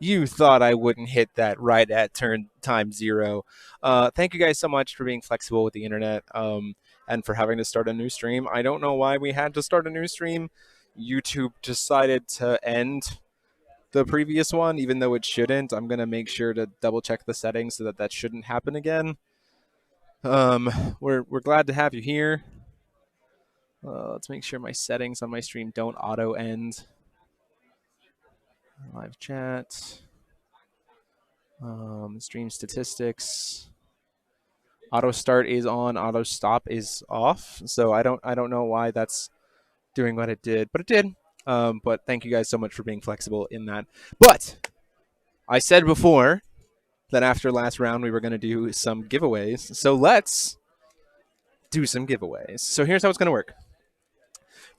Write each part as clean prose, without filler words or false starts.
You thought I wouldn't hit that right at turn time 0. Thank you guys so much for being flexible with the internet and for having to start a new stream. I don't know why we had to start a new stream. YouTube decided to end the previous one, even though it shouldn't. I'm going to make sure to double check the settings so that that shouldn't happen again. We're glad to have you here. Let's make sure my settings on my stream don't auto end. Live chat. Stream statistics. Auto start is on. Auto stop is off. So I don't know why that's doing what it did, but it did. But thank you guys so much for being flexible in that. But I said before that after last round we were going to do some giveaways. So let's do some giveaways. So here's how it's going to work.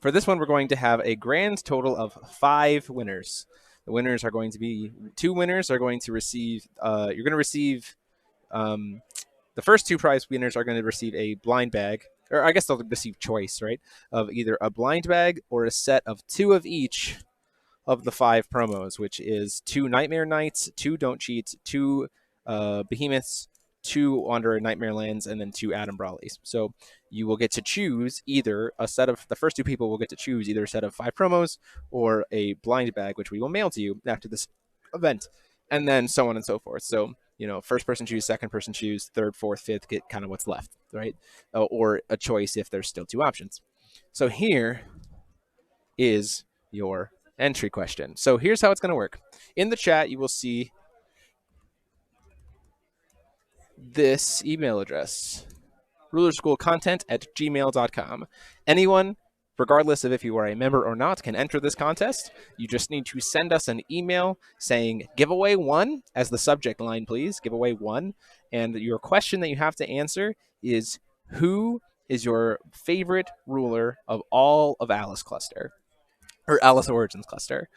For this one, we're going to have a grand total of 5 winners. The winners are going to be 2 winners are going to receive. You're going to receive. The first 2 prize winners are going to receive a blind bag, or I guess they'll receive choice, right, of either a blind bag or a set of 2 of each of the 5 promos, which is 2 Nightmare Knights, 2 Don't Cheat, 2 Behemoths, 2 Wanderer Nightmare Lands, and then 2 Adam Brawleys. So you will get to choose either a set of, the first 2 people will get to choose either a set of 5 promos or a blind bag, which we will mail to you after this event, and then so on and so forth. So, you know, first person choose, second person choose, third, fourth, fifth, get kind of what's left, right? Or a choice if there's still 2 options. So here is your entry question. So here's how it's going to work. In the chat, you will see this email address, rulerschoolcontent@gmail.com. Anyone, regardless of if you are a member or not, can enter this contest. You just need to send us an email saying giveaway 1 as the subject line, please. Giveaway 1. And your question that you have to answer is, who is your favorite ruler of all of Alice Cluster? Or Alice Origins Cluster.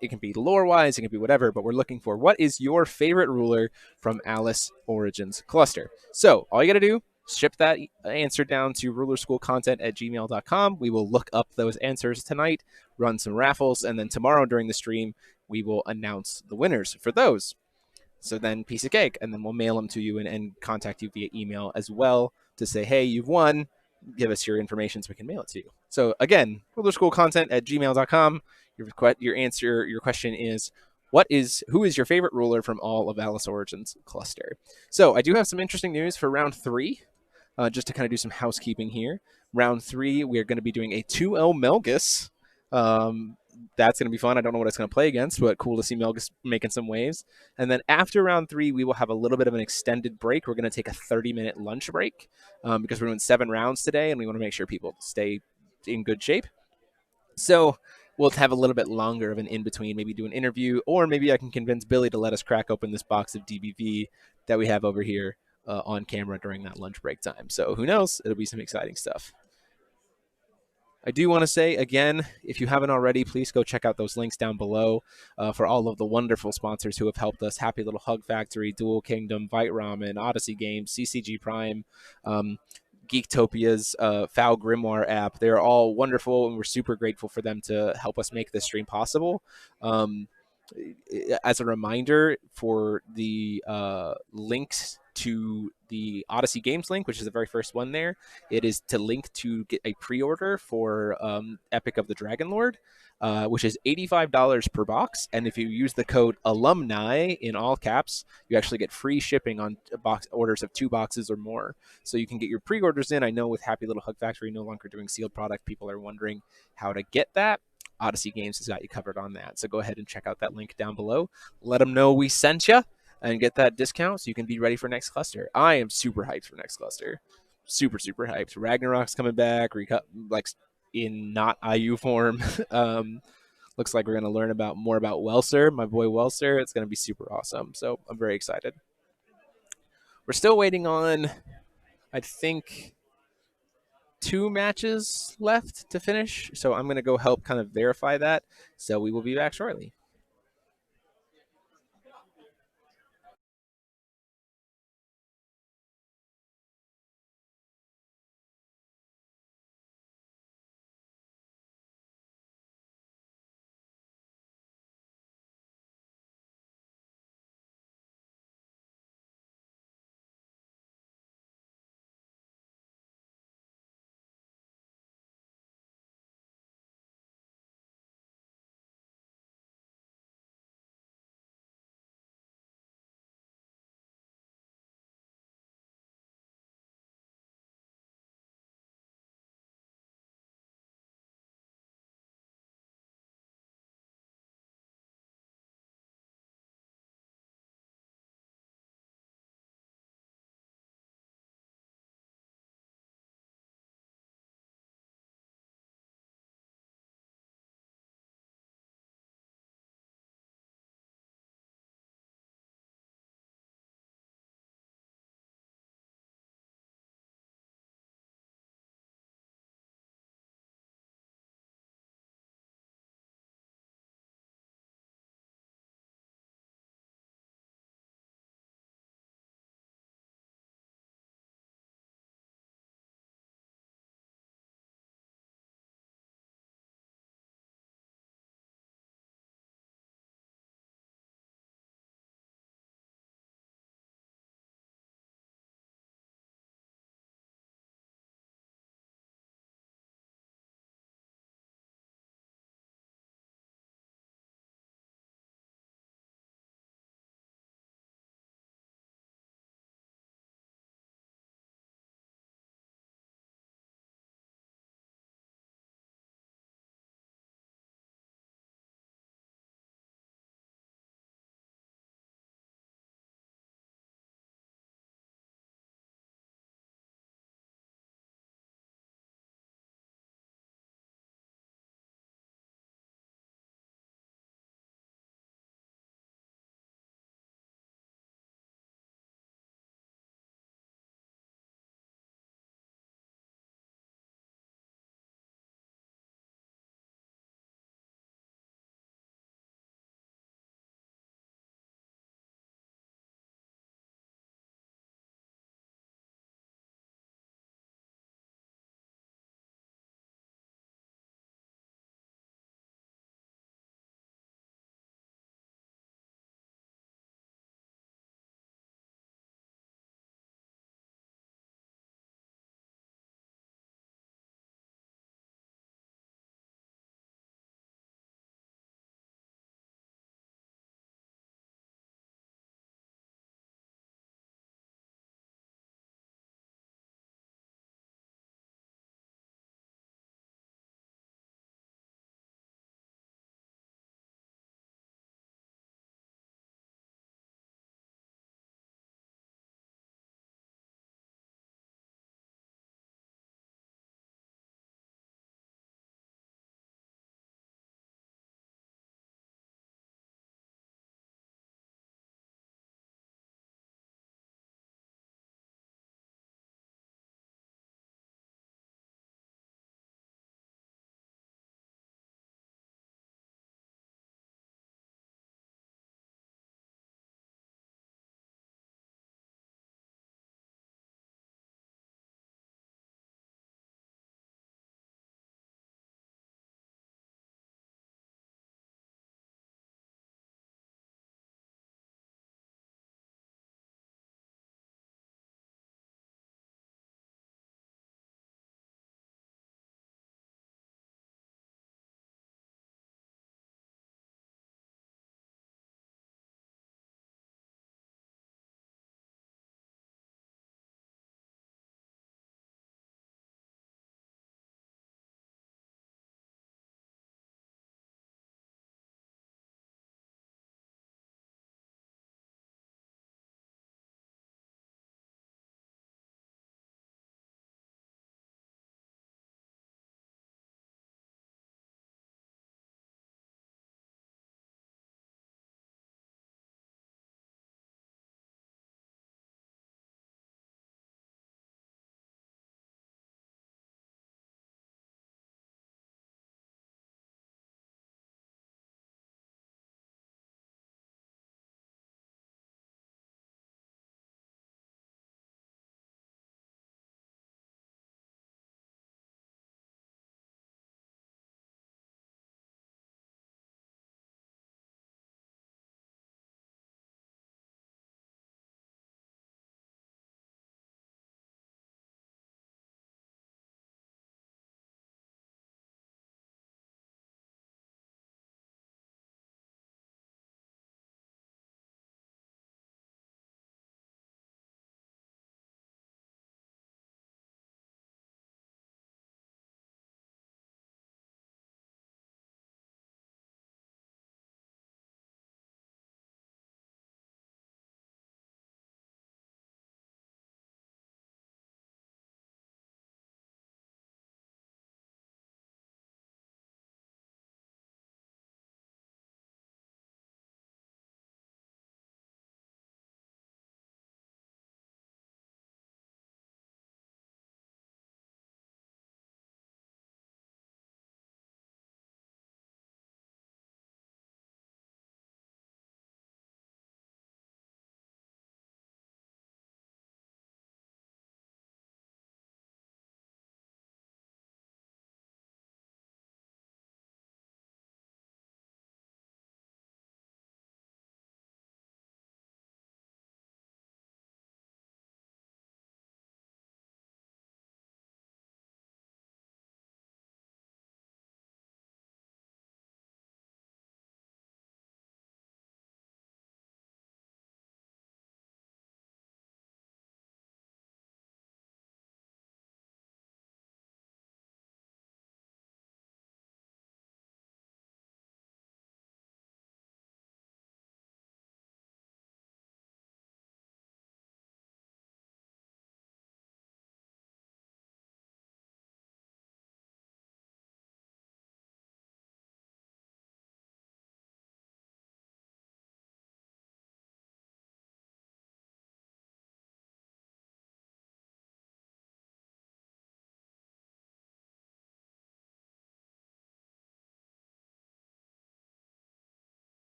It can be lore-wise, it can be whatever, but we're looking for what is your favorite ruler from Alice Origins Cluster. So all you got to do, ship that answer down to rulerschoolcontent@gmail.com. We will look up those answers tonight, run some raffles, and then tomorrow during the stream, we will announce the winners for those. So then piece of cake, and then we'll mail them to you and contact you via email as well to say, hey, you've won. Give us your information so we can mail it to you. So again, rulerschoolcontent@gmail.com. Your question is, who is your favorite ruler from all of Alice Origins Cluster? So I do have some interesting news for round 3, just to kind of do some housekeeping here. Round 3, we're going to be doing a 2L Melgus. That's going to be fun. I don't know what it's going to play against, but cool to see Melgus making some waves. And then after round 3, we will have a little bit of an extended break. We're going to take a 30-minute lunch break because we're doing 7 rounds today, and we want to make sure people stay in good shape. So we'll have a little bit longer of an in-between, maybe do an interview, or maybe I can convince Billy to let us crack open this box of DBV that we have over here on camera during that lunch break time. So who knows? It'll be some exciting stuff. I do want to say, again, if you haven't already, please go check out those links down below for all of the wonderful sponsors who have helped us. Happy Little Hug Factory, Dual Kingdom, Vite Ramen, Odyssey Games, CCG Prime, Geektopia's FoW Grimoire app. They're all wonderful, and we're super grateful for them to help us make this stream possible. As a reminder, for the links to the Odyssey Games link, which is the very first one there, it is to link to get a pre-order for Epic of the Dragon Lord, which is $85 per box. And if you use the code alumni in all caps, you actually get free shipping on box orders of 2 boxes or more. So you can get your pre-orders in. I know with Happy Little Hug Factory no longer doing sealed product, people are wondering how to get that. Odyssey Games has got you covered on that. So go ahead and check out that link down below. Let them know we sent you and get that discount so you can be ready for next cluster. I am super hyped for next cluster. Super, super hyped. Ragnarok's coming back, like in not IU form. Looks like we're going to learn more about Welser, my boy Welser. It's going to be super awesome. So I'm very excited. We're still waiting on, I think, 2 matches left to finish. So I'm going to go help kind of verify that. So we will be back shortly.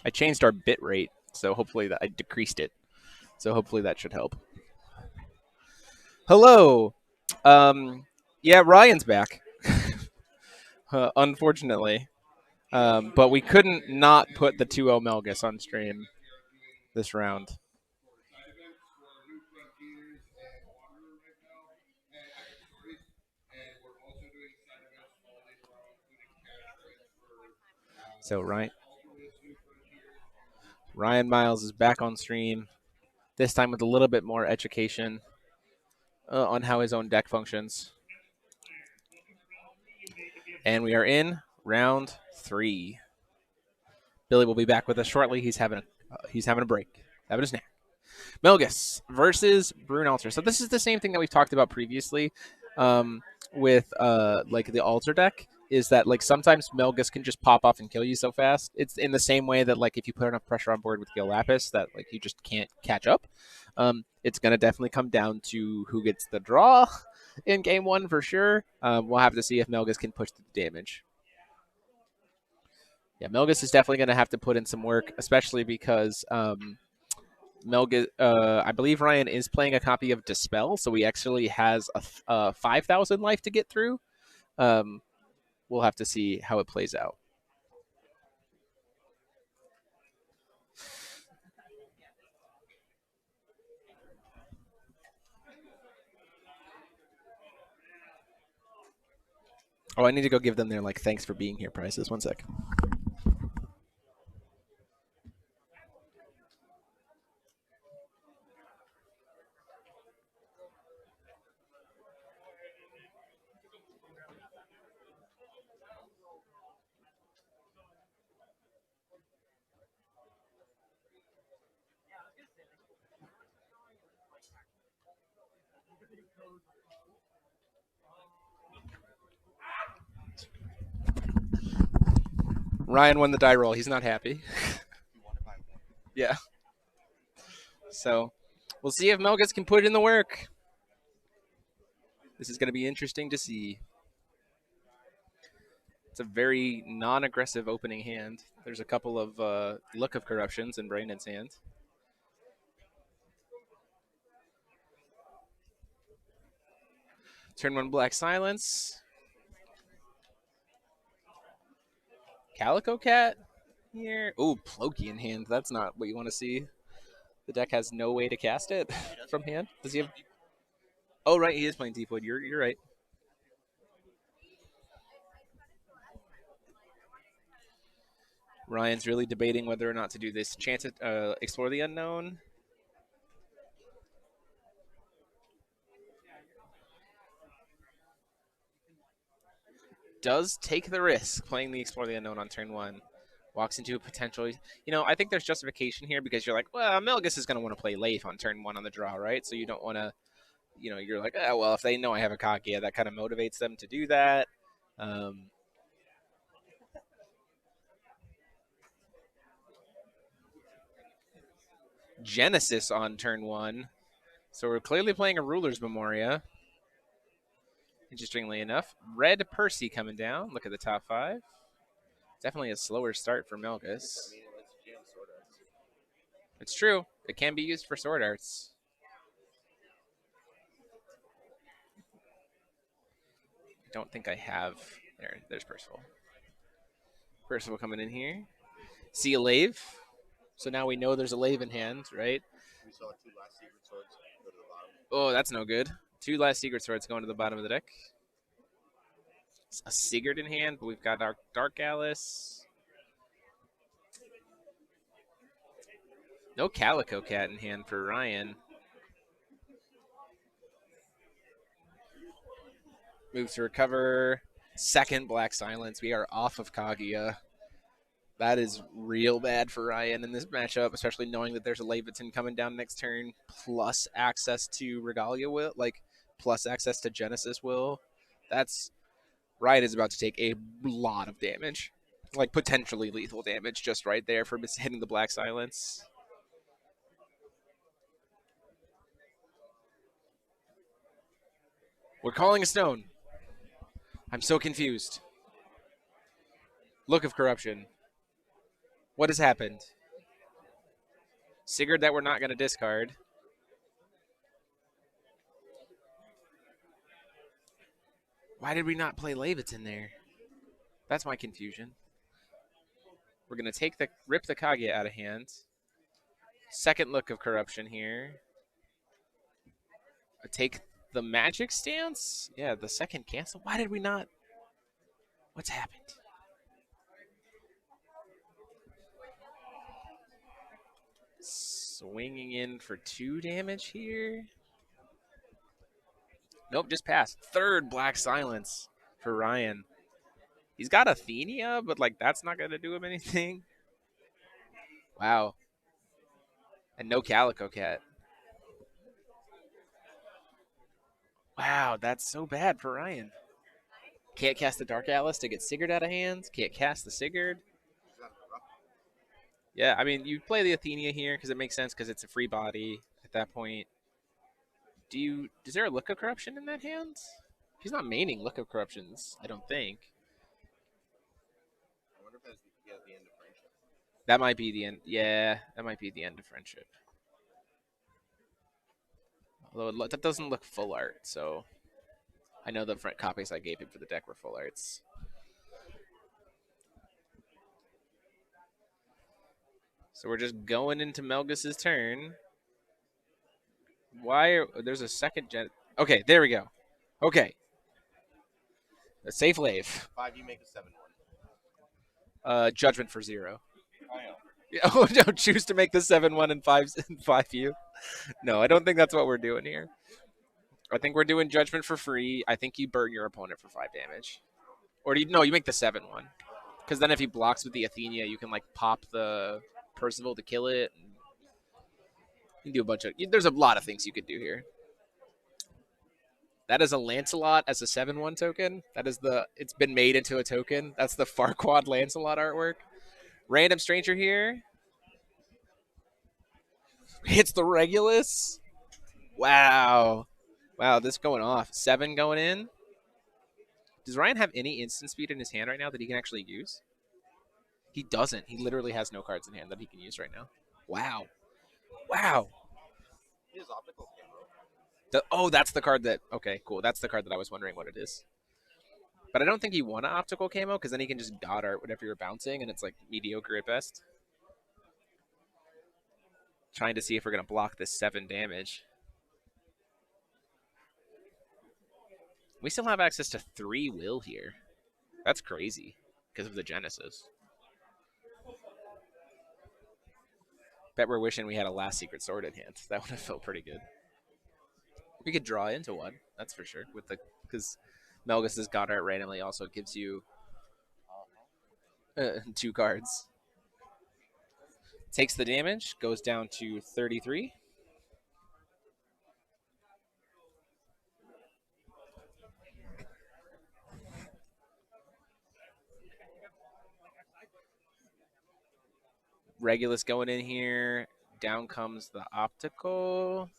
I changed our bit rate, so hopefully that I decreased it. So hopefully that should help. Hello. Yeah, Ryan's back. Unfortunately. But we couldn't not put the 2-0 Melgus on stream this round. So Ryan Miles is back on stream, this time with a little bit more education on how his own deck functions. And we are in round 3. Billy will be back with us shortly. He's having a break, having a snack. Melgus versus Brune. So this is the same thing that we've talked about previously with like the Altar deck, is that like sometimes Melgus can just pop off and kill you so fast. It's in the same way that like if you put enough pressure on board with Gil Lapis that like you just can't catch up. It's going to definitely come down to who gets the draw in game 1 for sure. We'll have to see if Melgus can push the damage. Yeah, Melgus is definitely going to have to put in some work, especially because Melgus, I believe Ryan is playing a copy of Dispel, so he actually has a 5,000 life to get through. We'll have to see how it plays out. Oh, I need to go give them their like thanks for being here prizes. One sec. Ryan won the die roll. He's not happy. Yeah. So we'll see if Melgus can put in the work. This is going to be interesting to see. It's a very non-aggressive opening hand. There's a couple of Look of Corruptions in Brandon's hand. Turn 1 Black Silence. Calico Cat here. Ooh, Ploki in hand. That's not what you want to see. The deck has no way to cast it from hand. Does he have? Oh, right, he is playing Deepwood. You're right. Ryan's really debating whether or not to do this. Chance to explore the unknown. Does take the risk playing the explore the unknown on turn 1. Walks into a potential. I think there's justification here because you're like, well, Melgus is going to want to play Leif on turn 1 on the draw, right? So you don't want to. You're like, oh, well, if they know I have a Kaguya, that kind of motivates them to do that. Genesis on turn 1. So we're clearly playing a Ruler's Memoria. Interestingly enough, Red Percy coming down. Look at the top 5. Definitely a slower start for Melgus. It's true. It can be used for sword arts. I don't think I have. There's Percival. Percival coming in here. See a Lave. So now we know there's a Lave in hand, right? We saw 2 last secret swords go to the bottom. Oh, that's no good. 2 last secret swords going to the bottom of the deck. A Sigurd in hand, but we've got our Dark Alice. No Calico Cat in hand for Ryan. Move to recover. Second Black Silence. We are off of Kaguya. That is real bad for Ryan in this matchup, especially knowing that there's a Leviton coming down next turn, plus access to Regalia will, plus access to Genesis will. Ryan is about to take a lot of damage, potentially lethal damage, just right there for hitting the Black Silence. We're calling a stone. I'm so confused. Look of Corruption. What has happened? Sigurd that we're not going to discard. Why did we not play Levitz in there? That's my confusion. We're going to rip the Kage out of hand. Second look of corruption here. Take the magic stance? Yeah, the second cancel. Why did we not? What's happened? Swinging in for 2 damage here. Nope, just passed. Third Black Silence for Ryan. He's got Athenia, but like that's not going to do him anything. Wow. And no Calico Cat. Wow, that's so bad for Ryan. Can't cast the Dark Atlas to get Sigurd out of hand. Can't cast the Sigurd. Yeah, I mean, you play the Athenia here because it makes sense because it's a free body at that point. Is there a Look of Corruption in that hand? He's not maining Look of Corruptions, I don't think. I wonder if that's the end of friendship. That might be the end. Yeah, that might be the end of friendship. Although that doesn't look full art, so I know the front copies I gave him for the deck were full arts. So we're just going into Melgus's turn. There's a second gen? Okay, there we go. Okay. A safe lave. 5 you make a 7-1. Judgment for 0. I know. Oh, no, choose to make the 7-1 and 5U. No, I don't think that's what we're doing here. I think we're doing Judgment for free. I think you burn your opponent for 5 damage. Or you make the 7-1. Because then if he blocks with the Athenia, you can like pop the Percival to kill it. You can do a bunch of... There's a lot of things you could do here. That is a Lancelot as a 7-1 token. It's been made into a token. That's the Farquaad Lancelot artwork. Random Stranger here. Hits the Regulus. Wow. Wow, this going off. 7 going in. Does Ryan have any instant speed in his hand right now that he can actually use? He doesn't. He literally has no cards in hand that he can use right now. Wow. Wow. He has optical camera. That's the card that... Okay, cool. That's the card that I was wondering what it is. But I don't think he won an optical camo because then he can just dot art whatever you're bouncing and it's like mediocre at best. Trying to see if we're going to block this 7 damage. We still have access to 3 will here. That's crazy because of the Genesis. Bet we're wishing we had a last Secret Sword in hand. That would have felt pretty good. We could draw into one, that's for sure. Because Melgus's God Art randomly also gives you 2 cards. Takes the damage, goes down to 33. Regulus going in here. Down comes the optical.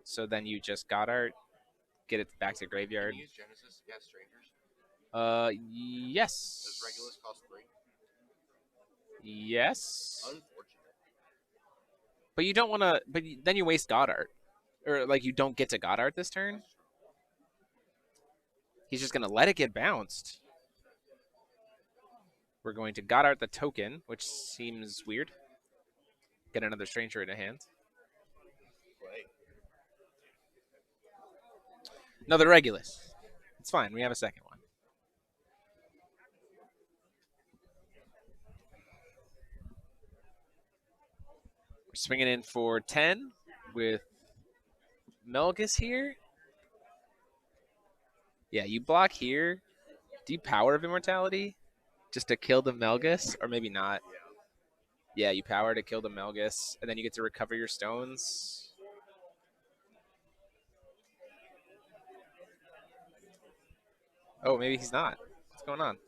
So then you just God Art. Get it back to graveyard. Can you use Genesis to cast strangers? Yes. Does Regulus cost 3? Yes. Unfortunate. But you don't want to. But then you waste God Art, or like you don't get to God Art this turn. He's just gonna let it get bounced. We're going to God Art the token, which seems weird. Get another stranger in a hand. Play. Another Regulus. It's fine. We have a second one. We're swinging in for 10 with Melgus here. Yeah, you block here. Do you Power of Immortality just to kill the Melgus? Or maybe not. Yeah, you power to kill the Melgus, and then you get to recover your stones. Oh, maybe he's not. What's going on?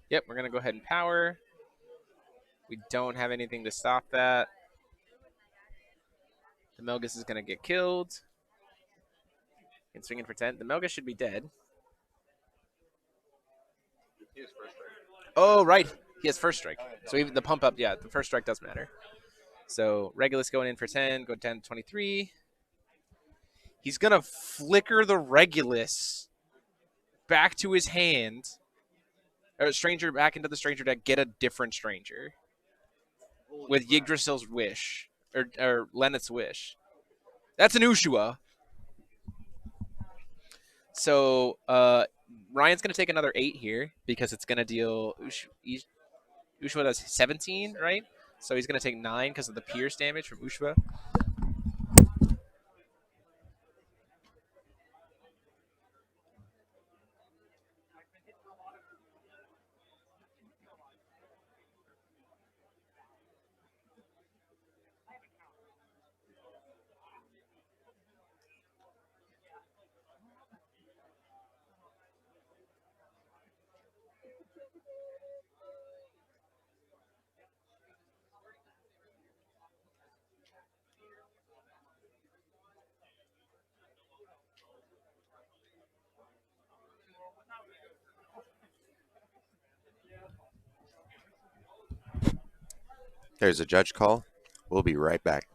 Yep, we're going to go ahead and power. We don't have anything to stop that. The Melgus is going to get killed. And swinging for 10. The Melgus should be dead. He has first strike. Oh, right. He has first strike. So even the pump up, yeah, the first strike does matter. So Regulus going in for 10, go 10 to 23. He's going to flicker the Regulus back to his hand. Or Stranger back into the Stranger deck, get a different Stranger. With Yggdrasil's Wish. Or Lenneth's Wish. That's an Ushua. So Ryan's going to take another 8 here because it's going to deal. Ushua does 17, right? So he's going to take 9 because of the pierce damage from Ushua. There's a judge call. We'll be right back.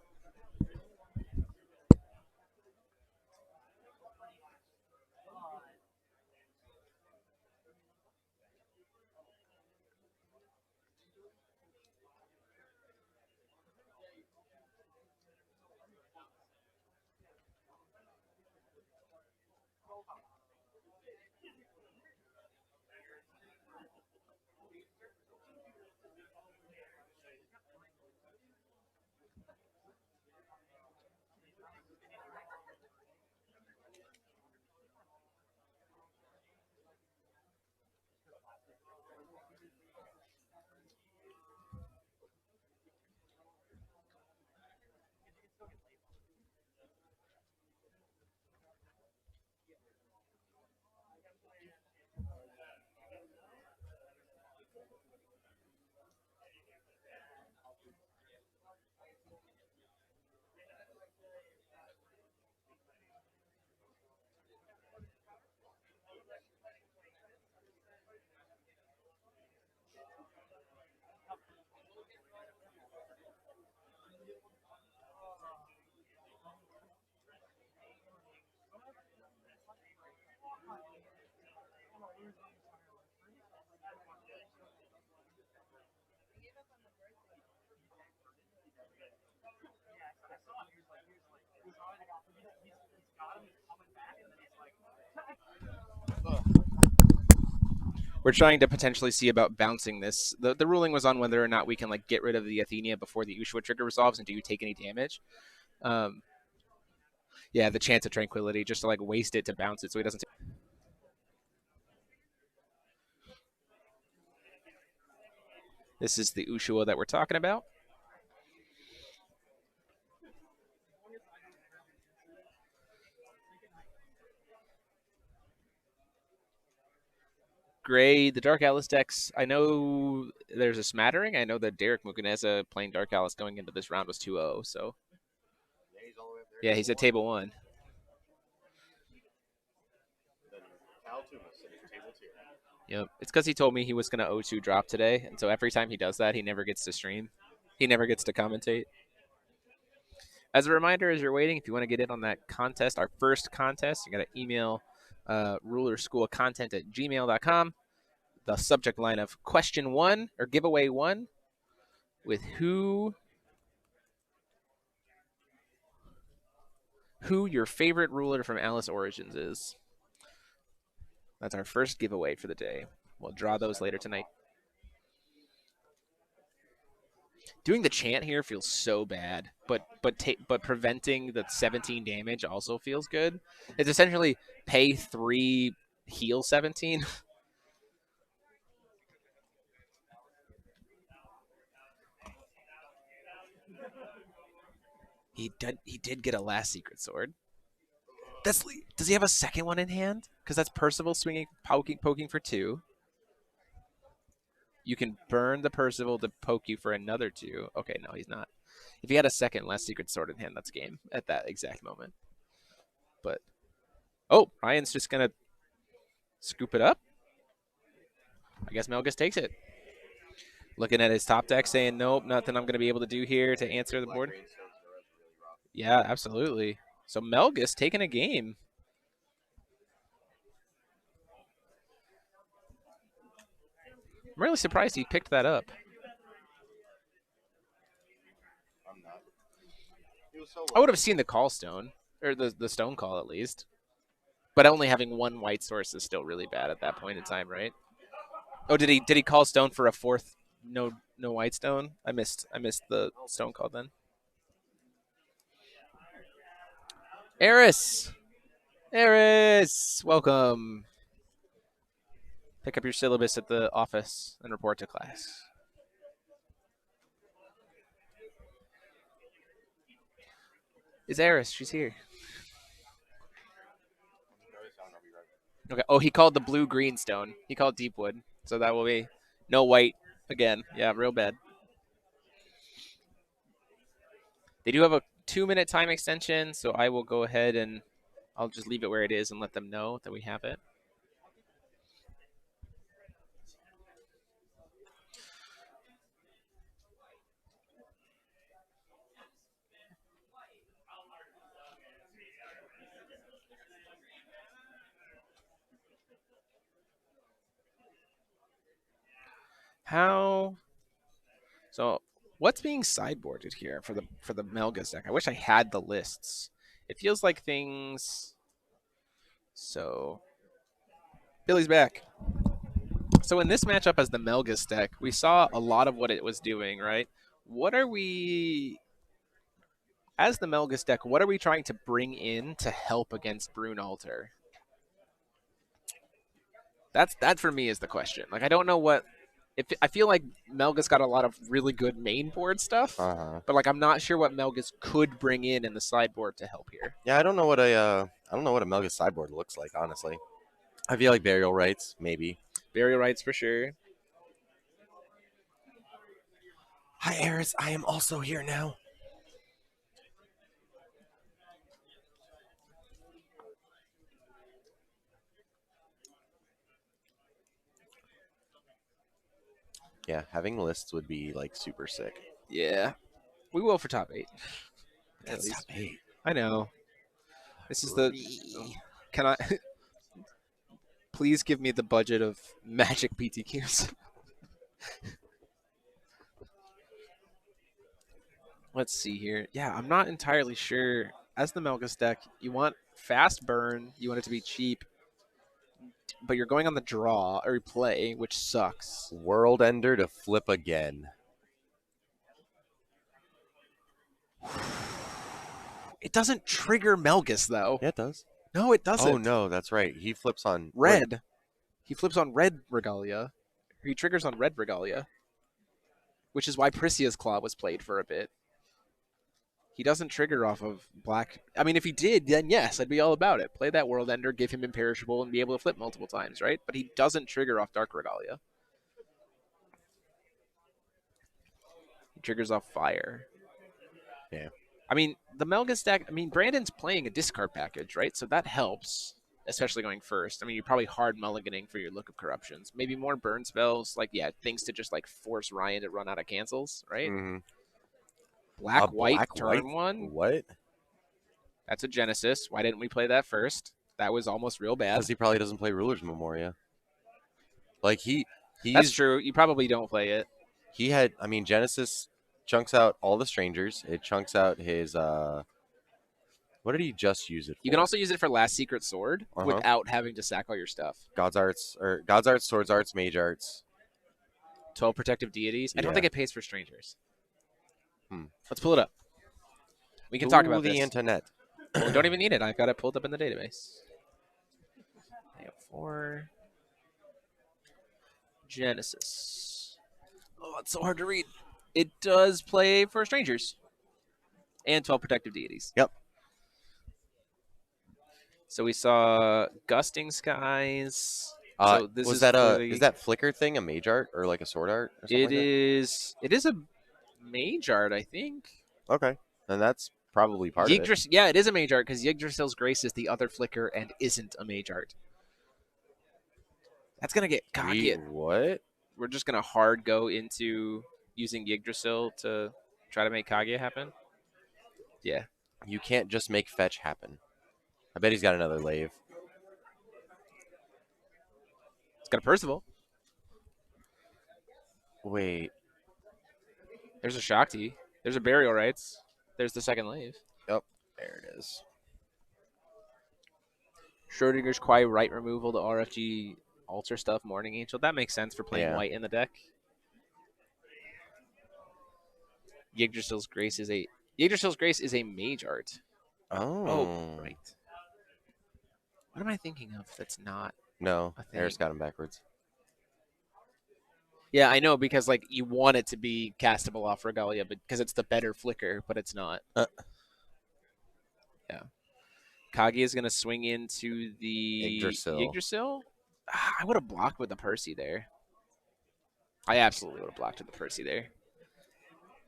We're trying to potentially see about bouncing this. The ruling was on whether or not we can like get rid of the Athenia before the Ushua trigger resolves, and do you take any damage? Yeah, the chance of tranquility, just to like waste it to bounce it so he doesn't. This is the Ushua that we're talking about. Gray, the Dark Atlas decks, I know there's a smattering. I know that Derek Mukuneza playing Dark Atlas going into this round was 2-0, so. Yeah, he's at table 1. Yep. It's because he told me he was going to O2 drop today, and so every time he does that, he never gets to stream. He never gets to commentate. As a reminder, as you're waiting, if you want to get in on that contest, our first contest, you got to email rulerschoolcontent@gmail.com. The subject line of question 1 or giveaway 1 with who your favorite ruler from Alice Origins is. That's our first giveaway for the day. We'll draw those later tonight. Doing the chant here feels so bad, but preventing the 17 damage also feels good. It's essentially pay 3, heal 17. He did get a last secret sword. Does he have a second one in hand? Because that's Percival swinging, poking for 2. You can burn the Percival to poke you for another 2. Okay, no, he's not. If he had a second last secret sword in hand, that's game at that exact moment. But oh, Ryan's just gonna scoop it up. I guess Melgus takes it. Looking at his top deck, saying, nope, nothing I'm going to be able to do here to answer the board. Yeah, absolutely. So Melgus taking a game. I'm really surprised he picked that up. I'm not. He was so I would have seen the call stone, or the stone call at least. But only having one white source is still really bad at that point in time, right? Oh, did he call stone for a fourth no white stone? I missed the stone call then. Eris! Eris! Welcome. Pick up your syllabus at the office and report to class. Is Eris? She's here. Okay. Oh, he called the blue-green stone. He called Deepwood. So that will be no white again. Yeah, real bad. They do have a 2-minute time extension, so I will go ahead and I'll just leave it where it is and let them know that we have it. How? So what's being sideboarded here for the Melgus deck? I wish I had the lists. It feels like things. So Billy's back. So in this matchup as the Melgus deck, we saw a lot of what it was doing, right? What are we, as the Melgus deck, what are we trying to bring in to help against Brune Altar? That for me is the question. Like, I don't know what. I feel like Melgus got a lot of really good main board stuff, but like I'm not sure what Melgus could bring in the sideboard to help here. Yeah, I don't know what a Melgus sideboard looks like, honestly. I feel like Burial Rites, maybe. Burial Rites for sure. Hi, Eris. I am also here now. Yeah, having lists would be like super sick. Yeah, we will for top 8. That's top 8. I know. This is the. Can I? Please give me the budget of Magic PTQs. Let's see here. Yeah, I'm not entirely sure. As the Melgus deck, you want fast burn. You want it to be cheap. But you're going on the draw or play, which sucks. World Ender to flip again. It doesn't trigger Melgus, though. Yeah, it does. No, it doesn't. Oh, no, that's right. He flips on red. Wait. He flips on red Regalia. He triggers on red Regalia, which is why Priscia's Claw was played for a bit. He doesn't trigger off of black. I mean, if he did, then yes, I'd be all about it. Play that World Ender, give him Imperishable, and be able to flip multiple times, right? But he doesn't trigger off Dark Regalia. He triggers off Fire. Yeah. I mean, the Melgus deck, Brandon's playing a discard package, right? So that helps, especially going first. I mean, you're probably hard mulliganing for your Look of Corruptions. Maybe more burn spells, like, yeah, things to just, like, force Ryan to run out of cancels, right? Mm-hmm. Black-white turn 1? What? That's a Genesis. Why didn't we play that first? That was almost real bad. Because he probably doesn't play Ruler's Memoria. Like, That's true. You probably don't play it. He had, Genesis chunks out all the strangers. It chunks out his, what did he just use it for? You can also use it for Last Secret Sword without having to sack all your stuff. God's Arts, Swords Arts, Mage Arts. 12 Protective Deities. I don't think it pays for strangers. Hmm. Let's pull it up. We can talk about the this. internet. We don't even need it. I've got it pulled up in the database. I have 4. Genesis. Oh, it's so hard to read. It does play for strangers. And 12 Protective Deities. Yep. So we saw Gusting Skies. So this is that Flicker thing a Mage Art or like a Sword Art? Or something It is a Mage Art, I think. Okay, and that's probably part of it. Yeah, it is a Mage Art because Yggdrasil's Grace is the other Flicker and isn't a Mage Art. That's gonna get cocky. What? We're just gonna hard go into using Yggdrasil to try to make Kaguya happen. Yeah. You can't just make fetch happen. I bet he's got another lave. It's got a Percival. Wait. There's a Shakti. There's a Burial Rites. There's the second Lave. Yep. There it is. Schrodinger's Quiet Right removal, the RFG altar stuff, Morning Angel. That makes sense for playing Yeah. white in the deck. Yggdrasil's Grace is a mage art. Oh. Right. What am I thinking of that's not No, a thing? Eris got him backwards. Yeah, I know, because like you want it to be castable off Regalia, but because it's the better flicker, but it's not. Yeah. Kaguya is gonna swing into the Yggdrasil. I would have blocked with the Percy there. I absolutely would have blocked with the Percy there.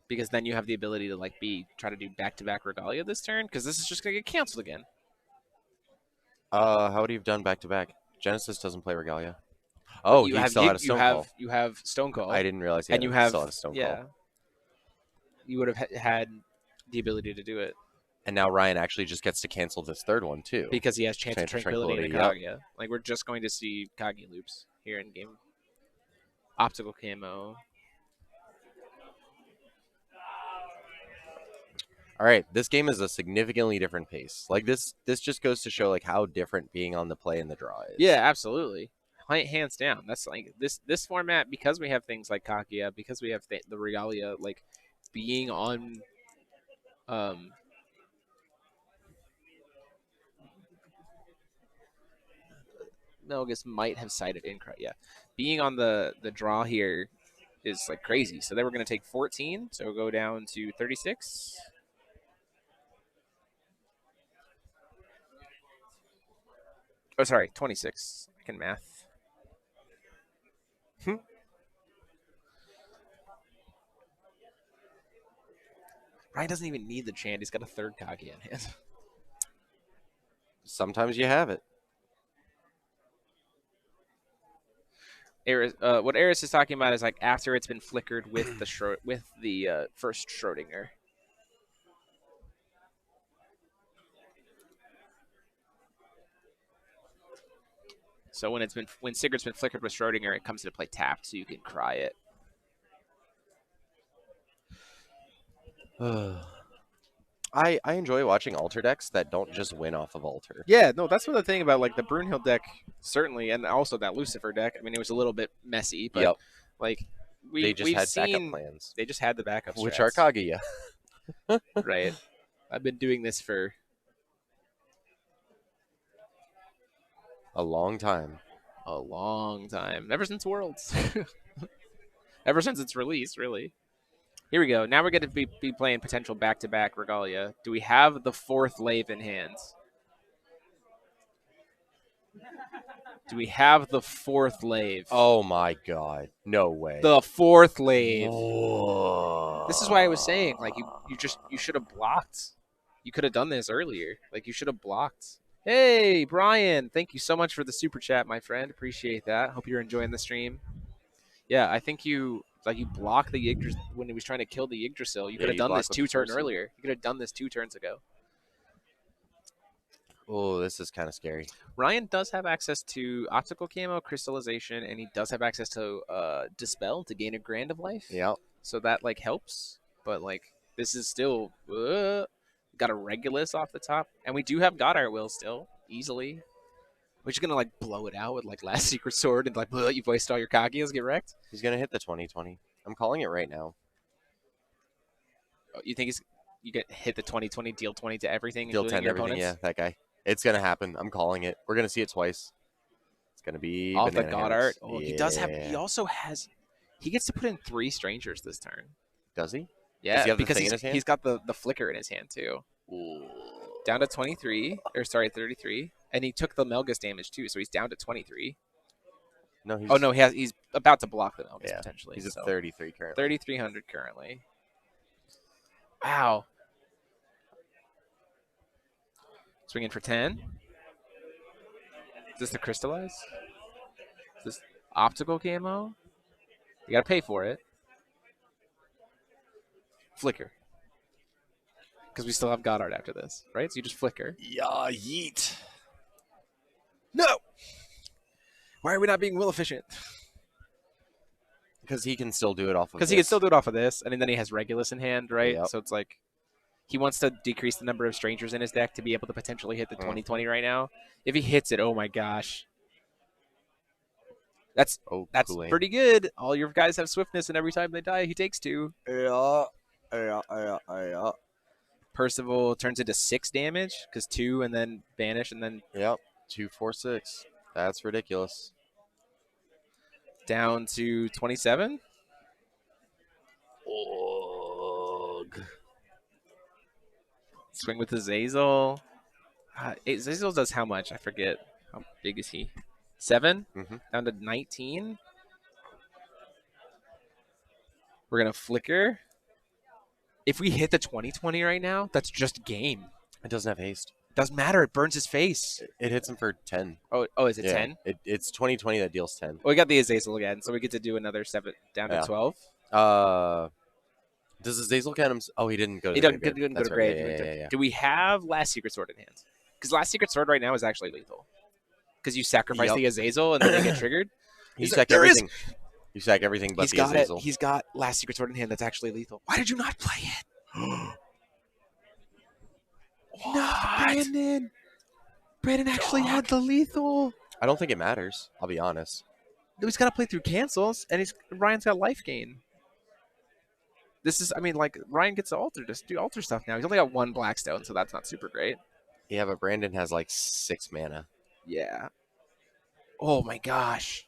Because then you have the ability to like try to do back-to-back Regalia this turn, because this is just gonna get canceled again. How would he have done back-to-back? Genesis doesn't play Regalia. Oh, he still had a Stone Call. You have Stone Call. I didn't realize he and you have still had a Stone Call. You would have had the ability to do it. And now Ryan actually just gets to cancel this third one, too. Because he has Chance of Tranquility and yep. Kaguya. Like, we're just going to see Kaguya loops here in game. Optical Camo. All right, this game is a significantly different pace. Like, this just goes to show, like, how different being on the play and the draw is. Yeah, absolutely. Hands down. That's like, this format, because we have things like Kaguya, because we have the Regalia, like, being on... Melgus might have cited incorrect. Yeah, being on the draw here is like crazy. So then we're going to take 14. So we'll go down to 36. Oh, sorry, 26. I can math. Ryan doesn't even need the chant. He's got a third Kaguya in hand. Sometimes you have it. What Eris is talking about is like after it's been flickered with the first Schrodinger. So when Sigurd's been flickered with Schrodinger, it comes into play tapped, so you can cry it. I enjoy watching altar decks that don't just win off of altar. Yeah, no, that's the thing about like the Brunhild deck, certainly, and also that Lucifer deck. I mean, it was a little bit messy, but like they just had backup plans. They just had the backup, which are Kaguya. Right. I've been doing this for a long time. A long time. Ever since Worlds. Ever since its release, really. Here we go. Now we're going to be playing potential back-to-back Regalia. Do we have the fourth Lave in hand? Do we have the fourth Lave? Oh my god. No way. The fourth Lave. Whoa. This is why I was saying, like, you should have blocked. You could have done this earlier. Like, you should have blocked. Hey, Brian. Thank you so much for the super chat, my friend. Appreciate that. Hope you're enjoying the stream. Yeah, I think you blocked the Yggdrasil when he was trying to kill the Yggdrasil. You could have done this 2 turns earlier. You could have done this 2 turns ago. Oh, this is kind of scary. Ryan does have access to Optical Camo, Crystallization, and he does have access to Dispel to gain a Grand of Life. Yeah. So that, like, helps. But, like, this is still... got a Regulus off the top. And we do have God Our Will still, easily. We're just going to, like, blow it out with, like, Last Secret Sword and, like, you wasted all your Kaguyas, get wrecked? He's going to hit the 2020. I'm calling it right now. Oh, you think you get hit the 2020, deal 20 to everything, deal 10 to everything, opponents? yeah, that guy. It's going to happen. I'm calling it. We're going to see it twice. It's going to be off the God Art. Oh, yeah. He does have. He also has. He gets to put in 3 strangers this turn. Does he? Yeah, does he have because the thing in his hand? He's got the flicker in his hand too. Ooh. Down to 23, or sorry, 33, and he took the Melgus damage too, so he's down to 23. No, he's. Oh no, he's about to block the Melgus potentially. He's at 33 currently. 3,300 currently. Wow. Swinging for 10. Is this the crystallize? This optical camo. You gotta pay for it. Flicker. Because we still have God Art after this, right? So you just flicker. Yeah, yeet. No! Why are we not being will efficient? Because he can still do it off of Because he can still do it off of this, and then he has Regulus in hand, right? Yep. So it's like he wants to decrease the number of strangers in his deck to be able to potentially hit the 20/20 right now. If he hits it, oh my gosh. That's Kool-Aid. pretty good. All your guys have swiftness, and every time they die, he takes 2. Yeah. Percival turns into 6 damage because 2 and then banish and then Yep. 2, 4, 6. That's ridiculous. down to 27. Ugh. Swing with the Azazel. Azazel does how much? I forget. How big is he? 7? Mhm. Down to 19. We're going to flicker. If we hit the 20/20 right now, that's just game. It doesn't have haste. Doesn't matter. It burns his face. It hits him for 10. Oh, is it 10? It's 20/20 that deals 10. Well, we got the Azazel again, so we get to do another 7 down to Yeah. 12. Does Azazel count him? Oh, he didn't go to He the didn't graveyard. go to That's right. grave. Yeah. Do we have Last Secret Sword in hand? Because Last Secret Sword right now is actually lethal. Because you sacrifice Yep. the Azazel and then they get triggered. You sack everything. You sack everything but He's the got Azazel. it. He's got Last Secret Sword in hand that's actually lethal. Why did you not play it? No, Brandon. Brandon actually had the lethal. I don't think it matters. I'll be honest. He's got to play through cancels, and Ryan's got life gain. This is, I mean, like, Ryan gets to alter, just do alter stuff now. He's only got 1 Blackstone, so that's not super great. Yeah, but Brandon has like 6 mana. Yeah. Oh my gosh.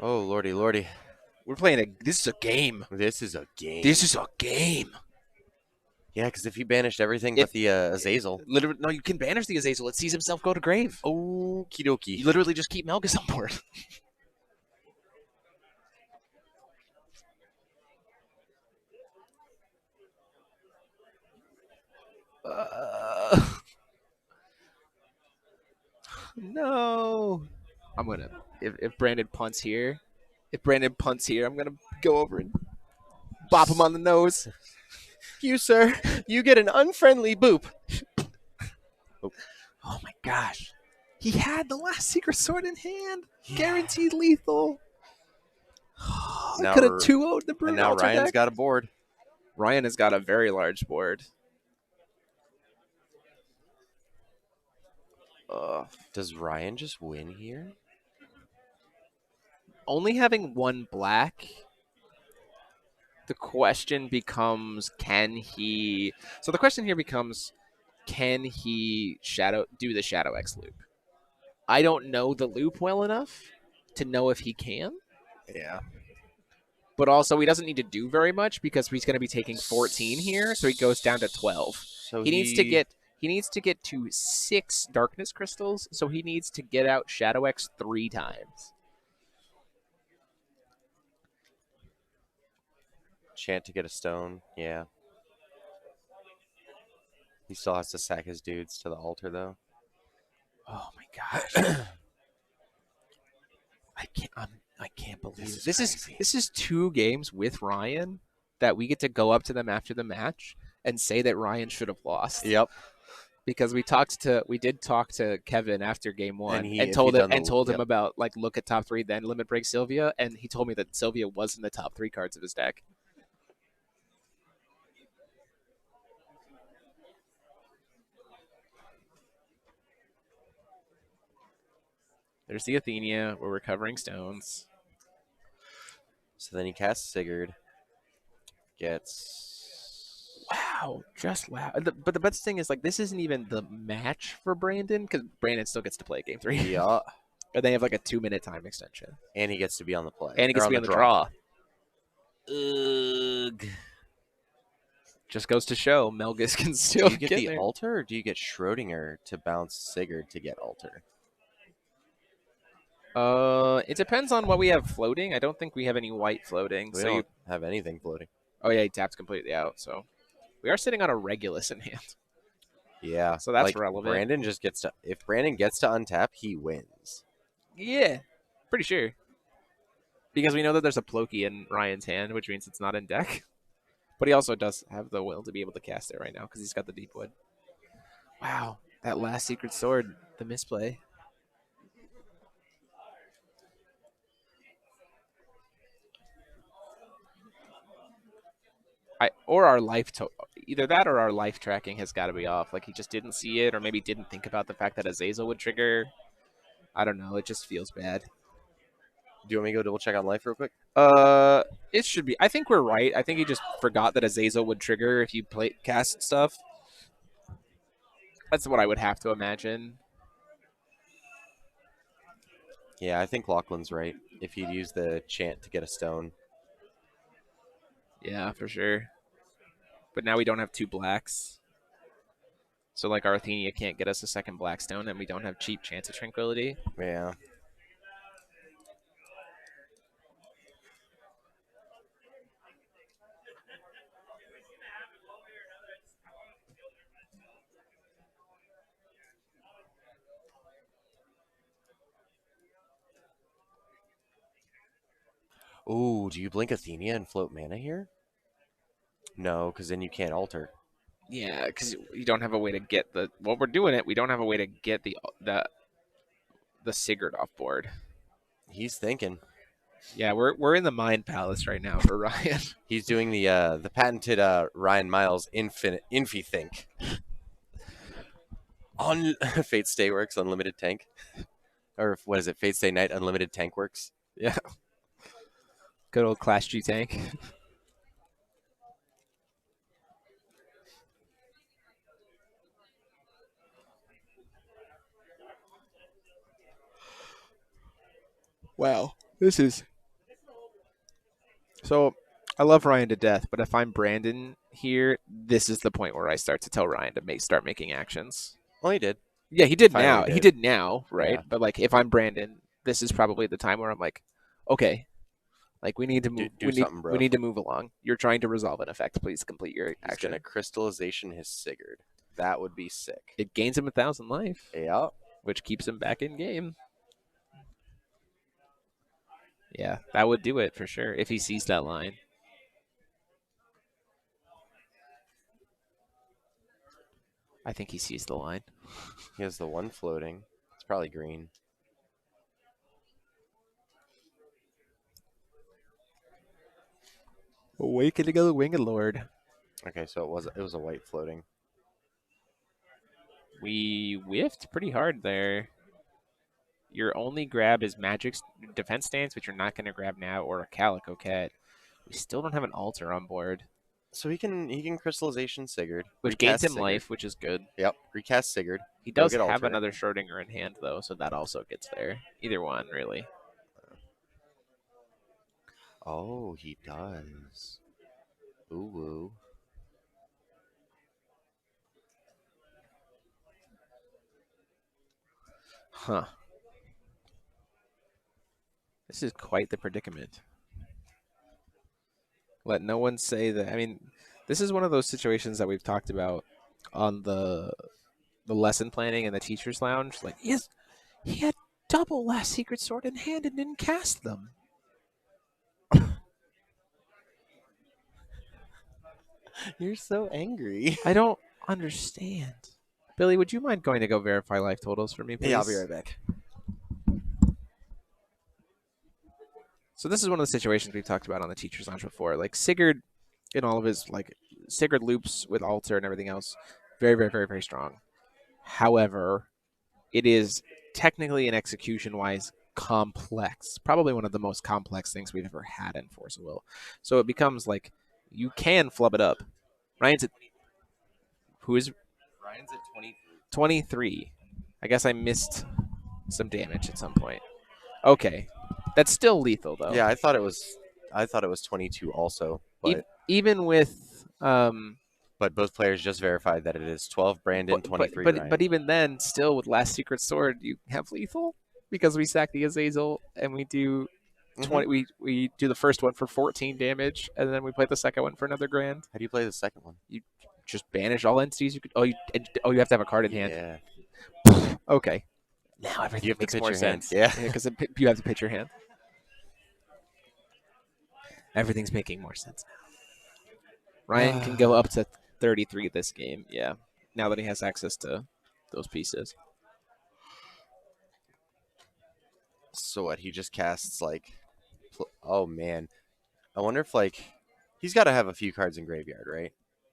Oh, lordy. We're playing this is a game. This is a game. This is a game. Yeah, because if he banished everything but the Azazel. Literally, no, you can banish the Azazel. It sees himself go to grave. Okie You dokie. literally just keep Melgus on board. No. I'm gonna if Brandon punts here, I'm gonna go over and bop him on the nose. You, sir, you get an unfriendly boop. Oh my gosh. He had the Last Secret Sword in hand. Guaranteed lethal. I Now could have we're- 2-0'd the Brute And now Altar Ryan's deck. got a board. Ryan has got a very large board. Does Ryan just win here? Only having 1 black, the question becomes, can he... So the question here becomes, can he do the Shadow X loop? I don't know the loop well enough to know if he can. Yeah. But also, he doesn't need to do very much because he's going to be taking 14 here, so he goes down to 12. So He needs to get to 6 Darkness Crystals, so he needs to get out Shadow X 3 times. Chant to get a stone. Yeah. He still has to sack his dudes to the altar, though. Oh my gosh. I can't believe it. This is 2 games with Ryan that we get to go up to them after the match and say that Ryan should have lost. Yep. Because we did talk to Kevin after game 1 And and told him about, like, look at top 3, then limit break Sylvia, and he told me that Sylvia was in the top 3 cards of his deck. There's the Athenia. We're recovering stones. So then he casts Sigurd. Gets... Wow. Just wow. But the best thing is, like, this isn't even the match for Brandon, because Brandon still gets to play game 3. Yeah. And they have, like, a 2-minute time extension. And he gets to be on the play. And he gets to be on the draw. Ugh. Just goes to show Melgus can still Do you get get the there. altar, or do you get Schrodinger to bounce Sigurd to get altar? It depends on what we have floating. I don't think we have any white floating. We So don't have anything floating. oh yeah, he taps completely out. So we are sitting on a Regulus in hand. Yeah. So that's like, relevant. Brandon just gets to. If Brandon gets to untap, he wins. Yeah, pretty sure. Because we know that there's a Ploki in Ryan's hand, which means it's not in deck. But he also does have the will to be able to cast it right now because he's got the deep wood. Wow, that last secret sword, the misplay. Or our life either that or our life tracking has got to be off. Like he just didn't see it, or maybe didn't think about the fact that Azazel would trigger. I don't know. It just feels bad. Do you want me to go double check on life real quick? It should be. I think we're right. I think he just forgot that Azazel would trigger if you play cast stuff. That's what I would have to imagine. Yeah, I think Lachlan's right. If he'd use the chant to get a stone. Yeah, for sure. But now we don't have 2 blacks. So like our Athenia can't get us a second Blackstone, and we don't have cheap Chance of Tranquility. Yeah. Ooh, do you blink Athenia and float mana here? No, because then you can't alter. Yeah, because you don't have a way to get the. Well, we're doing it. We don't have a way to get the Sigurd off board. He's thinking. Yeah, we're in the Mind Palace right now for Ryan. He's doing the patented Ryan Miles Infi think. On Fate Stay Works Unlimited Tank. Or what is it? Fate Stay Night Unlimited Tank Works. Yeah. Good old Class G tank. Wow. This is. So, I love Ryan to death, but if I'm Brandon here, this is the point where I start to tell Ryan to start making actions. Well, he did. Yeah, he did Finally now. did. He did now, right? Yeah. But like, if I'm Brandon, this is probably the time where I'm like, okay, like we need to move. Do something, bro. We need to move along. You're trying to resolve an effect. Please complete your He's action. gonna crystallization his Sigurd. That would be sick. It gains him 1,000 life, Yeah. which keeps him back in game. Yeah, that would do it for sure if he sees that line. I think he sees the line. He has the one floating. It's probably green. Awakening of the Winged Lord. Okay, so it was a white floating. We whiffed pretty hard there. Your only grab is Magic's Defense Stance, which you're not going to grab now, or a Calico Cat. We still don't have an altar on board. So he can crystallization Sigurd. Which gains him Sigurd. life, which is good. Yep, recast Sigurd. He does get have alter. another Schrodinger in hand, though, so that also gets there. Either one, really. Oh, he does. Ooh, woo. Huh. This is quite the predicament. Let no one say that. I mean, this is one of those situations that we've talked about on the lesson planning and the teacher's lounge. Like, yes, he had double Last Secret Sword in hand and didn't cast them. You're so angry. I don't understand. Billy, would you mind going to go verify life totals for me, please? Yeah, I'll be right back. So this is one of the situations we've talked about on the teacher's lounge before. Like Sigurd, in all of his Sigurd loops with altar and everything else, very, very, very, very strong. However, it is technically and execution-wise complex. Probably one of the most complex things we've ever had in Force of Will. So it becomes like you can flub it up. Ryan's at Ryan's at 23. I guess I missed some damage at some point. Okay. That's still lethal though. Yeah, I thought it was 22 also, but even with but both players just verified that it is 12 Brandon, 23 Ryan. But even then, still with Last Secret Sword, you have lethal because we sack the Azazel and we do 20. We do the first one for 14 damage, and then we play the second one for another grand. How do you play the second one? You just banish all entities you could. Oh, you have to have a card in hand. Yeah. Okay. Now everything You have to makes pitch more your hand. sense. Yeah. Because you have to pitch your hand. Everything's making more sense now. Ryan can go up to 33 this game. Yeah. Now that he has access to those pieces. So what? He just casts like. Oh man, I wonder if like he's got to have a few cards in graveyard, right?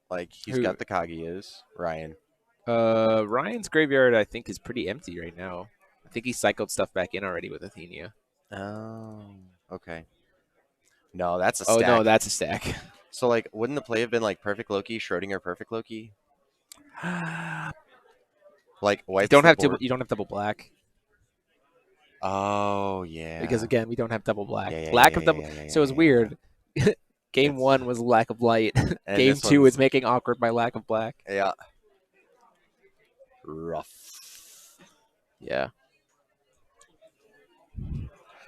Like he's Who? got the Kaguya's, Ryan. Ryan's graveyard, I think, is pretty empty right now. I think he cycled stuff back in already with Athenia. Oh, okay. No, that's a Oh stack. no, that's a stack. So like, wouldn't the play have been like Perfect Loki, Schrodinger, Perfect Loki? Like You wipes don't the have board. you don't have double black Oh yeah. because again we don't have double black. Yeah, yeah, Lack yeah, of yeah, double. yeah, yeah, So it's yeah, weird. Game It's- 1 was lack of light. And Game this 2 one's- is making awkward by lack of black. Yeah. Rough. Yeah.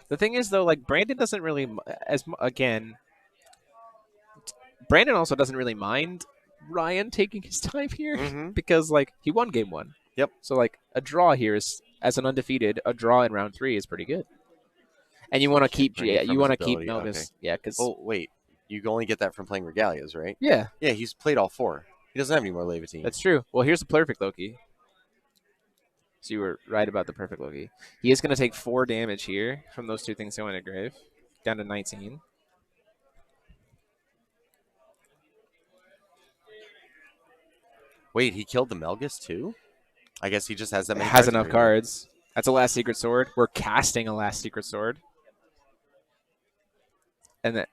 The thing is though, like Brandon doesn't really again. Brandon also doesn't really mind Ryan taking his time here Mhm. because like he won game 1. Yep. So like a draw here is as an undefeated, a draw in round 3 is pretty good. And you want to keep bring it from you want to his keep ability, Melgus. okay. Yeah, because Oh wait, you only get that from playing Regalias, right? yeah, Yeah, he's played all 4. He doesn't have any more Levitine. that's true. Well, here's the perfect Loki. So you were right about the perfect Loki. He is going to take 4 damage here from those 2 things going to grave, down to 19. Wait, he killed the Melgus too? I guess he just has that many. Has cards in enough graveyard. cards. That's a last secret sword. We're casting a last secret sword. And then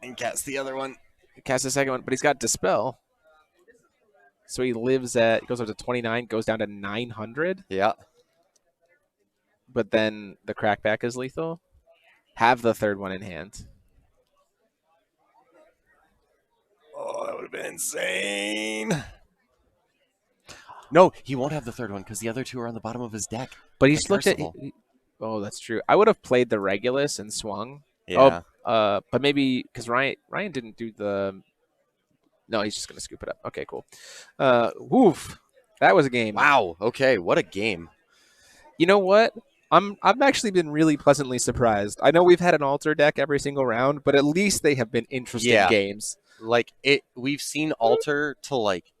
And cast the other one. cast the second one, but he's got dispel. So he lives at goes up to 29, goes down to 900, Yeah. but then the crackback is lethal. Have the third one in hand. Oh, that would have been insane. No, he won't have the third one because the other 2 are on the bottom of his deck. But he's The looked at. Crucible. Oh, that's true. I would have played the Regulus and swung. Yeah. But maybe because Ryan didn't do the. No, he's just gonna scoop it up. Okay, cool. Woof, that was a game. Wow. Okay. What a game. You know what? I've actually been really pleasantly surprised. I know we've had an altar deck every single round, but at least they have been interesting Yeah. games. Like it. We've seen Alter to like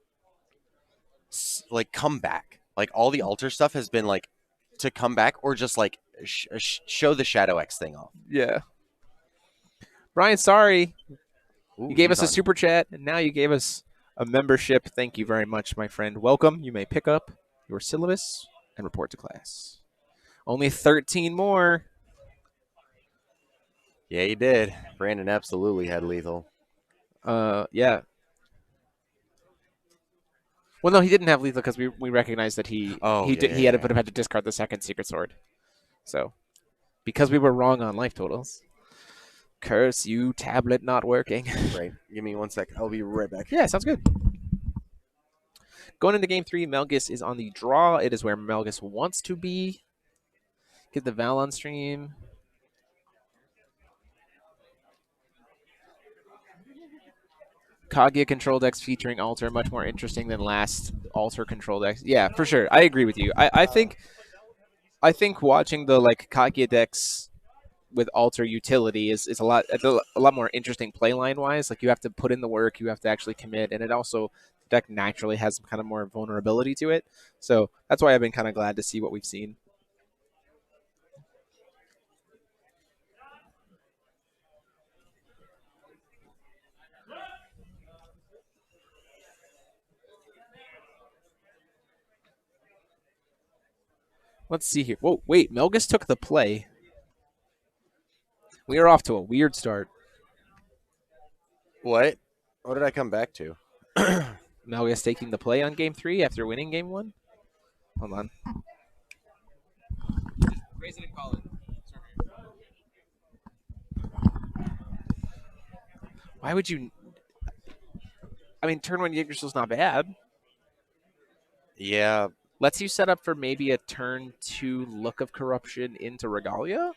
come back. Like all the Alter stuff has been like to come back or just like show the Shadow X thing off. Yeah. Brian, sorry. Ooh, You gave us he's a on. super chat, and now you gave us a membership. Thank you very much, my friend. Welcome. You may pick up your syllabus and report to class. Only 13 more. Yeah, he did. Brandon absolutely had lethal. Yeah. Well, no, he didn't have lethal because we recognized that he would have had to discard the second secret sword. So, because we were wrong on life totals. Curse you, tablet not working. Right. Give me 1 sec. I'll be right back. Yeah, sounds good. Going into game 3, Melgus is on the draw. It is where Melgus wants to be. Get the Val on stream. Kaguya control decks featuring Alter much more interesting than last Alter control decks. Yeah, for sure. I agree with you. I think watching the like Kaguya decks with Alter utility is a lot more interesting playline wise. Like you have to put in the work, you have to actually commit, and it also the deck naturally has kind of more vulnerability to it. So that's why I've been kind of glad to see what we've seen. Let's see here. Whoa, wait, Melgus took the play. We are off to a weird start. What? What did I come back to? Melgus taking the play on game 3 after winning game 1. Hold on. Raise it and call it. Why would you? I mean, turn 1 Yggdrasil's not bad. Yeah. Lets you set up for maybe a turn 2 Look of Corruption into Regalia.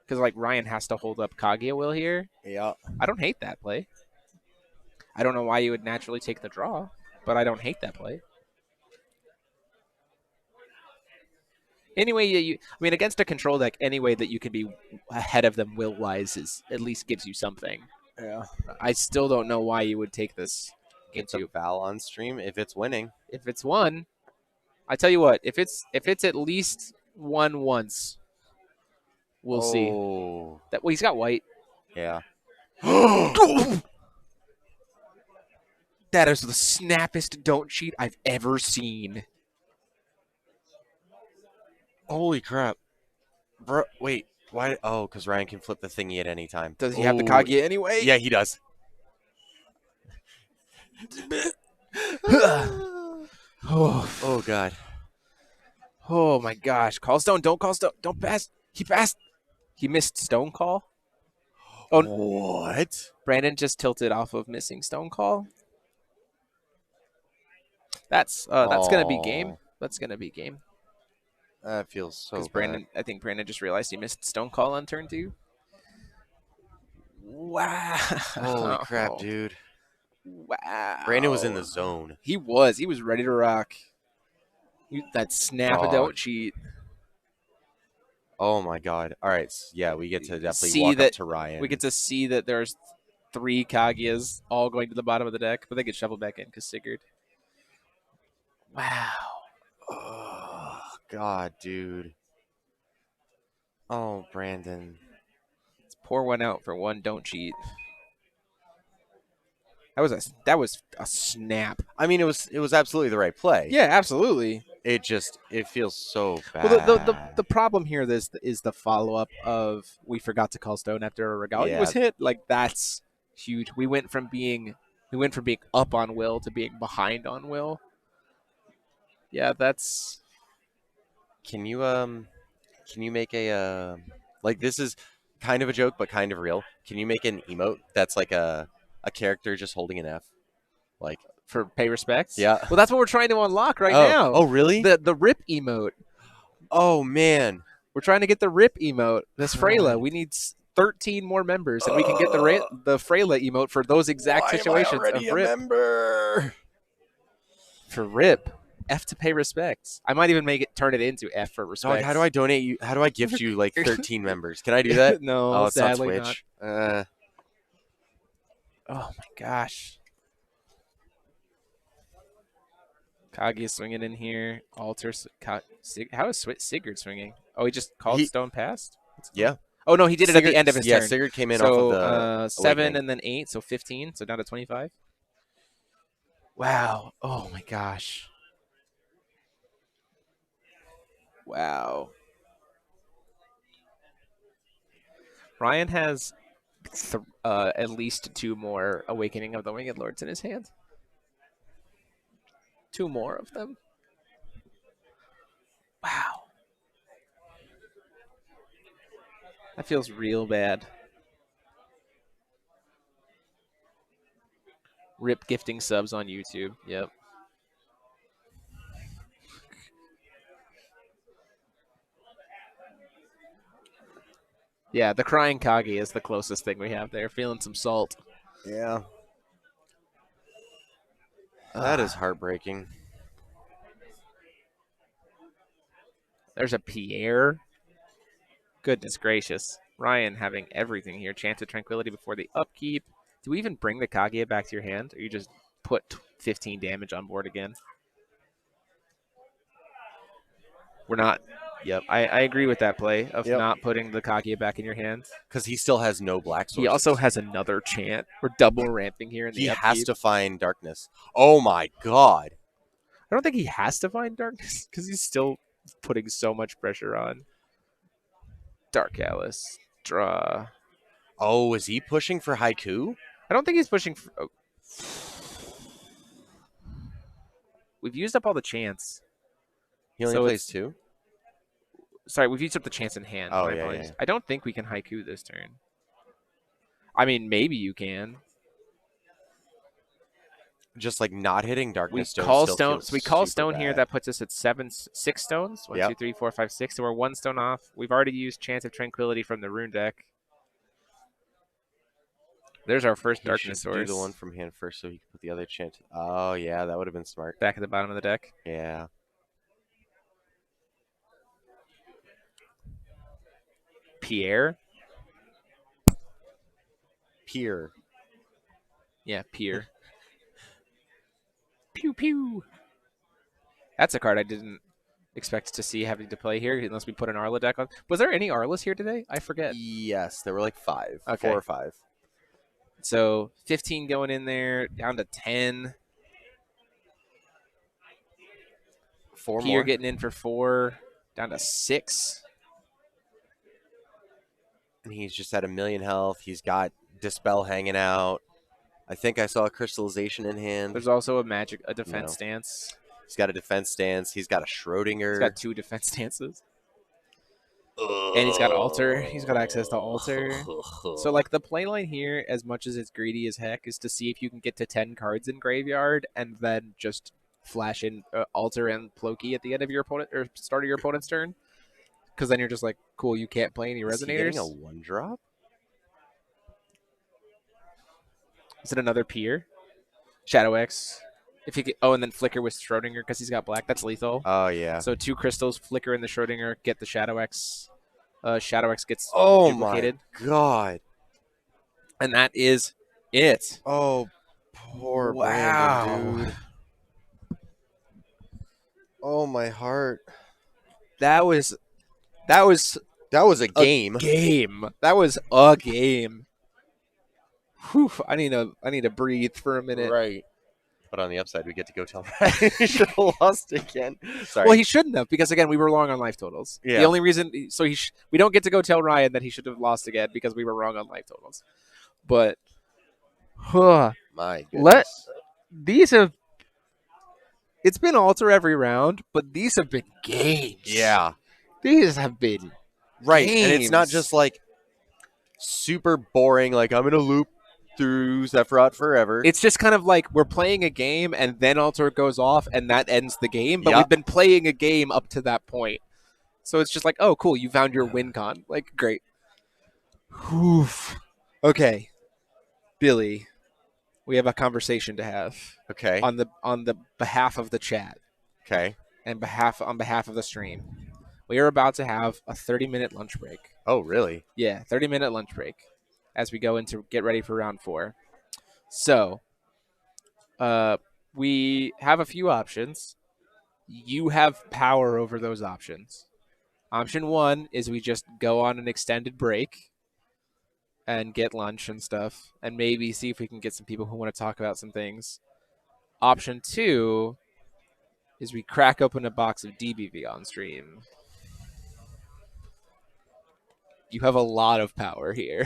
Because, like, Ryan has to hold up Kaguya Will here. Yeah. I don't hate that play. I don't know why you would naturally take the draw, but I don't hate that play. Anyway, I mean, against a control deck, any way that you can be ahead of them will-wise is at least gives you something. Yeah. I still don't know why you would take this Get the into. Val on stream if it's winning. If it's one, I tell you what, if it's at least won once, we'll see. That well, he's got white. Yeah. That is the snappiest don't cheat I've ever seen. Holy crap. Bro, wait. Why? Oh, because Ryan can flip the thingy at any time. Does he have the Kaguya anyway? Yeah, he does. Oh, God. Oh, my gosh. Call stone. Don't call stone. Don't pass. He passed. He missed stone call. Oh, What? Brandon just tilted off of missing stone call. That's gonna be game. That's gonna be game. That feels so Because bad. Brandon, I think Brandon just realized he missed stone call on turn 2. Wow! Holy crap, dude! Wow! Brandon was in the zone. He was. He was ready to rock. That snap a don't cheat. Oh my God! All right, yeah, we get to definitely See walk that up to Ryan. we get to see that there's 3 Kaguyas all going to the bottom of the deck, but they get shuffled back in because Sigurd. Wow. Oh God, dude. Oh, Brandon. Let's pour one out for one don't cheat. That was a snap. I mean, it was absolutely the right play. Yeah, absolutely. It feels so bad. Well, the problem here is the follow up of we forgot to call stone after a regalia was hit. Like that's huge. We went from being up on Will to being behind on Will. Yeah, that's. Can you make a like this is kind of a joke but kind of real? Can you make an emote that's like a character just holding an F, like for pay respects? Yeah. Well, that's what we're trying to unlock right now. Oh, really? The rip emote. Oh man, we're trying to get the rip emote. This Freyla. We need 13 more members, and we can get the Freyla emote for those exact situations. Am I already of rip. a member? For rip. F to pay respects. I might even turn it into F for respects. Dog, how do I donate you? How do I gift you like 13 members? Can I do that? No, oh, it's sadly not Twitch. Not. Oh my gosh. Kagi is swinging in here. Alter. How is Sigurd swinging? Oh, he just called stone past? Yeah. Oh, no, he did it at the end of his turn. Yeah, Sigurd came in off of the 7 awakening. and then 8, so 15. So down to 25. Wow. Oh my gosh. Wow. Ryan has at least 2 more Awakening of the Winged Lords in his hand. 2 more of them. Wow. That feels real bad. Rip gifting subs on YouTube. Yep. Yeah, the crying Kagi is the closest thing we have there. Feeling some salt. Yeah. That is heartbreaking. There's a Pierre. Goodness gracious. Ryan having everything here. Chance of Tranquility before the upkeep. Do we even bring the Kaguya back to your hand? Or you just put 15 damage on board again? We're not. Yep, I agree with that play of not putting the Kaguya back in your hand. Because he still has no black sources. He also has another chant. We're double ramping here in the upkeep. He has to find darkness. Oh my god. I don't think he has to find darkness because he's still putting so much pressure on. Dark Alice. Draw. Oh, is he pushing for haiku? I don't think he's pushing for... Oh. We've used up all the chance. He only plays 2? Sorry, we've used up the chance in hand. Oh, yeah. I don't think we can haiku this turn. I mean, maybe you can. Just like not hitting darkness we stone. Call stone. So we call stone bad. here. That puts us at 6 stones. 1, 2, 3, 4, 5, 6. So we're 1 stone off. We've already used Chance of Tranquility from the Rune deck. There's our first He darkness should do the source. one from hand first so he can put the other chant. Oh, yeah, that would have been smart. Back at the bottom of the deck. Yeah. Pierre. Pier. Yeah, Pierre. Pew pew. That's a card I didn't expect to see having to play here unless we put an Arla deck on. Was there any Arlas here today? I forget. Yes, there were like 5. Okay. 4 or 5. So 15 going in there, down to 10. 4 Pierre more. getting in for 4, down to 6. And he's just at 1,000,000 health. He's got Dispel hanging out. I think I saw a Crystallization in hand. There's also a defense stance. He's got a defense stance. He's got a Schrodinger. He's got 2 defense stances. And he's got altar. He's got access to altar. So, like, the play line here, as much as it's greedy as heck, is to see if you can get to 10 cards in graveyard and then just flash in altar and Ploki at the end of your opponent or start of your opponent's turn. Because then you're just like, cool, you can't play any Is he resonators. getting a 1-drop? Is it another Pier? Shadow X. If he and then flicker with Schrodinger because he's got black. That's lethal. Oh, yeah. So 2 crystals, flicker in the Schrodinger, get the Shadow X. Shadow X gets my duplicated. God. And that is it. Oh, poor Wow. Brandon, dude. Oh, my heart. That was That was a game. That was a game. Whew, I need to breathe for a minute. Right. But on the upside, we get to go tell Ryan he should have lost again. Sorry. Well, he shouldn't have because again we were wrong on life totals. Yeah. The only reason we don't get to go tell Ryan that he should have lost again because we were wrong on life totals. But my goodness. it's been alter every round, but these have been games. Yeah. These have been Right. games. And it's not just like super boring, like I'm going to loop through Sephiroth forever. It's just kind of like we're playing a game and then altar goes off and that ends the game, but Yep. we've been playing a game up to that point. So it's just like, oh, cool, you found your win con. Like, great. Oof. Okay. Billy, we have a conversation to have. Okay. On the behalf of the chat. Okay. And on behalf of the stream. We are about to have a 30-minute lunch break. Oh, really? Yeah, 30-minute lunch break as we go into get ready for round 4. So, we have a few options. You have power over those options. Option 1 is we just go on an extended break and get lunch and stuff and maybe see if we can get some people who want to talk about some things. Option 2 is we crack open a box of DBV on stream. You have a lot of power here.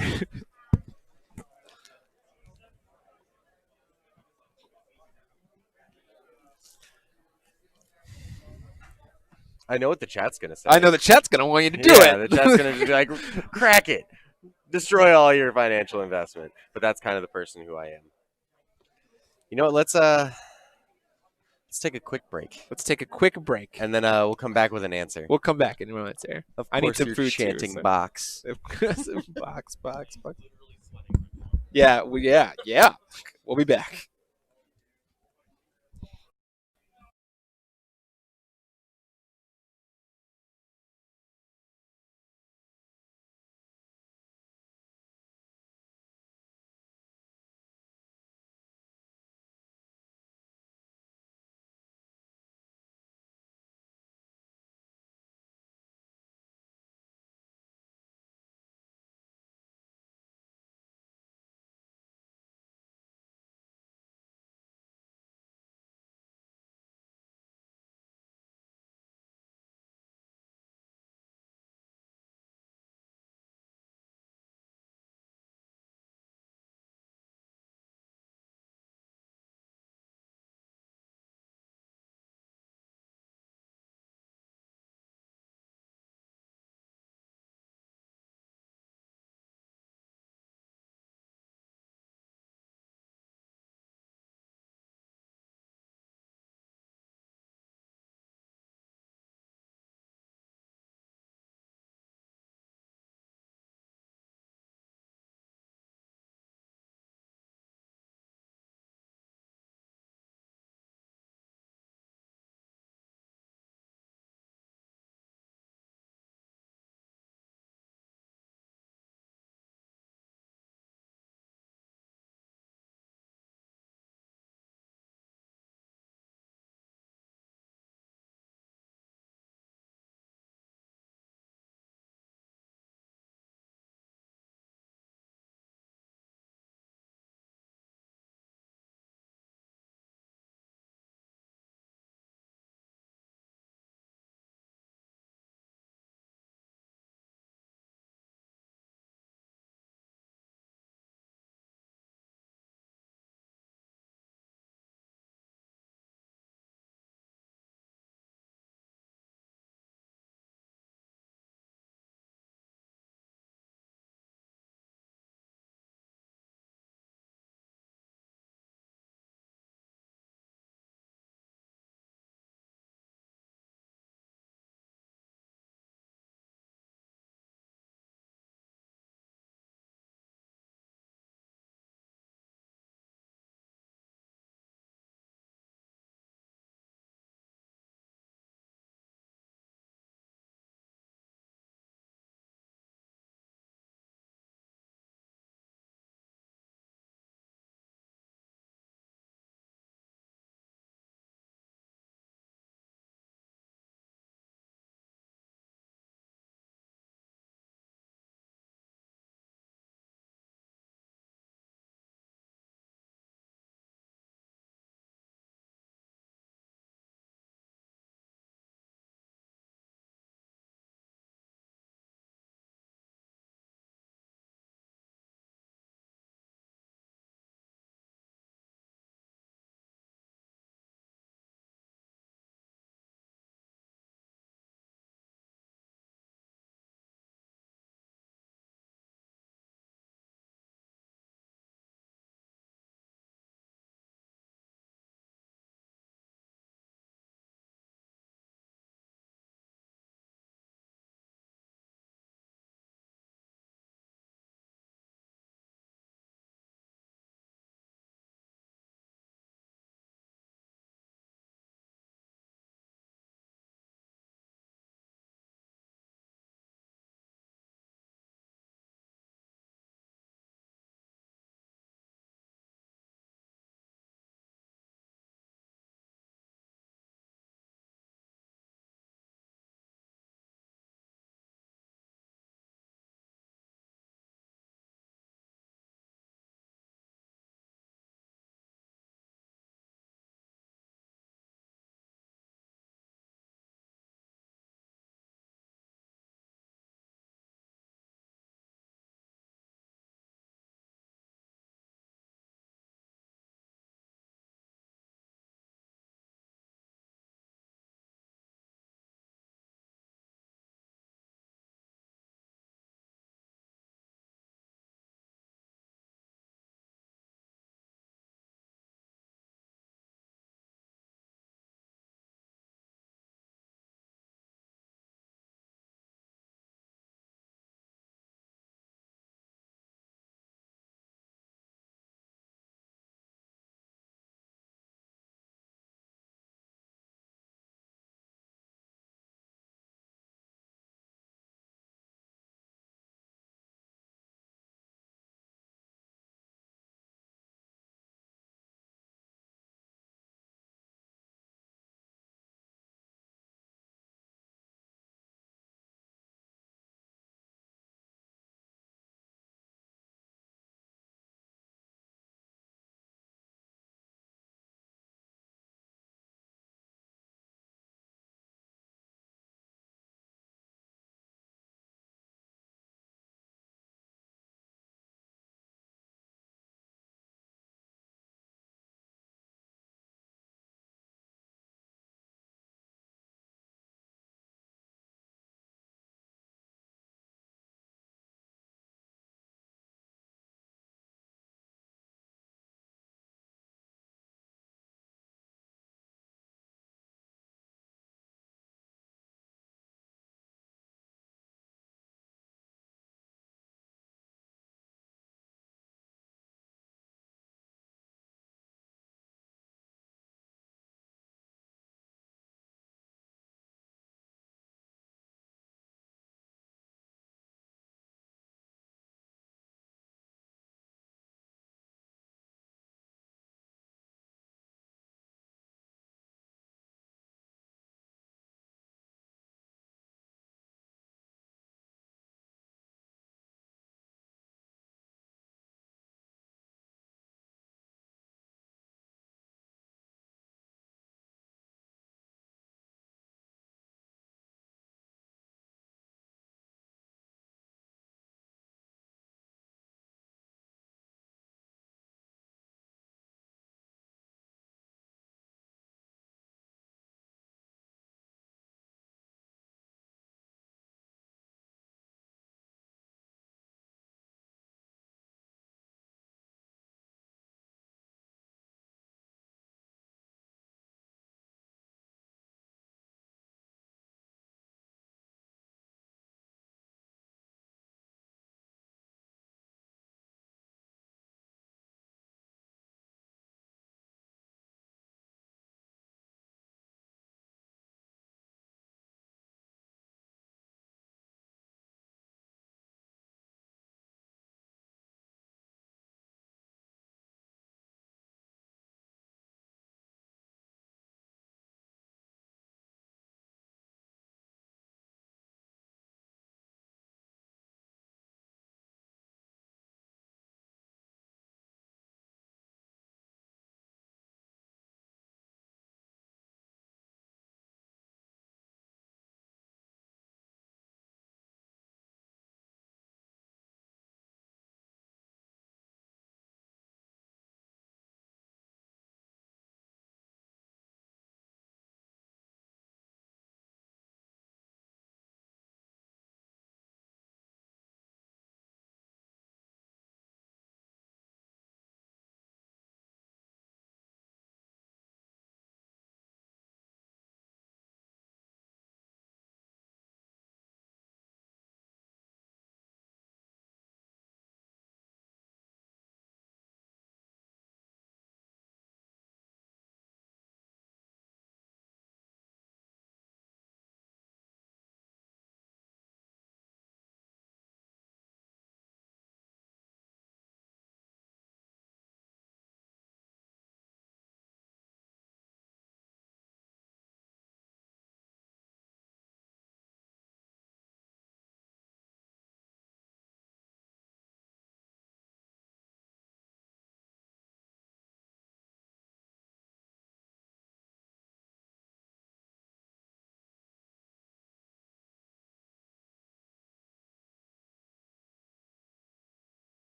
I know what the chat's going to say. I know the chat's going to want you to do Yeah, it. the chat's going to be like, crack it. Destroy all your financial investment. But that's kind of the person who I am. You know what? Let's take a quick break. Let's take a quick break. And then we'll come back with an answer. We'll come back in a moment, sir. Of I need course, some your food chanting too, so. box. box. Yeah, yeah. We'll be back.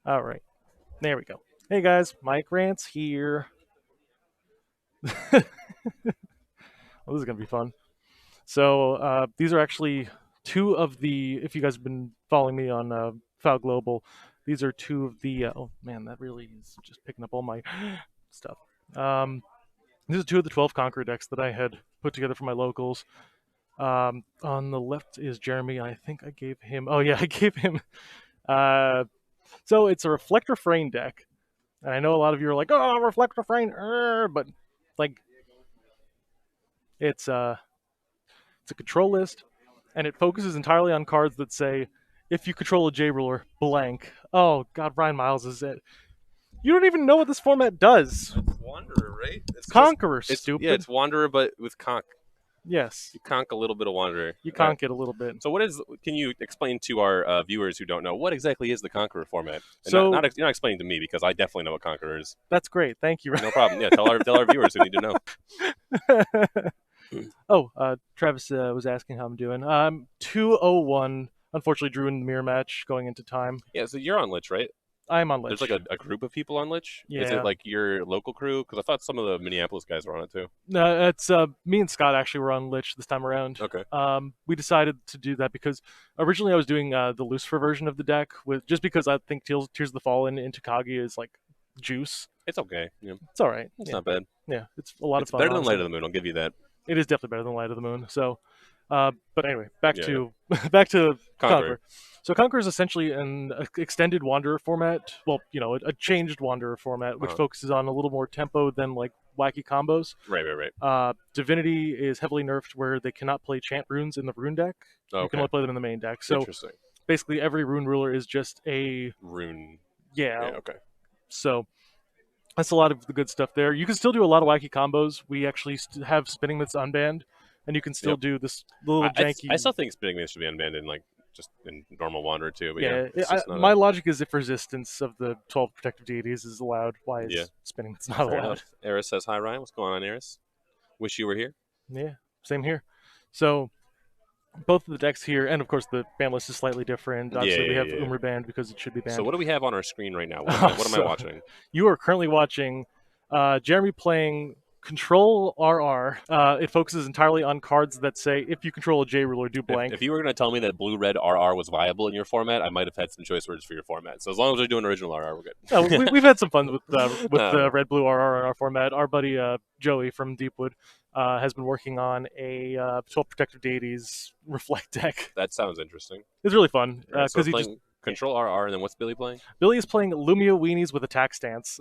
All right. There we go. Hey guys, Mike Rants here. Well, this is going to be fun. So these are actually two of the, if you guys have been following me on FoW Global, these are two of the, oh man, that really is just picking up all my stuff. These are two of the 12 Conqueror decks that I had put together for my locals. On the left is Jeremy. I think I gave him, oh yeah, I gave him, so it's a Reflector Frame deck. And I know a lot of you are like, oh, Reflector Frame, but like, it's a control list, and it focuses entirely on cards that say, if you control a J ruler, blank. Oh God, Ryan Miles is it. You don't even know what this format does. It's Wanderer, right? It's Conqueror, just, stupid. Yeah, it's Wanderer, but with conk. Yes. You conk a little bit of Wanderer. You conk it a little bit. So can you explain to our viewers who don't know, what exactly is the Conqueror format? And So- you're not explaining to me, because I definitely know what Conqueror is. That's great. Thank you. No problem. Yeah, tell our viewers who need to know. Oh, Travis was asking how I'm doing. 201. Unfortunately, drew in the mirror match going into time. Yeah, so you're on Lich, right? I'm on Lich. There's like a group of people on Lich? Is Yeah. it like your local crew? Because I thought some of the Minneapolis guys were on it too. No, it's me and Scott actually were on Lich this time around. Okay. We decided to do that because originally I was doing the Lucifer version of the deck just because I think Tears of the Fallen into Kagi is like juice. It's okay. Yeah, It's all right. it's Yeah. not bad. Yeah, it's a lot It's of fun. better than honestly. Light of the Moon, I'll give you that. It is definitely better than Light of the Moon. So, but anyway, back Yeah, to back to Conqueror. Conqueror. So Conqueror is essentially an extended Wanderer format. Well, a changed Wanderer format, which Uh-huh. focuses on a little more tempo than like wacky combos. Right. Divinity is heavily nerfed, where they cannot play chant runes in the rune deck. Oh, You can okay. only play them in the main deck. So Interesting. basically, every Rune Ruler is just a Rune. yeah. Yeah, okay. So that's a lot of the good stuff there. You can still do a lot of wacky combos. We actually have spinning myths unbanned, and you can still Yep. do this little I janky. still think spinning myths should be unbanned in just in normal Wanderer too. But yeah, it's just not my logic is if resistance of the 12 protective deities is allowed, why is Yeah. spinning myths not fair allowed? enough. Eris says hi, Ryan. What's going on, Eris? Wish you were here. Yeah, same here. So both of the decks here, and of course the ban list is slightly different. Obviously, we have yeah. Umber banned because it should be banned. So what do we have on our screen right now? What am I So- watching? You are currently watching Jeremy playing Control RR. It focuses entirely on cards that say, if you control a J ruler, do blank. If you were going to tell me that blue-red RR was viable in your format, I might have had some choice words for your format. So as long as we're doing original RR, we're good. No, we've had some fun with No. red blue RR in our format. Our buddy Joey from Deepwood has been working on a 12 protective deities reflect deck. That sounds interesting. It's really fun Alright, so because playing Control RR, and then what's Billy playing? Billy is playing Lumia Weenies with attack stance.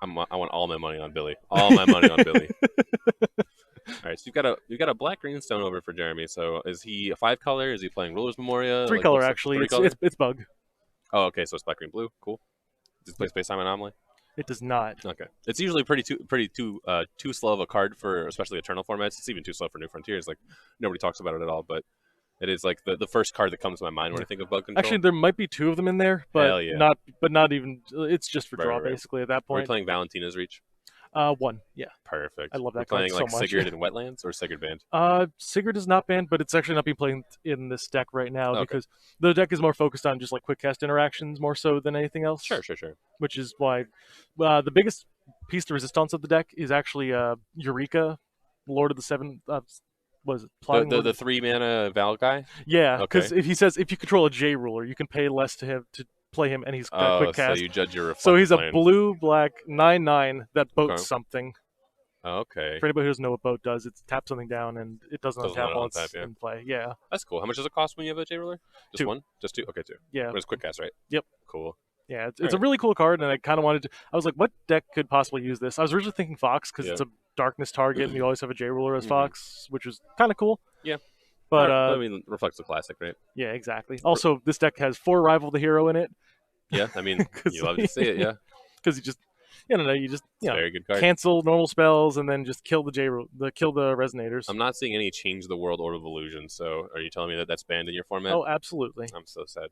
I want all my money on Billy. All my money on Billy. All right, so you've got a black greenstone over for Jeremy. So is he a 5-color? Is he playing Ruler's Memoria? Three Like, color what's the- actually. three It's, color? it's bug. Oh, okay. So it's black, green, blue. Cool. Does it play Space Time Anomaly? It does not. Okay. It's usually too slow of a card for especially Eternal formats. It's even too slow for New Frontiers. Like nobody talks about it at all, but it is like the first card that comes to my mind when I think of bug control. Actually, there might be two of them in there, Hell but yeah. not even. It's just for Right, draw right, right. basically at that Are we point. playing Valentina's Reach? One, yeah. Perfect. I love that We're card playing so like much. Sigurd in Wetlands or Sigurd banned? Sigurd is not banned, but it's actually not being played in this deck right now Okay. because the deck is more focused on just like quick cast interactions more so than anything else. Sure. Which is why the biggest piece de resistance of the deck is actually Eureka, Lord of the Seven. Was it Plotting The Lord? 3-mana Val guy? Yeah, Okay. because if he says if you control a J ruler, you can pay less to him to play him, and he's got Oh, quick cast. so you judge your reflect So he's a plan. blue-black 9/9 that boats Okay. something. Okay. For anybody who doesn't know what boat does, it's tap something down and it doesn't Doesn't untap let it once untap, yeah. in play. Yeah, That's cool. How much does it cost when you have a J ruler? Just Two. one? Just two? Okay, two. yeah, But it's quick cast, right? Yep. Cool. yeah. It's Alright. a really cool card, and I kind of wanted to. I was like, what deck could possibly use this? I was originally thinking Fox because it's a darkness target, and you always have a J ruler as Mhm. Fox, which is kind of cool. Yeah. But I mean, reflects the classic, right? yeah, exactly. Also, this deck has 4 Rival the Hero in it Yeah, I mean, 'Cause you love to see it, yeah. because you just, you It's a very good card. cancel normal spells and then just kill kill the resonators. I'm not seeing any change the world Orb of Illusion, so are you telling me that that's banned in your format? Oh, absolutely. I'm so sad.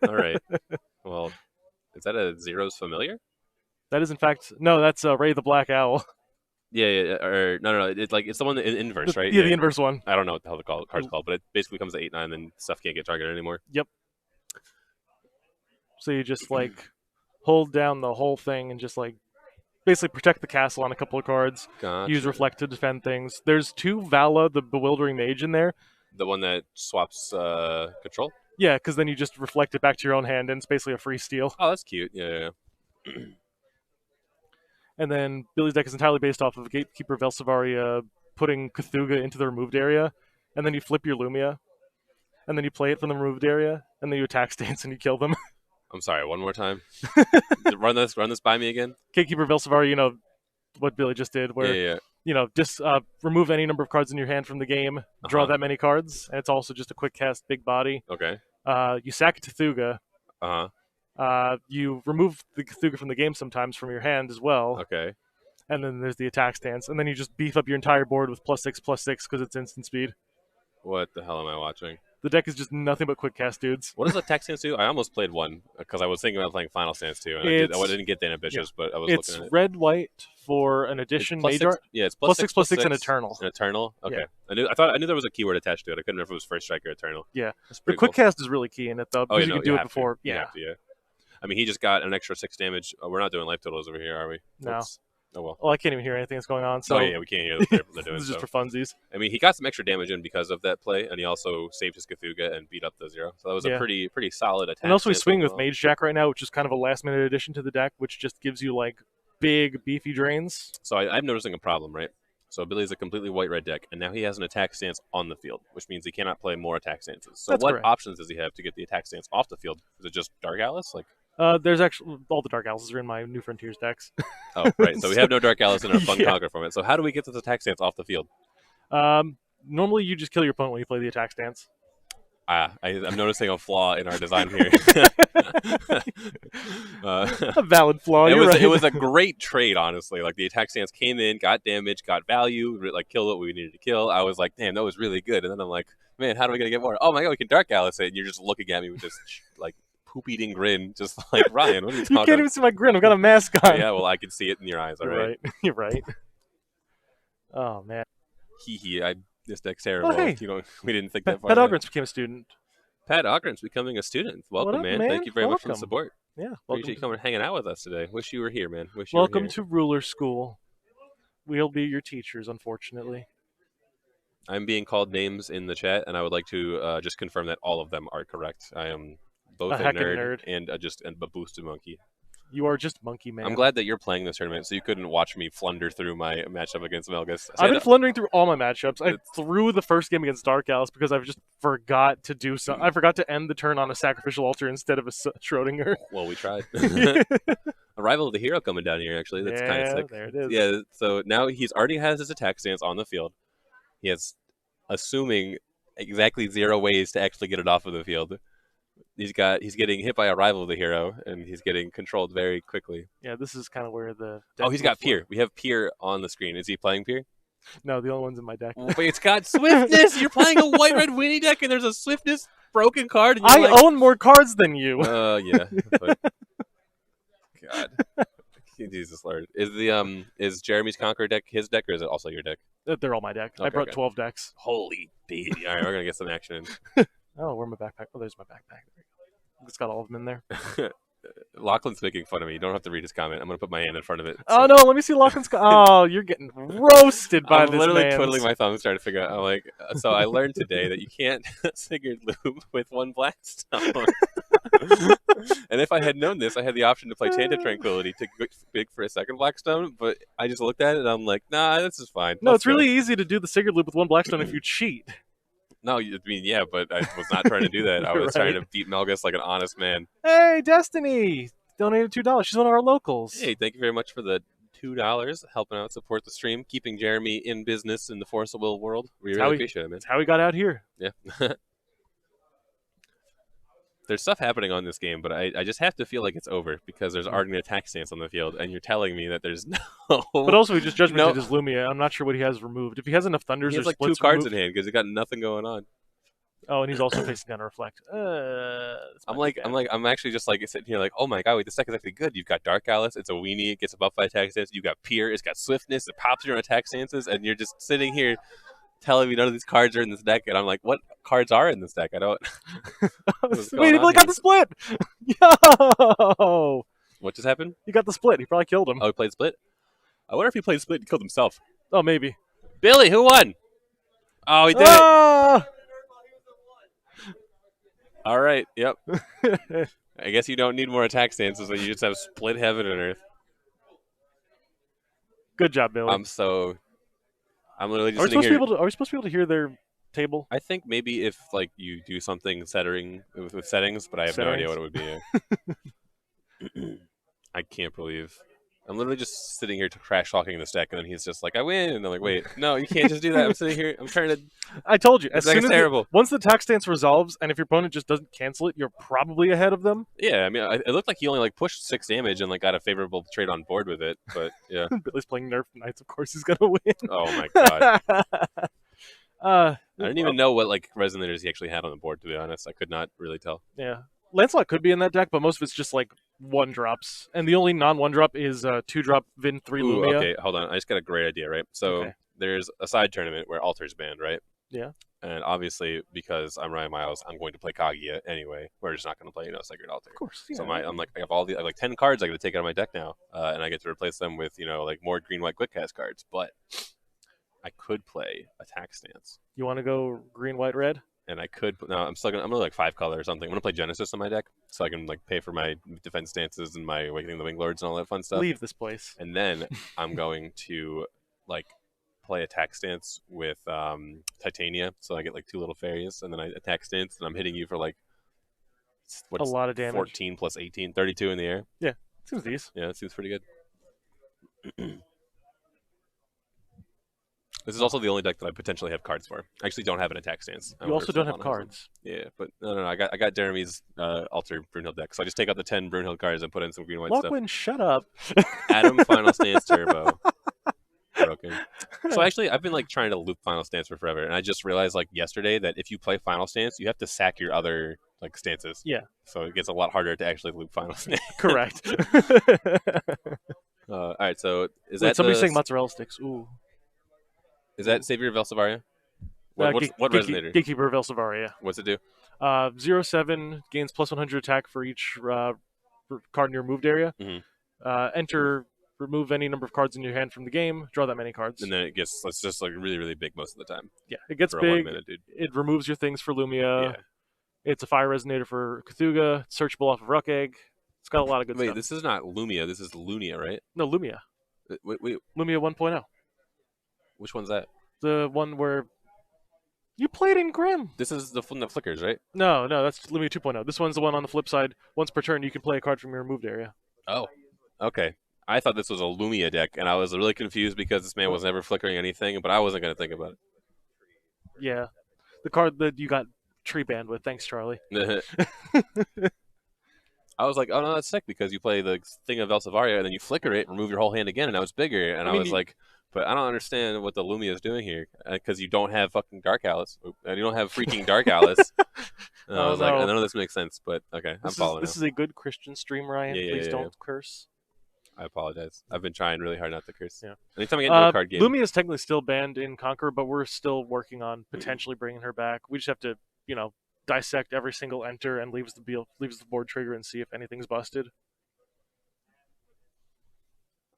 All right. Well, is that a Zero's Familiar? That is in fact no. That's Ray the Black Owl. Yeah, or no. It's like it's the one in inverse, right? Yeah, the inverse one. I don't know what the hell the card's called, but it basically comes to 8/9, and stuff can't get targeted anymore. Yep. So you just like hold down the whole thing and just like basically protect the castle on a couple of cards. Gotcha. Use Reflect to defend things. There's 2 Vala, the Bewildering Mage, in there. The one that swaps control. Yeah, because then you just reflect it back to your own hand, and it's basically a free steal. Oh, that's cute. Yeah. And then Billy's deck is entirely based off of Gatekeeper Velsavari putting Cthulhu into the removed area, and then you flip your Lumia, and then you play it from the removed area, and then you attack stance and you kill them. I'm sorry. One more time. run this by me again. Gatekeeper Velsavari, you know what Billy just did, where Yeah. you know just remove any number of cards in your hand from the game, draw that many cards, and it's also just a quick cast, big body. Okay. You sack Cthulhu. You remove the Cthulhu from the game sometimes from your hand as well. Okay. And then there's the attack stance, and then you just beef up your entire board with +6/+6 because it's instant speed. What the hell am I watching? The deck is just nothing but quick cast dudes. What does attack stance do? I almost played one because I was thinking about playing Final Stance too, and I didn't get that ambitious, but I was It's looking at it. red white for an addition. It's +6, yeah, it's +6/+6 and Eternal. An Eternal. Okay. Yeah. I knew there was a keyword attached to it. I couldn't remember if it was First Strike or Eternal. Yeah, That's the pretty quick cool. cast is really key in it though, because you can do it before. You have to, yeah. I mean, he just got an extra 6 damage. Oh, we're not doing life totals over here, are we? No. Oops. Oh well. Well, I can't even hear anything that's going on. So Oh yeah, we can't hear what they're doing. this is just so. for funsies. I mean, he got some extra damage in because of that play, and he also saved his Cthulhu and beat up the 0. So that was a pretty solid attack. And also he's stance swinging with overall. Mage Jack right now, which is kind of a last minute addition to the deck, which just gives you like big beefy drains. So I'm noticing a problem, right? So Billy's a completely white-red deck, and now he has an attack stance on the field, which means he cannot play more attack stances. So That's what correct. options does he have to get the attack stance off the field? Is it just Dark Alice? Like, There's actually all the Dark Alices are in my New Frontiers decks. oh, right. So we have no Dark Alice in our Fun Yeah. Conquer format. So how do we get this attack stance off the field? Normally you just kill your opponent when you play the attack stance. I'm noticing a flaw in our design here. A valid flaw. You're right. It was a great trade, honestly. Like the attack stance came in, got damage, got value, like killed what we needed to kill. I was like, damn, that was really good. And then I'm like, man, how do we gonna get more? Oh my god, we can Dark Alice it. And you're just looking at me with this like poop-eating grin, just like, Ryan, what are you talking You can't even see my grin. I've got a mask on. Yeah, well, I can see it in your eyes. All You're right. right. You're right. Oh man. Hee hee. This deck's terrible. hey. We didn't think that far. Pat ahead. Ogrins became a student. Pat Ogren's becoming a student. Welcome, up, man. man? Thank you very much for the Welcome. support. Yeah. Appreciate you coming and hanging out with us today. Wish you were here, man. Welcome to Ruler School. We'll be your teachers, unfortunately. I'm being called names in the chat, and I would like to just confirm that all of them are correct. I am both A a heckin' nerd, nerd. and a boosted monkey. You are just Monkey Man. I'm glad that you're playing this tournament, so you couldn't watch me flunder through my matchup against Melgus. I've been floundering through all my matchups. I threw the first game against Dark Alice because I just forgot to do so. I forgot to end the turn on a sacrificial altar instead of a Schrodinger. Well, we tried. Arrival of the Hero coming down here, actually. That's kind of sick. There it is. Yeah, so now he's already has his attack stance on the field. He has, assuming exactly 0 ways to actually get it off of the field. He's getting hit by Arrival of the Hero, and he's getting controlled very quickly. Yeah, this is kind of where the... Oh, he's got Pier. We have Pier on the screen. Is he playing Pier? No, the only one's in my deck. Wait, it's got Swiftness! You're playing a white-red Winnie deck, and there's a Swiftness broken card. And I you're like, own more cards than you. yeah. But... God. Jesus Lord. Is Jeremy's Conquer deck his deck, or is it also your deck? They're all my deck. I Okay, brought okay. 12 decks. Holy baby. All right, we're going to get some action in. Oh, where's my backpack? Oh, there's my backpack. There we go. It's got all of them in there. Lachlan's making fun of me. You don't have to read his comment. I'm going to put my hand in front of it. Oh, no, let me see Lachlan's... Oh, you're getting roasted by I'm this literally man. twiddling my thumbs trying to figure out. I'm like, so I learned today that you can't Sigurd loop with 1 Blackstone. And if I had known this, I had the option to play Tainted Tranquility to go big for a 2nd Blackstone, but I just looked at it and I'm like, nah, this is fine. No, Let's it's really easy to do the Sigurd loop with 1 Blackstone if you cheat. No, I mean, yeah, but I was not trying to do that. I was trying to beat Melgus like an honest man. Hey, Destiny! Donated $2. She's one of our locals. Hey, thank you very much for the $2 helping out support the stream, keeping Jeremy in business in the Force of Will world. We really appreciate it, man. That's how we got out here. Yeah. There's stuff happening on this game, but I just have to feel like it's over because there's already an attack stance on the field, and you're telling me that there's no... But also, he just judgmented his Lumia. I'm not sure what he has removed. If he has enough Thunders He has or like 2 Splits cards removed... in hand because he got nothing going on. Oh, and he's also facing down to Reflect. I'm actually just like sitting here like, oh my god, wait, this deck is actually good. You've got Dark Alice, it's a weenie, it gets a buff by attack stance. You've got Pier, it's got Swiftness, it pops your own attack stances, and you're just sitting here telling me none of these cards are in this deck, and I'm like, what cards are in this deck? I don't. What's Wait, going he on got here? the split. Yo, What just happened? he got the split. He probably killed him. Oh, he played split. I wonder if he played split and killed himself. Oh, maybe. Billy, who won? Oh, he did it. Ah! All right. Yep. I guess you don't need more attack stances when you just have split heaven and earth. Good job, Billy. I'm literally just Are we sitting supposed to here. be able to? Are we supposed to be able to hear their table? I think maybe if like you do something setting with settings, but I have no idea what it would be. I can't believe I'm literally just sitting here trash talking this deck, and then he's just like, "I win," and I'm like, "Wait, no, you can't just do that." I'm sitting here. I'm trying to. I told you. This As deck soon is as terrible. once the attack stance resolves, and if your opponent just doesn't cancel it, you're probably ahead of them. Yeah, I mean, it looked like he only like pushed 6 damage and like got a favorable trade on board with it, but yeah. Billy's playing Nerf Knights. Of course, he's gonna win. Oh my god. I I didn't even know what like resonators he actually had on the board. To be honest, I could not really tell. Yeah, Lancelot could be in that deck, but most of it's just like 1-drops, and the only non-1-drop is 2-drop Vin 3 Ooh, Lumia. okay, hold on. I just got a great idea, right? So Okay. there's a side tournament where Alter's banned, right? Yeah. And obviously, because I'm Ryan Miles, I'm going to play Kaguya anyway. We're just not going to play, Sacred Altar. Of course. So yeah. I'm like, I have like 10 cards I got to take out of my deck now, and I get to replace them with like more green white quick cast cards. But I could play Attack Stance, You want to go green, white, red? and I could. No, I'm gonna like 5 color or something. I'm gonna play Genesis on my deck, so I can like pay for my defense stances and my Awakening the Wing Lords and all that fun stuff. Leave this place. And then I'm going to like play Attack Stance with Titania, so I get like 2 little fairies, and then I Attack Stance, and I'm hitting you for like A lot of damage. 14 plus 18, 32 in the air. Seems these. Yeah, that seems pretty good. This is also the only deck that I potentially have cards for. I actually don't have an Attack Stance. You also don't have cards. Yeah, but no. I got Jeremy's Alter Brunhild deck, so I just take out the 10 Brunhild cards and put in some green white stuff. Lockwin, shut up. Adam Final Stance Turbo. Broken. So actually, I've been like trying to loop Final Stance for forever, and I just realized like yesterday that if you play Final Stance, you have to sack your other like stances. Yeah. So it gets a lot harder to actually loop Final Stance. Correct. All right. So is Wait, that somebody's the, saying mozzarella sticks. Ooh. is that Savior of Elsavaria? What resonator? Gatekeeper of Elsavaria. What's it do? 0/7 gains plus 100 attack for each card in your removed area. Mhm. Enter, remove any number of cards in your hand from the game. Draw that many cards. And then it gets it's just like really really big most of the time. Yeah, it gets For a big. 1 minute, dude. It removes your things for Lumia. Yeah. It's a fire resonator for Cthulhu. It's searchable off of Ruck Egg. It's got a lot of good Wait, stuff. this is not Lumia. This is Lunia, right? No, Lumia. Wait, Lumia 1.0. which one's that? The one where you played in Grim. This is the one that flickers, right? No, that's Lumia 2.0. This one's the one on the flip side. Once per turn, you can play a card from your removed area. Oh, okay. I thought this was a Lumia deck, and I was really confused because this man was never flickering anything, but I wasn't going to think about Yeah. The card that you got tree banned with. Thanks, Charlie. it. I was like, oh, no, that's sick because you play the thing of Elsavaria, and then you flicker it, remove your whole hand again, and now it's bigger. And I was like, but I don't understand what the Lumia is doing here because you don't have fucking Dark Alice. And you don't have freaking Dark Alice. And I was like, I know this makes sense, but okay, I'm following. This is a good Christian stream, Ryan. Yeah, Please yeah, don't curse. I apologize. I've been trying really hard not to curse. Yeah. Anytime I get into a card game. Lumia is technically still banned in Conquer, but we're still working on potentially bringing her back. We just have to, dissect every single enter and leaves the board trigger and see if anything's busted.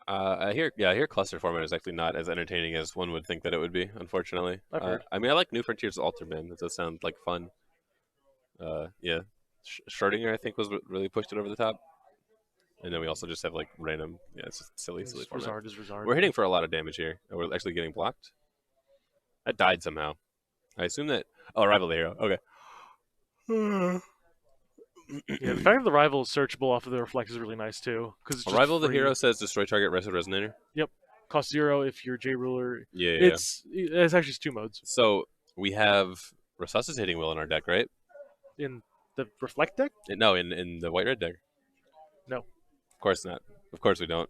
I hear cluster format is actually not as entertaining as one would think that it would be. Unfortunately, I've heard. I mean, I like New Frontiers Alterman. That does sound like fun. Yeah, Schrodinger I think was what really pushed it over the top. And then we also just have like random. Yeah, it's just silly format. Rizard is Rizard. We're hitting for a lot of damage here. And we're actually getting blocked. That died somehow. I assume that. Oh, Rival the Hero. Okay. Yeah, the fact that the rival is searchable off of the reflect is really nice too. Because Rival the Hero says destroy target Resto Resonator. Cost 0 if you're J Ruler. Yeah. It's actually just 2 modes So we have Resuscitating Will in our deck, right? in the reflect deck. No, in the White Red deck. No. Of course not. Of course we don't.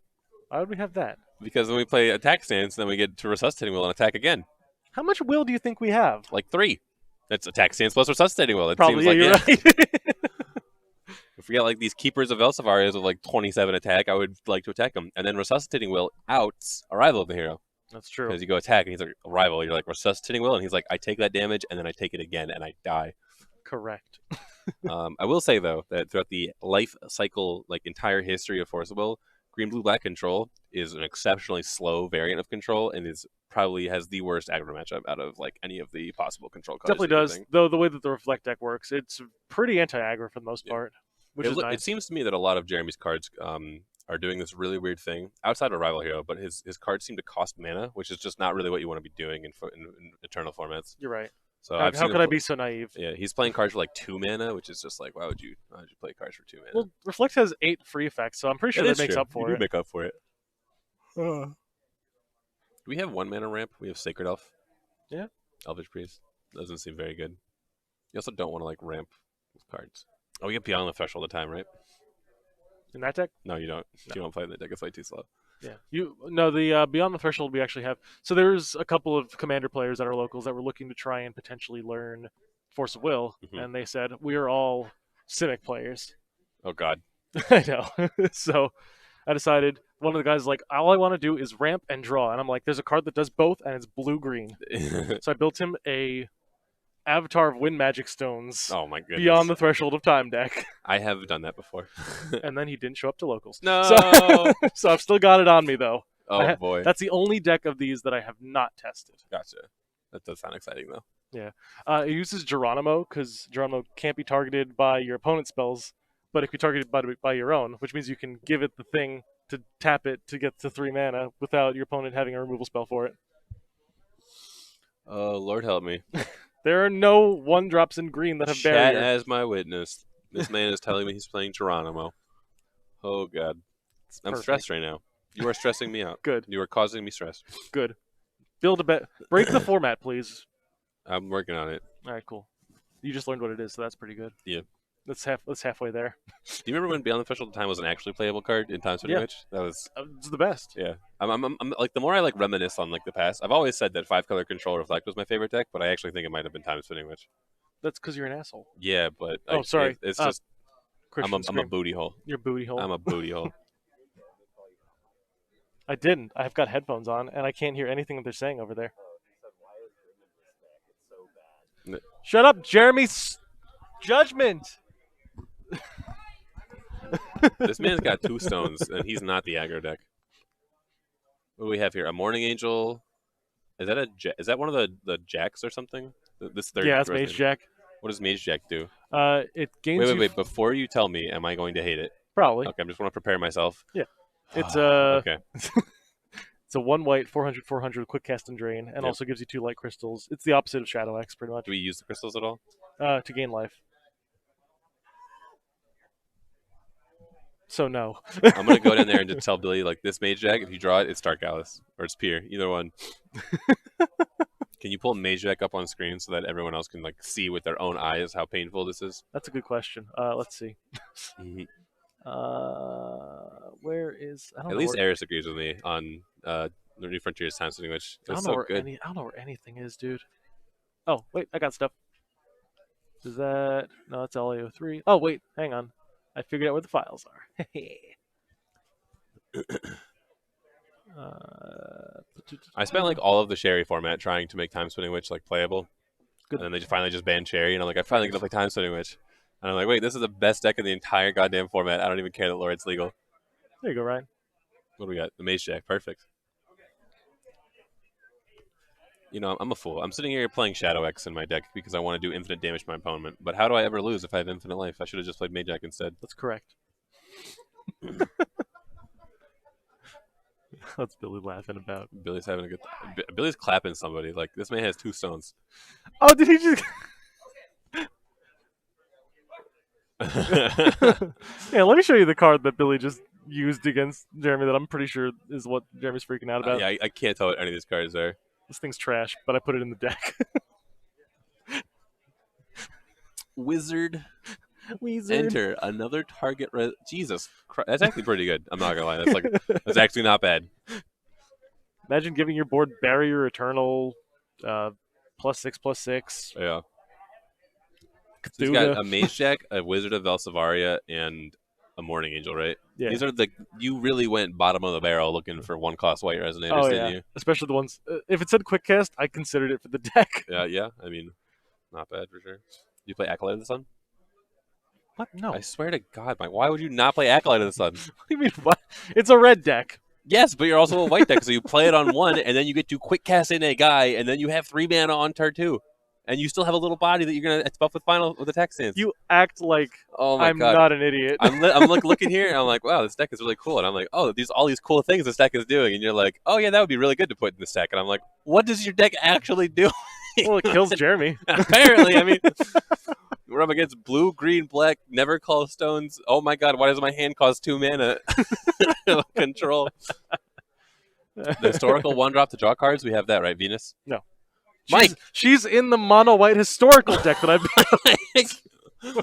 Why would we have that? Because when we play Attack Stance, then we get to Resuscitating Will and attack again. How much will do you think we have? Like 3. That's Attack Stance plus Resuscitating Will. It Probably, seems like you're right. If we got like these Keepers of Elsavarias with like 27 attack, I would like to attack them. And then Resuscitating Will outs Arrival of the Hero. That's true. Because you go attack, and he's like, a rival. You're like, resuscitating will, and he's like, I take that damage, and then I take it again, and I die. Correct. I will say, though, that throughout the life cycle, like, entire history of Force of Will, Green-Blue-Black control is an exceptionally slow variant of control, and is probably has the worst aggro matchup out of, like, any of the possible control colors. Definitely does. Though the way that the Reflect deck works, it's pretty anti-aggro for the most part, which is nice. It seems to me that a lot of Jeremy's cards are doing this really weird thing outside of Rival Hero, but his cards seem to cost mana, which is just not really what you want to be doing in Eternal formats. You're right. So how could I be so naive? Yeah, he's playing cards for like 2 mana, which is just like, why would you play cards for 2 mana? Well, Reflect has 8 free effects, so I'm pretty sure that makes up for you it. Do make up for it. Do we have 1 mana ramp? We have Sacred Elf. Yeah. Elvish Priest. Doesn't seem very good. You also don't want to like ramp with cards. Oh, we get Beyond the Threshold of Time, right? In that deck? No, you don't. No. You don't play in that deck. It's way too slow. Yeah. The Beyond the Threshold we actually have. So there's a couple of Commander players that are locals that were looking to try and potentially learn Force of Will, and they said, we are all Simic players. Oh, God. I know. So I decided, one of the guys is like, all I want to do is ramp and draw. And I'm like, there's a card that does both, and it's blue-green. So I built him a Avatar of Wind Magic Stones. Oh, my goodness. Beyond the Threshold of Time deck. I have done that before. And then he didn't show up to locals. No! So I've still got it on me, though. Oh, boy. That's the only deck of these that I have not tested. Gotcha. That does sound exciting, though. Yeah. It uses Geronimo, because Geronimo can't be targeted by your opponent's spells, but it can be targeted by your own, which means you can give it the thing to tap it to get to 3 mana without your opponent having a removal spell for it. Oh, Lord help me. There are no 1-drops in green that have Chat barrier. as my witness. This man is telling me he's playing Geronimo. Oh, God. I'm stressed right now. You are stressing me out. Good. You are causing me stress. Good. Build a bet. Break the format, please. I'm working on it. All right, cool. You just learned what it is, so that's pretty good. Yeah. That's halfway there. Do you remember when Beyond the Threshold of Time was an actually playable card in Time Spinning Witch? That was It's the best. yeah. I'm like the more I like reminisce on like the past. I've always said that 5-color Control Reflect was my favorite deck, but I actually think it might have been Time Spinning Witch. That's because you're an asshole. Yeah, but Oh, sorry. it's just I'm a Christian booty hole. You're booty hole. I'm a booty hole. I didn't. I've got headphones on, and I can't hear anything that they're saying over there. Shut up, Jeremy. Judgment. This man's got 2 stones, and he's not the aggro deck. What do we have here? A Morning Angel. Is that one of the jacks or something? This third. Yeah, it's Mage Jack. What does Mage Jack do? It gains. Wait. Before you tell me, am I going to hate it? Probably. Okay, I'm just want to prepare myself. Yeah. It's okay. It's a 1 white 400/400 quick cast and drain, and Yep. also gives you 2 light crystals. It's the opposite of Shadow X, pretty much. Do we use the crystals at all? To gain life. So no. I'm gonna go down there and just tell Billy like this Mage Jack. If you draw it, it's Dark Alice or it's Pier. Either one. Can you pull Mage Jack up on screen so that everyone else can like see with their own eyes how painful this is? That's a good question. Let's see. Where is? I don't At know least where, Eris agrees with me on the New Frontiers Time Spinning Witch. I It's don't know so where good. I don't know where anything is, dude. Oh wait, I got stuff. Is that no? That's LAO3. Oh wait, hang on. I figured out where the files are. I spent like all of the Sherry format trying to make Time Spinning Witch like playable. Good. And then they finally just banned Cherry, and I'm like, I finally get to play Time Spinning Witch. And I'm like, wait, this is the best deck in the entire goddamn format. I don't even care that Lord's legal. There you go, Ryan. What do we got? The Mage Jack. Perfect. You know, I'm a fool. I'm sitting here playing Shadow X in my deck because I want to do infinite damage to my opponent. But how do I ever lose if I have infinite life? I should have just played Mage Jack instead. That's correct. What's Billy laughing about? Billy's having a good. Billy's clapping somebody. Like this man has 2 stones. Oh, did he just? Yeah, let me show you the card that Billy just used against Jeremy that I'm pretty sure is what Jeremy's freaking out about. Yeah, I can't tell what any of these cards are. This thing's trash, but I put it in the deck. Wizard. Wizard. Enter another target. Jesus Christ. That's actually pretty good. I'm not gonna lie. That's actually not bad. Imagine giving your board Barrier Eternal, +6/+6. Yeah. So he's Cthulhu. got a Mage Jack, a Wizard of Velsivaria, and a Morning Angel, right? Yeah. These are you really went bottom of the barrel looking for 1-cost white resonators, Oh didn't yeah, you? especially the ones. If it said quick cast, I considered it for the deck. Yeah. I mean, not bad for sure. You play Acolyte of the Sun? What? No. I swear to God, Mike, why would you not play Acolyte of the Sun? What do you mean? What? It's a red deck. Yes, but you're also a white deck, so you play it on 1, and then you get to quick cast in a guy, and then you have 3 mana on turn 2. And you still have a little body that you're going to buff with attack stance. You act like Oh my I'm God. not an idiot. I'm like looking here, and I'm like, wow, this deck is really cool. And I'm like, oh, all these cool things this deck is doing. And you're like, oh yeah, that would be really good to put in this deck. And I'm like, what does your deck actually do? Well, it kills Jeremy. Apparently, I mean, we're up against blue, green, black, never call stones. Oh my God, why does my hand cost 2 mana? Control. The historical 1-drop to draw cards, we have that, right, Venus? No. Mike! She's in the mono white historical deck that I've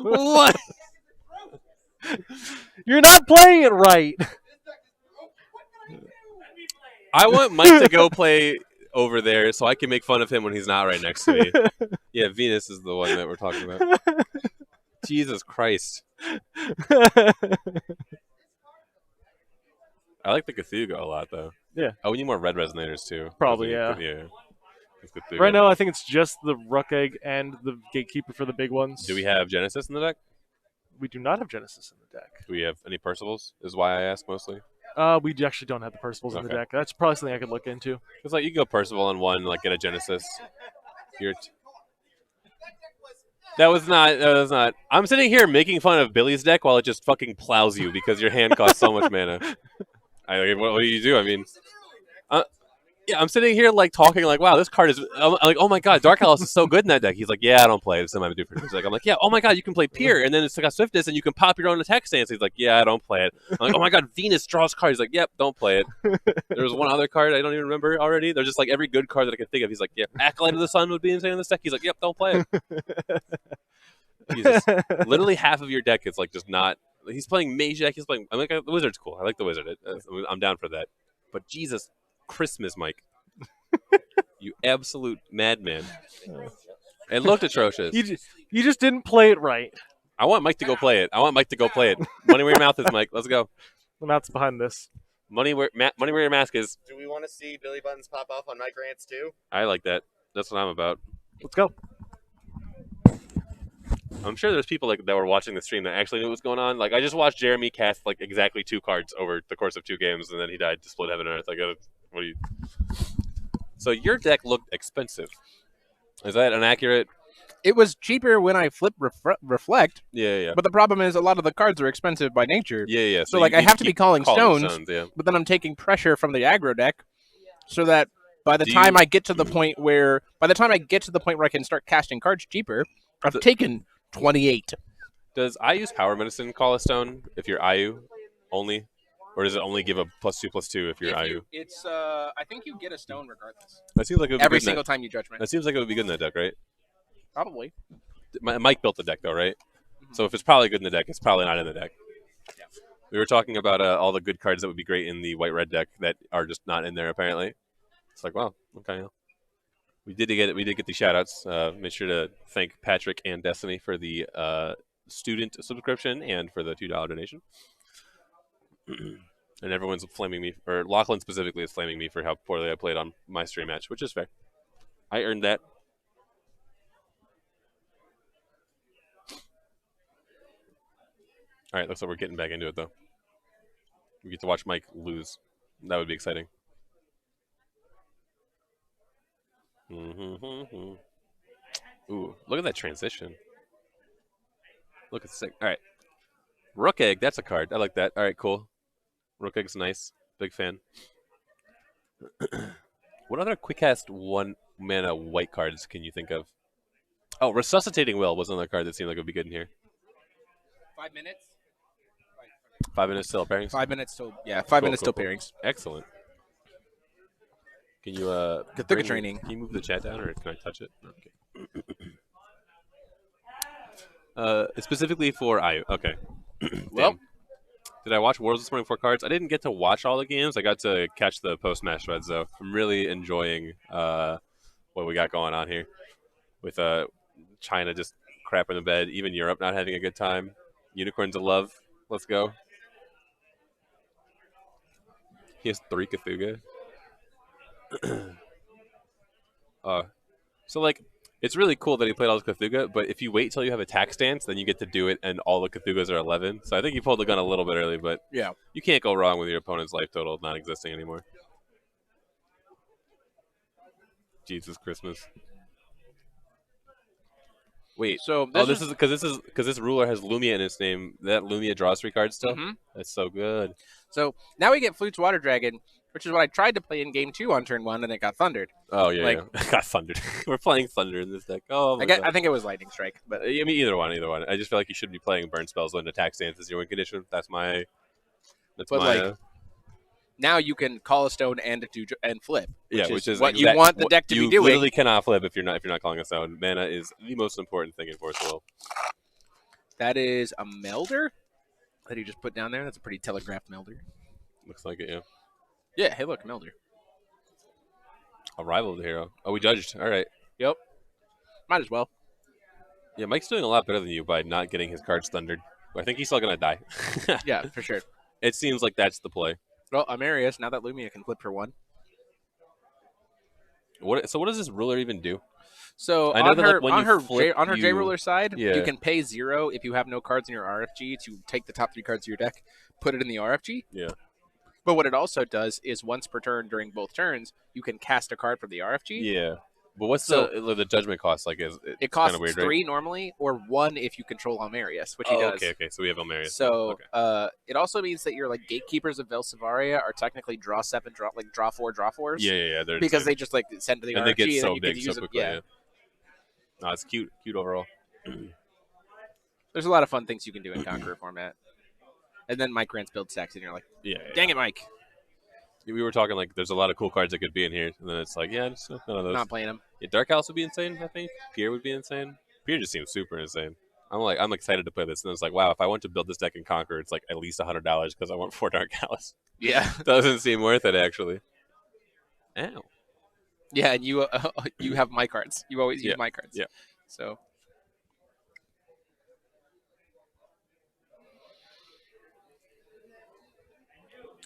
What? You're not playing it right. I want Mike to go play over there so I can make fun of him when he's not right next to me. Yeah, Venus is the one that we're talking about. Jesus Christ. I like the Cthulhu a lot, though. Yeah. Oh, we need more red resonators, too. Probably, yeah. Yeah. Cthulhu. Right now, I think it's just the Ruck Egg and the Gatekeeper for the big ones. Do we have Genesis in the deck? We do not have Genesis in the deck. Do we have any Percivals, is why I ask mostly. We actually don't have the Percivals in the Okay. deck. That's probably something I could look into. It's like you can go Percival on 1, like get a Genesis. That was not. I'm sitting here making fun of Billy's deck while it just fucking plows you because your hand costs so much mana. What do you do? I mean, yeah, I'm sitting here like talking like, wow, this card is. I'm like, oh my God, Dark Alice is so good in that deck. He's like, yeah, I don't play it. It's not do for He's like, I'm like, yeah, oh my God, you can play Pier, and then it's got Swiftness, and you can pop your own attack stance. He's like, yeah, I don't play it. I'm like, oh my God, Venus draws cards. He's like, yep, don't play it. There was one other card I don't even remember already. There's just like every good card that I can think of. He's like, yeah, Acolyte of the Sun would be insane in this deck. He's like, yep, don't play it. Jesus, literally half of your deck is like just not. He's playing Mage deck. He's playing. I'm like, the Wizard's cool. I like the Wizard. I'm down for that. But Jesus, Christmas, Mike. You absolute madman. It looked atrocious. You just didn't play it right. I want Mike to go play it. Money where your mouth is, Mike. Let's go. The mouth's behind this. Money where your mask is. Do we want to see Billy Buttons pop off on Mike Rants too? I like that. That's what I'm about. Let's go. I'm sure there's people that were watching the stream that actually knew what was going on. Like I just watched Jeremy cast like exactly 2 cards over the course of 2 games, and then he died to split heaven and earth. Like, what do you? So your deck looked expensive. Is that inaccurate? It was cheaper when I flip reflect, Yeah. but the problem is a lot of the cards are expensive by nature. Yeah. So like I have to be calling stones, yeah. but then I'm taking pressure from the aggro deck, so that by the time I get to the point where I can start casting cards cheaper, I've taken 28. Does I use Power Medicine call a stone if you're IU only? Or does it only give a +2/+2 if you're IU? It's I think you get a stone regardless. That seems like it would be Every good in single time you judgment. that seems like it would be good in that deck, right? Probably. Mike built the deck, though, right? So if it's probably good in the deck, it's probably not in the deck. Yeah. We were talking about all the good cards that would be great in the white-red deck that are just not in there, apparently. It's like, wow, okay. We did get the shout-outs. Make sure to thank Patrick and Destiny for the student subscription and for the $2 donation. And everyone's flaming me, or Lachlan specifically is flaming me for how poorly I played on my stream match, which is fair. I earned that. All right, looks like we're getting back into it, though. We get to watch Mike lose. That would be exciting. Ooh, look at that transition. Look at the sick. All right. Rook Egg, that's a card. I like that. All right, cool. Rook Egg's nice. Big fan. What other quick cast 1 mana white cards can you think of? Oh, Resuscitating Will was another card that seemed like it would be good in here. 5 minutes. 5 minutes till pairings? 5 minutes till 5 minutes till pairings. Excellent. Can you Cthulhu training. Can you move the chat down, or can I touch it? Okay. Specifically for IU. Okay. Well, did I watch Worlds this morning for cards? I didn't get to watch all the games. I got to catch the post-match threads, though. I'm really enjoying what we got going on here with China just crapping the bed, even Europe not having a good time. Unicorns of Love. Let's go. He has 3 Cthulhu. So like, it's really cool that he played all the Cthulhu, but if you wait till you have attack stance, then you get to do it, and all the Cthulhus are 11. So I think he pulled the gun a little bit early, but Yeah. you can't go wrong with your opponent's life total not existing anymore. Jesus Christmas. Wait. So This is because this ruler has Lumia in its name. That Lumia draws 3 cards still. Mhm. That's so good. So now we get Flute's Water Dragon, which is what I tried to play in game 2 on turn 1, and it got thundered. Oh yeah, Like- yeah. Got thundered. We're playing thunder in this deck. Oh my I God. think it was Lightning Strike, but I mean, either one. I just feel like you should be playing burn spells when attack stance is your win condition. That's my. But, my. like, now you can call a stone and flip. Which is what you want the deck to be You doing. literally cannot flip if you're not calling a stone. Mana is the most important thing in Force Will. That is a Melder that he just put down there. That's a pretty telegraphed Melder. Looks like it. Yeah. Yeah, hey, look, Melder. A rival of the hero. Oh, we judged. All right. Yep. Might as well. Yeah, Mike's doing a lot better than you by not getting his cards thundered. I think he's still gonna die. Yeah, for sure. It seems like that's the play. Well, Amarius, now that Lumia can flip for 1. So what does this ruler even do? So I know on that, her, like, when on you her, flip, on her J you- Ruler side, Yeah. you can pay 0 if you have no cards in your RFG to take the top 3 cards of your deck, put it in the RFG. Yeah. But what it also does is once per turn during both turns, you can cast a card from the RFG. Yeah. But what's So- the judgment cost? Like, It costs kinda weird, 3 normally, or 1 if you control Almarius, which he does. Okay. So we have Elmarius. So Okay. it also means that your like gatekeepers of Velsivaria are technically draw 7, draw 4, draw 4s. Yeah. They're Because insane. they just like send to the and RFG they get so then you big can so use them. quickly. Yeah. Yeah. No, it's cute overall. There's a lot of fun things you can do in Conqueror format. And then Mike Grant's build stacks, and you're like, Yeah. dang it, Mike, We were talking like there's a lot of cool cards that could be in here, and then it's like, yeah, just none of those. not playing him. Yeah, Dark House would be insane. I think Pier would be insane. Pier just seems super insane. I'm excited to play this, and it's like, wow, if I want to build this deck in Conquer, it's like at least $100 because I want 4 Dark House. Yeah. Doesn't seem worth it actually. Ow. Yeah, and you have my cards. You always use Yeah, my cards. yeah. So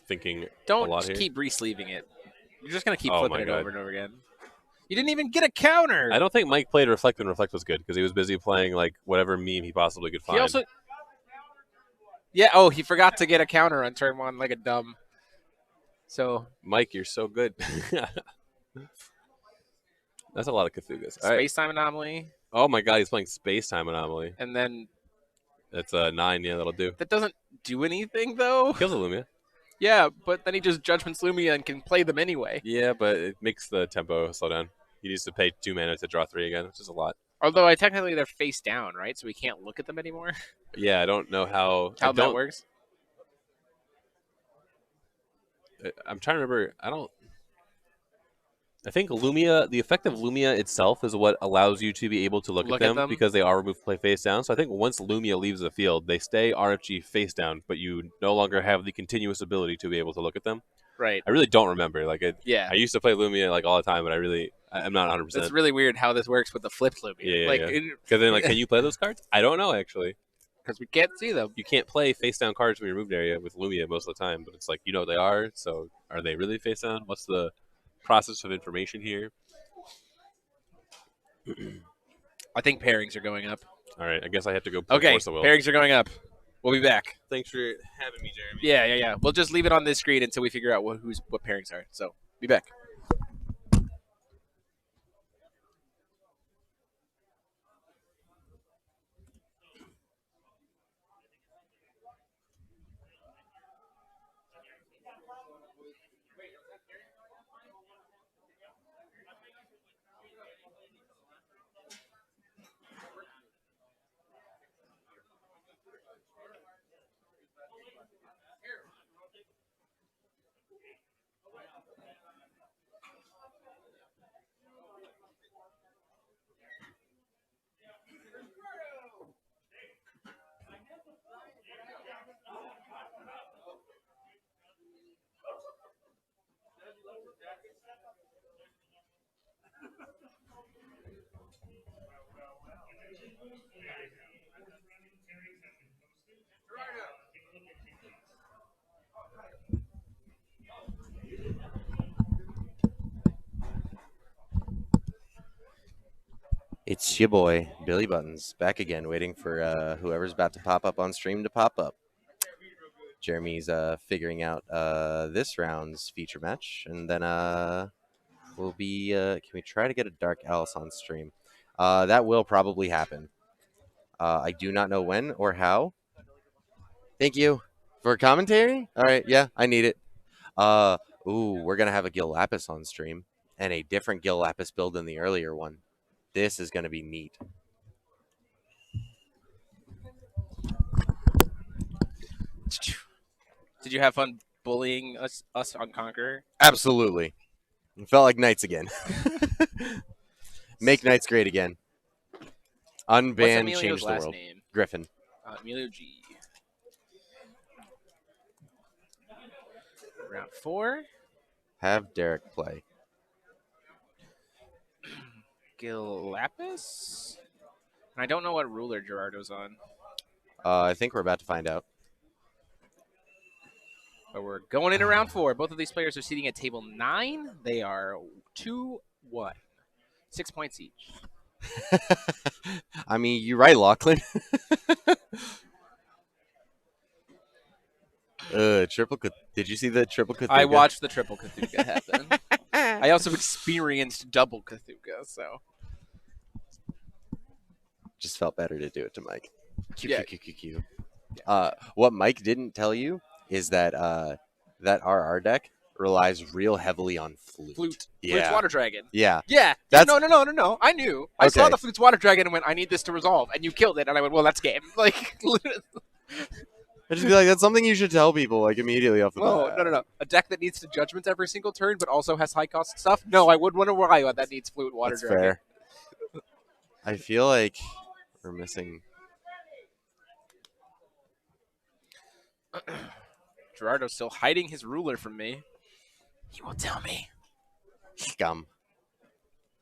Thinking a don't lot just here. keep re-sleeving it. You're just gonna keep Oh flipping my it God. over and over again. You didn't even get a counter. I don't think Mike played Reflect when Reflect was good because he was busy playing like whatever meme he possibly could find. He also. Yeah. Oh, he forgot to get a counter on turn 1 like a dumb. So Mike, you're so good. That's a lot of Cthulhu's. All right. space time anomaly, Oh my God, he's playing Space Time Anomaly. and then That's a 9. Yeah, that'll do. that doesn't do anything though. Kills a Lumia. Yeah, but then he just Judgments Lumia and can play them anyway. Yeah, but it makes the tempo slow down. He needs to pay 2 mana to draw 3 again, which is a lot. Although technically they're face down, right? So we can't look at them anymore. Yeah, I don't know how That works. I'm trying to remember. I think Lumia, the effect of Lumia itself is what allows you to be able to look at them because they are removed play face down. So I think once Lumia leaves the field, they stay RFG face down, but you no longer have the continuous ability to be able to look at them. Right. I really don't remember. Yeah. I used to play Lumia like all the time, but I'm not 100%. It's really weird how this works with the flipped Lumia. Yeah, like, yeah. Because then, can you play those cards? I don't know actually. Because we can't see them. You can't play face down cards from your removed area with Lumia most of the time, but it's like you know what they are. So are they really face down? What's the process of information here? I think pairings are going up. All right, I guess I have to go play Okay, Force of Will. pairings are going up. We'll be back. Thanks for having me, Jeremy. Yeah. We'll just leave it on this screen until we figure out what pairings are. So, be back. It's your boy, Billy Buttons, back again, waiting for whoever's about to pop up on stream to pop up. Jeremy's figuring out this round's feature match, and then we'll be. Can we try to get a Dark Alice on stream? That will probably happen. I do not know when or how. Thank you for commentary. All right, yeah, I need it. Ooh, we're gonna have a Gil Lapis on stream, and a different Gil Lapis build than the earlier one. This is gonna be neat. Did you have fun bullying us on Conqueror? Absolutely. It felt like Knights again. Make Knights great again. What's Unban, Emilio's change the last world. name? Griffin. Emilio G. Round 4. Have Derek play. Gil Lapis? And I don't know what ruler Gerardo's on. I think we're about to find out. But we're going into round 4. Both of these players are seating at table 9. They are 2-1. 6 points each. I mean, you're right, Lachlan. Triple. Did you see the triple Cthulhu? I watched the triple Cthulhu happen. I also experienced double Cthulhu, so. Just felt better to do it to Mike. Yeah. Q. What Mike didn't tell you is that that RR deck relies real heavily on flute. Flute's Yeah. Water Dragon. Yeah. Yeah. That's- No. I knew. I saw Okay. the Flute's Water Dragon and went, I need this to resolve. And you killed it. And I went, well, that's game. Like, I just be like, that's something you should tell people like immediately off the whoa, bat. no. A deck that needs to judgments every single turn, but also has high cost stuff? No, I would want to worry about that needs Flute Water That's Dragon. fair. I feel like we're missing. Gerardo's still hiding his ruler from me. He won't tell me. Scum.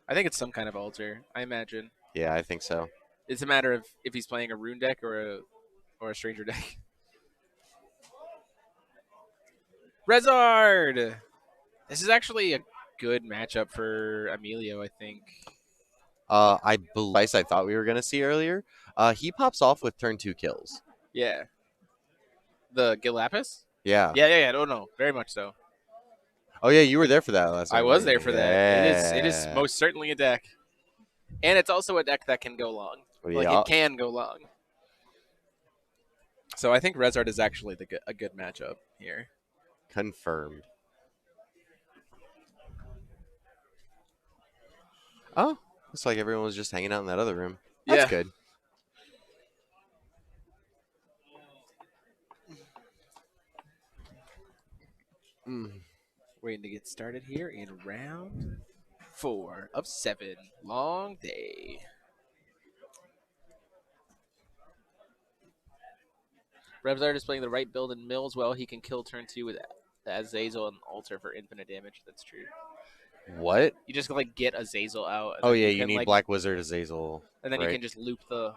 I think it's some kind of altar, I imagine. Yeah, I think so. It's a matter of if he's playing a rune deck or a stranger deck. Rezard! This is actually a good matchup for Emilio, I think. I believe I thought we were gonna see earlier. He pops off with turn 2 kills. Yeah. The Gil Lapis? Yeah. Yeah. No, very much so. Oh yeah, you were there for that last night. I was there for that. It is Yeah. most certainly a deck. And it's also a deck that can go long. Like, Yeah. it can go long. So I think Rezard is actually a good matchup here. Confirmed. Oh, looks like everyone was just hanging out in that other room. That's Yeah. good. Waiting to get started here in round 4 of 7. Long day. Rezard is playing the right build in Mills. Well, he can kill turn 2 with Azazel and Altar for infinite damage. That's true. What? You just like get Azazel out. and Oh then yeah, you can, need like, Black Wizard Azazel. and then you right? can just loop the.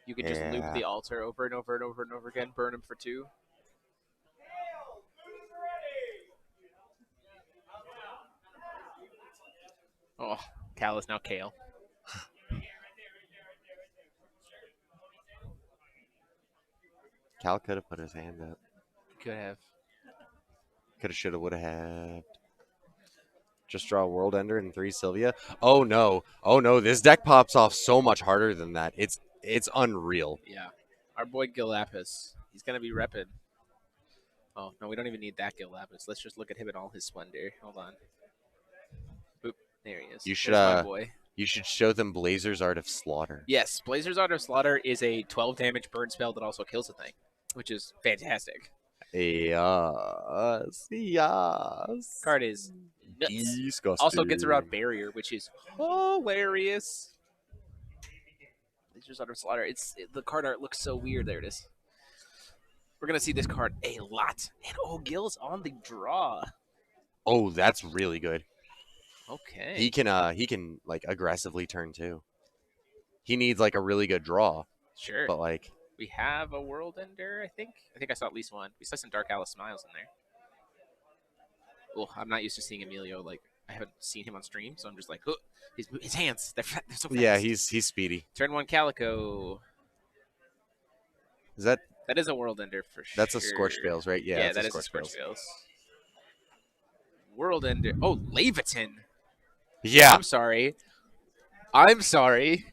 You can just loop Yeah. the altar over and over and over and over again. Burn him for 2. Oh, Cal is now Kale. Cal could have put his hand up. Could have. Could have, should have, would have had. Just draw a World Ender and 3 Sylvia. Oh no! Oh no! This deck pops off so much harder than that. It's unreal. Yeah. Our boy Gil Lapis. He's gonna be repping. Oh no, we don't even need that Gil Lapis. Let's just look at him in all his splendor. Hold on. Boop. There he is. You should, There's my boy. You should show them Blazer's Art of Slaughter. Yes, Blazer's Art of Slaughter is a 12 damage burn spell that also kills a thing, which is fantastic. Yes. Yes. Card is nuts. Disgusting. Also gets around barrier, which is hilarious. Blazer's Art of Slaughter. The card art looks so weird. There it is. We're gonna see this card a lot. And Gil's on the draw. Oh, that's really good. Okay. He can like aggressively turn 2. He needs like a really good draw, Sure. but like We have a World Ender, I think. I think I saw at least one. We saw some Dark Alice Smiles in there. Oh, I'm not used to seeing Emilio like I haven't seen him on stream, so I'm just like, oh, his hands, they're so fast. Yeah, he's speedy. Turn 1 Calico. Is that That is a World Ender for sure. that's a Scorched Bales, right? Yeah, that is a Scorched Bales. World Ender. Oh, Leviton. Yeah. I'm sorry. I'm sorry.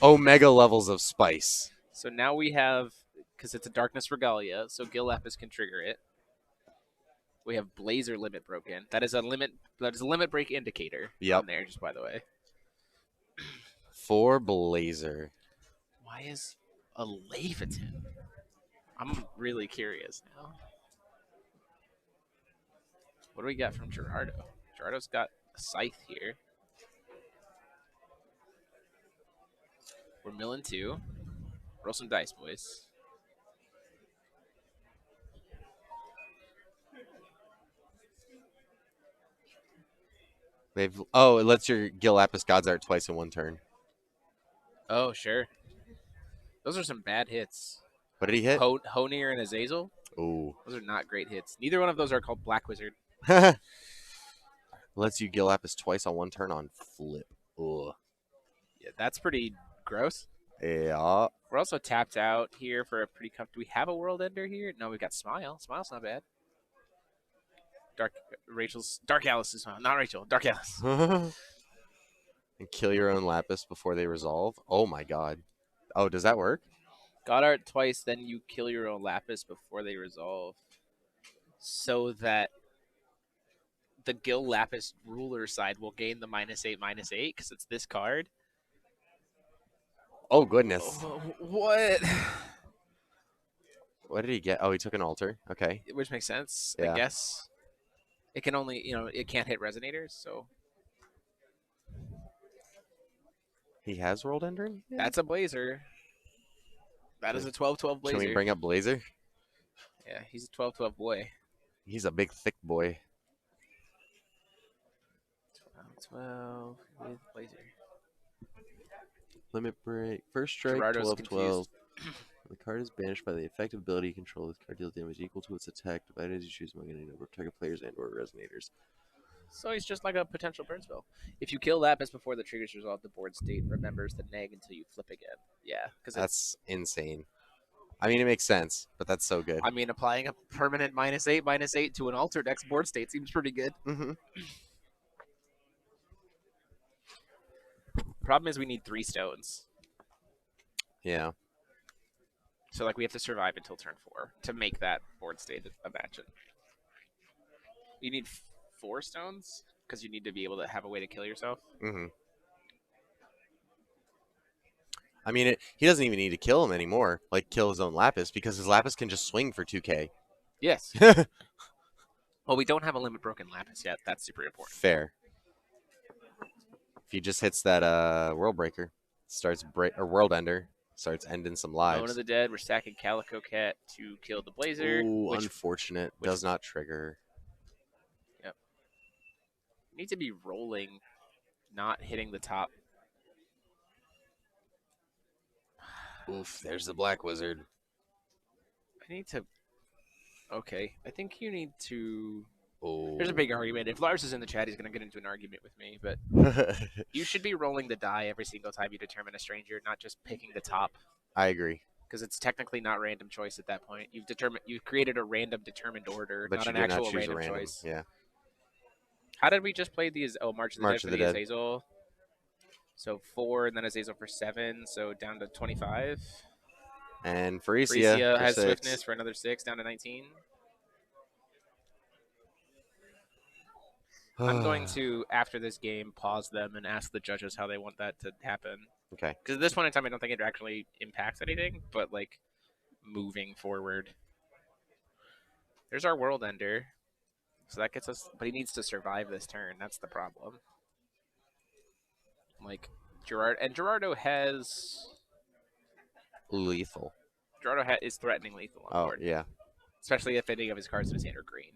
Omega levels of spice. So now we have, because it's a Darkness Regalia, so Gil Lapis can trigger it. We have Blazer limit broken. That is a limit break indicator on there, just by the way. 4 Blazer. Why is a Leviton? I'm really curious now. What do we got from Gerardo? Gerardo's got a Scythe here. We're milling 2. Roll some dice, boys. It lets your Gil Lapis God's Art twice in 1 turn. Oh, sure. Those are some bad hits. What did he hit? Honir and Azazel. Ooh. Those are not great hits. Neither one of those are called Black Wizard. Lets you Gil Lapis twice on 1 turn on flip. Ugh. Yeah, that's pretty gross. Yeah. We're also tapped out here for a pretty do we have a World Ender here? No, we've got Smile. Smile's not bad. Dark Alice is not Rachel. Dark Alice. And kill your own Lapis before they resolve. Oh my god. Oh, does that work? God Art twice, then you kill your own Lapis before they resolve. So that the Gil Lapis ruler side will gain the -8/-8 because it's this card. Oh goodness. What? What did he get? Oh, he took an altar. Okay. Which makes sense, Yeah. I guess. It can only, it can't hit resonators, so. He has World Ender? Yeah. That's a Blazer. That is a 12/12 Blazer. Can we bring up Blazer? Yeah, he's a 12/12 boy. He's a big, thick boy. 12 with Blazer. Limit break. First strike, Gerardo's 12/12. The card is banished by the effective ability you control. This card deals damage equal to its attack, divided as you choose among any number of target players and/or resonators. So he's just like a potential burn spell. If you kill Lapis before the triggers resolve, the board state remembers the neg until you flip again. Yeah, because That's insane. I mean, it makes sense, but that's so good. I mean, applying a permanent -8/-8 to an alter deck's board state seems pretty good. Mm-hmm. Problem is we need 3 stones. Yeah. So, like, we have to survive until turn 4 to make that board state imagine. You need 4 stones because you need to be able to have a way to kill yourself. Mm-hmm. I mean, he doesn't even need to kill him anymore, like kill his own Lapis, because his Lapis can just swing for 2k. Yes. Well, we don't have a limit broken Lapis yet. That's super important. Fair. If he just hits that World Breaker, starts World Ender, starts ending some lives. Bone of the Dead, we're stacking Calico Cat to kill the Blazer. Ooh, unfortunate. Does not trigger. Yep. Need to be rolling, not hitting the top. Oof, there's the Black Wizard. I need to... Okay, I think you need to... Oh. There's a big argument. If Lars is in the chat, he's going to get into an argument with me, but you should be rolling the die every single time you determine a stranger, not just picking the top. I agree. Because it's technically not random choice at that point. You've created a random determined order, But not you an did not actual choose random a random choice. Yeah. How did we just play these? Oh, March of the March Dead of for the the Dead. Azazel. So 4, and then Azazel for 7, so down to 25. And Freesia Freesia for has 6. swiftness for another 6, down to 19. I'm going to, after this game, pause them and ask the judges how they want that to happen. Okay. Because at this point in time, I don't think it actually impacts anything, but, like, moving forward. There's our World Ender. So that gets us, but he needs to survive this turn. That's the problem. Like, Gerardo has... Lethal. Gerardo is threatening lethal on board. Yeah. Especially if any of his cards in his hand are green.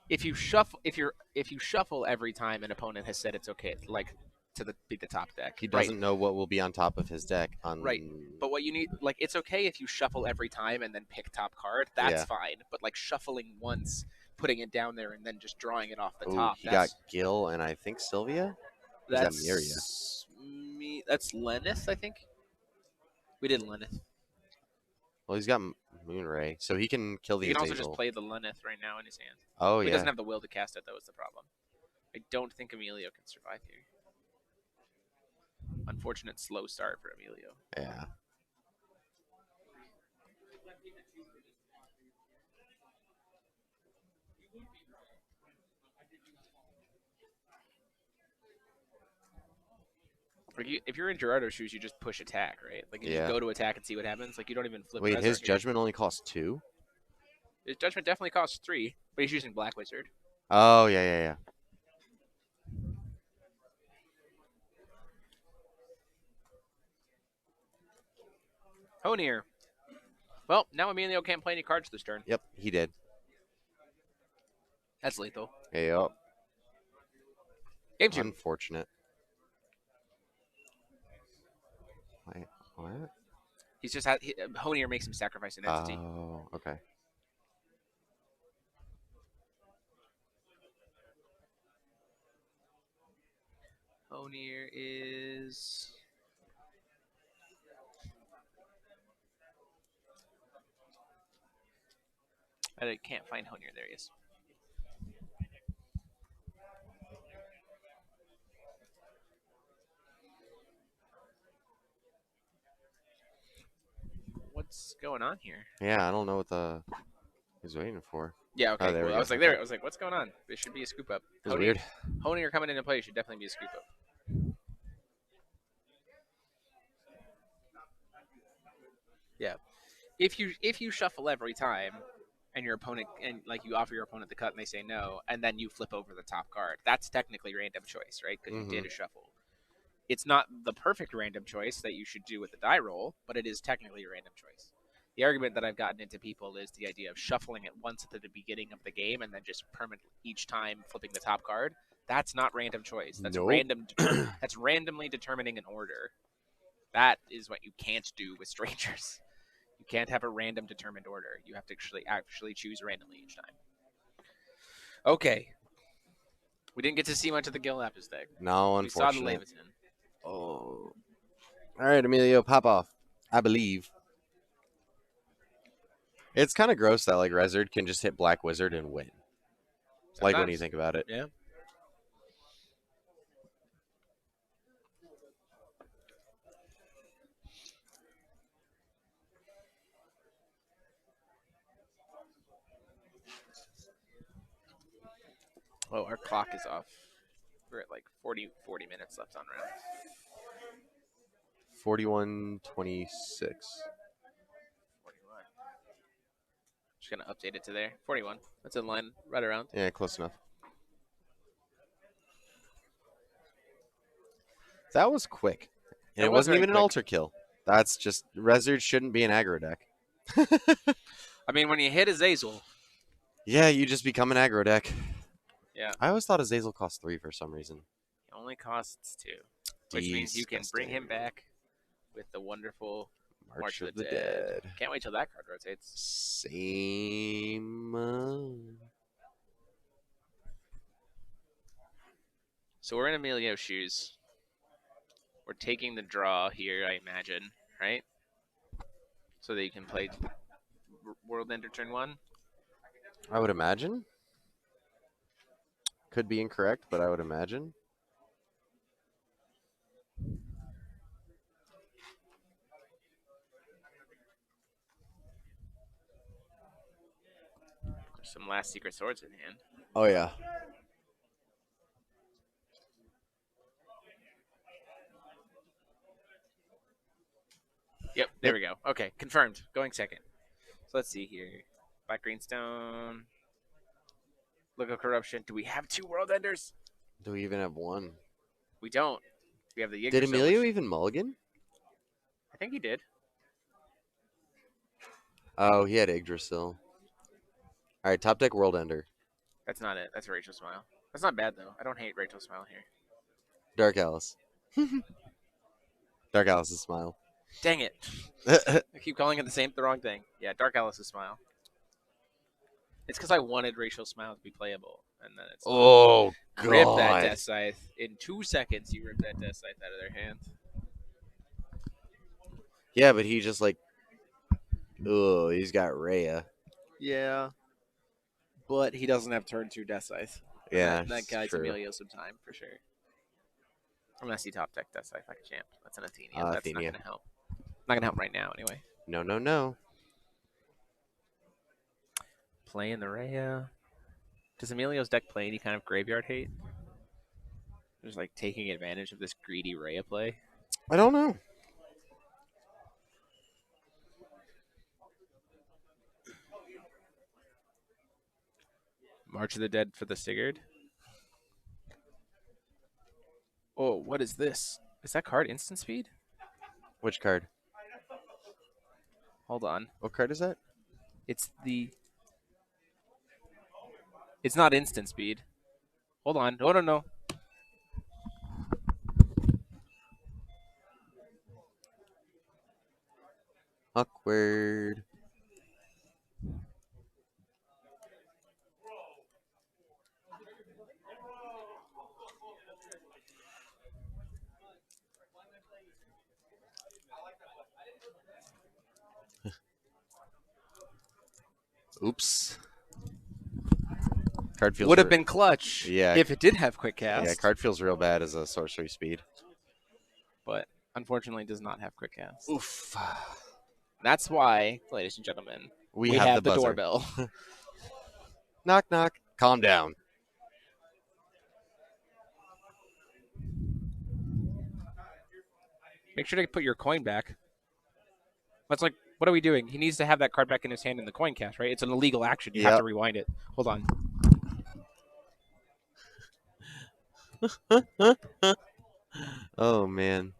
If you shuffle every time an opponent has said it's okay, like be the top deck. He doesn't know what will be on top of his deck. Right. But what you need, like, it's okay if you shuffle every time and then pick top card. That's fine. But like shuffling once putting it down there and then just drawing it off the Ooh, top. he got Gil and I think Sylvia. Or is that Miria? That's Lenneth, I think. We did Lenneth. Well, he's got Moonray, so he can kill the He can also Azazel. just play the Lenneth right now in his hand. Oh, He yeah. doesn't have the will to cast it, though, is the problem. I don't think Emilio can survive here. Unfortunate slow start for Emilio. Yeah. Like if you're in Gerardo's shoes, you just push attack, right? Like you Yeah. just go to attack and see what happens. Like you don't even flip. Wait, Rezzar his here. judgment only costs 2? His judgment definitely costs 3, but he's using Black Wizard. Oh, yeah. Honir. Well, now Emilio can't play any cards this turn. Yep, he did. That's lethal. Yep. Game 2. Unfortunate. Wait, what? He's just Honir makes him sacrifice an entity. Oh, okay. Honir is... I can't find Honir. There he is. What's going on here? Yeah, I don't know what he's waiting for. Yeah, okay. Oh, there Cool. we I go. was like, there. I was like, what's going on? This should be a scoop up. It was weird. Honir coming into play should definitely be a scoop up. Yeah. If you shuffle every time, and your opponent and like you offer your opponent the cut and they say no, and then you flip over the top card, that's technically random choice, right? Because you did a shuffle. It's not the perfect random choice that you should do with the die roll, but it is technically a random choice. The argument that I've gotten into people is the idea of shuffling it once at the beginning of the game and then just permanently each time flipping the top card. That's not random choice. That's Nope. random. That's randomly determining an order. That is what you can't do with strangers. You can't have a random determined order. You have to actually choose randomly each time. Okay. We didn't get to see much of the Gil Lapis deck. No, We saw the unfortunate. Leviton. Oh. All right, Emilio, pop off. I believe. It's kind of gross that like Rezzard can just hit Black Wizard and win. Like when you Sometimes. think about it. Yeah. Oh, our clock is off. We're at like 40 minutes left on round. 41-26. 41. Just going to update it to there. 41. That's in line right around. Yeah, close enough. That was quick. And That it was wasn't very even an quick. altar kill. That's just Rezzard shouldn't be an aggro deck. I mean, when you hit Azazel, Yeah, you just become an aggro deck. yeah, I always thought Azazel cost 3 for some reason. it only costs 2. Which means you can bring him Disgusting. back with the wonderful March of the Dead. Can't wait till that card rotates. Same. So we're in Emilio's shoes. We're taking the draw here, I imagine, right? So that you can play World Ender turn 1. I would imagine. Could be incorrect, but I would imagine. There's some last secret swords in hand. Oh, yeah. Yep, there we go. Okay, confirmed. Going second. So let's see here. Black Greenstone. Look of Corruption. Do we have 2 World Enders? Do we even have one? We don't. We have the Did Yggdrasil, Emilio which- even mulligan? I think he did. Oh, he had Yggdrasil. All right, top deck World Ender. That's not it. That's Rachel Smile. That's not bad, though. I don't hate Rachel Smile here. Dark Alice. Dark Alice's smile. Dang it. I keep calling it the wrong thing. Yeah, Dark Alice's Smile. It's because I wanted Racial Smile to be playable, and then it's Oh rip that God. Death Scythe in 2 seconds. You rip that Death Scythe out of their hand. Yeah, but he just like, oh, he's got Rhea. Yeah, but he doesn't have turn 2 Death Scythe. And Yeah, that it's guy's true. Emilio some time for sure. Unless he top deck Death Scythe like a champ. That's an Athenia. That's not Athenia. gonna help. Not gonna help right now anyway. No, no, no. Playing the Rhea. Does Emilio's deck play any kind of graveyard hate? Just like taking advantage of this greedy Rhea play. I don't know. March of the Dead for the Sigurd. Oh, what is this? Is that card instant speed? Which card? Hold on. What card is that? It's the... It's not instant speed. Hold on. No, no, no. Awkward. Oops. Card feels Would have been clutch Yeah. if it did have quick cast. Yeah, card feels real bad as a sorcery speed. But unfortunately does not have quick cast. Oof. That's why, ladies and gentlemen, We have have the buzzer. doorbell. Knock, knock. Calm down. Make sure to put your coin back. That's like, what are we doing? He needs to have that card back in his hand in the coin cast, right? It's an illegal action. You have Yep. to rewind it. Hold on. Oh, man.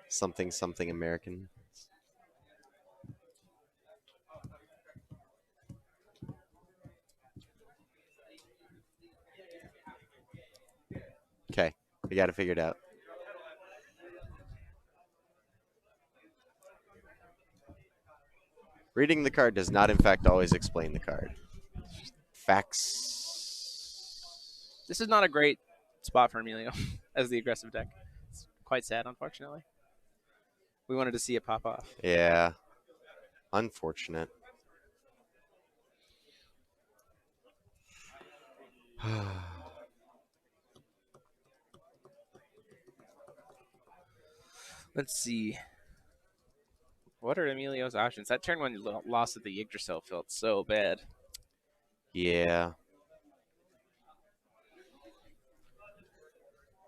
Something, something American. Okay. We got to figure it out. Reading the card does not, in fact, always explain the card. Facts. This is not a great spot for Emilio as the aggressive deck. It's quite sad, unfortunately. We wanted to see it pop off. Yeah. Unfortunate. Let's see. What are Emilio's options? That turn one loss of the Yggdrasil felt so bad. Yeah.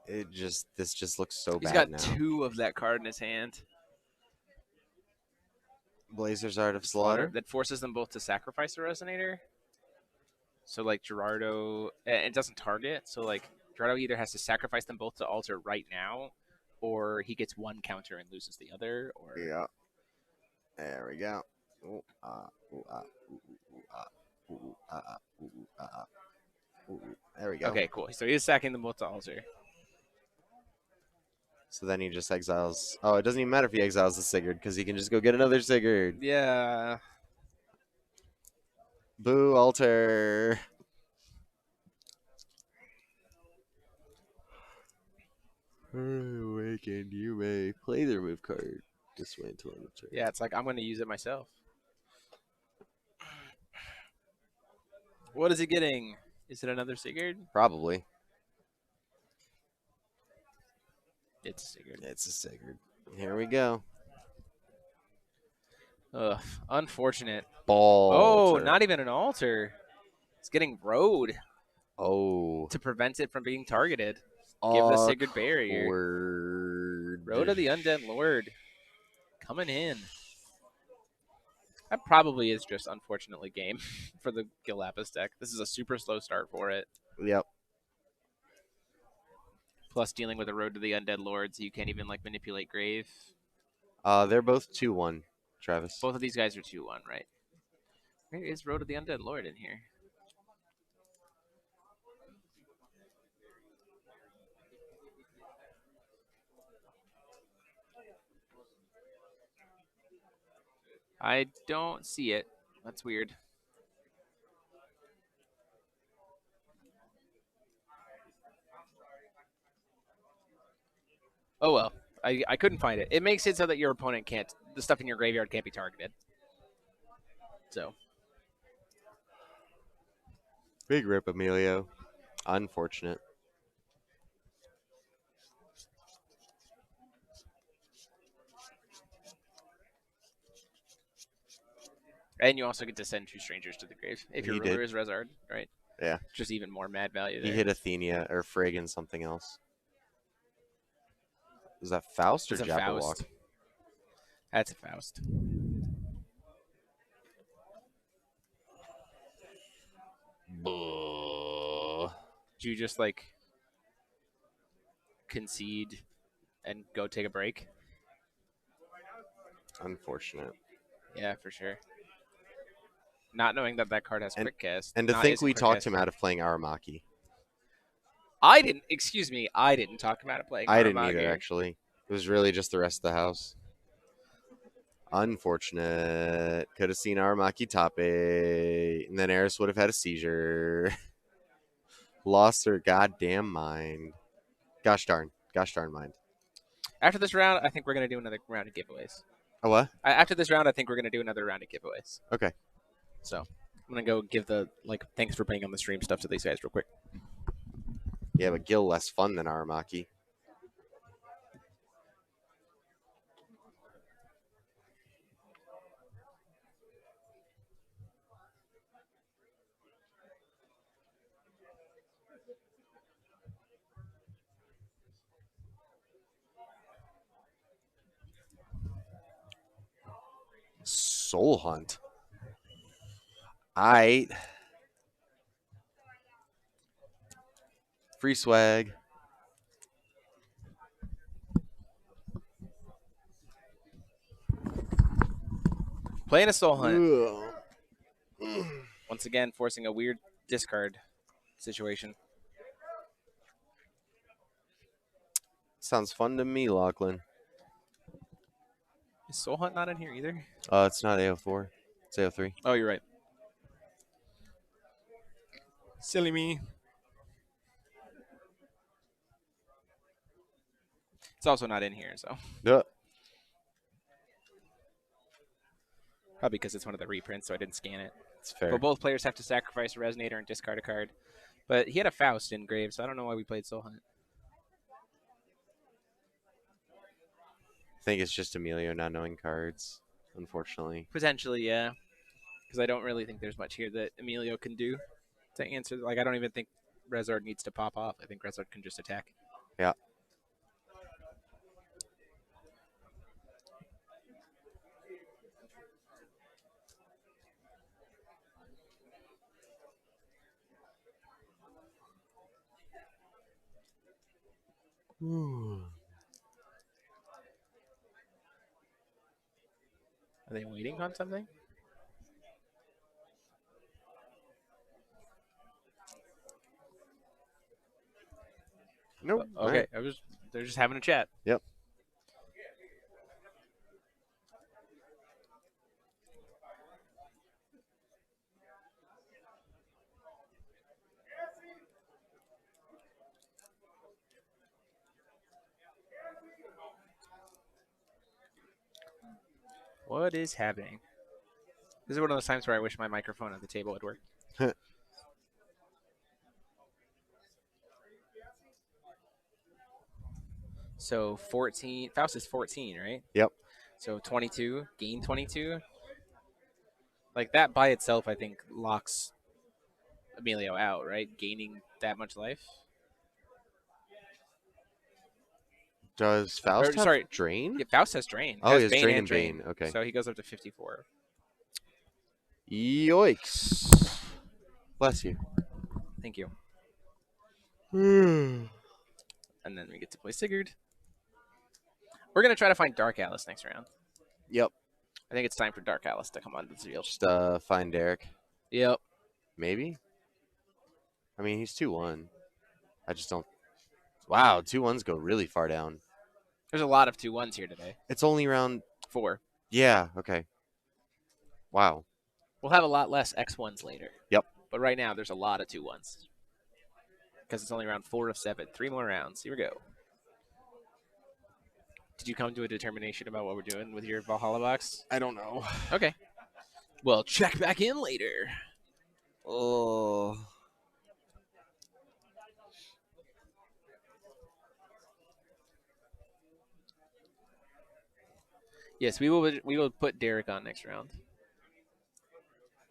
This just looks so He's bad got now. 2 of that card in his hand. Blazer's Art of Slaughter. That forces them both to sacrifice the Resonator. So, like, Gerardo... It doesn't target. So, like, Gerardo either has to sacrifice them both to altar right now, or he gets 1 counter and loses the other. Or Yeah. There we go. Ooh, ooh, ooh, ooh, ooh, ooh. There we go. Okay, cool. So he's sacking them both to altar. So then he just exiles. Oh, it doesn't even matter if he exiles the Sigurd because he can just go get another Sigurd. Yeah. Boo, altar. Awakened, you may play the remove card this way until end of turn. Yeah, it's like, I'm going to use it myself. What is he getting? Is it another Sigurd? Probably. It's a Sigurd. It's a Sigurd. Here we go. Ugh, unfortunate. Ball. Oh, altar. not even an altar. It's getting road Oh. to prevent it from being targeted. Give the Sigurd barrier. Awkward. Road of the Undead Lord coming in. That probably is just unfortunately game for the Gilapis deck. This is a super slow start for it. Yep. Plus dealing with a Road to the Undead Lord, so you can't even like manipulate Grave. They're both 2-1, Travis. Both of these guys are 2-1, right? Where is Road to the Undead Lord in here? I don't see it. That's weird. Oh well, I couldn't find it. It makes it so that your opponent can't. The stuff in your graveyard can't be targeted. So Big rip, Emilio. Unfortunate. and you also get to send 2 strangers to the grave if your He ruler did. is Rezard, right? Yeah. Just even more mad value He there. hit Athenia or Frigg and something else. Was that Faust or It's a Jabberwock? Faust. That's a Faust. Do you just like concede and go take a break? Unfortunate. Yeah, for sure. Not knowing that that card has quick cast. And to not think as a we quick talked cast him card. out of playing Aramaki. I didn't. Excuse me. I didn't talk him out of playing. I didn't Aramagi. either, actually. It was really just the rest of the house. Unfortunate. Could have seen Aramaki top 8. And then Eris would have had a seizure. Lost her goddamn mind. Gosh darn. Gosh darn mind. After this round, I think we're gonna do another round of giveaways. Oh, what? After this round, I think we're gonna do another round of giveaways. Okay. So I'm gonna go give the thanks for playing on the stream stuff to these guys real quick. Yeah, but Gil less fun than Aramaki. Soul Hunt. Aight. Free swag. Playing a Soul Hunt. Once again, forcing a weird discard situation. Sounds fun to me, Lachlan. Is Soul Hunt not in here either? It's not AO4. It's AO3. Oh, you're right. Silly me. It's also not in here, so Yeah. probably because it's one of the reprints, so I didn't scan it. It's fair. But both players have to sacrifice a Resonator and discard a card. But he had a Faust in grave, so I don't know why we played Soul Hunt. I think it's just Emilio not knowing cards, unfortunately. Potentially, yeah. Because I don't really think there's much here that Emilio can do to answer. Like, I don't even think Rezard needs to pop off. I think Rezard can just attack. Yeah. Are they waiting on something? Nope. Okay, they're just having a chat. Yep. What is happening? This is one of those times where I wish my microphone at the table would work. So 14. Faust is 14, right? Yep. So 22, gain 22. Like that by itself, I think locks Emilio out, right? Gaining that much life. Does Faust have sorry. Drain? Yeah, Faust has drain. Oh, Has he has Bane Drain and and Bane. Okay. So he goes up to 54. Yoicks. Bless you. Thank you. And then we get to play Sigurd. We're going to try to find Dark Alice next round. Yep. I think it's time for Dark Alice to come onto the field. Just find Derek. Yep. Maybe. I mean, he's 2-1. I just don't. Wow, 2-1s go really far down. There's a lot of 2-1s here today. It's only round 4. Yeah. Okay. Wow. We'll have a lot less X1s later. Yep. But right now, there's a lot of 2-1s. Because it's only round 4 of 7. 3 more rounds. Here we go. Did you come to a determination about what we're doing with your Valhalla box? I don't know. Okay. Well, check back in later. Oh. Yes, we will put Derek on next round.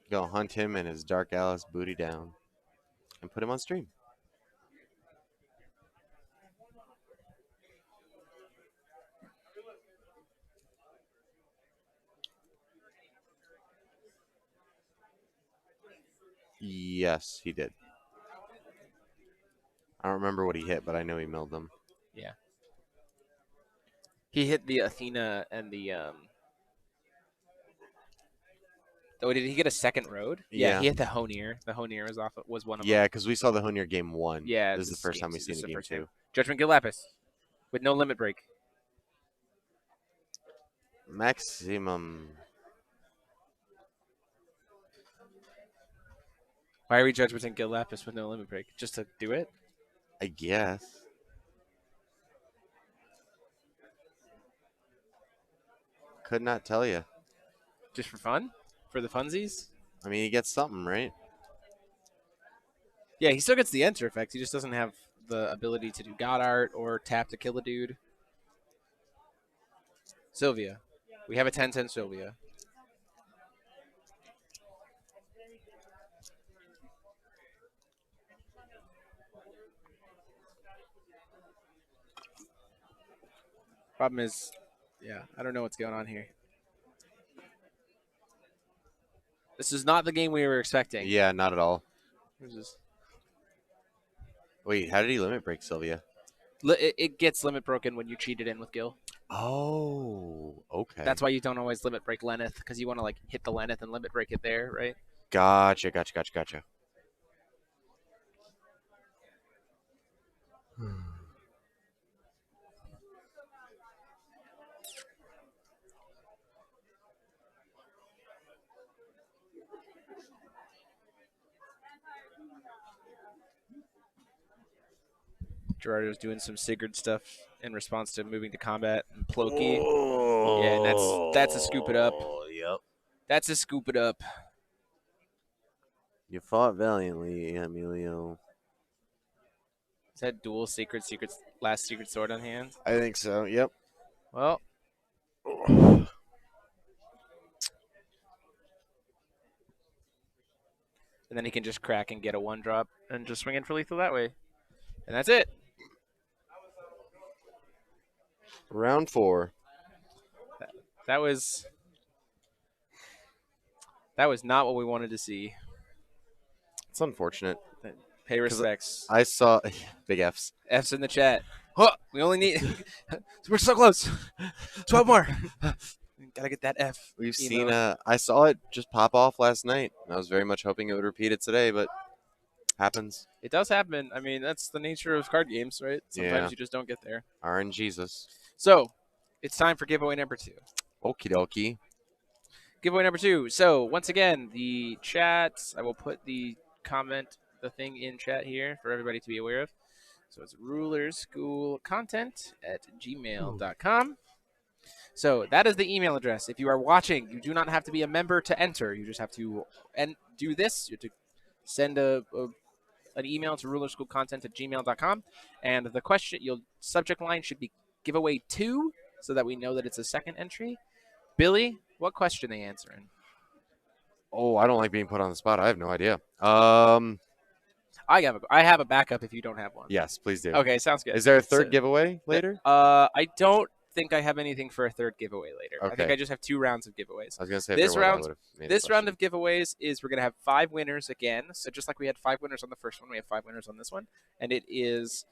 Go hunt him and his Dark Alice booty down, and put him on stream. Yes, he did. I don't remember what he hit, but I know he milled them. Yeah. He hit the Athena and the Oh, did he get a second road? Yeah. He hit the Honir. The Honir was one of them. Yeah, because we saw the Honir game 1. Yeah, This is the first time we've seen the game 2. Judgment Guild Lapis with no limit break. Maximum. Why are we Judgment Guild Lapis with no limit break? Just to do it? I guess. Could not tell you. Just for fun? For the funsies? I mean, he gets something, right? Yeah, he still gets the enter effect. He just doesn't have the ability to do God Art or tap to kill a dude. Sylvia. We have a 10-10 Sylvia. Problem is, yeah, I don't know what's going on here. This is not the game we were expecting. Yeah, not at all. This is- Wait, how did he limit break Sylvia? It gets limit broken when you cheat it in with Gil. Oh, okay. That's why you don't always limit break Lenneth, because you want to like hit the Lenneth and limit break it there, right? Gotcha. Gerardo's doing some Sigurd stuff in response to moving to combat and Ploki. Oh, Yeah, and that's a scoop it up. Yep. That's a scoop it up. You fought valiantly, Emilio. Is that dual last secret sword on hand? I think so. Yep. Well. And then he can just crack and get a 1-drop and just swing in for lethal that way. And that's it. Round 4. That was not what we wanted to see. It's unfortunate. Pay respects. I saw big Fs. F's in the chat. Oh, we only need. We're so close. 12 more. Gotta get that F. We've seen. I saw it just pop off last night. And I was very much hoping it would repeat it today, but happens. It does happen. I mean, that's the nature of card games, right? Sometimes you just don't get there. RNGesus. So, it's time for giveaway number 2. Okie dokie. Giveaway number 2. So, once again, the chat, I will put the thing in chat here for everybody to be aware of. So, it's rulerschoolcontent@gmail.com. So, that is the email address. If you are watching, you do not have to be a member to enter. You just have to do this. You have to send an email to rulerschoolcontent@gmail.com. And the question, your subject line should be giveaway 2 so that we know that it's a second entry. Billy, what question are they answering? Oh, I don't like being put on the spot. I have no idea. I have a backup if you don't have one. Yes, please do. Okay, sounds good. Is there a third giveaway later? I don't think I have anything for a third giveaway later. I think Okay. I just have 2 rounds of giveaways. I was gonna say This round round of giveaways is we're gonna have 5 winners again. So just like we had 5 winners on the first one, we have 5 winners on this one, and it is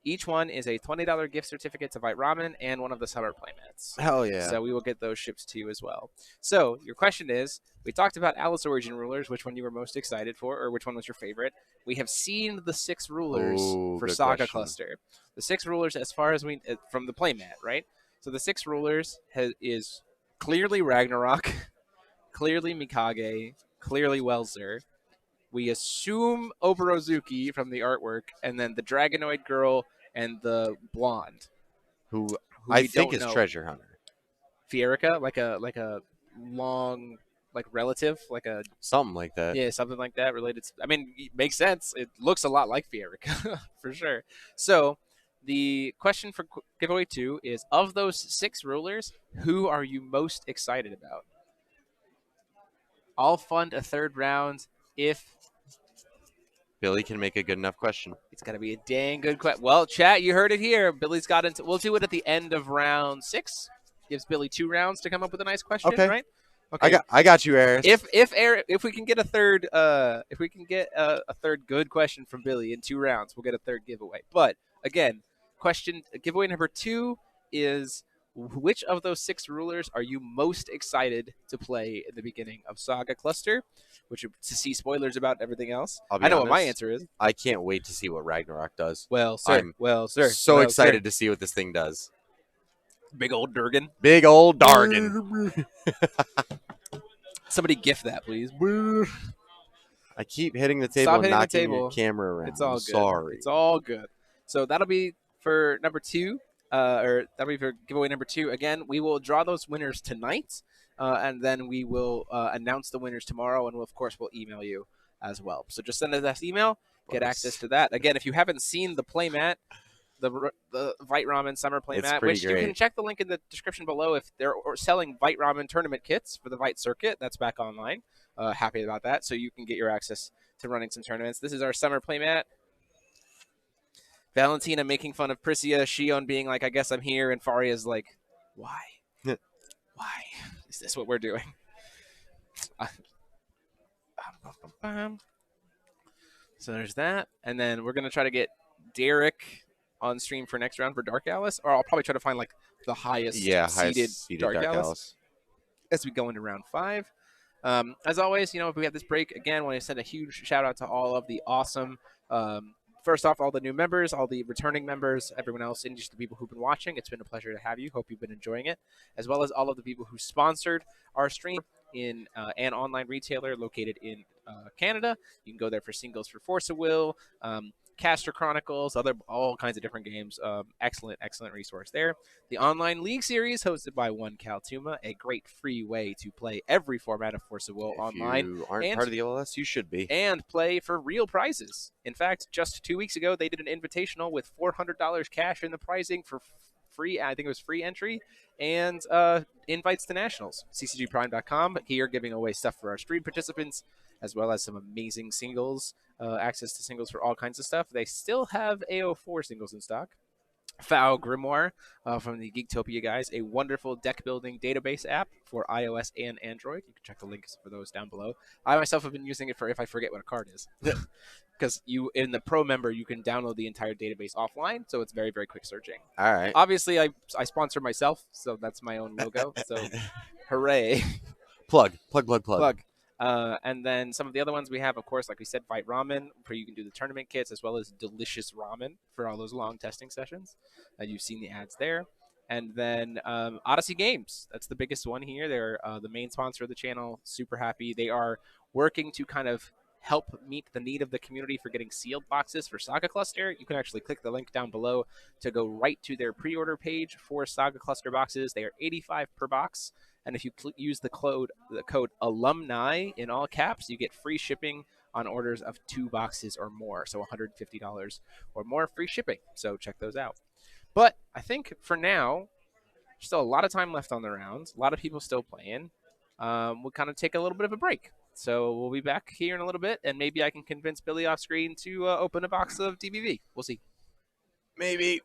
each one is a $20 gift certificate to Vite Ramen and one of the summer playmats. Hell yeah. So we will get those ships to you as well. So your question is, we talked about Alice Origin Rulers, which one you were most excited for, or which one was your favorite. We have seen the 6 rulers for good Saga question. Cluster. The 6 rulers, as far as we from the playmat, right? So the 6 rulers is clearly Ragnarok, clearly Mikage, clearly Welzer. We assume Oborozuki from the artwork, and then the Dragonoid girl and the blonde. Who who I we think don't it's know. treasure hunter. Fierica, like a long like relative, like a Something like that. yeah, something like that related. I mean, it makes sense. It looks a lot like Fierica for sure. So, the question for giveaway 2 is: of those 6 rulers, who are you most excited about? I'll fund a 3rd round if Billy can make a good enough question. it's got to be a dang good question. Well, chat, you heard it here. Billy's got into. We'll do it at the end of round 6. Gives Billy 2 rounds to come up with a nice question, Okay. right? Okay. I got you, Eris. If we can get a third a third good question from Billy in 2 rounds, we'll get a 3rd giveaway. But again, giveaway number 2 is: which of those 6 rulers are you most excited to play in the beginning of Saga Cluster? Which to see spoilers about everything else. I'll be I know what my honest, answer is. I can't wait to see what Ragnarok does. Well, sir. So excited to see what this thing does. Big old Durgan. Big old Dargan. Somebody gift that, please. I keep hitting the table Stop and hitting the knocking table. your camera around. It's all I'm good. sorry. It's all good. So that'll be for number 2, or that'll be for giveaway number 2. Again, we will draw those winners tonight, and then we will announce the winners tomorrow, and of course we'll email you as well. So just send us that email, get access to that. Again, if you haven't seen the playmat, the Vite Ramen summer playmat, which you can check the link in the description below if they're selling Vite Ramen tournament kits for the Vite Circuit. That's back online. Happy about that. So you can get your access to running some tournaments. This is our summer playmat. Valentina making fun of Priscia, Shion being like, I guess I'm here, and Faria's like, why? Why is this what we're doing? So there's that. And then we're going to try to get Derek on stream for next round for Dark Alice, or I'll probably try to find like the highest seeded Dark Alice as we go into round 5. As always, if we have this break, again, I want to send a huge shout out to all of the awesome, first off, all the new members, all the returning members, everyone else, and just the people who've been watching. It's been a pleasure to have you. Hope you've been enjoying it, as well as all of the people who sponsored our stream in an online retailer located in Canada. You can go there for singles for Force of Will, Caster Chronicles, all kinds of different games. Excellent resource there. The online league series hosted by One Kaltuma, a great free way to play every format of Force of Will online. If you aren't part of the OLS, you should be. And play for real prizes. In fact, just 2 weeks ago, they did an invitational with $400 cash in the pricing for free. I think it was free entry and invites to nationals. CCGprime.com here giving away stuff for our stream participants, as well as some amazing singles, access to singles for all kinds of stuff. They still have AO4 singles in stock. FoW Grimoire from the Geektopia guys, a wonderful deck building database app for iOS and Android. You can check the links for those down below. I myself have been using it for if I forget what a card is. Because in the Pro member, you can download the entire database offline, so it's very, very quick searching. All right. Obviously, I sponsor myself, so that's my own logo. So, hooray. Plug. And then some of the other ones we have, of course, like we said, Vite Ramen, where you can do the tournament kits, as well as delicious ramen for all those long testing sessions. You've seen the ads there. And then Odyssey Games, that's the biggest one here. They're the main sponsor of the channel. Super happy. They are working to kind of help meet the need of the community for getting sealed boxes for Saga Cluster. You can actually click the link down below to go right to their pre-order page for Saga Cluster boxes. They are $85 per box. And if you use the code alumni in all caps, you get free shipping on orders of 2 boxes or more. So $150 or more free shipping. So check those out. But I think for now, still a lot of time left on the rounds. A lot of people still playing. We'll kind of take a little bit of a break. So we'll be back here in a little bit, and maybe I can convince Billy off screen to open a box of DBV. We'll see. Maybe.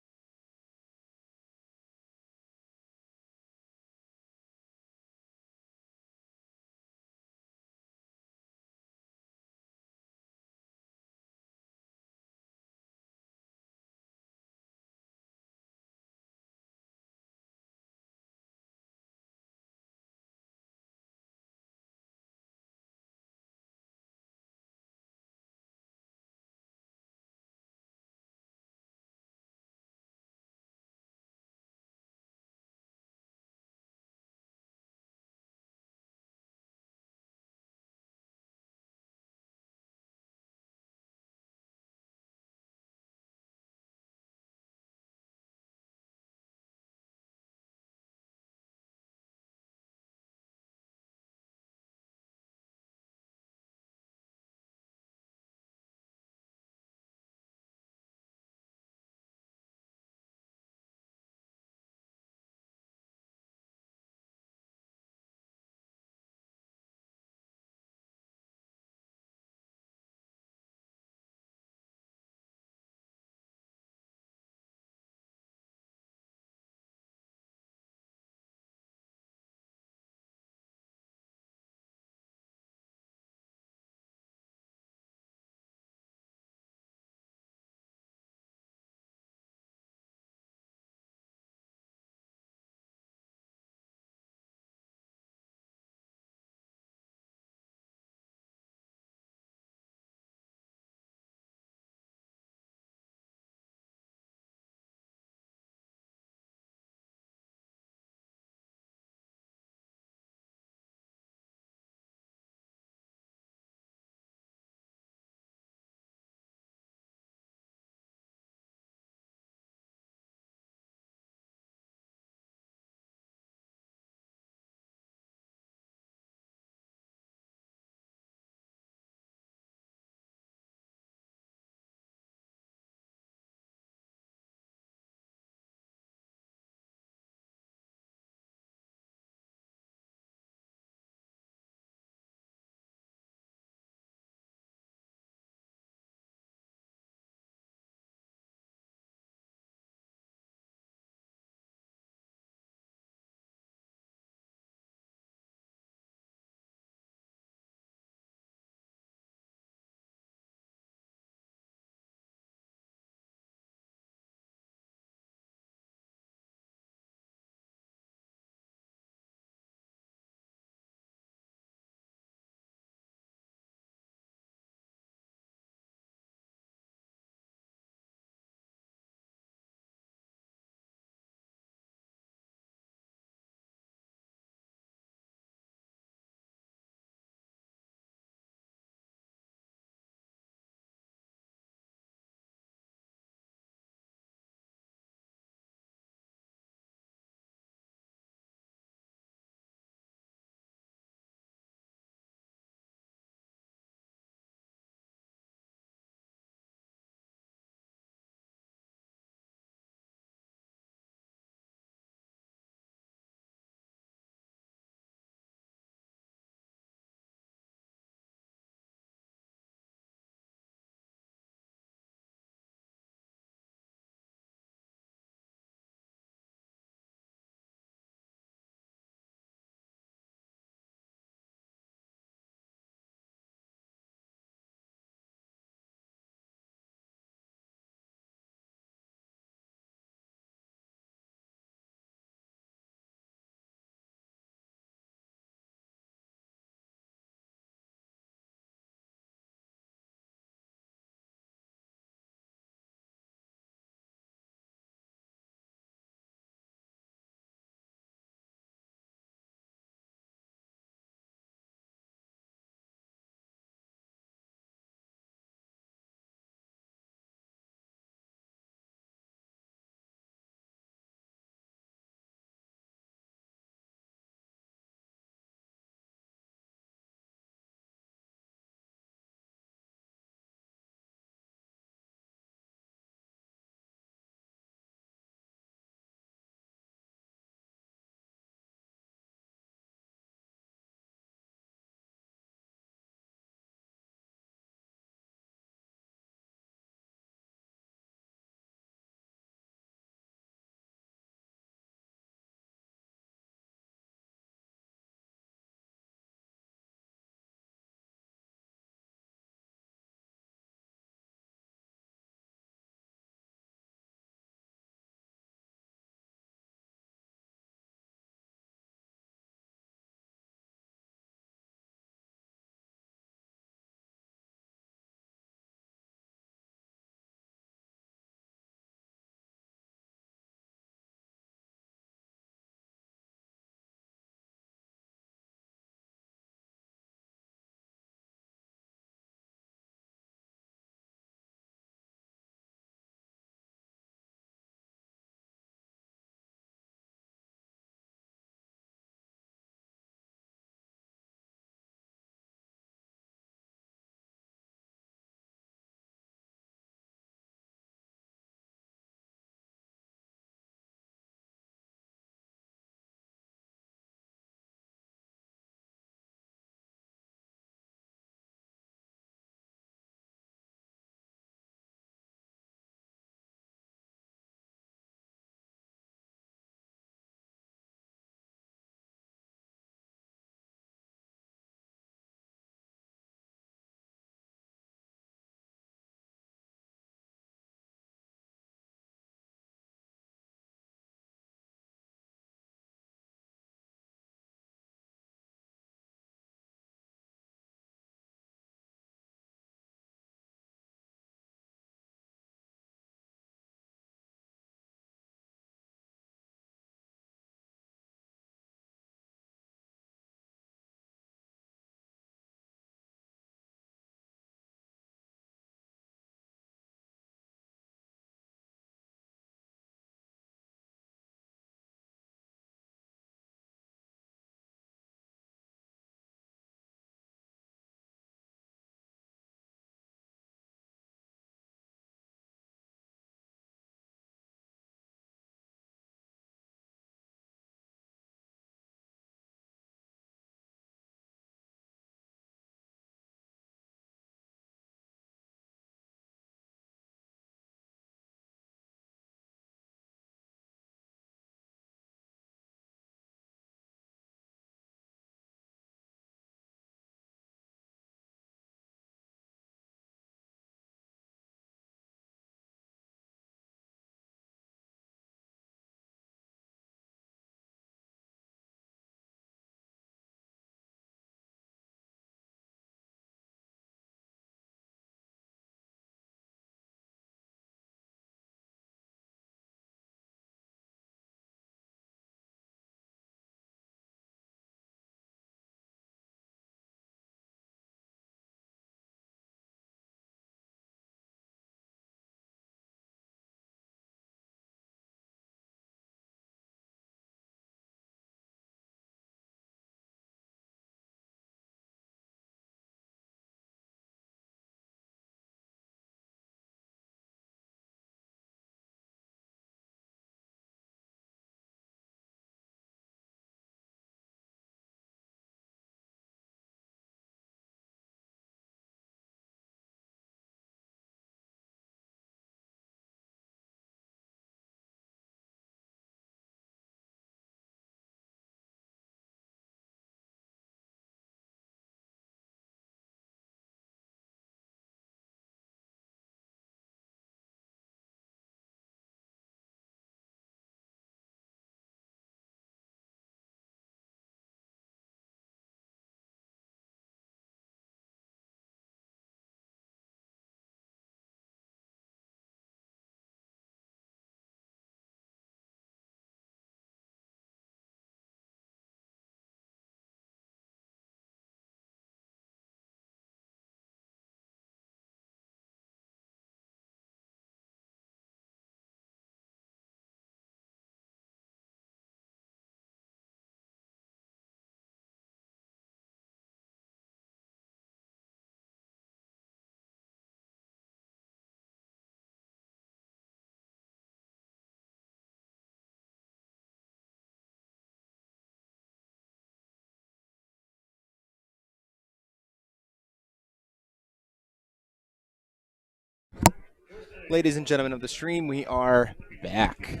Ladies and gentlemen of the stream, we are back.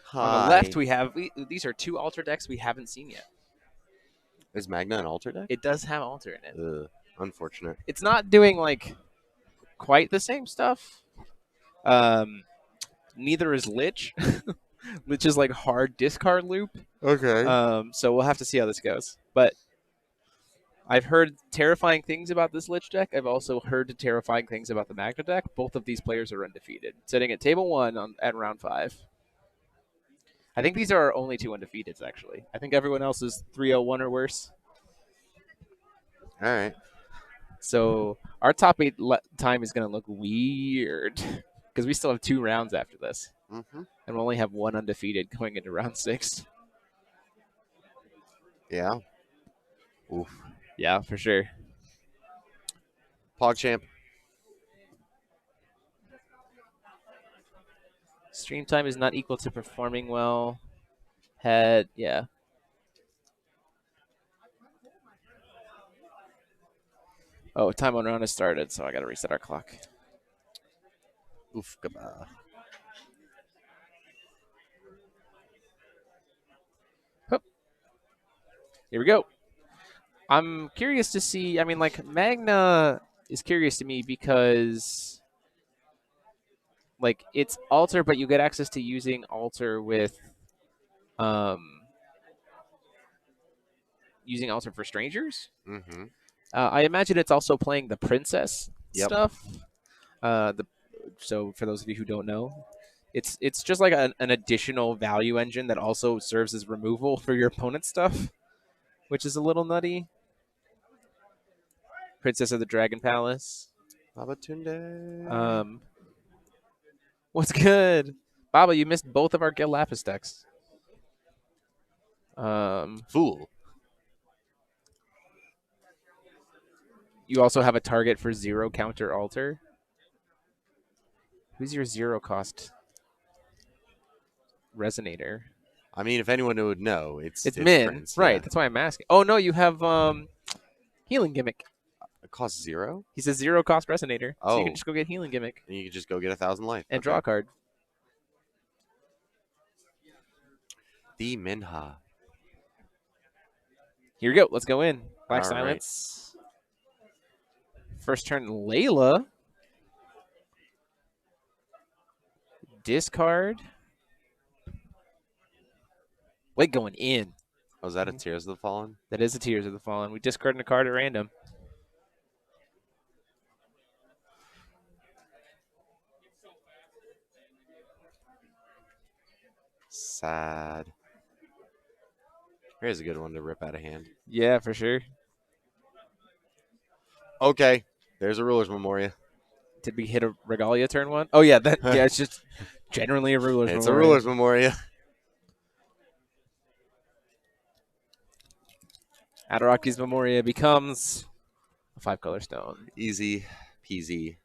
Hi. On the left, we have these are two altar decks we haven't seen yet. Is Magna an altar deck? It does have altar in it. Unfortunate. It's not doing like quite the same stuff. Neither is Lich. Lich is like hard discard loop. Okay. So we'll have to see how this goes. But I've heard terrifying things about this Lich deck. I've also heard terrifying things about the Magna deck. Both of these players are undefeated, sitting at table 1 at round 5. I think these are our only 2 undefeateds, actually. I think everyone else is 3-0-1 or worse. All right. So our top 8 time is going to look weird because we still have 2 rounds after this. Mm-hmm. And we'll only have 1 undefeated going into round 6. Yeah. Oof. Yeah, for sure. PogChamp. Stream time is not equal to performing well. Head, yeah. Oh, time on round has started, so I got to reset our clock. Oof. Gaba. Here we go. I'm curious to see. I mean, like, Magna is curious to me because, like, it's altar, but you get access to using altar with, using altar for strangers. Mm-hmm. I imagine it's also playing the princess Yep. stuff. So for those of you who don't know, it's just like an additional value engine that also serves as removal for your opponent's stuff, which is a little nutty. Princess of the Dragon Palace. Babatunde. What's good? Baba, you missed both of our Gil Lapis decks. Fool. You also have a target for 0 counter altar. Who's your 0 cost resonator? I mean, if anyone would know, it's Min, Prince, right? yeah. That's why I'm asking. Oh no, you have healing gimmick. It costs 0? He's a 0 cost resonator, so you Oh. can just go get healing gimmick And you can just go get 1,000 life. and Okay. draw a card. The Minha. Here we go. Let's go in. Black All right. Silence. First turn, Layla. Discard. Wait, going in. Oh, is that a Tears of the Fallen? That is a Tears of the Fallen. We discarded a card at random. Sad. Here's a good one to rip out of hand. Yeah, for sure. Okay. There's a Ruler's Memoria. Did we hit a Regalia turn 1? Oh, yeah. That yeah, it's just generally a Ruler's It's Memoria. a Ruler's Memoria. Adaraki's Memoria becomes a 5-color stone. Easy peasy.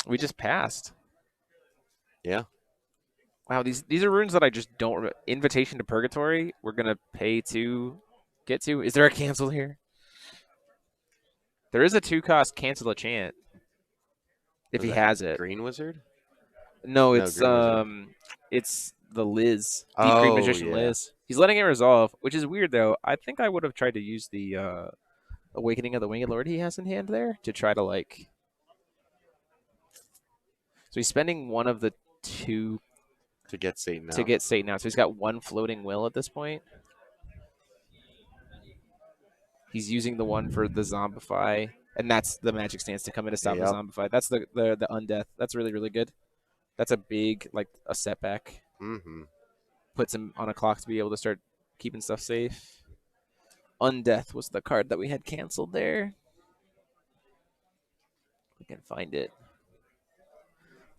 We just passed. Yeah. Wow, these are runes that I just don't remember. Invitation to Purgatory, we're going to pay to get to. Is there a cancel here? There is a 2-cost cancel a chant. If Was he that has it. Green Wizard? No, No, it's Green it's the Liz. Deep Green Oh, Magician yeah. Liz. He's letting it resolve, which is weird though. I think I would have tried to use the Awakening of the Winged Lord he has in hand there to try to like. So he's spending one of the 2 To get Satan out. to get Satan out. So he's got 1 floating will at this point. He's using the one for the Zombify, and that's the magic stance to come in to stop Yep. the Zombify. That's the Undeath. That's really, really good. That's a big, like, a setback. Mm-hmm. Puts him on a clock to be able to start keeping stuff safe. Undeath was the card that we had canceled there. We can find it.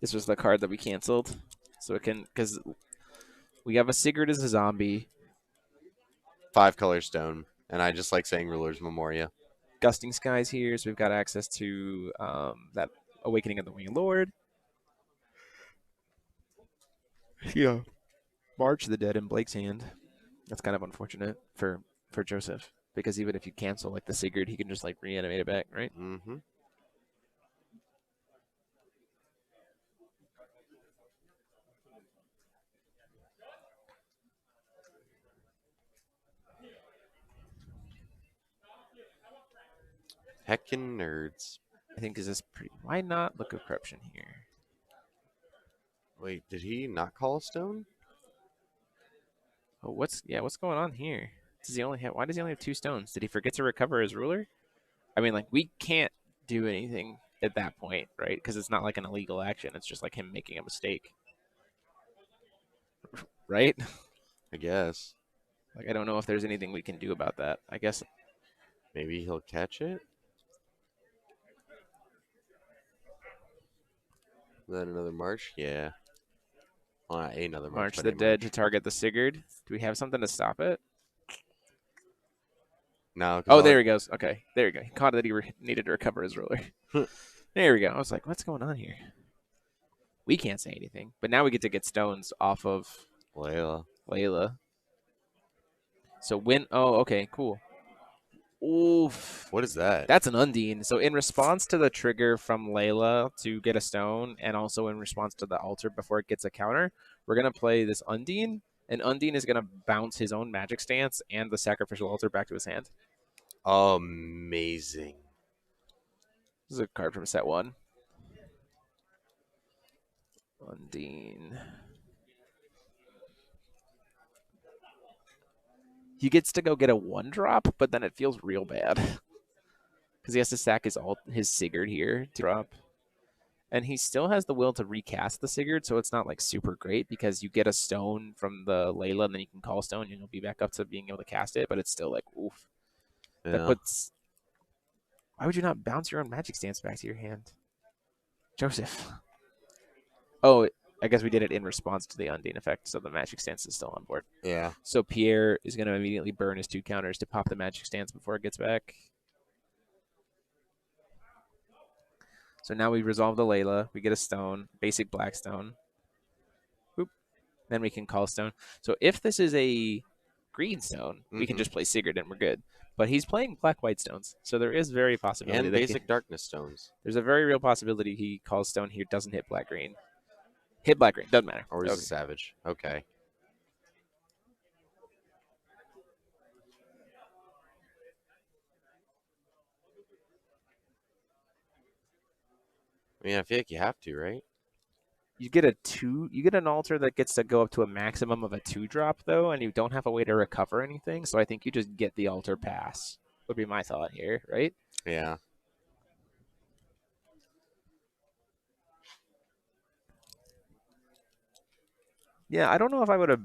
This was the card that we canceled. So it can, because we have a Sigurd as a zombie. 5-color stone. And I just like saying Ruler's Memoria. Gusting Skies here, so we've got access to that Awakening of the Winged Lord. Yeah. March of the Dead in Blake's hand. That's kind of unfortunate for Joseph, because even if you cancel like the Sigurd, he can just like reanimate it back, right? Mm-hmm. Heckin' nerds. I think is this pretty. Why not look at corruption here? Wait, did he not call a stone? Oh, what's going on here? Does he only have? Why does he only have 2 stones? Did he forget to recover his ruler? I mean, like we can't do anything at that point, right? Because it's not like an illegal action. It's just like him making a mistake, right? I guess. Like I don't know if there's anything we can do about that. I guess Maybe he'll catch it? Then another march? Yeah. Well, not another march, March but the a Dead to march. target the Sigurd. Do we have something to stop it? No. Oh, there he goes. Okay, there you go. He caught that he needed to recover his ruler. There we go. I was like, what's going on here? We can't say anything, but now we get to get stones off of Layla. So oh, okay, cool. Oof. What is that? That's an Undine. So in response to the trigger from Layla to get a stone, and also in response to the altar before it gets a counter, we're going to play this Undine, and Undine is going to bounce his own magic stance and the sacrificial altar back to his hand. Amazing. This is a card from set 1. Undine. He gets to go get a 1-drop, but then it feels real bad. Because he has to sack his Sigurd here to drop. And he still has the will to recast the Sigurd, so it's not like super great because you get a stone from the Layla and then you can call stone and you'll be back up to being able to cast it, but it's still like, oof. Yeah. That puts... Why would you not bounce your own magic stance back to your hand? Joseph. Oh, I guess we did it in response to the Undine effect, so the magic stance is still on board. Yeah. So Pierre is going to immediately burn his 2 counters to pop the magic stance before it gets back. So now we resolve the Layla. We get a stone, basic black stone. Boop. Then we can call stone. So if this is a green stone, we can just play Sigurd and we're good. But he's playing black-white stones, so there is very possibility. And basic darkness stones. There's a very real possibility he calls stone here, doesn't hit black-green. Hit black-green, doesn't matter. Or he's a savage. Okay. I mean, I feel like you have to, right? You get an altar that gets to go up to a maximum of a 2-drop though, and you don't have a way to recover anything. So I think you just get the altar pass. Would be my thought here, right? Yeah. Yeah, I don't know if I would have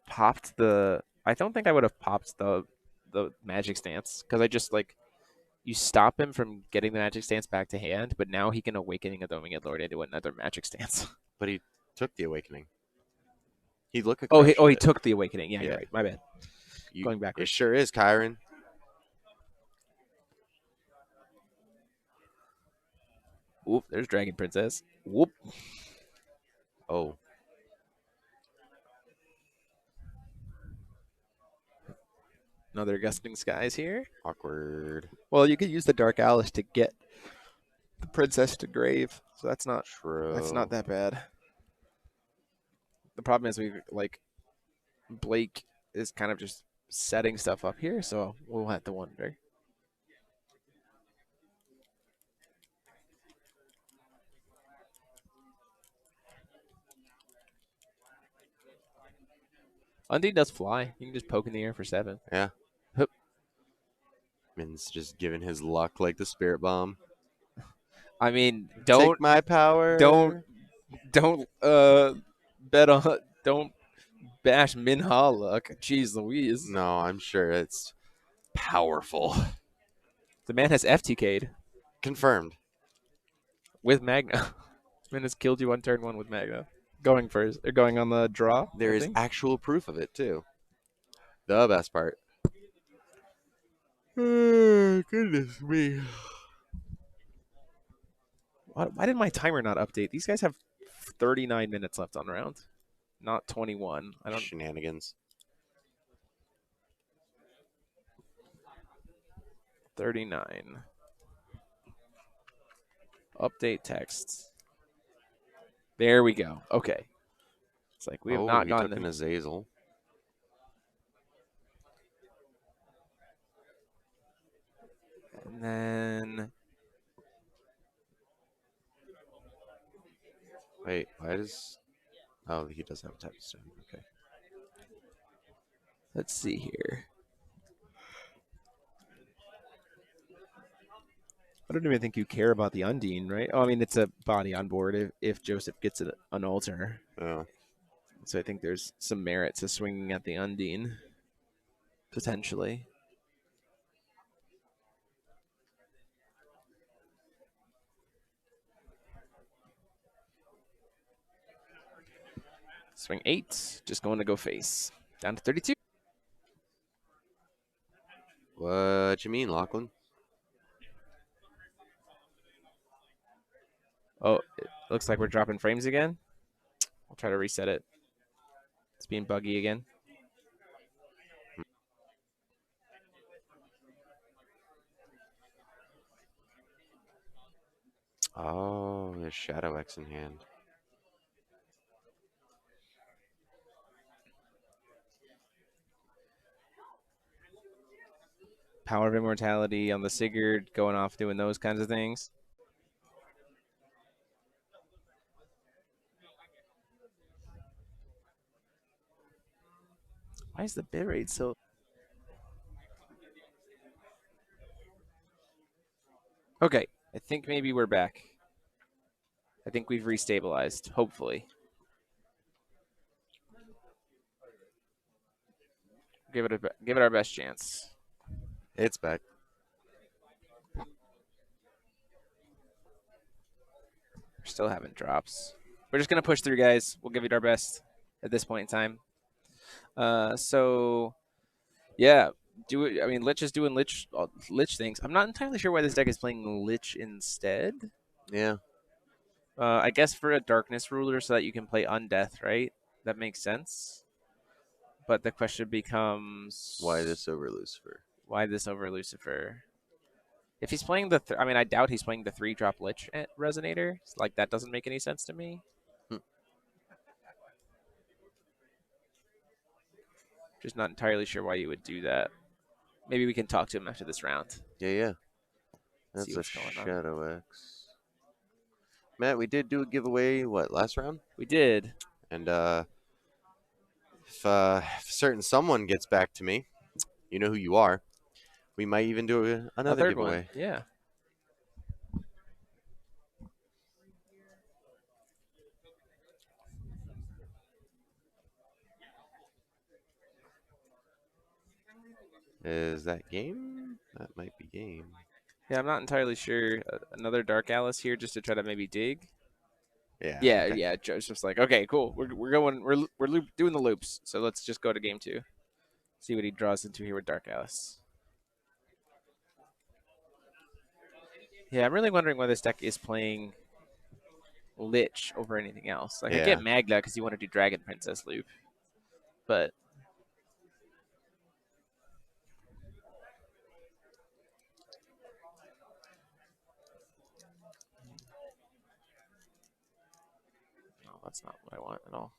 popped the. I don't think I would have popped the magic stance because I just like you stop him from getting the magic stance back to hand, but now he can awakening a Dominion Lord into another magic stance. But he took the awakening. He look at he took the awakening. Yeah, Yeah. you're right. My bad. Going It backwards. sure is, Kyron. Whoop, there's Dragon Princess. Whoop. Oh. Another Gusting Skies here. Awkward. Well, you could use the Dark Alice to get the princess to grave, so that's not True. that's not that bad. The problem is Blake is kind of just setting stuff up here, so we'll have to wonder. Undine does fly. You can just poke in the air for 7. Yeah. Hup. Min's just giving his luck like the spirit bomb. I mean, Take my power. don't bet on don't bash Minha luck. Jeez Louise. No, I'm sure it's powerful. The man has FTK'd Confirmed. with Magna. Min has killed you on turn 1 with Magna. Going first. They're going on the draw. There is actual proof of it too. The best part. Goodness me. Why did my timer not update? These guys have 39 minutes left on round, not 21. I don't. Shenanigans. 39. Update text. There we go. Okay. It's like we have not he gotten took an Azazel. And then Wait, why does... Oh, he does have a type of stone. Okay. Let's see here. I don't even think you care about the Undine, right? Oh, I mean, it's a body on board if Joseph gets an altar. Oh. So I think there's some merit to swinging at the Undine, potentially. Swing 8, just going to go face. Down to 32. What you mean, Lachlan? Oh, it looks like we're dropping frames again. I'll try to reset it. It's being buggy again. Oh, there's Shadow X in hand. Power of Immortality on the Sigurd, going off doing those kinds of things. Why is the bitrate so... Okay, I think maybe we're back. I think we've restabilized, hopefully. Give it our best chance. It's back. We're still having drops. We're just gonna push through, guys. We'll give it our best at this point in time. So yeah, I mean, Lich is doing Lich things. I'm not entirely sure why this deck is playing Lich instead. Yeah. I guess for a Darkness Ruler so that you can play Undeath, right? That makes sense. But the question becomes... Why this over Lucifer? Why this over Lucifer? If he's playing the... I mean, I doubt he's playing the 3-drop Lich Resonator. Like, that doesn't make any sense to me. Just not entirely sure why you would do that. Maybe we can talk to him after this round. Yeah. That's See a what's going on. Shadow X. Matt, we did do a giveaway, what, last round? We did. And if a certain someone gets back to me, you know who you are, we might even do another third giveaway. one. Yeah. Is that game? That might be game. Yeah, I'm not entirely sure. Another Dark Alice here just to try to maybe dig. Yeah. Yeah, okay. yeah. Joseph's like, okay, cool. We're going. We're doing the loops. So let's just go to game 2. See what he draws into here with Dark Alice. Yeah, I'm really wondering why this deck is playing Lich over anything else. Like, I get Magna because you want to do Dragon Princess loop, but no, that's not what I want at all.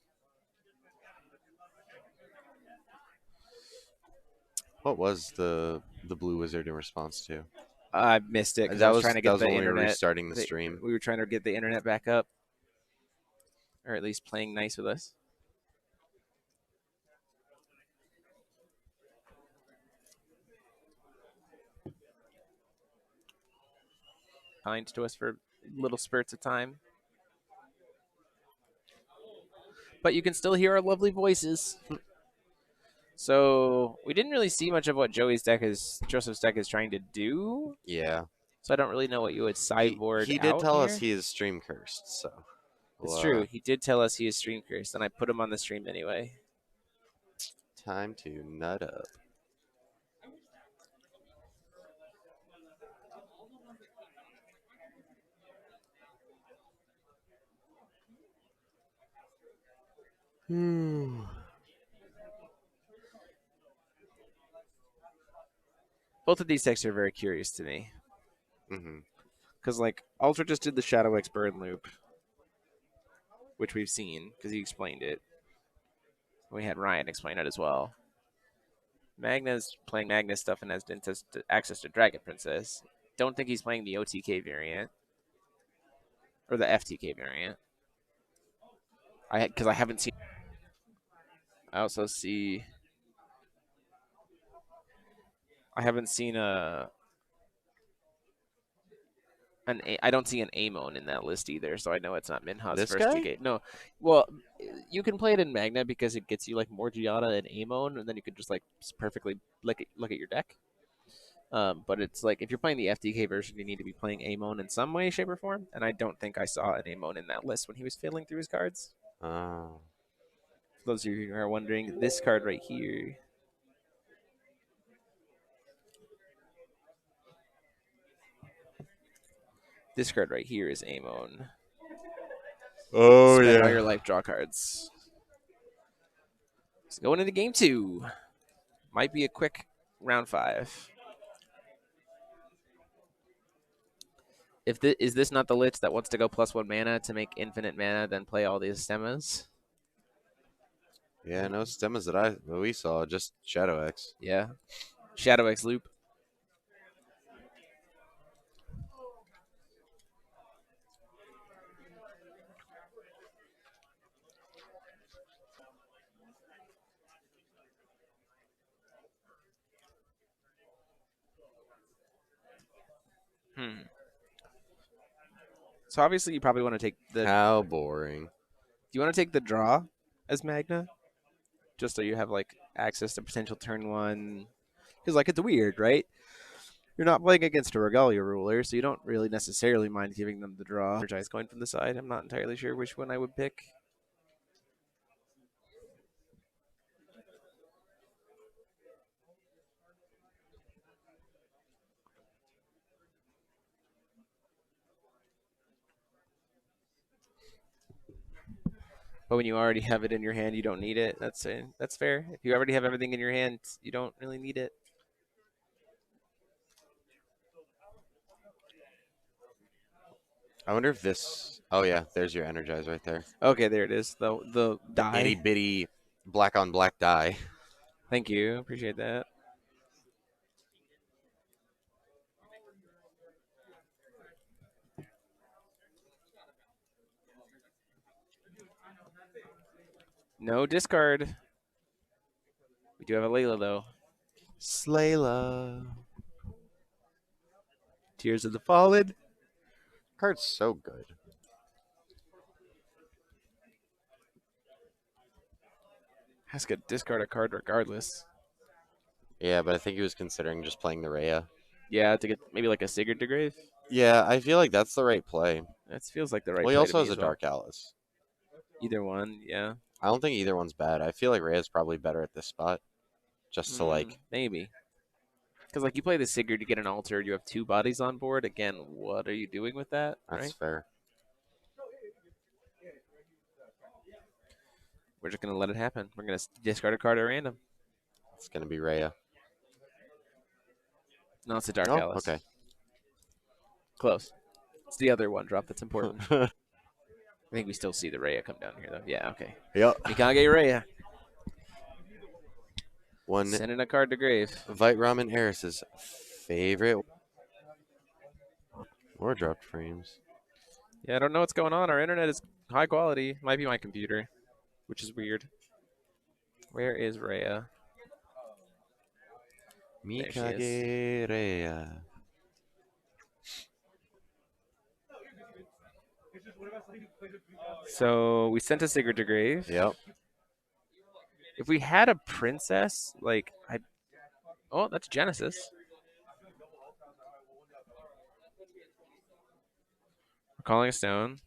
What was the blue wizard in response to? I missed it because That I was was trying to get the when we were internet. restarting the stream. We were trying to get the internet back up, or at least playing nice with us. Kind to us for little spurts of time. But you can still hear our lovely voices. So we didn't really see much of what Joseph's deck is trying to do. Yeah. So I don't really know what you would sideboard. He did tell us here. he is stream cursed, so It's true. He did tell us he is stream cursed, and I put him on the stream anyway. Time to nut up. Both of these decks are very curious to me. Because, like, Ultra just did the Shadow X burn loop, which we've seen, because he explained it. We had Ryan explain it as well. Magna's playing Magna stuff and has access to Dragon Princess. Don't think he's playing the OTK variant. Or the FTK variant. Because I haven't seen. I also see. I haven't seen I don't see an Amon in that list either, so I know it's not Minha's This first guy? GK. No, well, you can play it in Magna because it gets you like more Giada and Amon, and then you could just like perfectly look at your deck. But it's like if you're playing the FDK version, you need to be playing Amon in some way, shape, or form. And I don't think I saw an Amon in that list when he was fiddling through his cards. Oh. For those of you who are wondering, this card right here. This card right here is Amon. Oh, Spend yeah. all your life, draw cards. So going into game 2. Might be a quick round 5. Is this not the Lich that wants to go +1 mana to make infinite mana, then play all these stemmas? Yeah, no stemmas that we saw, just Shadow X. Yeah. Shadow X loop. So obviously you probably want to take the. How boring. Do you want to take the draw as Magna, just so you have like access to potential turn 1? Because like it's weird, right? You're not playing against a Regalia ruler, so you don't really necessarily mind giving them the draw. Energize going from the side. I'm not entirely sure which one I would pick. But when you already have it in your hand, you don't need it. That's fair. If you already have everything in your hand, you don't really need it. I wonder if this. Oh yeah, there's your Energize right there. Okay, there it is. The die. Itty bitty black on black die. Thank you. Appreciate that. No discard. We do have a Layla though. Slayla. Tears of the Fallen. Card's so good. Has to discard a card regardless. Yeah, but I think he was considering just playing the Rhea. Yeah, to get maybe like a Sigurd to Grave. Yeah, I feel like that's the right play. That feels like the right Well, he play also to me has a as well. Dark Alice. Either one, yeah. I don't think either one's bad. I feel like Rhea's probably better at this spot. Just to like. Maybe. Because like you play the Sigurd, you get an altar, you have 2 bodies on board. Again, what are you doing with that? That's right? fair. We're just gonna let it happen. We're gonna discard a card at random. It's gonna be Rhea. No, it's a Dark Oh, Alice. okay. Close. It's the other one drop that's important. I think we still see the Rhea come down here though. Yeah, okay. Yep. Mikage Rhea. One Sending a card to grave. Vite Ramen Eris's favorite. Or dropped frames. Yeah, I don't know what's going on. Our internet is high quality. Might be my computer, which is weird. Where is Rhea? There she Mikage Rhea. So we sent a Sigurd to grave. Yep. If we had a princess, like oh, that's Genesis. We're calling a stone.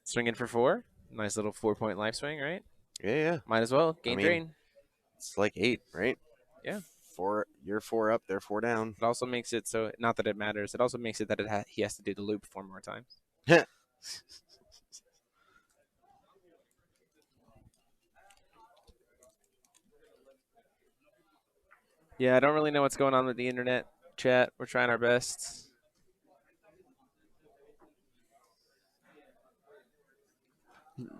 Swinging for 4. Nice little 4-point life swing, right? Yeah. Might as well. Gain drain. It's like 8, right? Yeah. 4. You're 4 up. They're 4 down. It also makes it so, not that it matters. It also makes it that he has to do the loop 4 more times. Yeah, I don't really know what's going on with the internet chat. We're trying our best.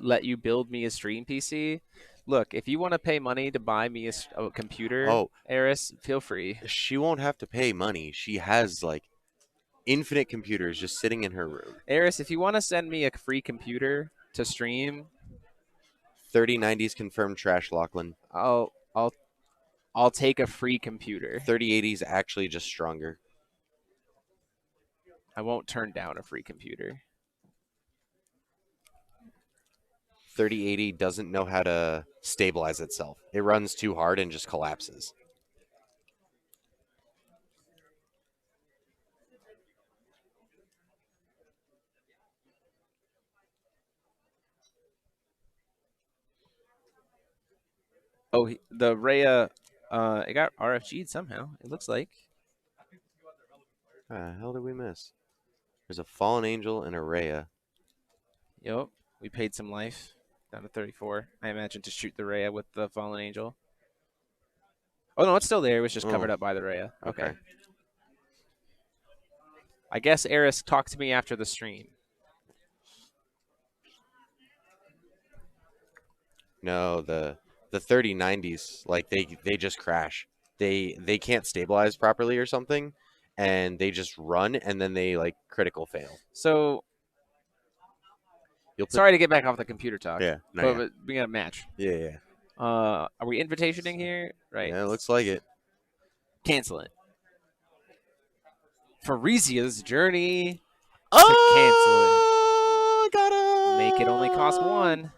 Let you build me a stream PC. Look, if you want to pay money to buy me a computer, Eris, feel free. She won't have to pay money. She has like infinite computers just sitting in her room. Eris, if you want to send me a free computer, to stream. 3090s confirmed trash, Lachlan. I'll take a free computer. 3080s actually just stronger. I won't turn down a free computer. 3080 doesn't know how to stabilize itself. It runs too hard and just collapses. Oh, the Rhea, it got RFG'd somehow. It looks like. What the hell did we miss? There's a Fallen Angel and a Rhea. Yep, we paid some life down to 34. I imagine to shoot the Rhea with the Fallen Angel. Oh no, it's still there. It was just covered up by the Rhea. Okay. I guess Eris talked to me after the stream. No, the 3090s, like they just crash. They can't stabilize properly or something, and they just run and then they like critical fail. So sorry to get back off the computer talk. Yeah, no, but we got a match. Yeah. Are we invitationing here? Right. Yeah, it looks like it. Cancel it. Farisia's journey Oh, to cancel it. Make it only cost one.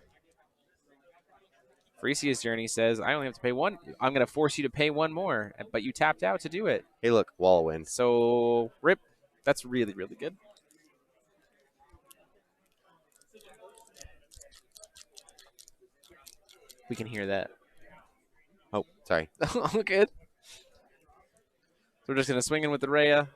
Farisia's journey says, I only have to pay one. I'm going to force you to pay one more, but you tapped out to do it. Hey, look, wall win. So, rip. That's really, really good. We can hear that. Oh, sorry. All good. So we're just going to swing in with the Rhea.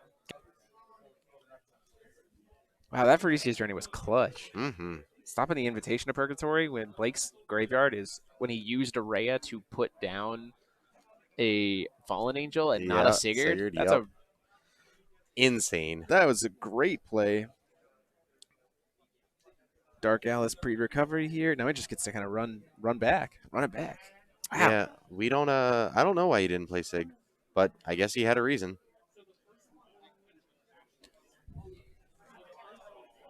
Wow, that Farisia's journey was clutch. Mm-hmm. Stopping the invitation of Purgatory when Blake's graveyard is when he used a Rhea to put down a Fallen Angel and not a Sigurd. That's insane. That was a great play. Dark Alice pre-recovery here. Now he just gets to kind of run it back. Wow. Yeah, we don't. I don't know why he didn't play Sig, but I guess he had a reason.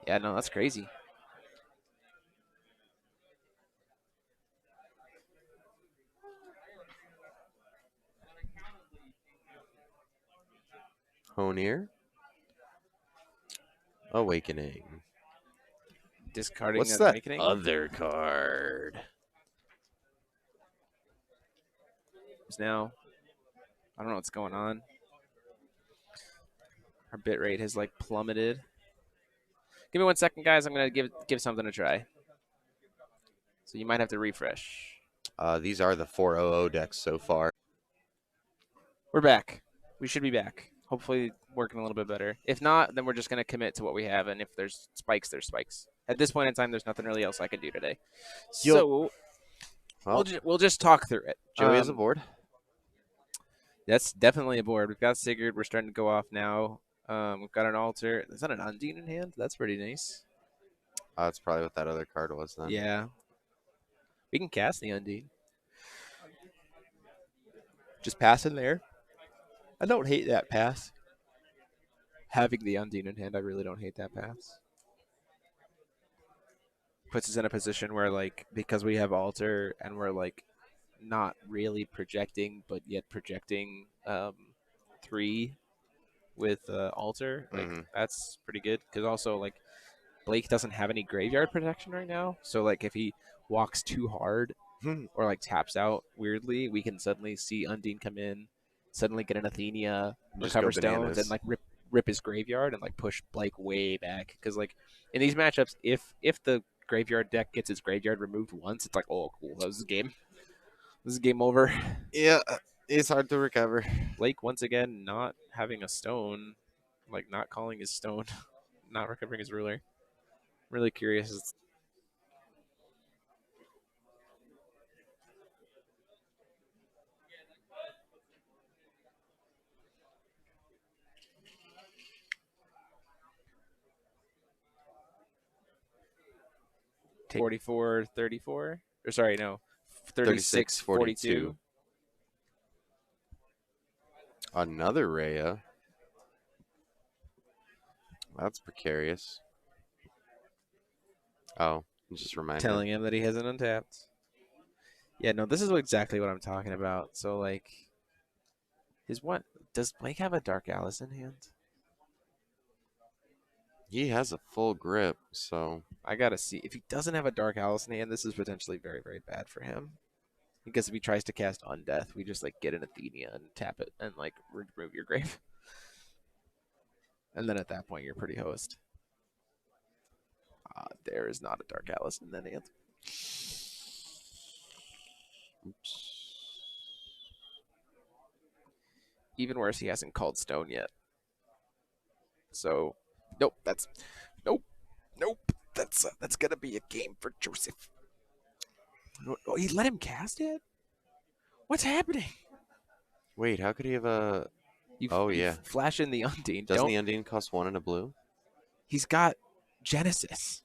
Yeah, no, that's crazy. Honir. Awakening. Discarding What's an that Awakening. other card? Now, I don't know what's going on. Our bit rate has like plummeted. Give me 1 second, guys. I'm gonna give something a try. So you might have to refresh. These are the 400 decks so far. We're back. We should be back. Hopefully working a little bit better. If not, then we're just going to commit to what we have. And if there's spikes, there's spikes. At this point in time, there's nothing really else I can do today. So we'll just talk through it. Joey has a board. That's definitely a board. We've got Sigurd. We're starting to go off now. We've got an altar. Is that an Undine in hand? That's pretty nice. That's probably what that other card was then. Yeah. We can cast the Undine. Just pass in there. I don't hate that pass. Having the Undine in hand, I really don't hate that pass. Puts us in a position where, like, because we have altar and we're, like, not really projecting, but yet projecting 3 with altar, like, that's pretty good. Because also, like, Blake doesn't have any graveyard protection right now. So, like, if he walks too hard or, like, taps out weirdly, we can suddenly see Undine come in, suddenly get an Athenia, recover stones, and, like, rip his graveyard and, like, push Blake way back. Because, like, in these matchups, if the graveyard deck gets its graveyard removed once, it's like, oh, cool, that was the game. This is game over. Yeah, it's hard to recover. Blake, once again, not having a stone, like, not calling his stone, not recovering his ruler. Really curious. Take 44-34. Or sorry, no. 36-42. Another Rhea. That's precarious. Oh, Just remind telling him that he hasn't untapped. Yeah, no, this is exactly what I'm talking about. So, like, does Blake have a Dark Alice in hand? He has a full grip, so I gotta see. If he doesn't have a Dark Alice in hand, this is potentially very, very bad for him. Because if he tries to cast Undeath, we just, like, get an Athenia and tap it and, like, remove your grave. And then at that point, you're pretty host. There is not a Dark Alice in that hand. oops. Even worse, he hasn't called Stone yet. So, nope, nope. That's gonna be a game for Joseph. Oh, he let him cast it? What's happening? Wait, how could he have a? Oh, yeah. Flash in the Undine. Doesn't the Undine cost 1 and a blue? He's got Genesis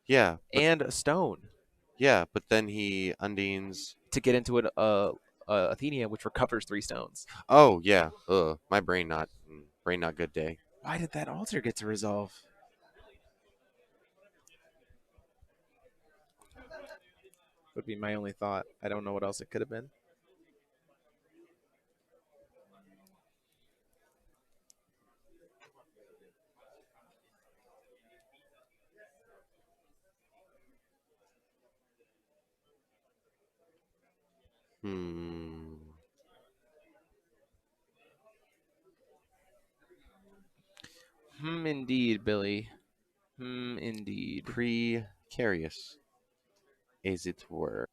Yeah, and a Stone yeah, but then he Undines. to get into an Athenia, which recovers 3 stones. Oh yeah, my brain not good day. Why did that altar get to resolve? Would be my only thought. I don't know what else it could have been. Indeed, Billy. Indeed. Precarious, as it were.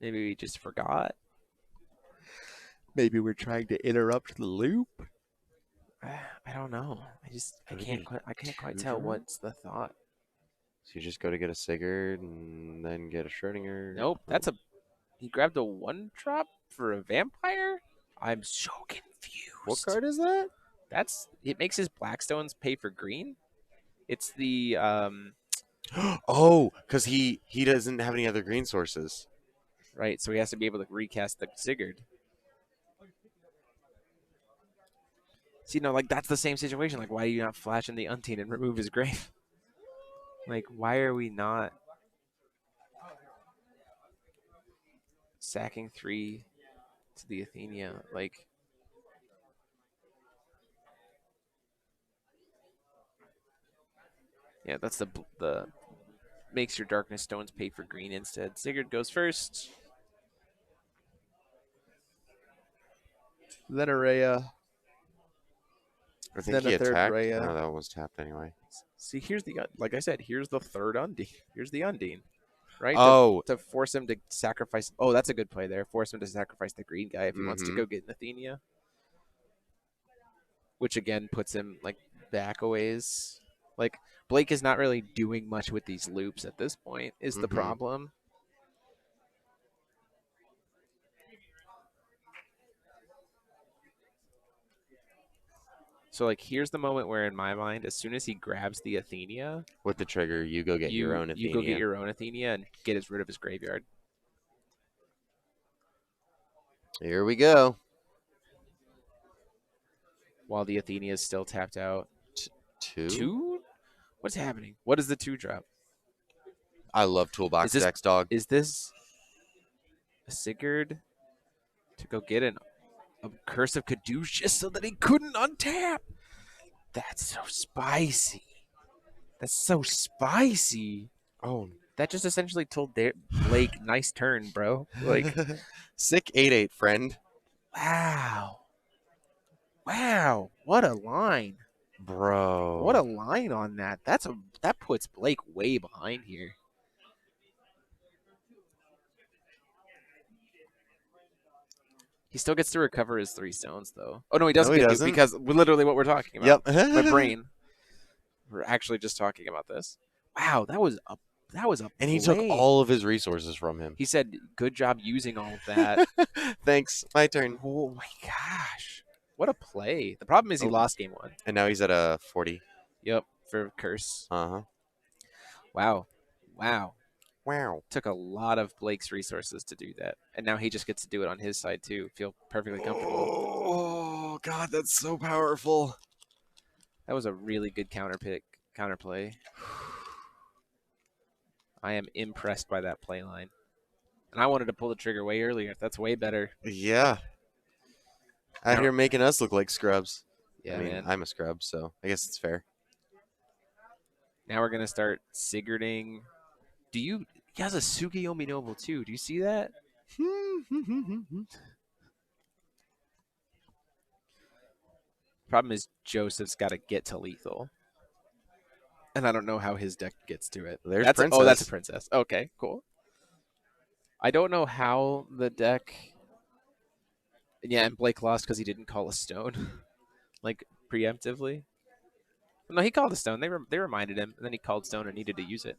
Maybe we just forgot. Maybe we're trying to interrupt the loop. I don't know. I can't quite tell what's the thought. So you just go to get a Sigurd and then get a Schrodinger. Nope, he grabbed a 1-drop for a vampire? I'm so confused. What card is that? It makes his Blackstones pay for green. It's the Oh, because he doesn't have any other green sources. right, so he has to be able to recast the Sigurd. See, no, like that's the same situation. Like, why do you not flash in the Untine and remove his grave? Like, why are we not sacking 3 to the Athenia? Like, yeah, that's the makes your Darkness Stones pay for green instead. Sigurd goes first. Then Araya. I think Then he a third attacked. Rhea. No, that was tapped anyway. See, here's like I said, here's the third Undine. Here's the Undine, right? Oh, to force him to sacrifice. Oh, that's a good play there. Force him to sacrifice the green guy if he wants to Mhm. go get an Athenia. Which again puts him like back a ways. Like Blake is not really doing much with these loops at this point. Is the Mhm. problem? So like here's the moment where in my mind, as soon as he grabs the Athenia, with the trigger, you go get your own Athenia. You go get your own Athenia and get rid of his graveyard. Here we go. While the Athenia is still tapped out. 2? 2? What's happening? What is the 2-drop? I love toolbox decks, dog. Is this a Sigurd to go get a Curse of Caduceus so that he couldn't untap? That's so spicy. That's so spicy. Oh, That just essentially told Blake, nice turn, bro. Like, sick 8/8, friend. wow. Wow. What a line. Bro. What a line on that. That puts Blake way behind here. He still gets to recover his 3 stones, though. Oh, no, he doesn't No, he get doesn't. to, because literally what we're talking about. Yep. My brain. We're actually just talking about this. Wow, that was a And he took all of his resources from him. He said, good job using all of that. Thanks. My turn. Oh, my gosh. What a play. The problem is he lost game 1. And now he's at a 40. Yep, for Curse. Uh-huh. Wow. Wow. Wow. Took a lot of Blake's resources to do that. And now he just gets to do it on his side, too. Feel perfectly comfortable. Oh, God, that's so powerful. That was a really good counter pick. Counterplay. I am impressed by that play line. And I wanted to pull the trigger way earlier. That's way better. Yeah. Out here making us look like scrubs. Yeah, I mean, man. I'm a scrub, so I guess it's fair. Now we're going to start Sigurding. He has a Sukiyomi Noble too. Do you see that? Problem is Joseph's got to get to lethal. And I don't know how his deck gets to it. There's that's Princess. Oh, that's a princess. Okay, cool. I don't know how the deck... Yeah, and Blake lost because he didn't call a stone. Like, preemptively. No, he called a stone. They reminded him, and then he called stone and needed to use it.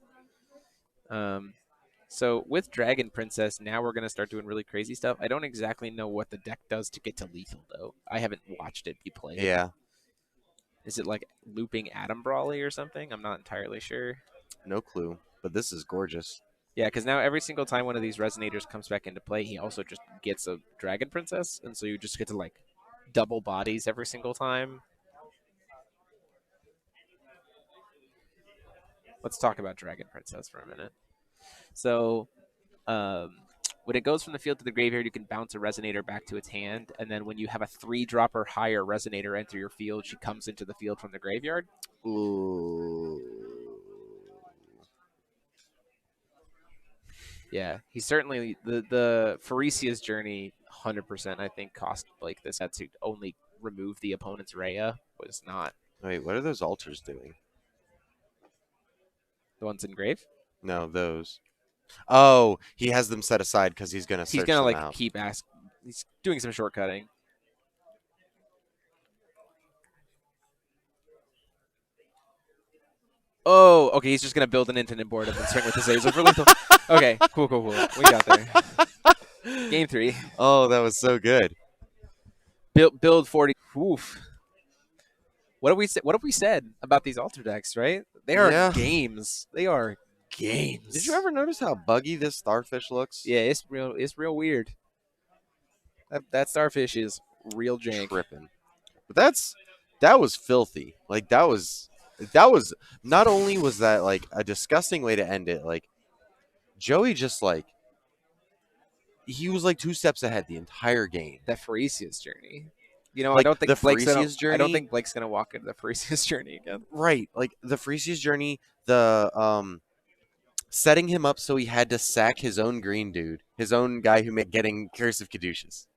So with Dragon Princess, now we're going to start doing really crazy stuff. I don't exactly know what the deck does to get to lethal, though. I haven't watched it be played. Yeah. Is it like looping Atom Brawley or something? I'm not entirely sure. No clue, but this is gorgeous. Yeah, because now every single time one of these Resonators comes back into play, he also just gets a Dragon Princess, and so you just get to, like, double bodies every single time. Let's talk about Dragon Princess for a minute. So, when it goes from the field to the graveyard, you can bounce a Resonator back to its hand, and then when you have a 3-drop or higher Resonator enter your field, she comes into the field from the graveyard. Ooh. Yeah, he certainly the Farisia's Journey 100% I think cost Blake this. Had to only remove the opponent's Rhea was not Wait, what are those altars doing? the ones in grave. No, those. Oh, he has them set aside because he's gonna search He's gonna them like out. keep ask. He's doing some shortcutting. Oh, okay. He's just gonna build an infinite board and then swing with his Azer for lethal. Okay, cool. We got there. Game 3. Oh, that was so good. Build 40. Oof. What have we said about these altar decks? Right? They are games. They are games. Did you ever notice how buggy this starfish looks? Yeah, it's real weird. That starfish is real jank. Tripping. But that was filthy. Like that was not only was that like a disgusting way to end it, like Joey just like he was like 2 steps ahead the entire game. The Farisia's Journey. You know, Like, I don't think the Blake's Farisia's I don't Journey- think Blake's gonna walk into the Farisia's Journey again. Right. Like the Frisia's Journey, the setting him up so he had to sack his own green dude, his own guy who made getting Curse of Caduceus.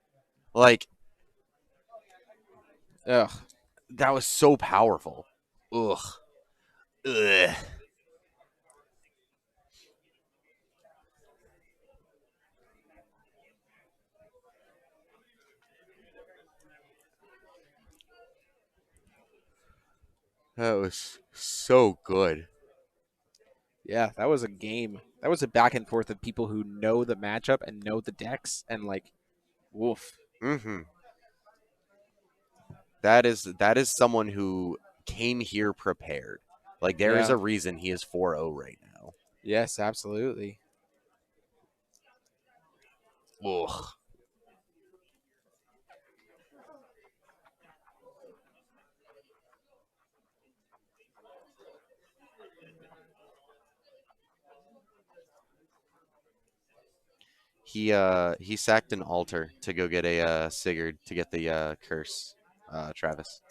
Like, Ugh. that was so powerful. Ugh. That was so good. Yeah, that was a game. That was a back and forth of people who know the matchup and know the decks and like, woof. Mm-hmm. That is someone who came here prepared. Like there is Yeah. a reason he is 4-0 right now. Yes, absolutely. Ugh. He sacked an altar to go get a Sigurd to get the curse, Travis.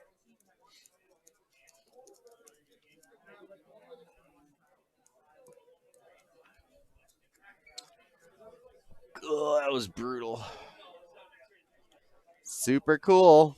Oh, that was brutal. Super cool.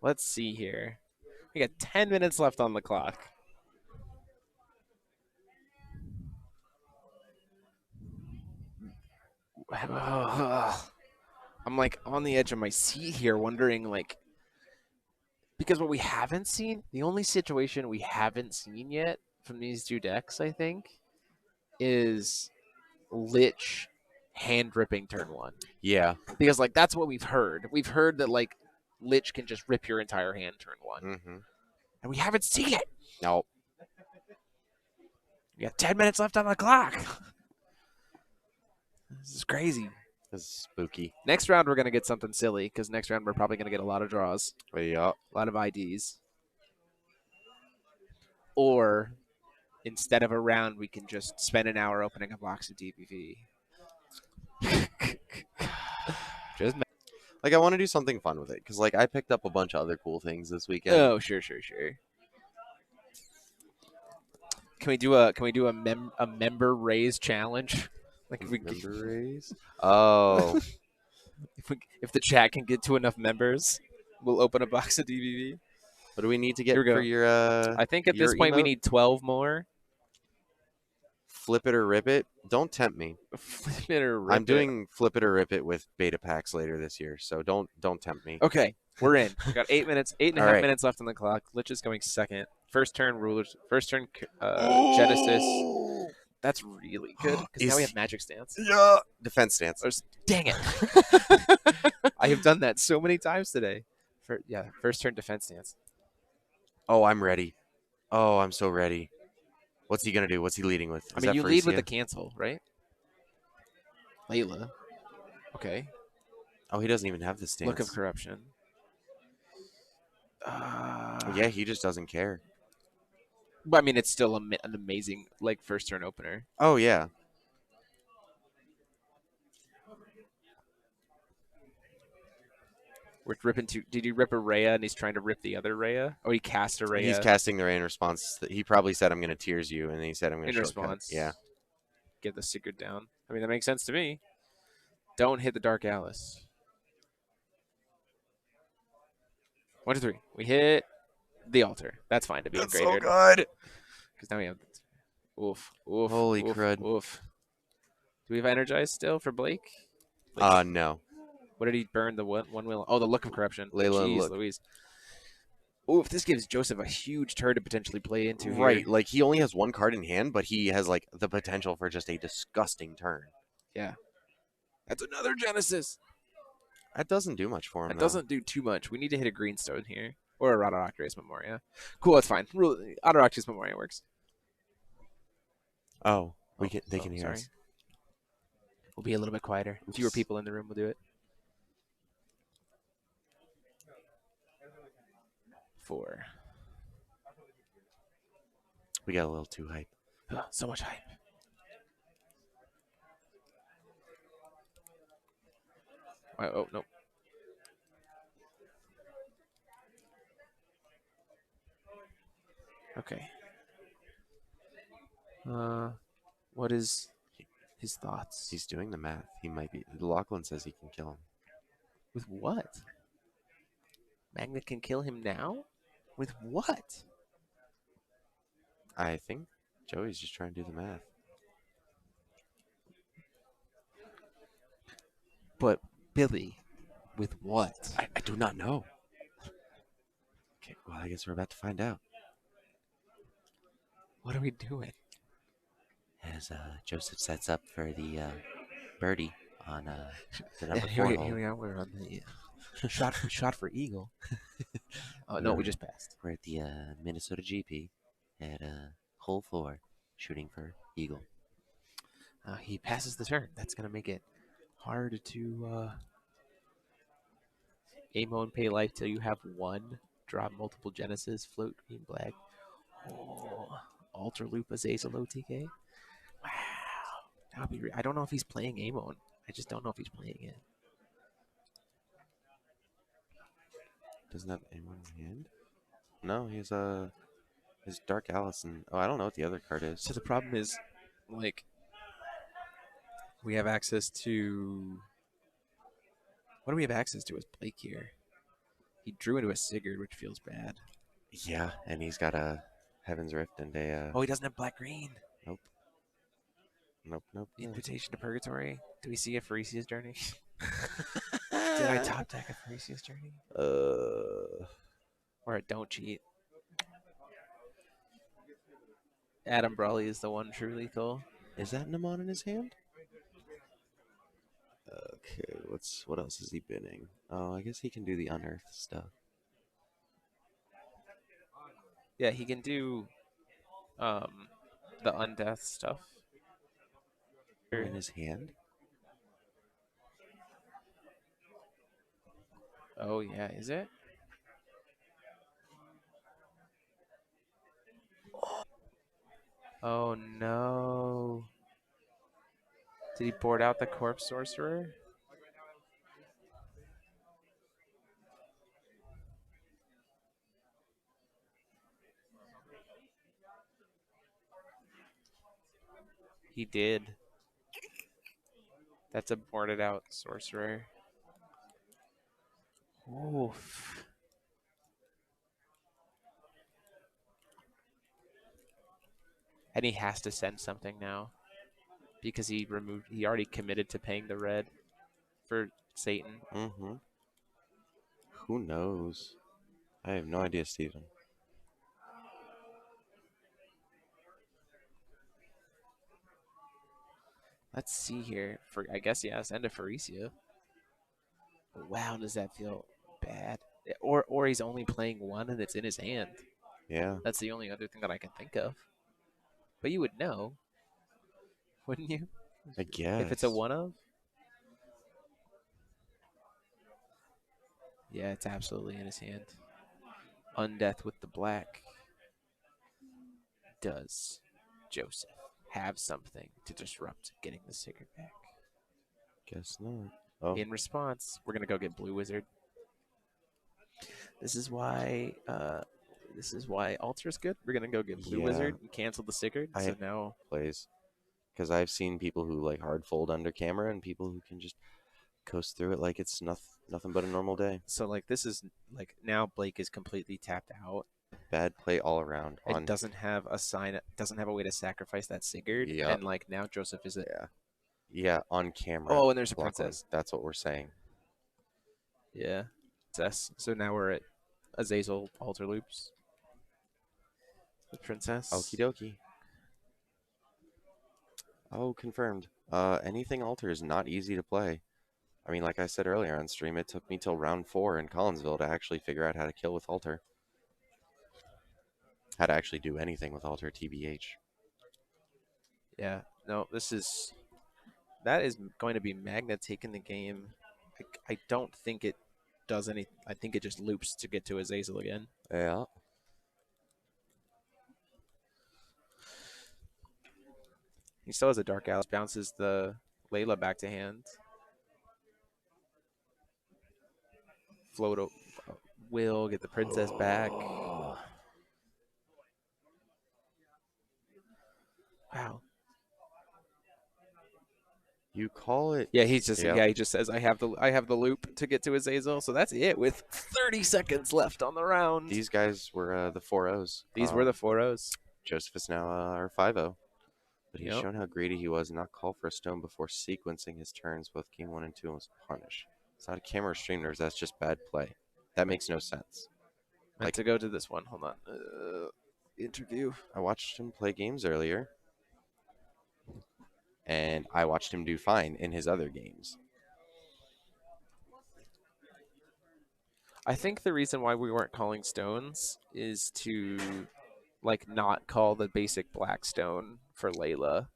Let's see here. We got 10 minutes left on the clock. I'm like on the edge of my seat here, wondering like, because what we haven't seen, the only situation we haven't seen yet from these two decks, I think, is Lich hand ripping turn 1. Yeah. Because like that's what we've heard. We've heard that like Lich can just rip your entire hand turn 1. Mm-hmm. And we haven't seen it. No. We got 10 minutes left on the clock. This is crazy. This is spooky. Next round we're gonna get something silly because next round we're probably gonna get a lot of draws, Yeah. a lot of IDs. Or instead of a round, we can just spend an hour opening a box of DPV. Just Like I want to do something fun with it because like I picked up a bunch of other cool things this weekend. oh, sure. Can we do a member raise challenge? Like if we Member raise? Oh. if the chat can get to enough members, we'll open a box of DVV. What do we need to get Here we go. for your I think at this your point we emote? need 12 more. Flip it or rip it? Don't tempt me. Flip it or rip I'm doing flip it or rip it with beta packs later this year, so don't tempt me. Okay, we're in. We got 8 minutes, 8 and a All half right. minutes left on the clock. Lich is going second. First turn rulers. First turn Genesis. That's really good because now we have magic stance. Yeah. Defense stance. Dang it! I have done that so many times today. First turn defense stance. Oh, I'm ready. Oh, I'm so ready. What's he gonna do? What's he leading with? I mean, you lead with the cancel, right? Layla. Okay. Oh, he doesn't even have the stance. Look of corruption. Yeah, he just doesn't care. But I mean, it's still an amazing like first turn opener. Oh yeah. We're ripping two. Did you rip a Rhea and he's trying to rip the other Rhea? Oh, he cast a Rhea. He's casting the Ray in response. He probably said, "I'm gonna tears you," and then he said, "I'm gonna in shortcut." response. Yeah. Get the secret down. I mean, that makes sense to me. Don't hit the Dark Alice. 1, 2, 3. We hit the altar. That's fine to be That's in so graveyard. good. Because now we have. Oof. Oof. Holy oof, crud. Oof. Do we have energize still for Blake? No. What did he burn? The one wheel? Oh, the look of corruption. Layla Jeez, look. Louise. Oof, this gives Joseph a huge turn to potentially play into here. Right. Like he only has one card in hand, but he has like the potential for just a disgusting turn. Yeah. That's another Genesis. That doesn't do much for him. That though. doesn't do too much. We need to hit a greenstone here. Or a Radocrace Memoria. Cool, that's fine. Radocrace Memoria works. Oh, they can hear sorry. us. We'll be a little bit quieter. Fewer people in the room will do it. 4. We got a little too hype. Ugh, so much hype. Oh, no. Okay. What is his thoughts? He's doing the math. He might be. Lachlan says he can kill him. With what? Magnet can kill him now? With what? I think Joey's just trying to do the math. But, Billy, with what? I do not know. Okay, well, I guess we're about to find out. What are we doing? As Joseph sets up for the birdie on the number Here 4 we hole. are. We're on the shot for eagle. Oh, no, we just passed. We're at the Minnesota GP at hole 4, shooting for eagle. He passes the turn. That's going to make it hard to Amo and pay life till you have 1. Draw multiple Genesis, float green, black. Oh, Alter Loop Azazel OTK. Wow. That would be I don't know if he's playing Amon. I just don't know if he's playing it. Doesn't have anyone in hand? No, he's his Dark Alice and I don't know what the other card is. So the problem is, like, we have access to. What do we have access to as Blake here? He drew into a Sigurd, which feels bad. Yeah, and he's got a Heaven's Rift and a. Oh, he doesn't have black green. Nope. Invitation to Purgatory. Do we see a Pharesia's Journey? Did I top deck a Pharesia's Journey? Or a Don't Cheat? Adam Brawley is the one true lethal. Is that Namon in his hand? Okay, what else is he binning? Oh, I guess he can do the unearth stuff. Yeah, he can do the undeath stuff. In his hand? Oh yeah, is it? Oh no. Did he board out the corpse sorcerer? He did. That's a boarded out sorcerer. Oof. And he has to send something now because he already committed to paying the red for Satan. Mm-hmm. Who knows? I have no idea, Steven. Let's see here. I guess yeah, send a Pharesia. Wow, does that feel bad? Or he's only playing one and it's in his hand. Yeah. That's the only other thing that I can think of. But you would know, wouldn't you? I guess. If it's a one of? Yeah, it's absolutely in his hand. Undeath with the black. Does Joseph have something to disrupt getting the Sigurd back? Guess not. Oh. In response, we're gonna go get Blue Wizard. This is why Altar is good. We're gonna go get Blue Wizard and cancel the Sigurd. So now plays. Because I've seen people who like hard fold under camera and people who can just coast through it like it's nothing but a normal day. So like this is like now Blake is completely tapped out. Bad play all around. It doesn't have a way to sacrifice that Sigurd. Yep. And like now Joseph is Yeah, on camera. Oh, and there's a princess. That's what we're saying. Yeah. So now we're at Azazel altar loops. The princess. Okie dokie. Oh, confirmed. Anything altar is not easy to play. I mean, like I said earlier on stream, it took me till round 4 in Collinsville to actually figure out how to kill with altar. How to actually do anything with altar, TBH. Yeah. No, that is going to be Magna taking the game. I don't think it does any. I think it just loops to get to Azazel again. Yeah. He still has a Dark Alice. Bounces the Layla back to hand. Will get the princess back. Wow. You call it? Yeah, he just says I have the loop to get to Azazel. So that's it with 30 seconds left on the round. These guys were the 4-0s. These were the 4-0s. Joseph is now our 5-0. But he's shown how greedy he was, not call for a stone before sequencing his turns both game 1 and 2 and was punished. It's not a camera streamers, that's just bad play. That makes no sense. Like to go to this one. Hold on. Interview. I watched him play games earlier. And I watched him do fine in his other games. I think the reason why we weren't calling stones is to like not call the basic black stone for Layla.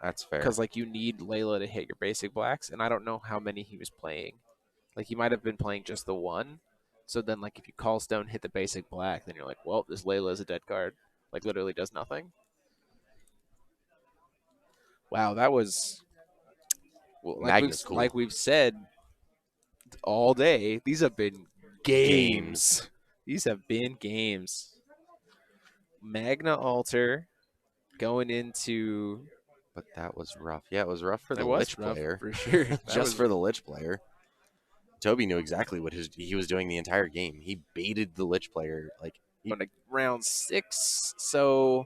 That's fair. Because like you need Layla to hit your basic blacks, and I don't know how many he was playing. Like he might have been playing just the one. So then like if you call stone, hit the basic black, then you're like, well, this Layla is a dead card. Like literally does nothing. Wow, that was like we've said all day. These have been games. These have been games. Magna Altar going into. But that was rough. Yeah, it was rough for the Lich player. For sure. Just for the Lich player. Toby knew exactly what he was doing the entire game. He baited the Lich player. Like round 6. So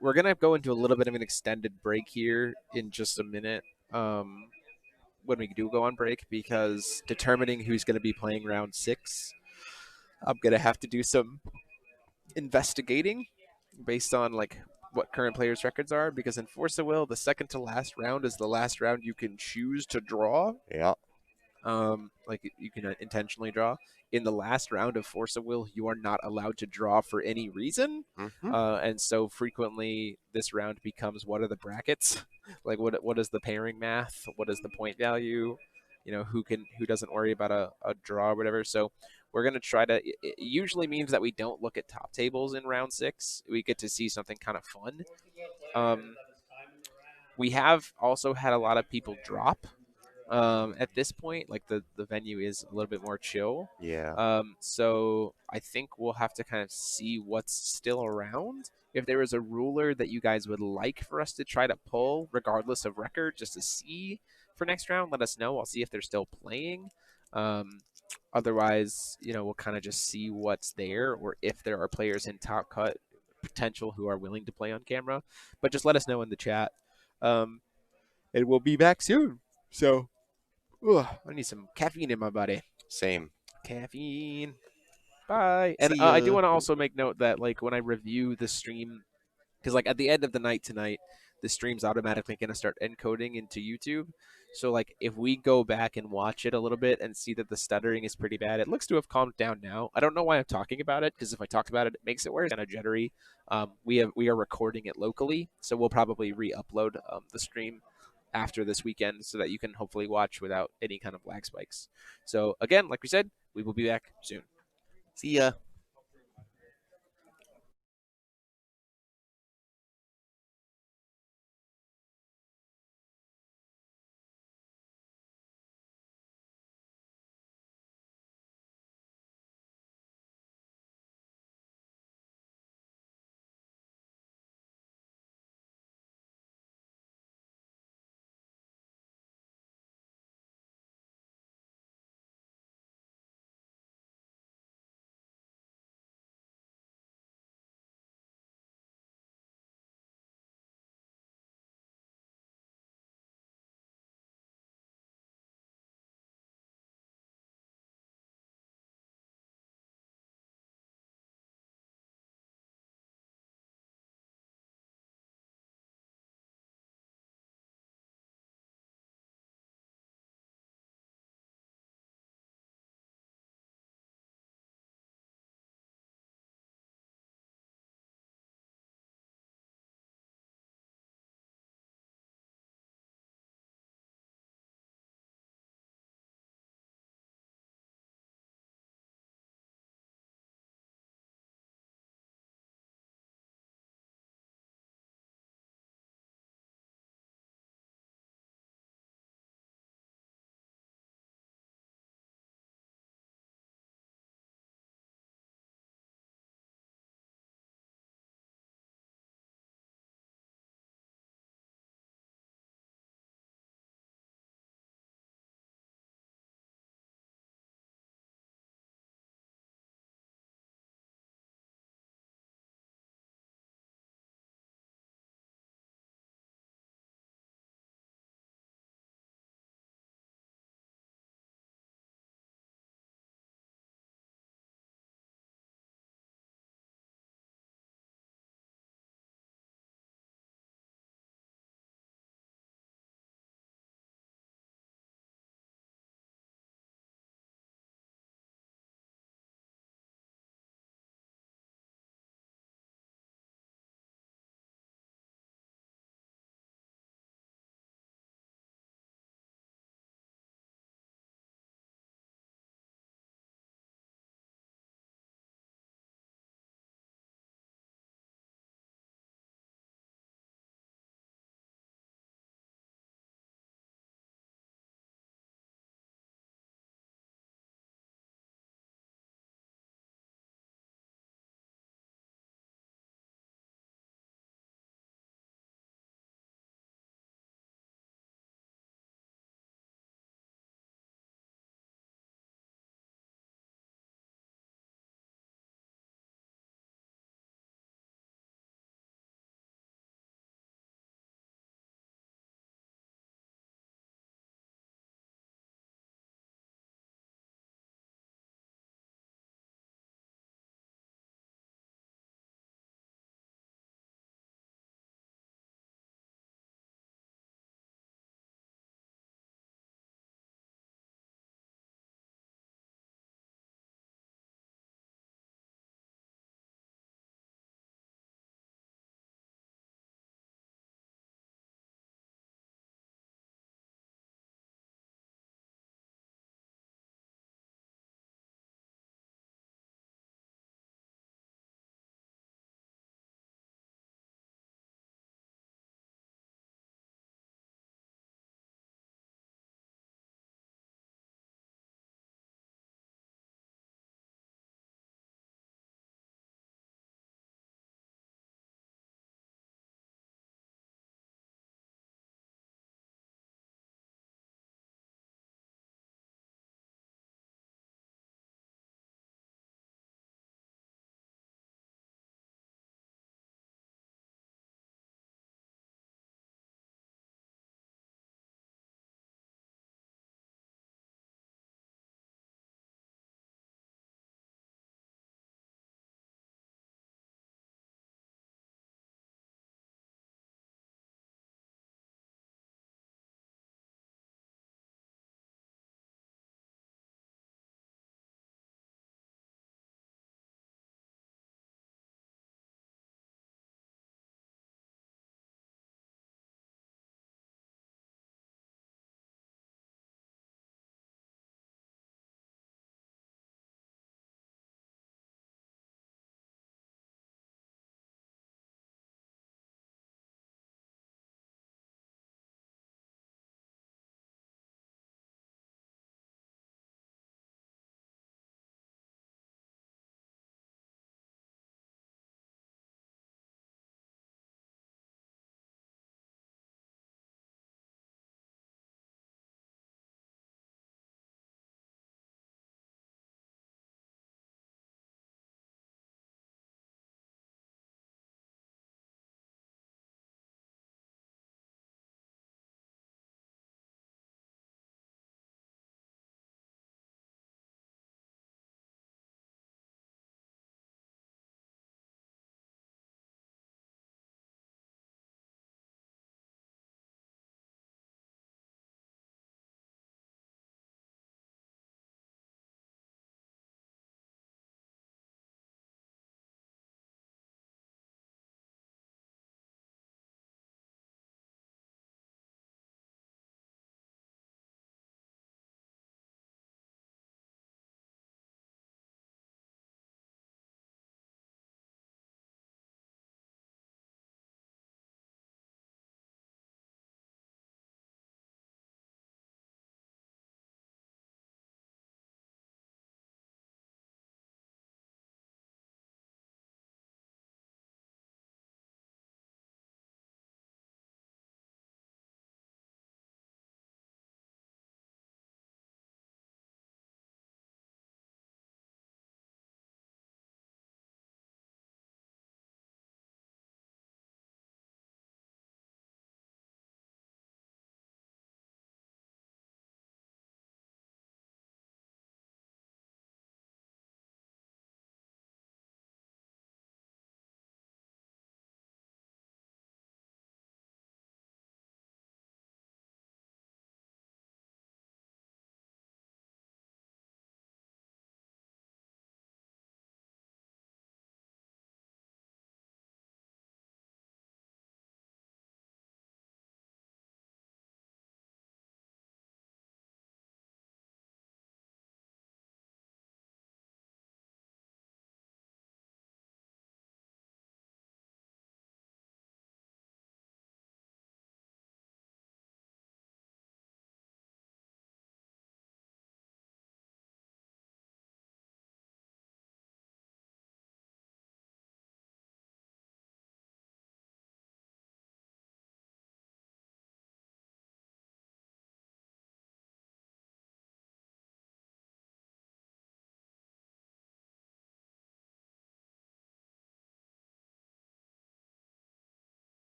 we're going to go into a little bit of an extended break here in just a minute when we do go on break, because determining who's going to be playing round 6, I'm going to have to do some investigating based on like what current players' records are, because in Force of Will, the second to last round is the last round you can choose to draw. Yeah. Like you can intentionally draw. In the last round of Force of Will, you are not allowed to draw for any reason, and so frequently this round becomes what are the brackets, like what is the pairing math, what is the point value, who doesn't worry about a draw or whatever. So we're gonna try to. It usually means that we don't look at top tables in round 6. We get to see something kind of fun. We have also had a lot of people drop. At this point, like the venue is a little bit more chill. Yeah. So I think we'll have to kind of see what's still around. If there is a ruler that you guys would like for us to try to pull, regardless of record, just to see for next round, let us know. I'll see if they're still playing. Otherwise, we'll kind of just see what's there, or if there are players in top cut potential who are willing to play on camera. But just let us know in the chat. And we'll be back soon. So ugh, I need some caffeine in my body. Same. Caffeine. Bye. And See I do ya. want to also make note that, like, when I review the stream, because, like, at the end of the night tonight, the stream's automatically going to start encoding into YouTube. So, like, if we go back and watch it a little bit and see that the stuttering is pretty bad, it looks to have calmed down now. I don't know why I'm talking about it, because if I talk about it, it makes it worse. Kind of jittery. We are recording it locally, so we'll probably re-upload the stream after this weekend so that you can hopefully watch without any kind of lag spikes. So again, like we said, we will be back soon. See ya.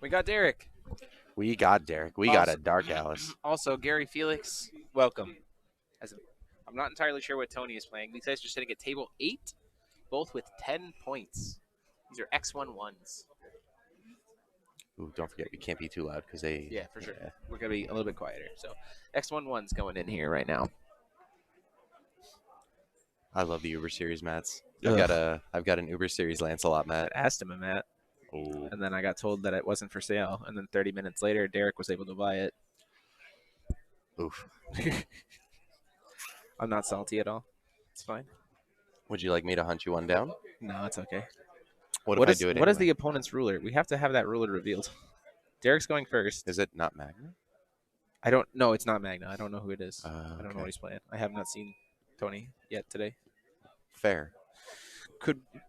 We got Derek. We got Derek. We got a Dark Alice. Also, Gary Felix, welcome. I'm not entirely sure what Tony is playing. These guys are sitting at table 8, both with 10 points. These are X11s. Ooh, don't forget, we can't be too loud because they. Yeah, for sure. We're going to be a little bit quieter. So, X11's going in here right now. I love the Uber Series mats. Ugh. I've got an Uber Series Lancelot mat. I asked him a mat, Oh, and then I got told that it wasn't for sale. And then 30 minutes later, Derek was able to buy it. oof. I'm not salty at all. It's fine. Would you like me to hunt you one down? No, it's okay. What What if is, I do it what is anyway? the opponent's ruler? We have to have that ruler revealed. Derek's going first. Is it not Magna? I don't know. It's not Magna. I don't know who it is. I don't know Okay. what he's playing. I have not seen Tony yet today. Fair.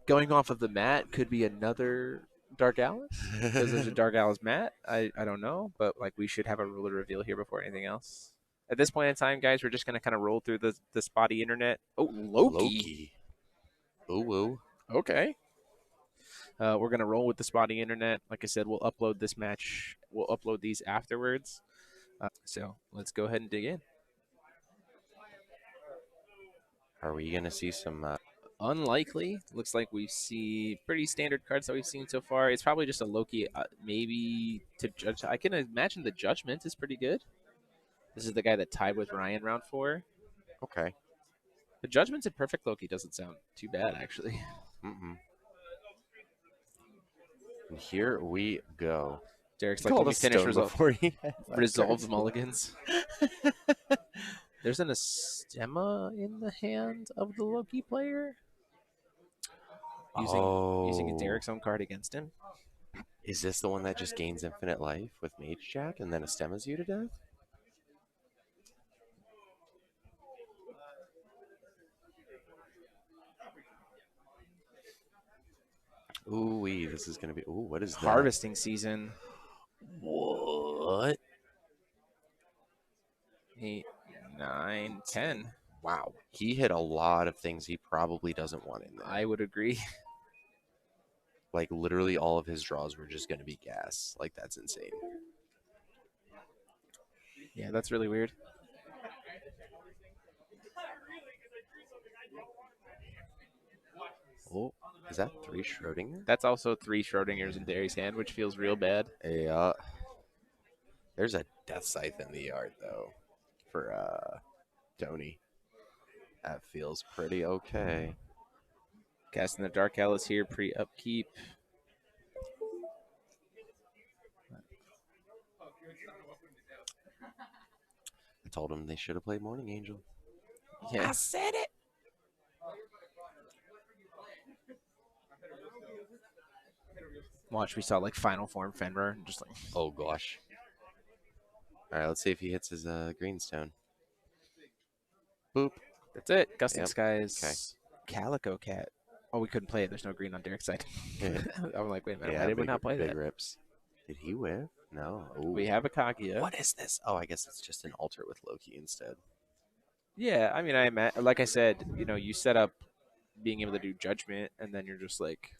Going off of the mat could be another Dark Alice because there's a Dark Alice mat. I don't know, but like we should have a ruler reveal here before anything else. At this point in time, guys, we're just gonna kind of roll through the spotty internet. Oh, Loki. Ooh, woo. Okay. We're gonna roll with the spotty internet. Like I said, we'll upload this match. We'll upload these afterwards. So let's go ahead and dig in. Are we gonna see some? Unlikely. Looks like we see pretty standard cards that we've seen so far. It's probably just a Loki, maybe to judge. I can imagine the Judgment is pretty good. This is the guy that tied with Ryan round 4. Okay. The Judgment's in perfect Loki doesn't sound too bad, actually. Mm-mm. And here we go. Derek's like, let me finish Resolve Resolve Mulligans. There's an Astema in the hand of the Loki player. Using Derek's own card against him. Is this the one that just gains infinite life with Mage Jack and then Astemas you to death? Ooh wee, this is gonna be. Ooh, what is that? Harvesting season. What? 8, 9, 10. Wow, he hit a lot of things he probably doesn't want in there. I would agree. Like literally all of his draws were just gonna be gas. Like that's insane. Yeah, that's really weird. Oh, is that 3 Schrodinger? That's also 3 Schrodingers in Derek's hand, which feels real bad. Yeah. There's a Death Scythe in the yard though, for Tony. That feels pretty okay. Casting the Dark Alice here, pre-upkeep. I told him they should have played Morning Angel. Yeah. I said it. Watch, we saw like Final Form Fenrir, and just like. Oh gosh. All right, let's see if he hits his greenstone. Boop. That's it. Gusting Yep. Skies. Okay. Calico Cat. Oh, we couldn't play it. There's no green on Derek's side. I'm like, wait a minute. Why did we not play big that? Rips. Did he whiff? No. Ooh. We have a Kaguya. What is this? Oh, I guess it's just an altar with Loki instead. Yeah, I mean, like I said, you set up being able to do Judgment, and then you're just like,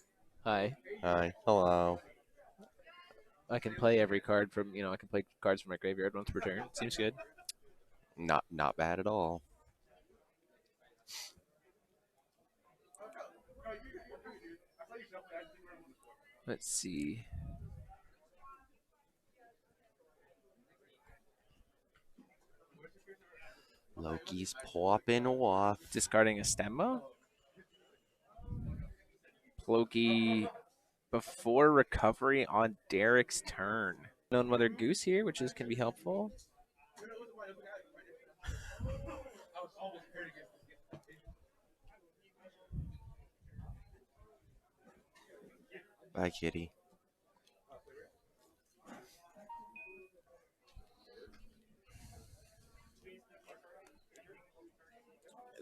hi. Hi. Hello. I can play every card from, I can play cards from my graveyard once per turn. Seems good. Not bad at all. Let's see. Loki's popping off. Discarding a Stemma. Loki before recovery on Derek's turn. Known Mother Goose here, which can be helpful. Bye, kitty.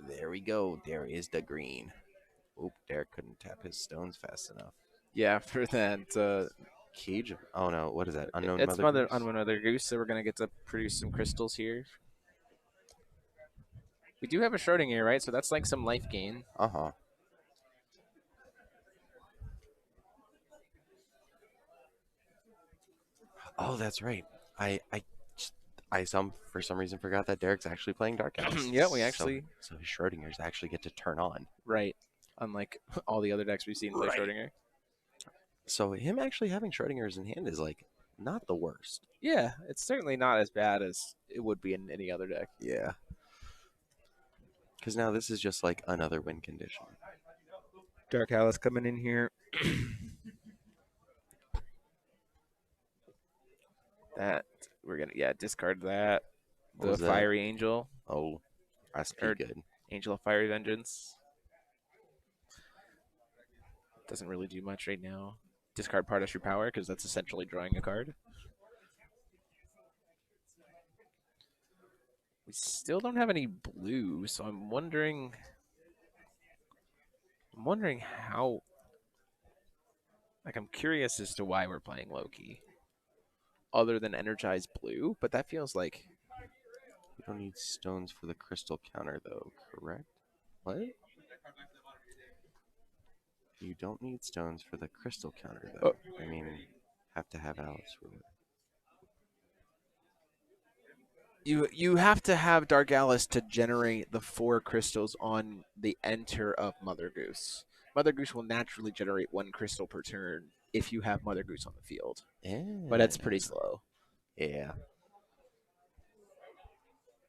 There we go. There is the green. Oop, Derek couldn't tap his stones fast enough. Yeah, for that. Cage? Oh no, what is that? Unknown It's Mother Goose? Unknown Mother Goose, so we're going to get to produce some crystals here. We do have a Schrodinger, right? So that's like some life gain. Uh-huh. Oh, that's right. For some reason forgot that Derek's actually playing Dark Alice. Yeah, we actually So his Schrodinger's actually get to turn on. right. Unlike all the other decks we've seen play Right. Schrodinger. So him actually having Schrodinger's in hand is like not the worst. Yeah, it's certainly not as bad as it would be in any other deck. Yeah. Because now this is just like another win condition. Dark Alice coming in here. That we're gonna discard that. What The was that? Fiery Angel, Oh, SP Or- good. Angel of Fiery Vengeance. Doesn't really do much right now. Discard Partish Your Power because that's essentially drawing a card. We still don't have any blue, so I'm wondering how. Like, I'm curious as to why we're playing Loki, other than Energize Blue. But that feels like You don't need stones for the crystal counter, though, correct? What? You don't need stones for the crystal counter, though. I mean, have to have Alice Ruler. you have to have Dark Alice to generate the 4 crystals on the enter of Mother Goose. Mother Goose will naturally generate 1 crystal per turn if you have Mother Goose on the field, Yeah. but it's pretty slow. Yeah.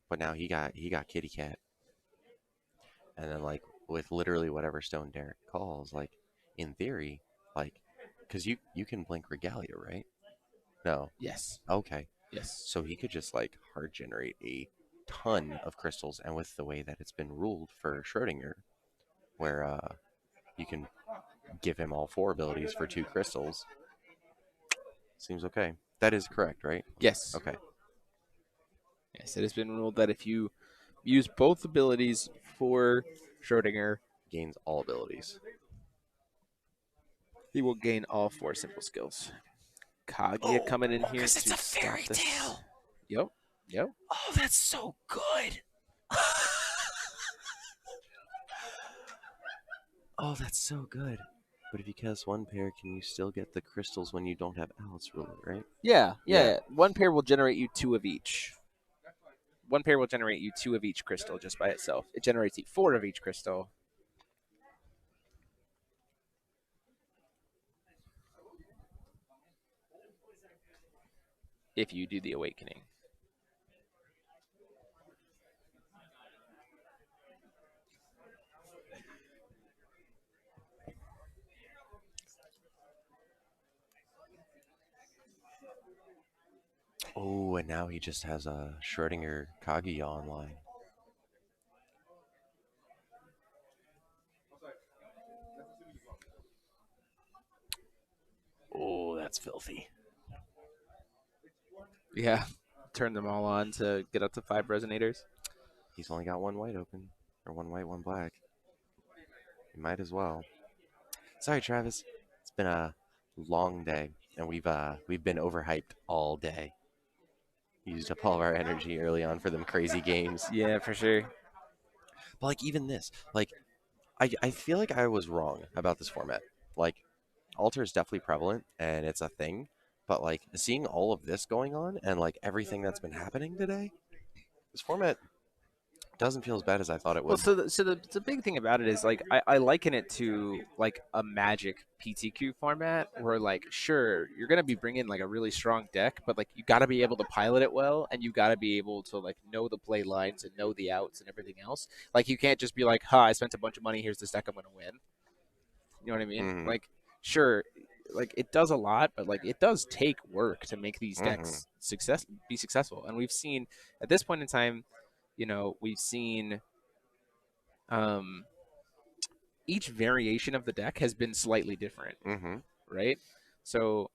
But now he got Kitty Cat. And then like with literally whatever stone Derek calls, like in theory, like because you can blink Regalia, right? No. Yes. Okay. Yes. So he could just like hard generate a ton of crystals, and with the way that it's been ruled for Schrodinger, where you can give him all 4 abilities for 2 crystals, seems okay. That is correct, right? Yes. Okay. Yes, it has been ruled that if you use both abilities for Schrodinger, Gains all abilities. he will gain all 4 simple skills. Kaguya coming in here to it's a fairy stop this. tale. Yep. Yep. Oh, that's so good. Oh, that's so good. But if you cast 1 pair, can you still get the crystals when you don't have Alice Ruler, right? Yeah. Yeah. 1 pair will generate you 2 of each. 1 pair will generate you 2 of each crystal just by itself. It generates you 4 of each crystal. If you do the awakening. Oh, and now he just has a Schrodinger Kaguya online. Oh, that's filthy. Yeah. Turn them all on to get up to 5 resonators. He's only got 1 white open. Or 1 white, 1 black. He might as well. Sorry, Travis. It's been a long day, and we've been overhyped all day. Used up all of our energy early on for them crazy games. Yeah, for sure. But like even this, like I feel like I was wrong about this format. Like altar is definitely prevalent and it's a thing, but like seeing all of this going on and like everything that's been happening today, this format doesn't feel as bad as I thought it would. Well, so the big thing about it is like I liken it to like a Magic PTQ format where like sure you're gonna be bringing like a really strong deck, but like you got to be able to pilot it well, and you got to be able to like know the play lines and know the outs and everything else. Like you can't just be like, "Huh, I spent a bunch of money. Here's this deck I'm gonna win." You know what I mean? Mhm. Like sure, like it does a lot, but like it does take work to make these decks be successful, and we've seen at this point in time, you know, we've seen. Each variation of the deck has been slightly different, right? So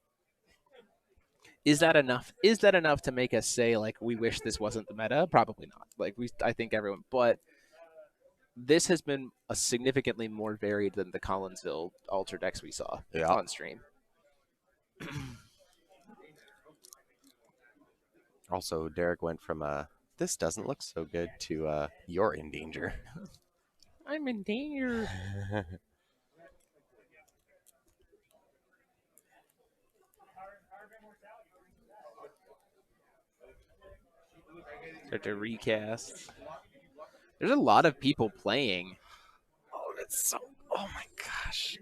is that enough? Is that enough to make us say like we wish this wasn't the meta? Probably not. Like I think everyone, but this has been a significantly more varied than the Collinsville altar decks we saw on stream. Also, Derek went from this doesn't look so good to you're in danger. I'm in danger. Start to recast. There's a lot of people playing. Oh, that's so. Oh my gosh.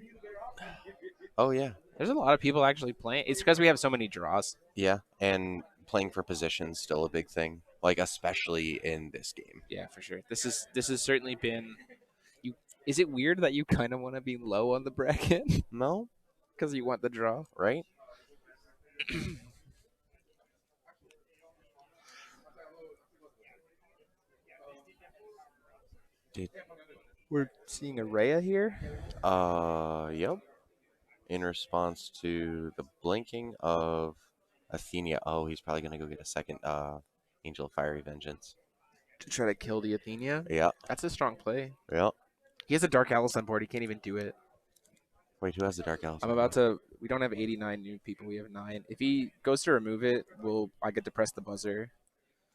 Oh yeah, There's a lot of people actually playing. It's because we have so many draws. yeah, and playing for position's still a big thing. Like especially in this game. Yeah, for sure. This has certainly been. You is it weird that you kind of want to be low on the bracket No, because you want the draw? right? Did We're seeing a Rhea here. yep. In response to the blinking of Athenia. Oh, he's probably gonna go get a second Angel of Fiery Vengeance. To try to kill the Athenia. Yeah, That's a strong play. yeah. He has a Dark Alice on board. He can't even do it. Wait, who has the Dark Alice? I'm about to. We don't have 89 new people. We have 9. If he goes to remove it, I get to press the buzzer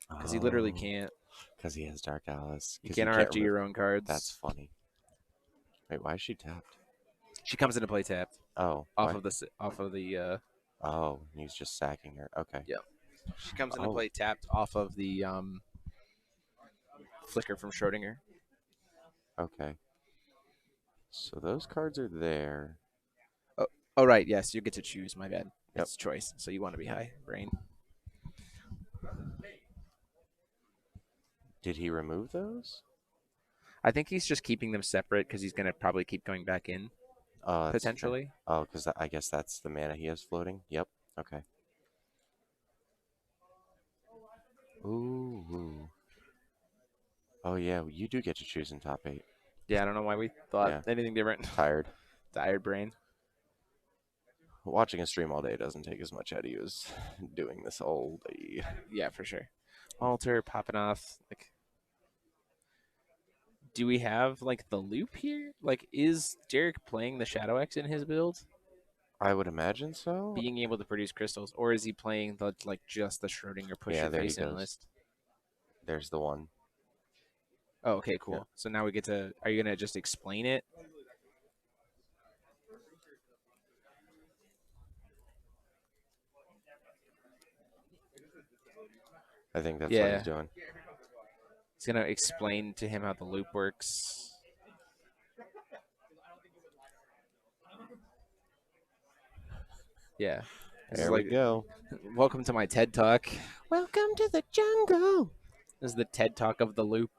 because he literally can't. Because he has Dark Alice. You 'Cause can't RFG your own cards. That's funny. Wait, why is she tapped? She comes into play tapped Oh, off why? of the. Oh, he's just sacking her. Okay. Yeah. She comes into Oh. play tapped off of the flicker from Schrodinger. Okay. So those cards are there. Oh right, yes, you get to choose. My bad. Yep. It's choice. So you want to be high, brain. Did he remove those? I think he's just keeping them separate because he's gonna probably keep going back in That's fair. potentially. Oh, because I guess that's the mana he has floating. Yep. Okay. Ooh. Oh yeah, you do get to choose in top 8. Yeah, I don't know why we thought Yeah. anything different. Tired. Tired brain. Watching a stream all day doesn't take as much out of you as doing this all day. Yeah, for sure. Alter popping off. Like, do we have like the loop here? Like, is Derek playing the Shadow X in his build, I would imagine so. being able to produce crystals, or is he playing the like just the Schrodinger push Yeah, your there he face in goes. list? There's the one. Oh, okay, cool. Yeah. So now we get to. Are you gonna just explain it? I think that's what Yeah. he's doing. He's gonna explain to him how the loop works. Yeah. This is There we go. Welcome to my TED Talk. Welcome to the jungle. This is the TED Talk of the loop.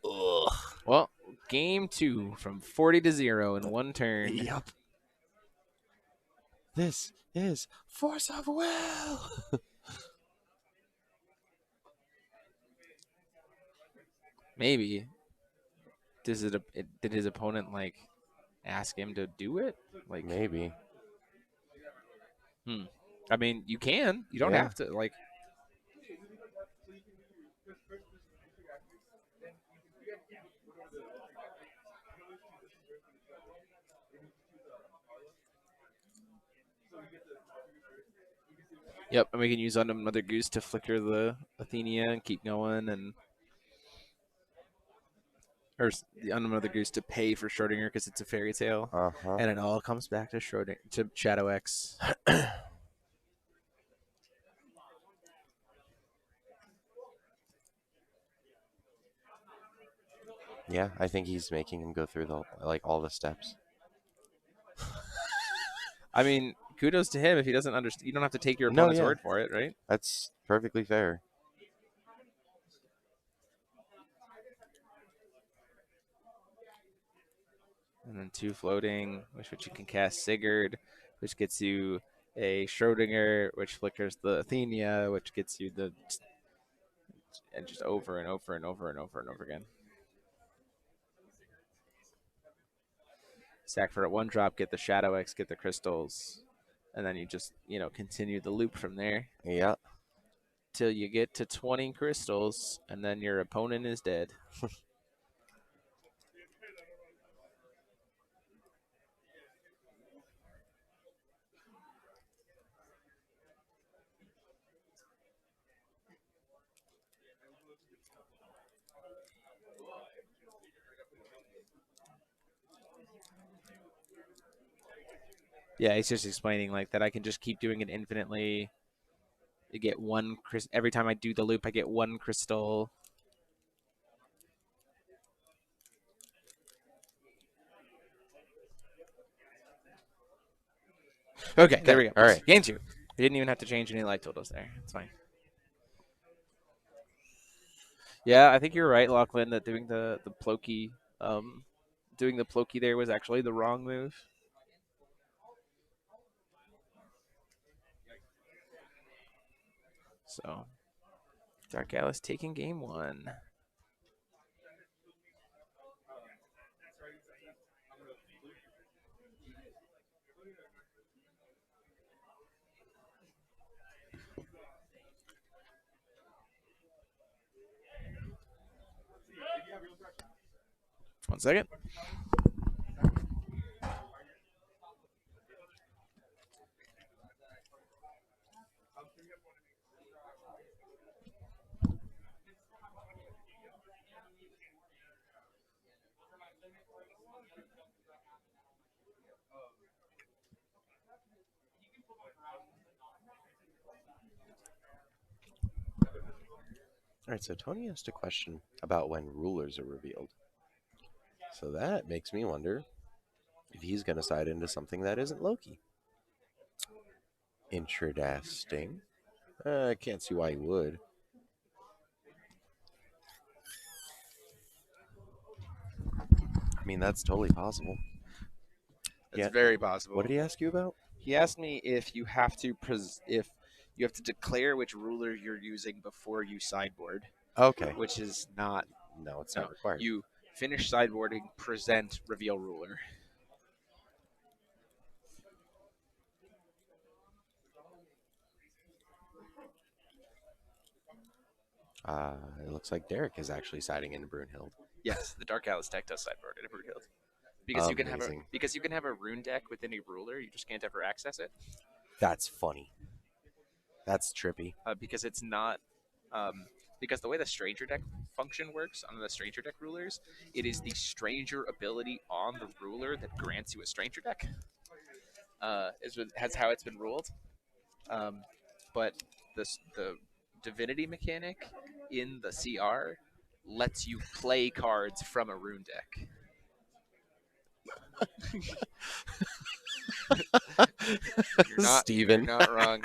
Ugh. Well, game 2 from 40 to 0 in one turn. Yup. This is force of will. Maybe. Did his opponent like ask him to do it? Like, Maybe. I mean, you can. You don't Yeah. have to. Like, yep. And we can use Mother Goose to flicker the Athenia and keep going, and or the Mother Goose to pay for Schrodinger because it's a fairy tale, Uh-huh. and it all comes back to Schrodinger to Shadow X. Yeah, I think he's making him go through all the steps. I mean, kudos to him if he doesn't understand. You don't have to take your No, opponent's yeah. word for it, right? That's perfectly fair. And then 2 floating, which you can cast Sigurd, which gets you a Schrodinger, which flickers the Athenia, which gets you the, and just over and over and over and over and over again. Sack for a 1-drop, get the Shadow X, get the crystals, and then you just, continue the loop from there Yeah. till you get to 20 crystals, and then your opponent is dead. Yeah, he's just explaining like that I can just keep doing it infinitely. I get one every time I do the loop, I get one crystal. Okay, there we go. All right. Game 2. We didn't even have to change any light totals there. It's fine. Yeah, I think you're right, Lachlan, that doing the Ploki there was actually the wrong move. So, Dark Alice taking game 1. One second. All right, so Tony asked a question about when rulers are revealed. So that makes me wonder if he's going to side into something that isn't Loki. Interesting. I can't see why he would. I mean, that's totally possible. It's very possible. What did he ask you about? He asked me if you have to declare which ruler you're using before you sideboard. Okay. Which is not. No, it's not required. You finish sideboarding, present, reveal ruler. It looks like Derek is actually siding into Brunhild. Yes, the Dark Alice deck does sideboard into Brunhild. Because you can have a rune deck within a ruler, you just can't ever access it. That's funny. That's trippy. Because it's not. Because the way the Stranger deck function works on the Stranger deck rulers, it is the Stranger ability on the ruler that grants you a Stranger deck. That's how it's been ruled. But the Divinity mechanic in the CR lets you play cards from a rune deck. You're not wrong.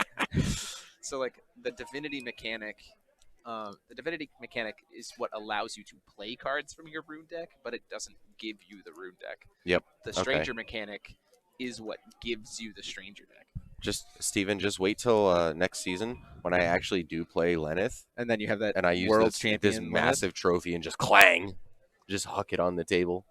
So, like, the Divinity mechanic is what allows you to play cards from your rune deck, but it doesn't give you the rune deck. Yep. The Stranger mechanic is what gives you the Stranger deck. Just wait till next season when I actually do play Lenneth. And then you have that and I use world this champion massive trophy and just clang. Just huck it on the table.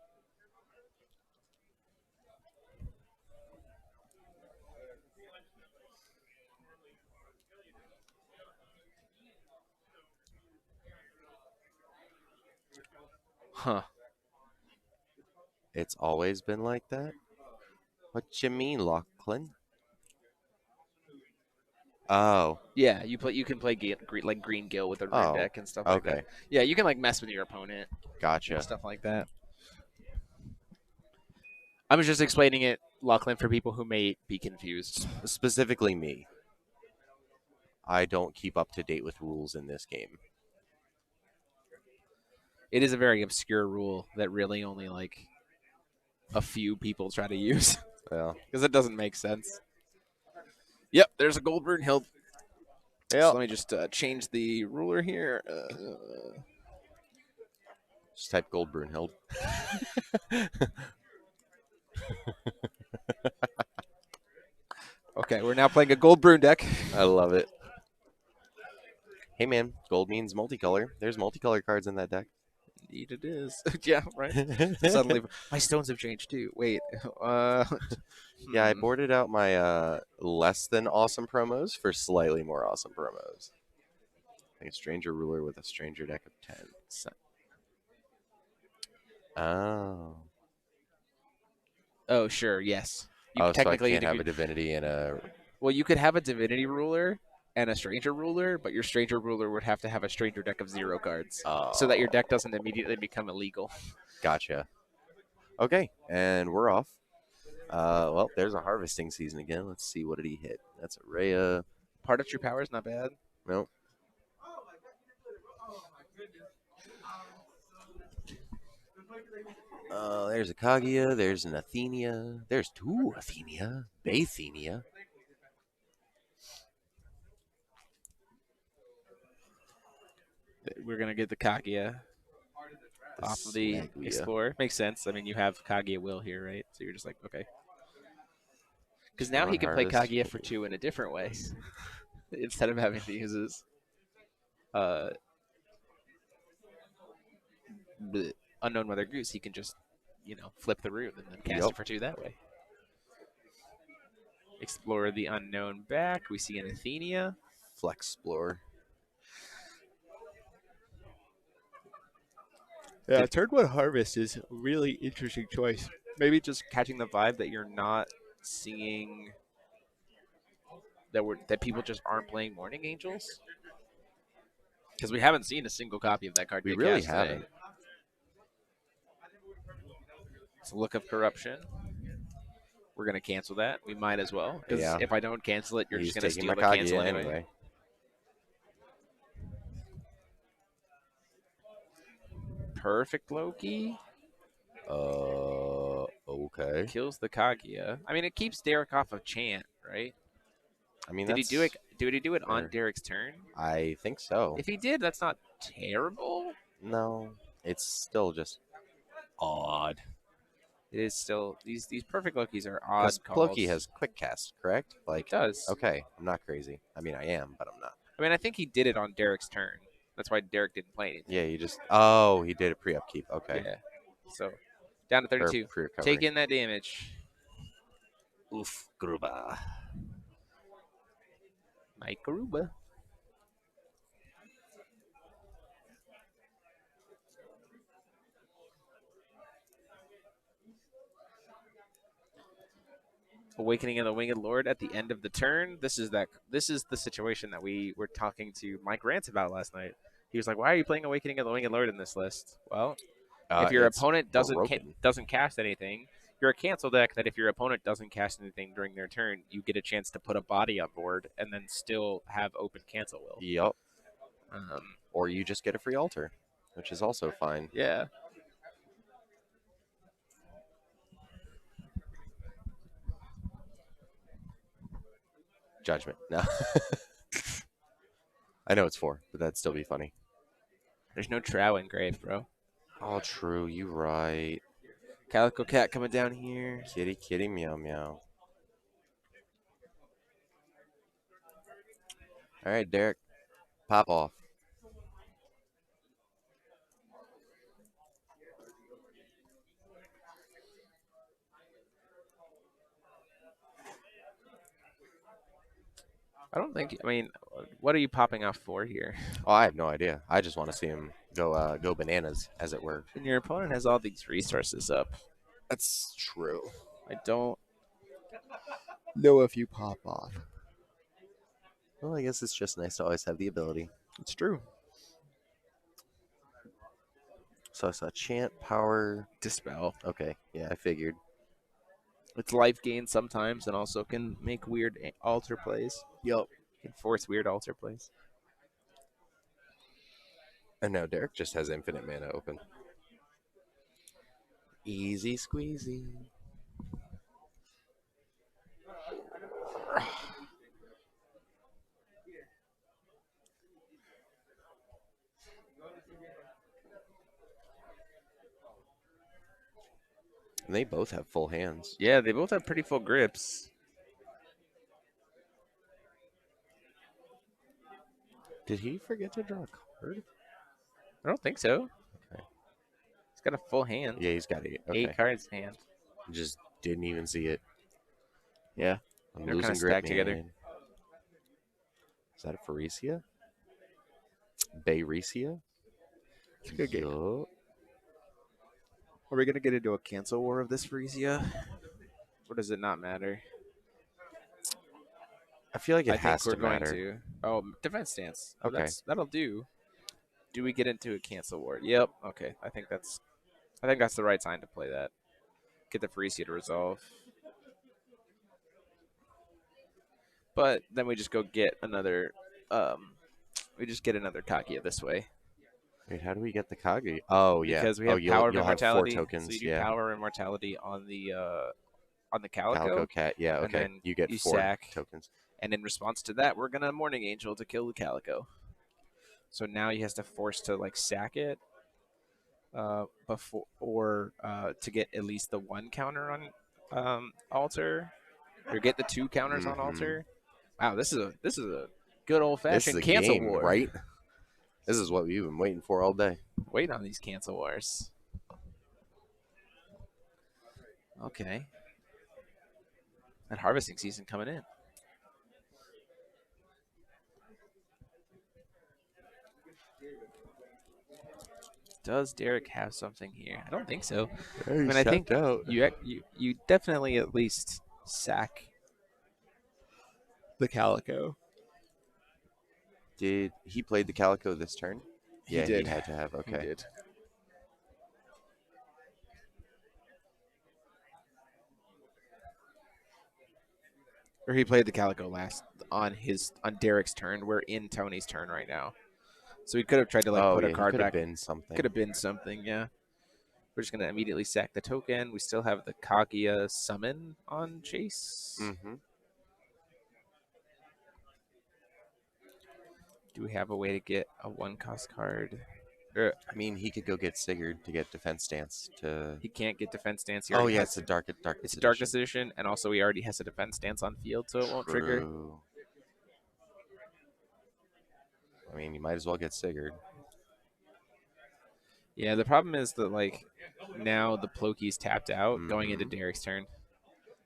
Huh. It's always been like that? What you mean, Lachlan? Oh. Yeah, you can play like Green Gill with a rune deck and stuff like that. Yeah, you can like mess with your opponent. Gotcha. Stuff like that. I was just explaining it, Lachlan, for people who may be confused. Specifically me. I don't keep up to date with rules in this game. It is a very obscure rule that really only like a few people try to use. Yeah. Because it doesn't make sense. Yep, there's a gold Brunhild. Yep. So let me just change the ruler here. Just type gold Brunhild. Okay, we're now playing a gold Brune deck. I love it. Hey man, gold means multicolor. There's multicolor cards in that deck. Indeed it is. Yeah, right. Suddenly, my stones have changed too. Wait. Yeah, I boarded out my less than awesome promos for slightly more awesome promos. Like a Stranger Ruler with a Stranger deck of 10. Oh. Oh, sure, yes. So I can't have a Divinity and a... Well, you could have a Divinity Ruler and a Stranger Ruler, but your Stranger Ruler would have to have a Stranger deck of 0 cards. So that your deck doesn't immediately become illegal. Gotcha. Okay, and we're off. Well, there's a harvesting season again. Let's see, what did he hit? That's a Rhea. Part of True Power is not bad. Nope. There's a Kaguya. There's an Athenia. There's two Athenia. Bathenia. We're gonna get the Kaguya off of the Snaguya. Explorer. Makes sense. I mean, you have Kaguya Will here, right? So you're just like, okay. Because now he can play Harvest. Kaguya for 2 in a different way. Instead of having to use his Unknown Mother Goose, he can just, flip the rune and then cast it for 2 that way. Explore the Unknown back. We see an Athenia. Flexplore. Yeah, turn 1 Harvest is a really interesting choice. Maybe just catching the vibe that you're not seeing that people just aren't playing Morning Angels. Because we haven't seen a single copy of that card. We get really cast today. haven't. It's a Look of Corruption. We're going to cancel that. We might as well. Because Yeah. if I don't cancel it, you're He's just going to taking steal my the cancel Kaguya anyway. anyway. Perfect Loki. Okay. Kills the Kaguya. I mean, it keeps Derek off of Chant, right? I mean, Did he do it? Did he do it on fair. Derek's turn? I think so. If he did, that's not terrible. No, it's still just odd. It is still these perfect Lokis are odd Because calls. Ploki has quick cast, correct? Like, It does. okay, I'm not crazy. I mean, I am, but I'm not. I mean, I think he did it on Derek's turn. That's why Derek didn't play anything. Yeah, you just. Oh, he did a pre-upkeep. Okay. Yeah. So down to 32. Pre-recovery. Take in that damage. Oof, Gruba. Mike Garuba. Awakening of the Winged Lord at the end of the turn. This is the situation that we were talking to Mike Rance about last night. He was like, "Why are you playing Awakening of the Winged Lord in this list?" Well, if your It's opponent doesn't broken. cast anything, you're a cancel deck that if your opponent doesn't cast anything during their turn, you get a chance to put a body on board and then still have open cancel will. Yep. Or you just get a free altar, which is also fine. Yeah. Judgment. No. I know it's 4, but that'd still be funny. There's no Trow engraved, bro. Oh, true. You right. Calico Cat coming down here. Kitty, kitty, meow, meow. All right, Derek. Pop off. I don't think. I mean, what are you popping off for here? Oh, I have no idea. I just want to see him go bananas, as it were. And your opponent has all these resources up. That's true. I don't know if you pop off. Well, I guess it's just nice to always have the ability. It's true. So I saw Chant, Power, Dispel. Okay, yeah, I figured. It's life gain sometimes, and also can make weird altar plays. Yup. Can force weird altar plays. And now Derek just has infinite mana open. Easy squeezy. And they both have full hands. Yeah, they both have pretty full grips. Did he forget to draw a card? I don't think so. Okay. He's got a full hand. Yeah, he's got 8. Okay. 8 cards in hand. Just didn't even see it. Yeah. I'm They're losing kinda grip, stacked together. man. Is that a Pharesia? Bayresia? It's a good game. Yup. Are we going to get into a cancel war of this Pharesia? Or does it not matter? I feel like it I has think we're to going matter. to. Oh, defense stance. Oh, Okay. That'll do. Do we get into a cancel war? Yep. Okay. I think that's the right time to play that. get the Freesia to resolve. But then we just go get another. We just get another Kaguya this way. Wait, how do we get the Kage? Oh yeah. Because we oh, have Power of you'll have 4 Immortality. tokens. So you do yeah. Power of Immortality on the Calico Calico. Cat. Yeah. and Okay. then You get you 4 sack. tokens. And in response to that, we're gonna Morning Angel to kill the Calico. So now he has to force to like sack it, before or to get at least the 1 counter on altar, or get the 2 counters on altar. Wow, this is a good old This is fashioned a cancel game, war, right? This is what we've been waiting for all day. Wait on these cancel wars. Okay, that harvesting season coming in. Does Derek have something here? I don't think so. I mean, I think you definitely at least sack the Calico. Did he play the Calico this turn? He Yeah, did. he had to have. Okay. He did. Or he played the Calico last on Derek's turn. We're in Tony's turn right now, so he could have tried to like put a card could back. have been something. Could have been something, yeah. We're just gonna immediately sack the token. We still have the Kaguya summon on Chase. Mm-hmm. Do we have a way to get a 1-cost card? I mean, he could go get Sigurd to get Defense Stance to. He can't get Defense Stance. He Oh already yeah, has- it's a dark. It's a Darkest Edition, and also he already has a Defense Stance on field, so it won't trigger. True. I mean, you might as well get Sigurd. Yeah, the problem is that like now the Ploki's tapped out going into Mhm. Derek's turn,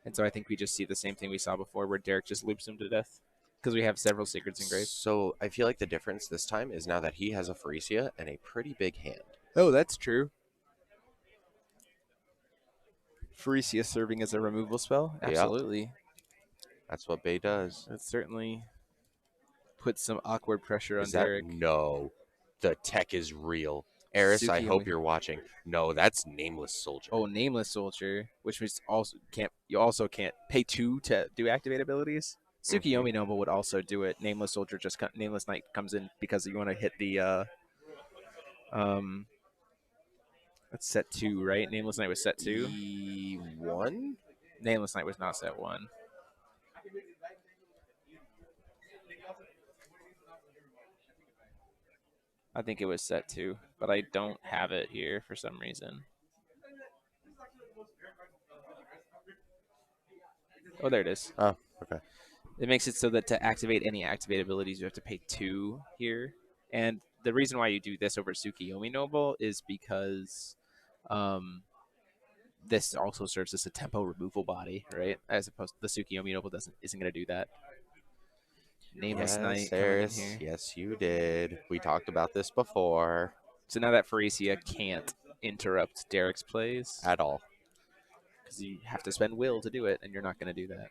and so I think we just see the same thing we saw before, where Derek just loops him to death because we have several Sigurds in grave. So I feel like the difference this time is now that he has a Pharesia and a pretty big hand. Oh, that's true. Pharesia serving as a removal spell? Yep. Absolutely. That's what Bay does. That certainly puts some awkward pressure on Is that Derek. no? The tech is real. Eris, I Suki hope only- you're watching. No, that's Nameless Soldier. Oh, Nameless Soldier, which was also can't. You also can't pay 2 to do activate abilities. Tsukiyomi Noble would also do it. Nameless Soldier Nameless Knight comes in because you want to hit the that's set 2, right? Nameless Knight was set 2. E1? Nameless Knight was not set 1. I think it was set 2, but I don't have it here for some reason. Oh, there it is. Oh, okay. It makes it so that to activate any activate abilities, you have to pay 2 here. And the reason why you do this over Tsukiyomi Noble is because this also serves as a tempo removal body, right? As opposed to the Tsukiyomi Noble isn't going to do that. Nameless Knight coming in Eris. here. Yes, you did. We talked about this before. So now that Pharesia can't interrupt Derek's plays At all. because you have to spend will to do it, and you're not going to do that.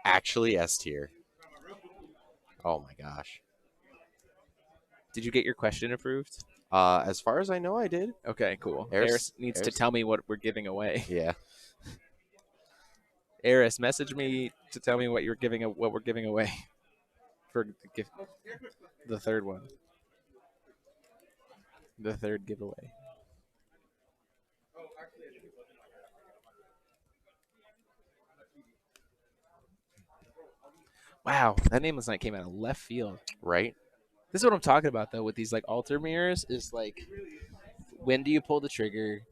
Actually, S tier. Oh my gosh. Did you get your question approved? As far as I know, I did. Okay, cool. Eris- Eris needs to Eris- tell me what we're giving away. Yeah. Eris, message me to tell me what we're giving away for the gift, the third one, the third giveaway. Wow, that Nameless Knight came out of left field. Right? This is what I'm talking about though with these like altar mirrors is like, when do you pull the trigger?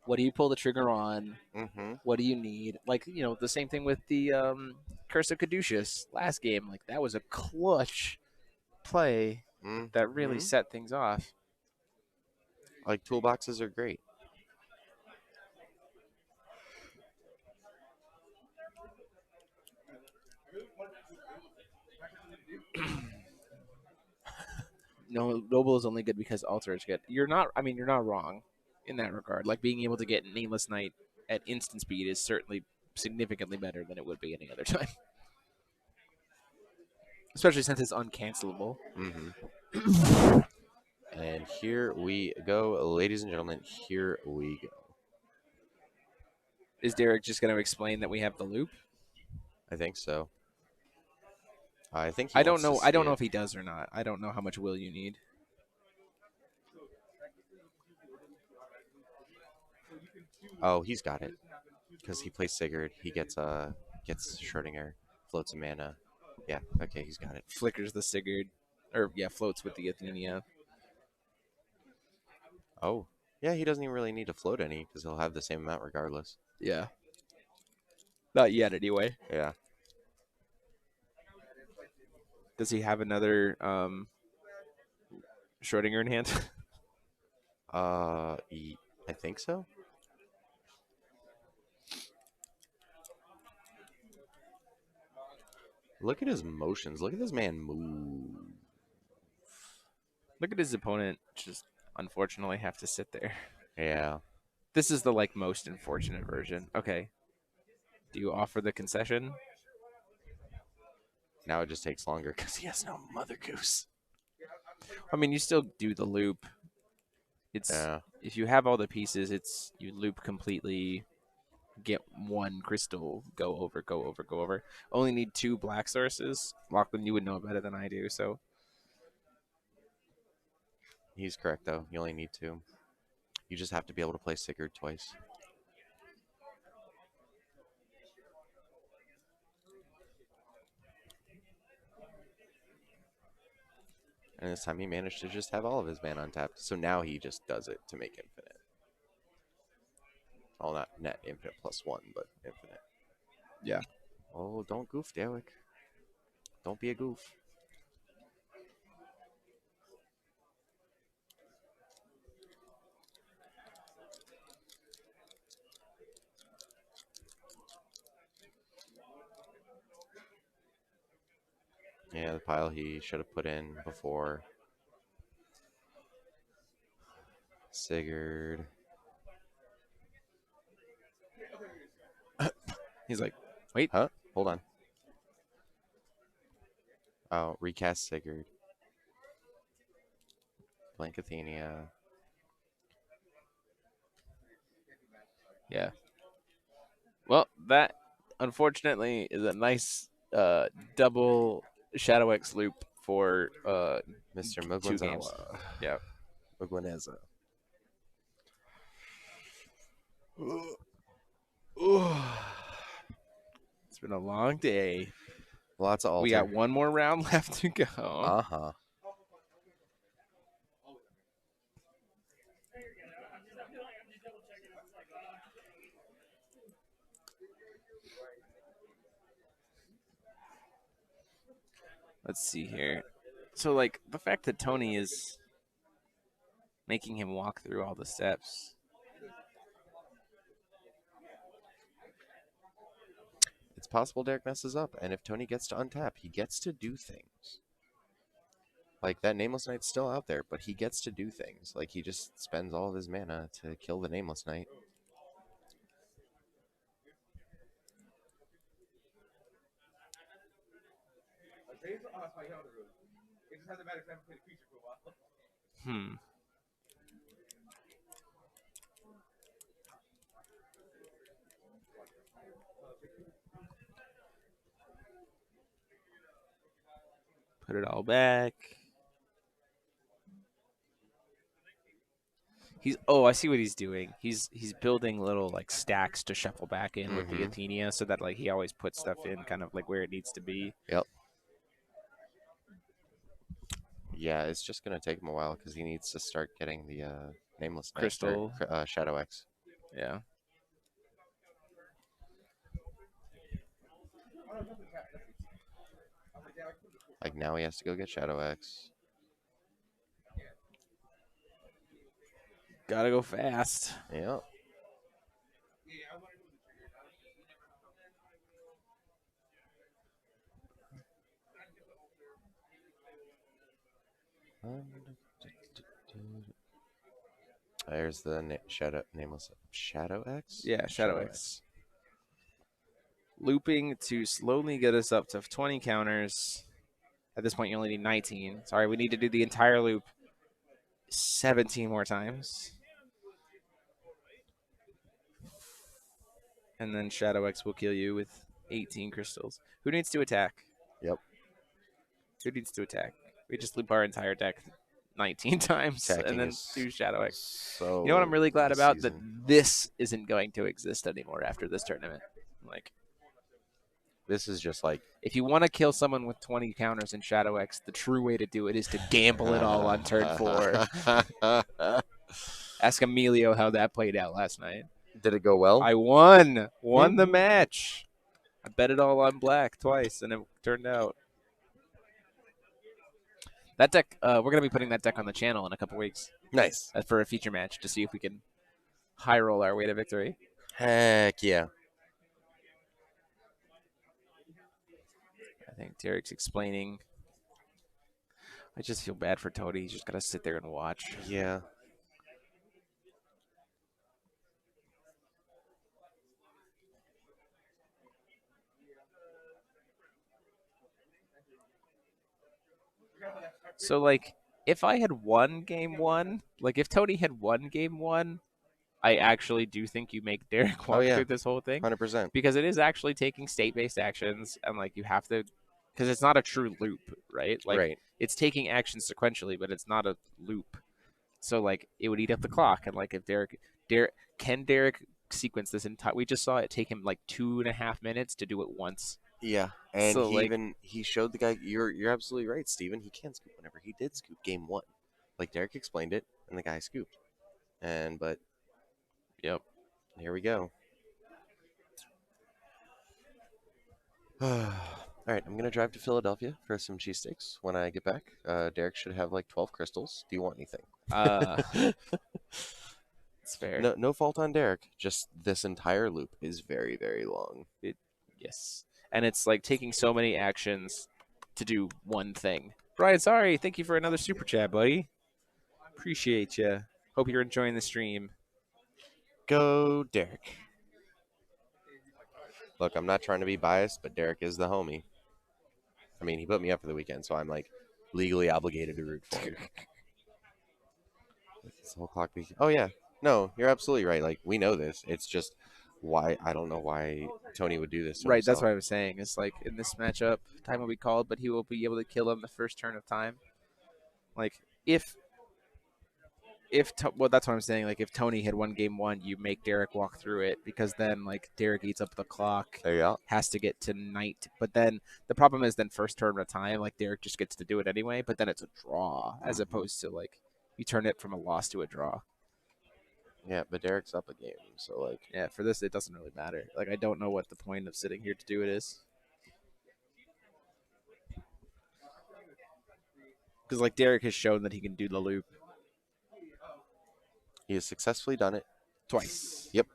What do you pull the trigger on? Mm-hmm. What do you need? Like, you know, the same thing with the Curse of Caduceus last game. Like, that was a clutch play that really set things off. Like, toolboxes are great. No, Noble is only good because Altar is good. You're not wrong in that regard. Like, being able to get Nameless Knight at instant speed is certainly significantly better than it would be any other time. Especially since it's uncancelable. Mm-hmm. And here we go, ladies and gentlemen. Here we go. Is Derek just going to explain that we have the loop? I think so. I think he I don't wants to know. I don't see know it. if he does or not. I don't know how much will you need. Oh, he's got it. Because he plays Sigurd. He gets Schrodinger, floats a mana. Yeah, okay, he's got it. Flickers the Sigurd, or yeah, floats with the Athenia. Oh, yeah, he doesn't even really need to float any because he'll have the same amount regardless. Yeah. Not yet, anyway. Yeah. Does he have another Schrodinger in hand? I think so. Look at his motions. Look at this man move. Look at his opponent. Just unfortunately have to sit there. Yeah. This is the like most unfortunate version. Okay. Do you offer the concession? Now it just takes longer because he has no Mother Goose. I mean, you still do the loop. It's Yeah. if you have all the pieces, it's you loop completely, get one crystal, go over, go over, go over. Only need 2 black sources. Lachlan, you would know better than I do, so He's correct, though. You only need 2. You just have to be able to play Sigurd twice. And this time he managed to just have all of his mana untapped. So now he just does it to make infinite. Well, not net infinite +1, but infinite. yeah. Oh, don't goof, Derek. Don't be a goof. Yeah, the pile he should have put in before. Sigurd. He's like, wait, Huh? Hold on. Oh, recast Sigurd. Blank Athenia. yeah. Well, that unfortunately is a nice double Shadow X loop for Mr. 2 Muglin's games. Yeah. Muglineza. It's been a long day. Lots of altar. We got one more round left to go. Uh-huh. Let's see here. So, like, the fact that Tony is making him walk through all the steps. It's possible Derek messes up, and if Tony gets to untap, he gets to do things. Like, that Nameless Knight's still out there, but he gets to do things. Like, he just spends all of his mana to kill the Nameless Knight. Put it all back. I see what he's doing. He's building little like stacks to shuffle back in with the Athenia so that like he always puts stuff in kind of like where it needs to be. Yep. Yeah, it's just going to take him a while because he needs to start getting the Nameless Knight, Crystal. or, Shadow X. Yeah. Like, now he has to go get Shadow X. Gotta go fast. Yep. There's the Nameless Shadow X? Yeah, Shadow X. Looping to slowly get us up to 20 counters. At this point, you only need 19. Sorry, we need to do the entire loop 17 more times. And then Shadow X will kill you with 18 crystals. Who needs to attack? Yep. Who needs to attack? We just loop our entire deck 19 times Attacking and then is do Shadow X. So You know what I'm really glad this about? season. That this isn't going to exist anymore after this tournament. Like, This is just like if you want to kill someone with 20 counters in Shadow X, the true way to do it is to gamble it all on turn 4. Ask Emilio how that played out last night. Did it go well? I won the match. I bet it all on black twice, and it turned out. That deck, we're going to be putting that deck on the channel in a couple weeks Nice. for a feature match to see if we can high roll our way to victory. Heck yeah. I think Derek's explaining. I just feel bad for Tony. He's just got to sit there and watch. Yeah. So, like, if I had won game 1, like, if Tony had won game 1, I actually do think you make Derek walk through this whole thing. 100%. Because it is actually taking state-based actions, and, like, you have to, because it's not a true loop, right? Like, Right. it's taking actions sequentially, but it's not a loop. So, like, it would eat up the clock, and, like, if Derek sequence this entire, we just saw it take him, like, 2.5 minutes to do it once. Yeah. And So, like- he showed the guy, you're absolutely right, Steven. He can scoop whenever. He did scoop game 1. Like Derek explained it, and the guy scooped. But Yep. here we go. All right, I'm going to drive to Philadelphia for some cheesesteaks when I get back. Derek should have like 12 crystals. Do you want anything? It's fair. No fault on Derek. Just this entire loop is very, very long. Yes. And it's like taking so many actions to do one thing. Brian, sorry. Thank you for another super chat, buddy. Appreciate you. Hope you're enjoying the stream. Go, Derek. Look, I'm not trying to be biased, but Derek is the homie. I mean, he put me up for the weekend, so I'm like legally obligated to root for him. This whole clock. Oh yeah, no, you're absolutely right. Like we know this. It's just why I don't know why Tony would do this. To Right, that's himself. what I was saying. It's like in this matchup, time will be called, but he will be able to kill him the first turn of time. Like well, that's what I'm saying. Like if Tony had won game 1, you make Derek walk through it because then like Derek eats up the clock. There you go. Has to get to night, but then the problem is then first turn of time, like Derek just gets to do it anyway. But then it's a draw as opposed to like you turn it from a loss to a draw. Yeah, but Derek's up a game, so like Yeah, for this it doesn't really matter. Like I don't know what the point of sitting here to do it is. Because like Derek has shown that he can do the loop he has successfully done it. twice. Yep.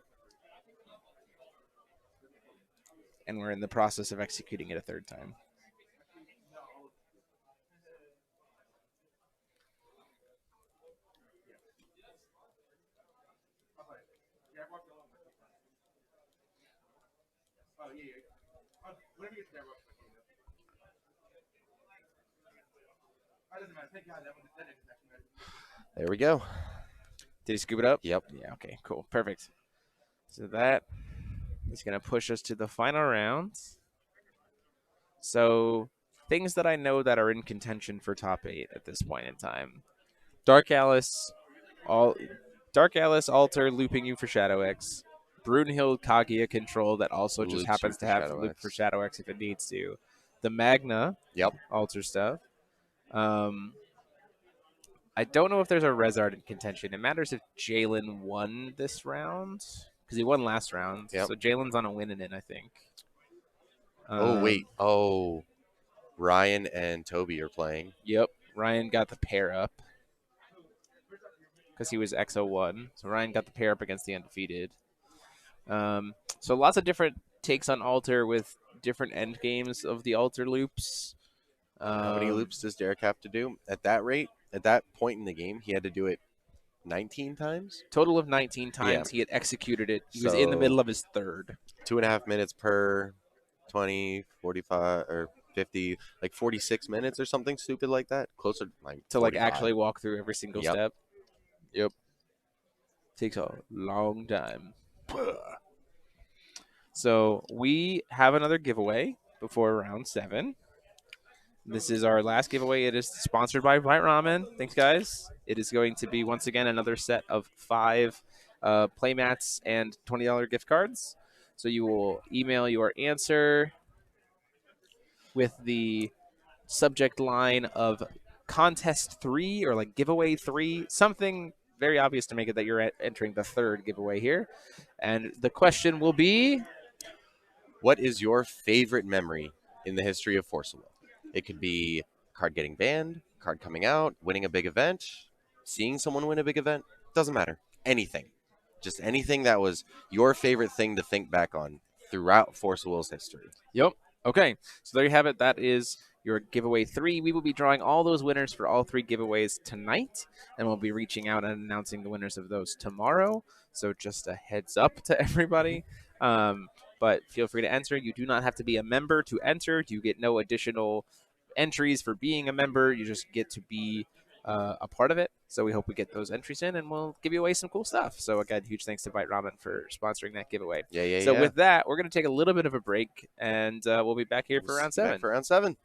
And we're in the process of executing it a third time. There we go. Did he scoop it up? Yep. Yeah, okay, cool. Perfect. So that is going to push us to the final round. So things that I know that are in contention for top 8 at this point in time. Dark Alice, Altar looping you for Shadow X. Brunhild Kaguya control that also just Loops happens you to for have Shadow loop X. for Shadow X if it needs to. The Magna Yep. Altar stuff. I don't know if there's a Rezard in contention. It matters if Jalen won this round because he won last round. Yep. So Jalen's on a win in it, I think. Oh wait. Oh, Ryan and Toby are playing. Yep. Ryan got the pair up because he was XO1. So Ryan got the pair up against the undefeated. So lots of different takes on Altar with different end games of the Altar loops. How many loops does Derek have to do? At that rate, at that point in the game, he had to do it 19 times? Total of 19 times. Yeah. He had executed it. He was in the So- middle of his third. 2.5 minutes per 20, 45, or 50, like 46 minutes or something stupid like that. Closer to like To like 45. actually walk through every single Yep. step. Yep. Takes a long time. So we have another giveaway before round 7. This is our last giveaway. It is sponsored by Vite Ramen. Thanks, guys. It is going to be, once again, another set of 5 playmats and $20 gift cards. So you will email your answer with the subject line of contest 3 or like giveaway 3, something very obvious to make it that you're entering the 3rd giveaway here. And the question will be, What is your favorite memory in the history of Force Will? It could be card getting banned, card coming out, winning a big event, seeing someone win a big event. Doesn't matter. Anything. Just anything that was your favorite thing to think back on throughout Force Will's history. Yep. Okay. So there you have it. That is your giveaway 3. We will be drawing all those winners for all 3 giveaways tonight, and we'll be reaching out and announcing the winners of those tomorrow. So just a heads up to everybody. But feel free to enter. You do not have to be a member to enter. You get no additional entries for being a member. You just get to be a part of it. So we hope we get those entries in, and we'll give you away some cool stuff. So again, huge thanks to Vite Ramen for sponsoring that giveaway. Yeah. With that, we're going to take a little bit of a break, and we'll be back here for round 7. Back for round 7.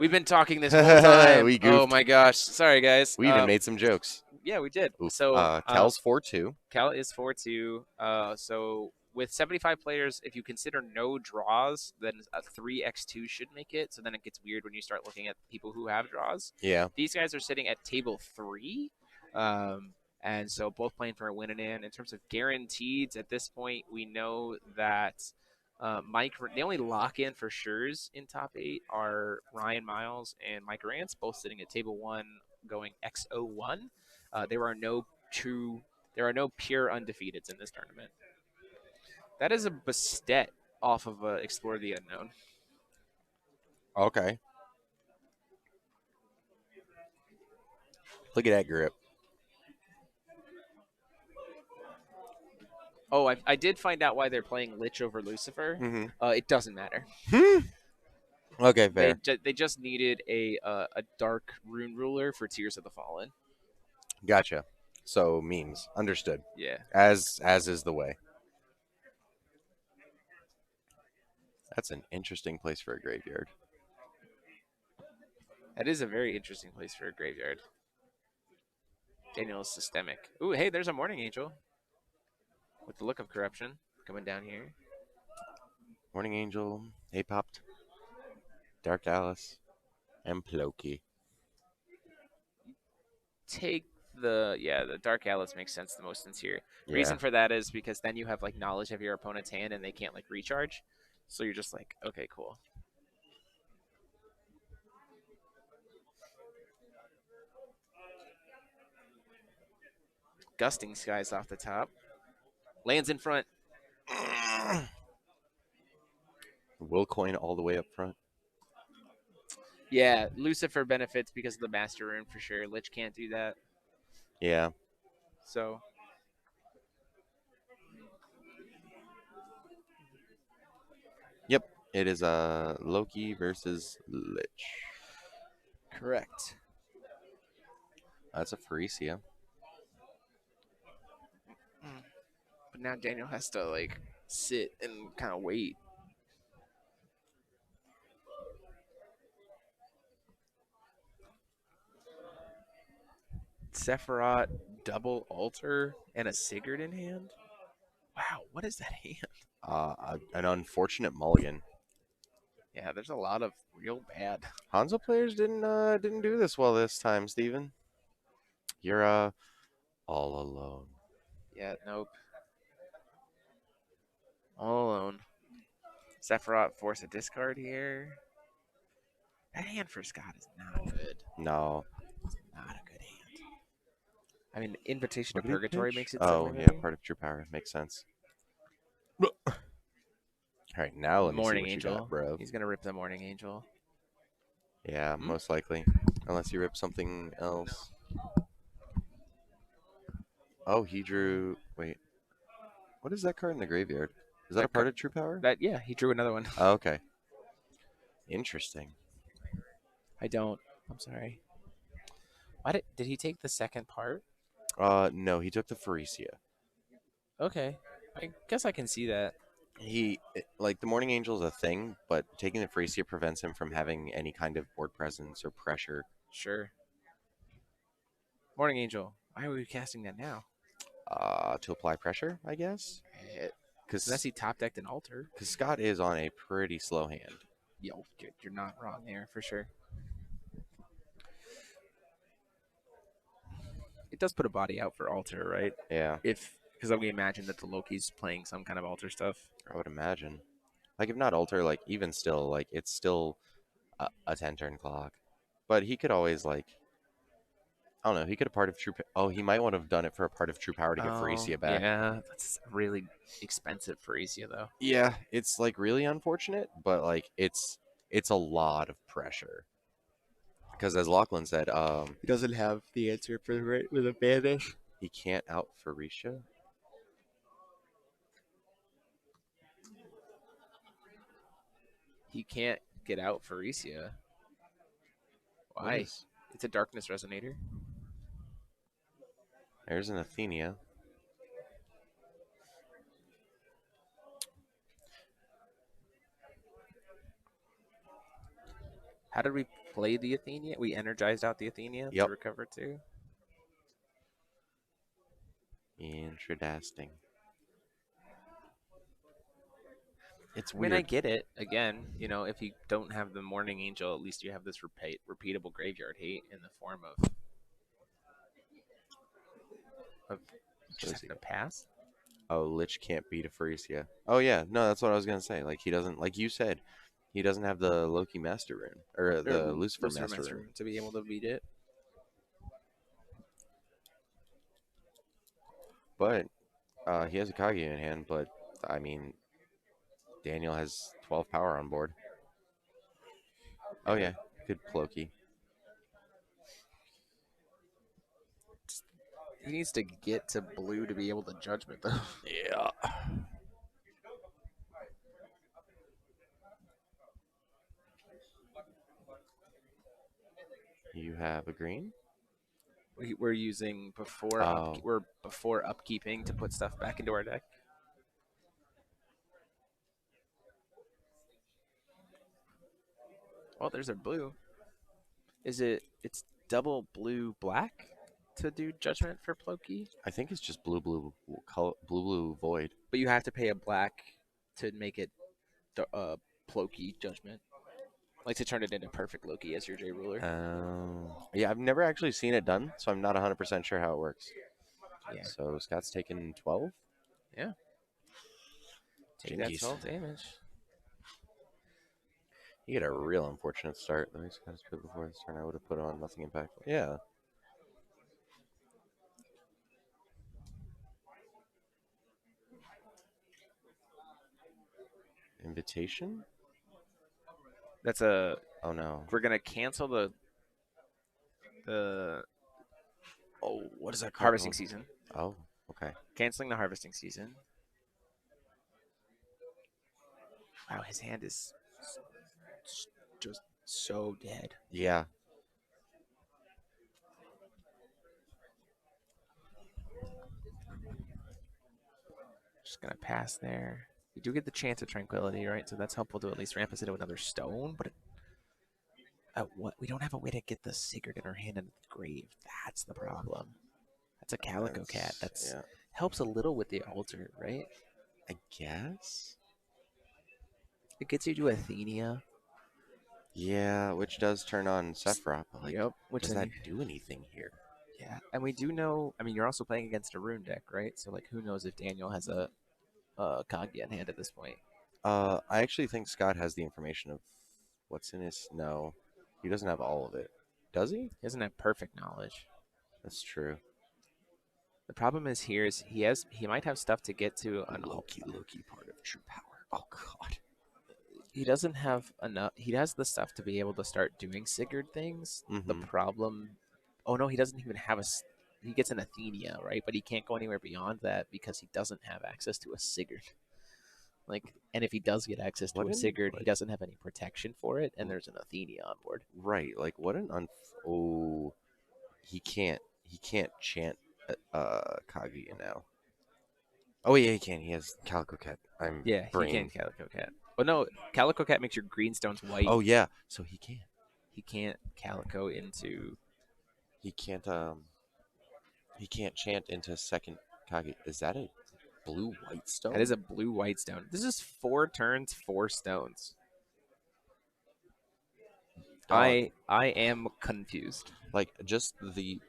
We've been talking this whole time. We Oh goofed. my gosh. Sorry, guys. We even made some jokes. Yeah, we did. Oof. So Cal's 4-2. Cal is 4-2. So with 75 players, if you consider no draws, then a 3x2 should make it. So then it gets weird when you start looking at people who have draws. Yeah. These guys are sitting at table 3. And so both playing for a win and in. In terms of guaranteed, at this point, we know that Mike, the only lock-in for sure's in top 8 are Ryan Miles and Mike Rance, both sitting at table 1 going XO1. There are no pure undefeateds in this tournament. That is a Bastet off of Explore the Unknown. Okay. Look at that grip. Oh, I did find out why they're playing Lich over Lucifer. Mm-hmm. It doesn't matter. Okay, fair. They just needed a dark Rune Ruler for Tears of the Fallen. Gotcha. So memes. Understood. Yeah. As is the way. That's an interesting place for a graveyard. That is a very interesting place for a graveyard. Daniel is systemic. Ooh, hey, there's a Morning Angel. With the look of corruption coming down here. Morning Angel, Apopt, Dark Alice, and Ploki. Take the Dark Alice makes sense the most here. Yeah. Reason for that is because then you have like knowledge of your opponent's hand and they can't like recharge. So you're just like, okay, cool. Gusting Skies off the top. Lands in front. Will coin all the way up front. Yeah, Lucifer benefits because of the Master Rune for sure. Lich can't do that. Yeah. So. Yep. It is Loki versus Lich. Correct. That's a Pharesia. But now Daniel has to like sit and kind of wait. Sephiroth, double altar, and a Sigurd in hand. Wow, what is that hand? An unfortunate mulligan. Yeah, there's a lot of real bad. Hanzo players didn't do this well this time, Steven. You're all alone. Yeah, nope. All alone. Sephiroth force a discard here. That hand for Scott is not good. No. Not a good hand. I mean, Invitation What to did he Purgatory pitch? makes it. Oh, similar, yeah, maybe? part of True Power. Makes sense. All right, now let me Morning see what Angel. you got, bro. He's gonna rip the Morning Angel. Yeah, most likely. Unless you rip something else. Oh, he drew... Wait. What is that card in the graveyard? Is that a part of True Power? Yeah, he drew another one. Oh, okay. Interesting. I don't. I'm sorry. Why did he take the second part? No, he took the Pharesia. Okay, I guess I can see that. Like, the Morning Angel is a thing, but taking the Pharesia prevents him from having any kind of board presence or pressure. Sure. Morning Angel. Why are we casting that now? To apply pressure, I guess? Unless he top decked an altar. Because Scott is on a pretty slow hand. Yo, you're not wrong there for sure. It does put a body out for altar, right? Yeah. Because we imagine that the Loki's playing some kind of altar stuff. I would imagine. Like, if not altar, like, even still, like, it's still a 10-turn clock. But he could always, like, I don't know, he could have part of True... Oh, he might want to have done it for a part of True Power to get Pharesia back. Yeah, that's really expensive Pharesia, though. Yeah, it's, like, really unfortunate, but, like, it's a lot of pressure. Because as Lachlan said, He doesn't have the answer for with a banish. he can't out Pharesia. He can't get out Pharesia. Why? It's a Darkness Resonator. There's an Athenia. How did we played the Athenia. We energized out the Athenia Yep. to recover 2. Interesting. It's I mean, weird. I get it. Again, you know, if you don't have the Morning Angel, at least you have this repeatable graveyard hate in the form of just having to pass. Oh, Lich can't beat a Freesia. Oh yeah, no, that's what I was gonna say. Like he doesn't, like you said, he doesn't have the Loki Master Rune or the Lucifer Master Rune. to be able to beat it. But he has a Kage in hand. But I mean, Daniel has 12 power on board. Oh yeah, good Ploki. He needs to get to blue to be able to judgment though. Yeah. You have a green? We're using before we're before upkeeping to put stuff back into our deck. Well, there's a blue. It's double blue black to do judgment for Ploki? I think it's just blue void. But you have to pay a black to make it Ploki judgment. Like to turn it into perfect Loki as your J ruler. Yeah, I've never actually seen it done, so I'm not 100% sure how it works. Yeah. So Scott's taking 12? Yeah. Take that 12 damage. You get a real unfortunate start. The next guy's put before this turn, I would have put on nothing impactful. Yeah. Invitation? That's a. Oh no. We're gonna cancel the. Oh, what is that called? Harvesting season. Oh, okay. Canceling the harvesting season. Wow, his hand is just so dead. Yeah. Just gonna pass there. We do get the chance of tranquility, right? So that's helpful to at least ramp us into another stone. But what? We don't have a way to get the Sigurd in our hand into the grave. That's the problem. That's a Calico Cat. That's helps a little with the altar, right? I guess. It gets you to Athenia. Yeah, which does turn on Sephiroth. But like, Which does that do anything here? Yeah, and we do know. I mean, you're also playing against a rune deck, right? So like, who knows if Daniel has a Kage in hand at this point? I actually think Scott has the information of what's in his. No, he doesn't have all of it. Does he? He doesn't have perfect knowledge. That's true. The problem is he might have stuff to get to an Loki part of true power. Oh god. He doesn't have enough. He has the stuff to be able to start doing Sigurd things. The problem. Oh no, he doesn't even have a. He gets an Athenia, right? But he can't go anywhere beyond that because he doesn't have access to a Sigurd. Like, and if he does get access to a Sigurd, he doesn't have any protection for it, and there's an Athenia on board. Right. Like, what an oh, he can't chant Kage now. Oh yeah, he can. He has Calico Cat. He can Calico Cat. But no, Calico Cat makes your green stones white. Oh yeah, so he can. He can't Calico into. He can't chant into second Kage. Is that a blue white stone? That is a blue white stone. This is 4 turns, 4 stones. I am confused. Like just the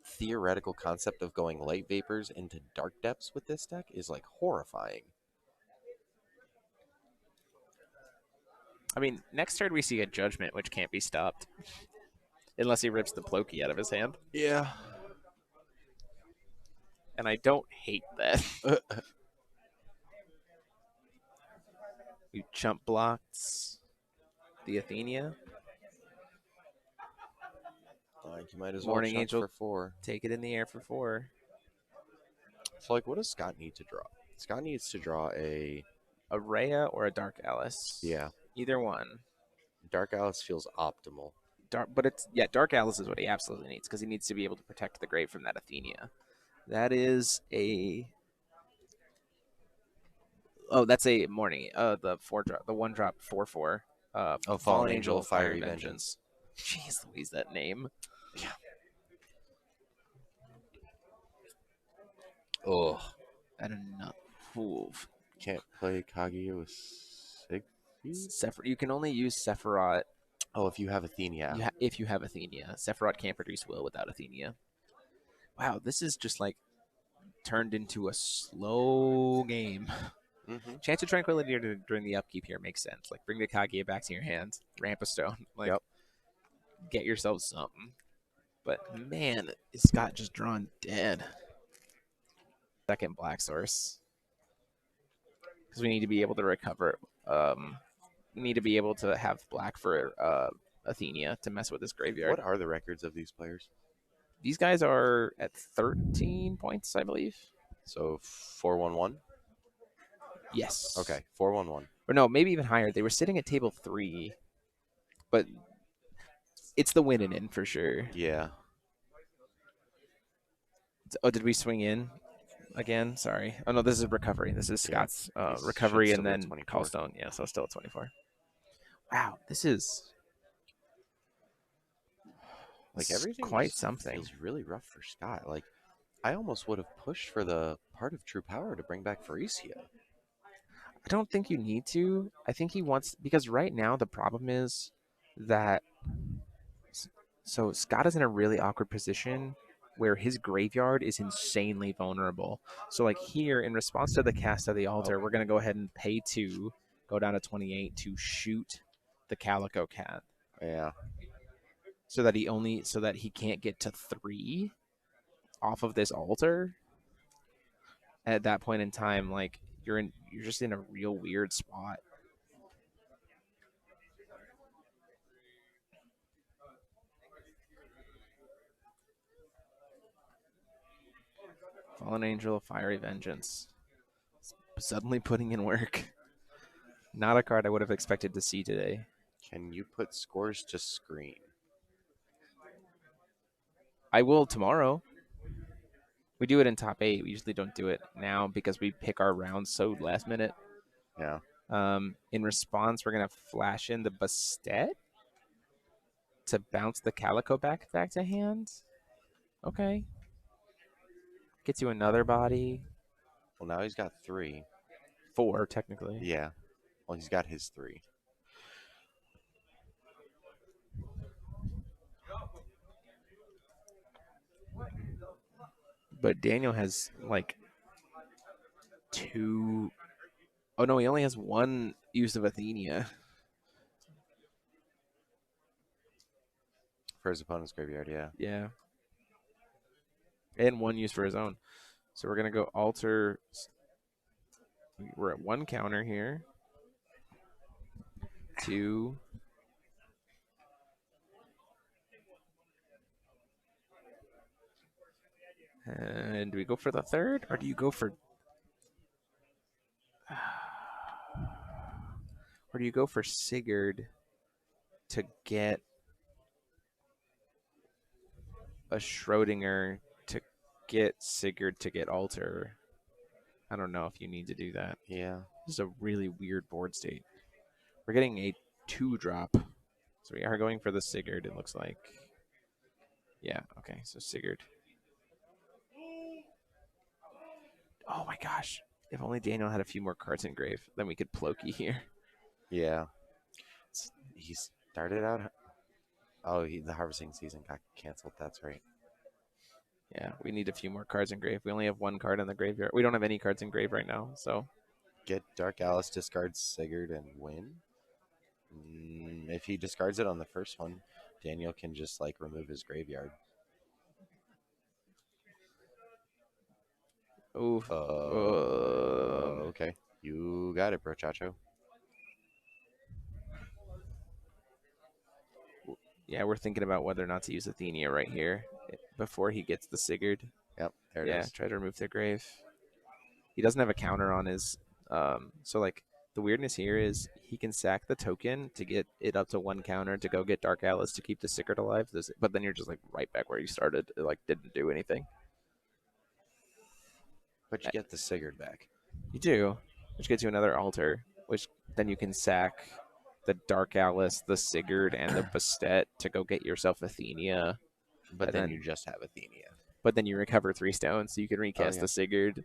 theoretical concept of going light vapors into dark depths with this deck is like horrifying. I mean, next turn we see a judgment which can't be stopped. Unless he rips the Ploki out of his hand. Yeah. And I don't hate that. You chump blocks the Athenia. Like you might as well Morning Angel for 4. Take it in the air for 4. So like, what does Scott need to draw? Scott needs to draw a Rhea or a Dark Alice. Yeah. Either one. Dark Alice feels optimal. Dark Alice is what he absolutely needs because he needs to be able to protect the grave from that Athenia. That is a. Oh, that's a morning. The 1-drop 4/4. Fallen Angel, Fiery Vengeance. Jeez Louise, that name. Oh, I don't know. Ooh. can't play Kaguya with Siegfried? You can only use Sephiroth Oh, if you have Athenia. if you have Athenia. Sephiroth can't produce will without Athenia. Wow, this is just like turned into a slow game. Mm-hmm. Chance of Tranquility during the upkeep here makes sense. Like, bring the Kaguya back to your hands, ramp a stone, like, Yep. get yourself something. But man, is Scott just drawn dead? Second black source. Because we need to be able to recover. We need to be able to have black for Athenia to mess with this graveyard. What are the records of these players? These guys are at 13 points, I believe. So 4-1-1? Yes. Okay, 4-1-1. Or no, maybe even higher. They were sitting at table 3, but it's the winning in for sure. Yeah. Oh, did we swing in again? Sorry. Oh no, this is recovery. This is Scott's These recovery should and still be at then 24. Callstone. Yeah, so still at 24. Wow, this is Like everything quite just something. feels really rough for Scott. Like I almost would have pushed for the part of True Power to bring back Faricia. I don't think you need to. I think he wants, because right now the problem is that so Scott is in a really awkward position where his graveyard is insanely vulnerable. So like here, in response to the cast of the altar, we're gonna go ahead and pay 2, go down to 28 to shoot the Calico Cat. Yeah. So that he can't get to 3 off of this altar. At that point in time, like you're just in a real weird spot. Fallen Angel, Fiery Vengeance. Suddenly putting in work. Not a card I would have expected to see today. Can you put scores to screen? I will tomorrow. We do it in top 8. We usually don't do it now because we pick our rounds so last minute. Yeah. In response, we're going to flash in the Bastet to bounce the Calico back to hand. Okay. Gets you another body. Well, now he's got 3. 4, technically. Yeah. Well, he's got his 3. But Daniel has like 2. Oh, no, he only has 1 use of Athenia. For his opponent's graveyard, yeah. Yeah. And 1 use for his own. So we're going to go alter. We're at 1 counter here. 2. And do we go for the 3rd, or do you go for... Or do you go for Sigurd to get a Schrodinger to get Sigurd to get Alter? I don't know if you need to do that. Yeah. This is a really weird board state. We're getting a 2-drop. So we are going for the Sigurd, it looks like. Yeah, okay, so Sigurd. Oh my gosh. If only Daniel had a few more cards in grave, then we could Ploki here. Yeah. He started out... Oh, the harvesting season got canceled. That's right. Yeah, we need a few more cards in grave. We only have 1 card in the graveyard. We don't have any cards in grave right now, so... Get Dark Alice, discard Sigurd, and win? If he discards it on the first one, Daniel can just, like, remove his graveyard. Oof. Okay. You got it, Brochacho. Yeah, we're thinking about whether or not to use Athenia right here before he gets the Sigurd. Yep, there it Yeah, is. try to remove their grave. He doesn't have a counter on his... so, like, the weirdness here is he can sack the token to get it up to 1 counter to go get Dark Alice to keep the Sigurd alive. But then you're just, like, right back where you started. It, like, didn't do anything. But you get the Sigurd back. You do, which gets you another altar, which then you can sack the Dark Alice, the Sigurd, and the Bastet to go get yourself Athenia. But And then then- you just have Athenia. But then you recover 3 stones, so you can recast yeah. the Sigurd.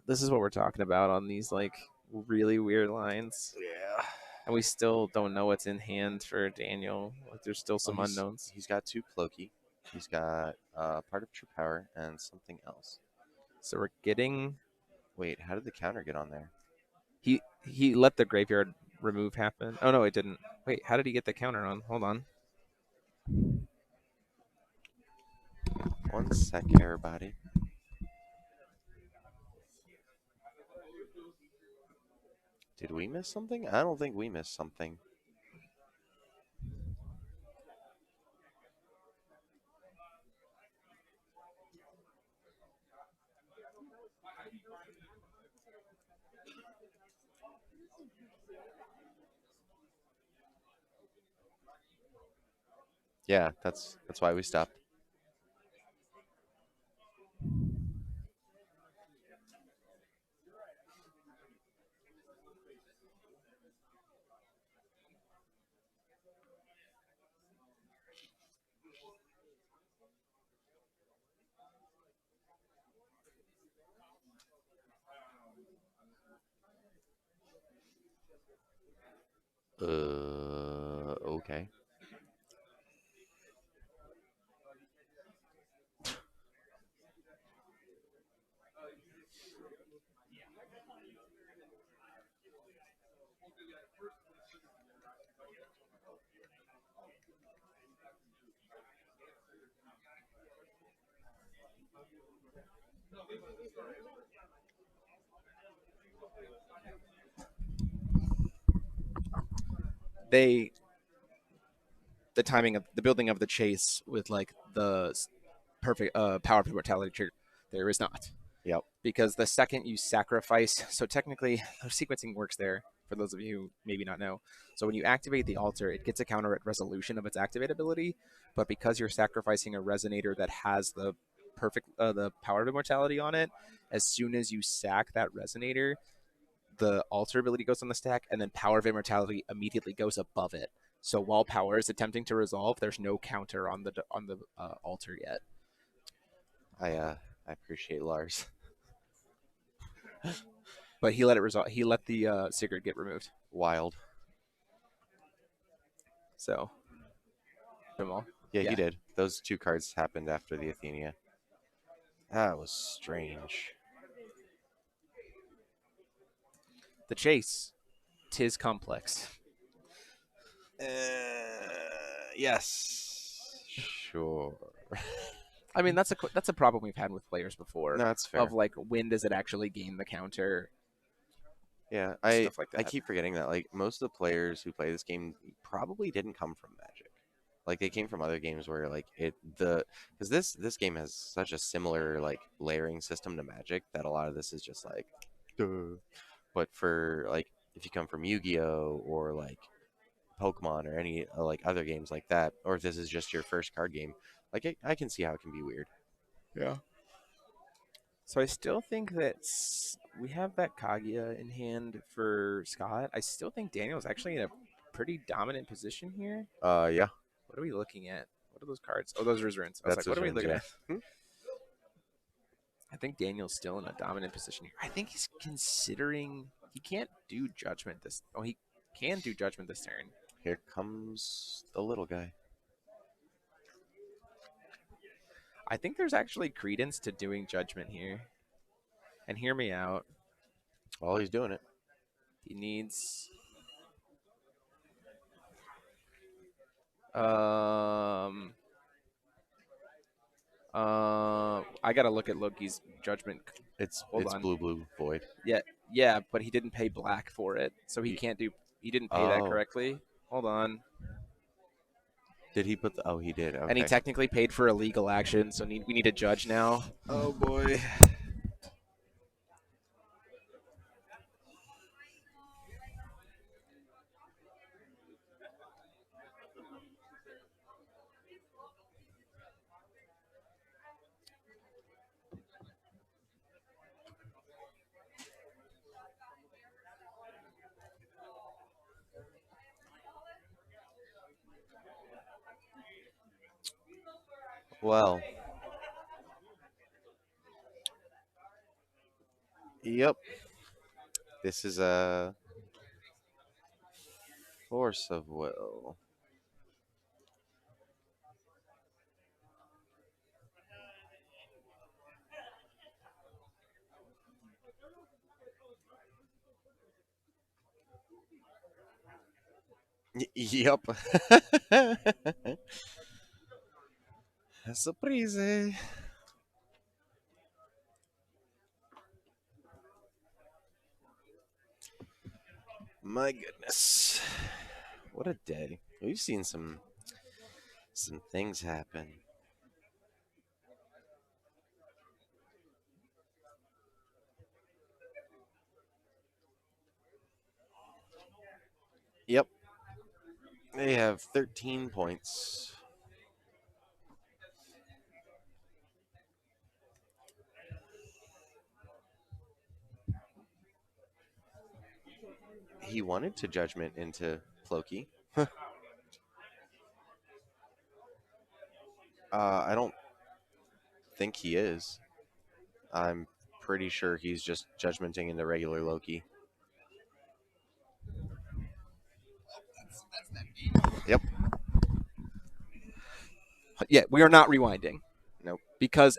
This is what we're talking about on these like really weird lines. Yeah. And we still don't know what's in hand for Daniel. Like, there's still some unknowns. He's got 2 Cloaky. He's got part of True Power and something else. So we're getting. Wait, how did the counter get on there? He let the graveyard remove happen. Oh no, it didn't. Wait, how did he get the counter on? Hold on. 1 sec, everybody. Did we miss something? I don't think we missed something. Yeah, that's why we stopped. Okay. The timing of the building of the chase with like the perfect power of immortality trigger, there is not. Yep. Because the second you sacrifice, so technically the sequencing works there for those of you who maybe not know. So when you activate the altar, it gets a counter at resolution of its activate ability, but because you're sacrificing a resonator that has the the power of immortality on it, as soon as you sack that resonator, the altar ability goes on the stack, and then power of immortality immediately goes above it. So while power is attempting to resolve, there's no counter on the altar yet. I appreciate Lars. But he let it resolve. He let the Sigurd get removed. Wild. So, Jamal. Yeah, Yeah. he did. Those 2 cards happened after the Athenia. That was strange. The chase, 'tis complex. Yes. Sure. I mean, that's a problem we've had with players before. No, that's fair. Of like, when does it actually gain the counter? Yeah, Stuff like I that. keep forgetting that like most of the players who play this game probably didn't come from Magic. Like they came from other games where like because this game has such a similar like layering system to Magic that a lot of this is just like duh. But for like if you come from Yu-Gi-Oh or like Pokemon or any like other games like that, or if this is just your first card game, like I can see how it can be weird. Yeah. So I still think that we have that Kaguya in hand for Scott. I still think Daniel's actually in a pretty dominant position here. Yeah. What are we looking at? What are those cards? Oh, those are his runes. I was That's like, what are we his looking runes, at? I think Daniel's still in a dominant position here. I think he's considering he can't do judgment this. Oh, he can do judgment this turn. Here comes the little guy. I think there's actually credence to doing judgment here. And hear me out. Well, he's doing it. He needs I gotta look at Loki's judgment. It's Hold on. blue void. Yeah, but he didn't pay black for it, so he can't do. He didn't pay that Oh. correctly. Hold on. Did he put the? Oh, he did. Okay. And he technically paid for a legal action, so we need a judge now. Oh boy. Well. Yep. This is a force of will. Yep. Surprise. My goodness. What a day. We've seen some things happen. Yep. They have 13 points. He wanted to judgment into Ploki. I don't think he is. I'm pretty sure he's just judgmenting into regular Loki. Yep. Yeah, we are not rewinding. Nope.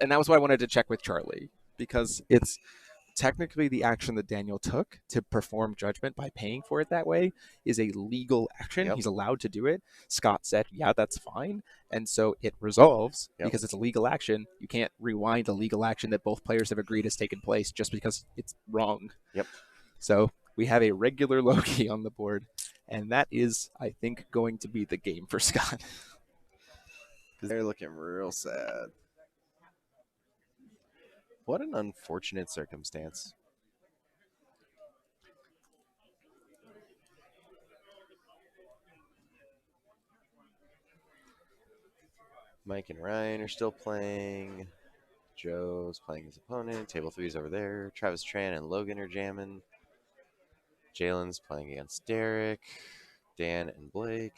And that was why I wanted to check with Charlie, because it's technically the action that Daniel took to perform judgment by paying for it that way is a legal action. Yep. He's allowed to do it. Scott said, yeah, that's fine. And so it resolves because it's a legal action. You can't rewind a legal action that both players have agreed has taken place just because it's wrong. Yep. So we have a regular Loki on the board, and that is, I think, going to be the game for Scott. They're looking real sad. What an unfortunate circumstance. Mike and Ryan are still playing. Joe's playing his opponent. Table 3's over there. Travis Tran and Logan are jamming. Jalen's playing against Derek. Dan and Blake.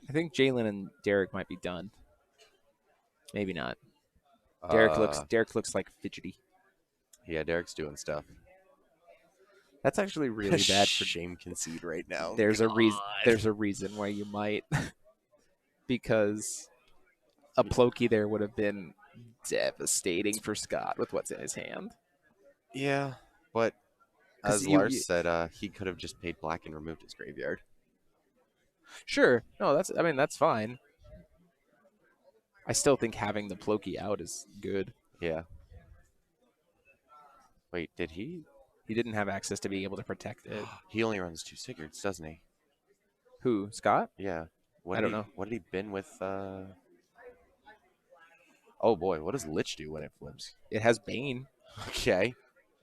I think Jalen and Derek might be done. Maybe not. Derek looks like fidgety. Yeah, Derek's doing stuff. That's actually really bad for shame concede right now. There's a reason why you might, because a Ploki there would have been devastating for Scott with what's in his hand. Yeah, but as Lars said, he could have just paid black and removed his graveyard. Sure, no, that's fine. I still think having the Ploki out is good. Yeah. Wait, did he? He didn't have access to being able to protect it. He only runs 2 Sigurds, doesn't he? Who, Scott? Yeah. I don't know. What did he bin with? Oh boy, what does Lich do when it flips? It has Bane. Okay.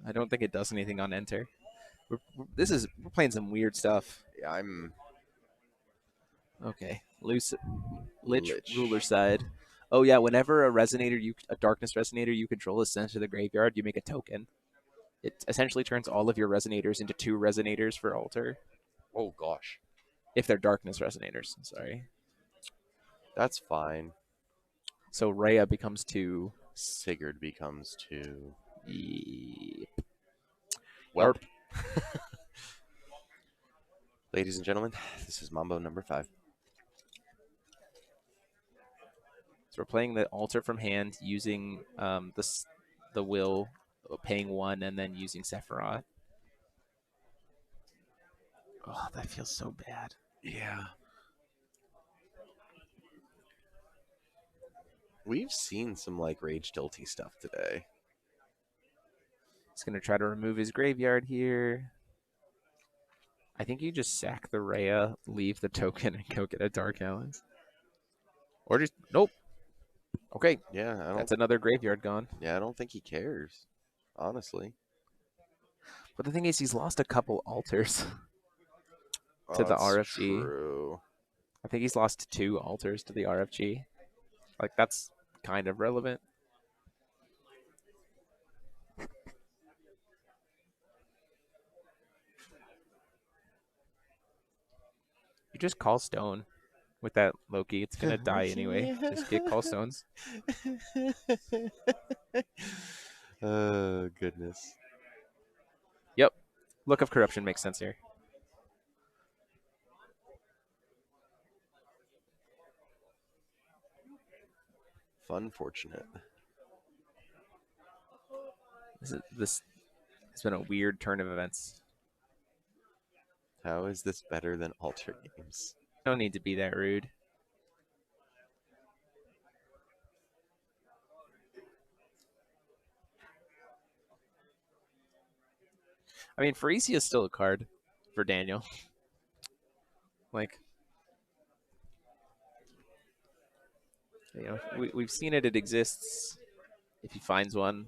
I don't think it does anything on enter. We're playing some weird stuff. Yeah, I'm. Okay, Lich ruler side. Oh yeah, whenever a darkness resonator you control is sent to the graveyard, you make a token. It essentially turns all of your resonators into 2 resonators for altar. Oh gosh. If they're darkness resonators, sorry. That's fine. So Rhea becomes 2. Sigurd becomes 2. Yep. Well. Ladies and gentlemen, this is Mambo number 5. So we're playing the altar from hand, using the will, paying 1, and then using Sephiroth. Oh, that feels so bad. Yeah. We've seen some rage tilty stuff today. He's gonna try to remove his graveyard here. I think you just sack the Rhea, leave the token, and go get a Dark Alice. Or just nope. Okay. Yeah, that's another graveyard gone. Yeah, I don't think he cares, honestly. But the thing is, he's lost a couple altars to the RFG. True. I think he's lost 2 altars to the RFG. That's kind of relevant. You just call stone with that Loki. It's gonna die anyway. Just get call stones. Oh goodness. Yep. Look of corruption makes sense here. Fun fortunate. This has been a weird turn of events. How is this better than alter games? No need to be that rude. I mean, Pharesia is still a card for Daniel. Like, you know, we've seen it. It exists. If he finds one,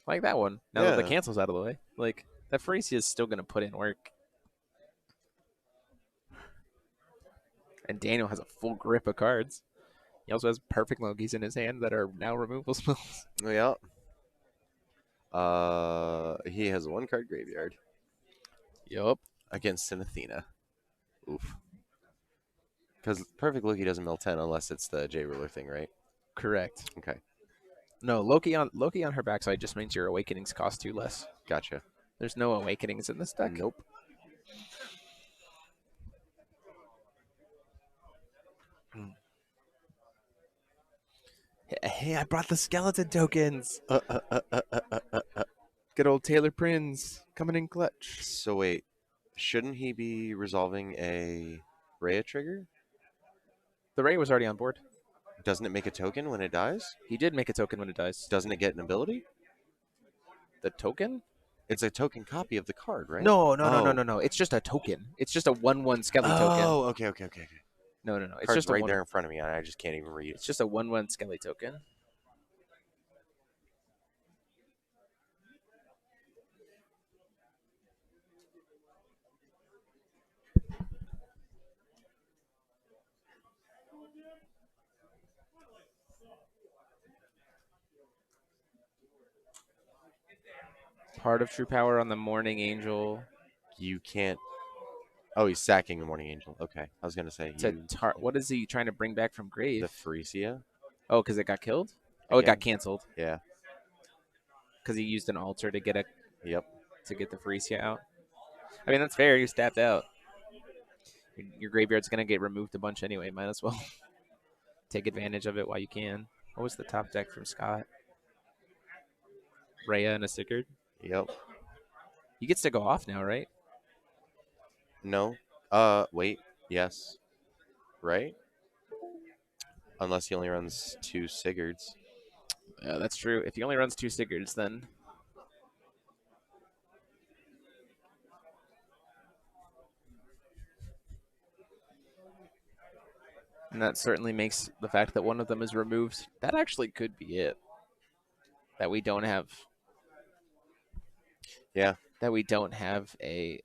like that one. Now that the Yeah. cancel's out of the way, like that Pharesia is still going to put in work. And Daniel has a full grip of cards. He also has perfect Lokis in his hand that are now removal spells. Yeah. He has a 1-card graveyard Yup. against an Athena. Oof. Because perfect Loki doesn't mill 10 unless it's the J ruler thing, right? Correct. Okay, No, Loki on her backside just means your awakenings cost 2 less. gotcha. There's no awakenings in this deck. Nope. Hey, I brought the skeleton tokens. Good old Taylor Prinz coming in clutch. So wait, shouldn't he be resolving a Rhea trigger? The Ray was already on board. Doesn't it make a token when it dies? He did make a token when it dies. Doesn't it get an ability? The token? It's a token copy of the card, right? No. It's just a token. It's just a 1/1 Skelly token. Oh, okay. No. It's Card's just a right one, there in front of me, and I just can't even read. It's just a 1/1 Skelly token. Part of True Power on the Morning Angel. You can't. Oh, he's sacking the Morning Angel. Okay, I was gonna say It's what is he trying to bring back from grave? the Pharesia. Oh, because it got killed? Oh, it got Again. canceled. Yeah. Because he used an altar to get Yep. the Pharesia out. I mean, that's fair. You're tapped out. Your graveyard's going to get removed a bunch anyway. Might as well take advantage of it while you can. What was the top deck from Scott? Rhea and a Sigurd? Yep. He gets to go off now, right? No. Wait. Yes. Right. Unless he only runs 2 Sigurds. Yeah, that's true. If he only runs 2 Sigurds, then... And that certainly makes the fact that one of them is removed. That actually could be it. That we don't have... Yeah. That we don't have a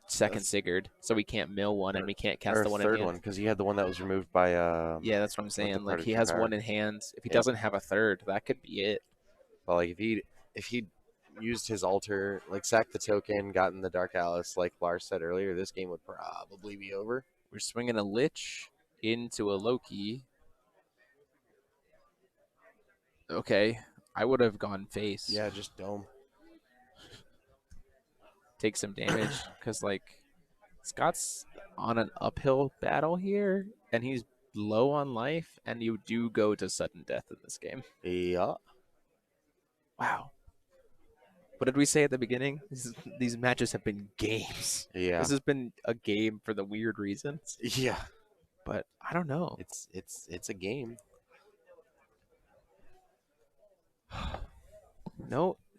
second Sigurd, so we can't mill one and we can't cast Or the a one third in hand. one, because he had the one that was removed by. Yeah, that's what I'm saying. part Like of he True has Power. one in hand. If he Yeah. doesn't have a third, that could be it. But like if he used his altar, like sacked the token, gotten the Dark Alice, like Lars said earlier, this game would probably be over. We're swinging a Lich into a Loki. Okay, I would have gone face. Yeah, just dome. Take some damage because like Scott's on an uphill battle here, and he's low on life, and you do go to sudden death in this game. Yeah. Wow. What did we say at the beginning? These matches have been games. Yeah. This has been a game for the weird reasons, Yeah. but I don't know. It's a game.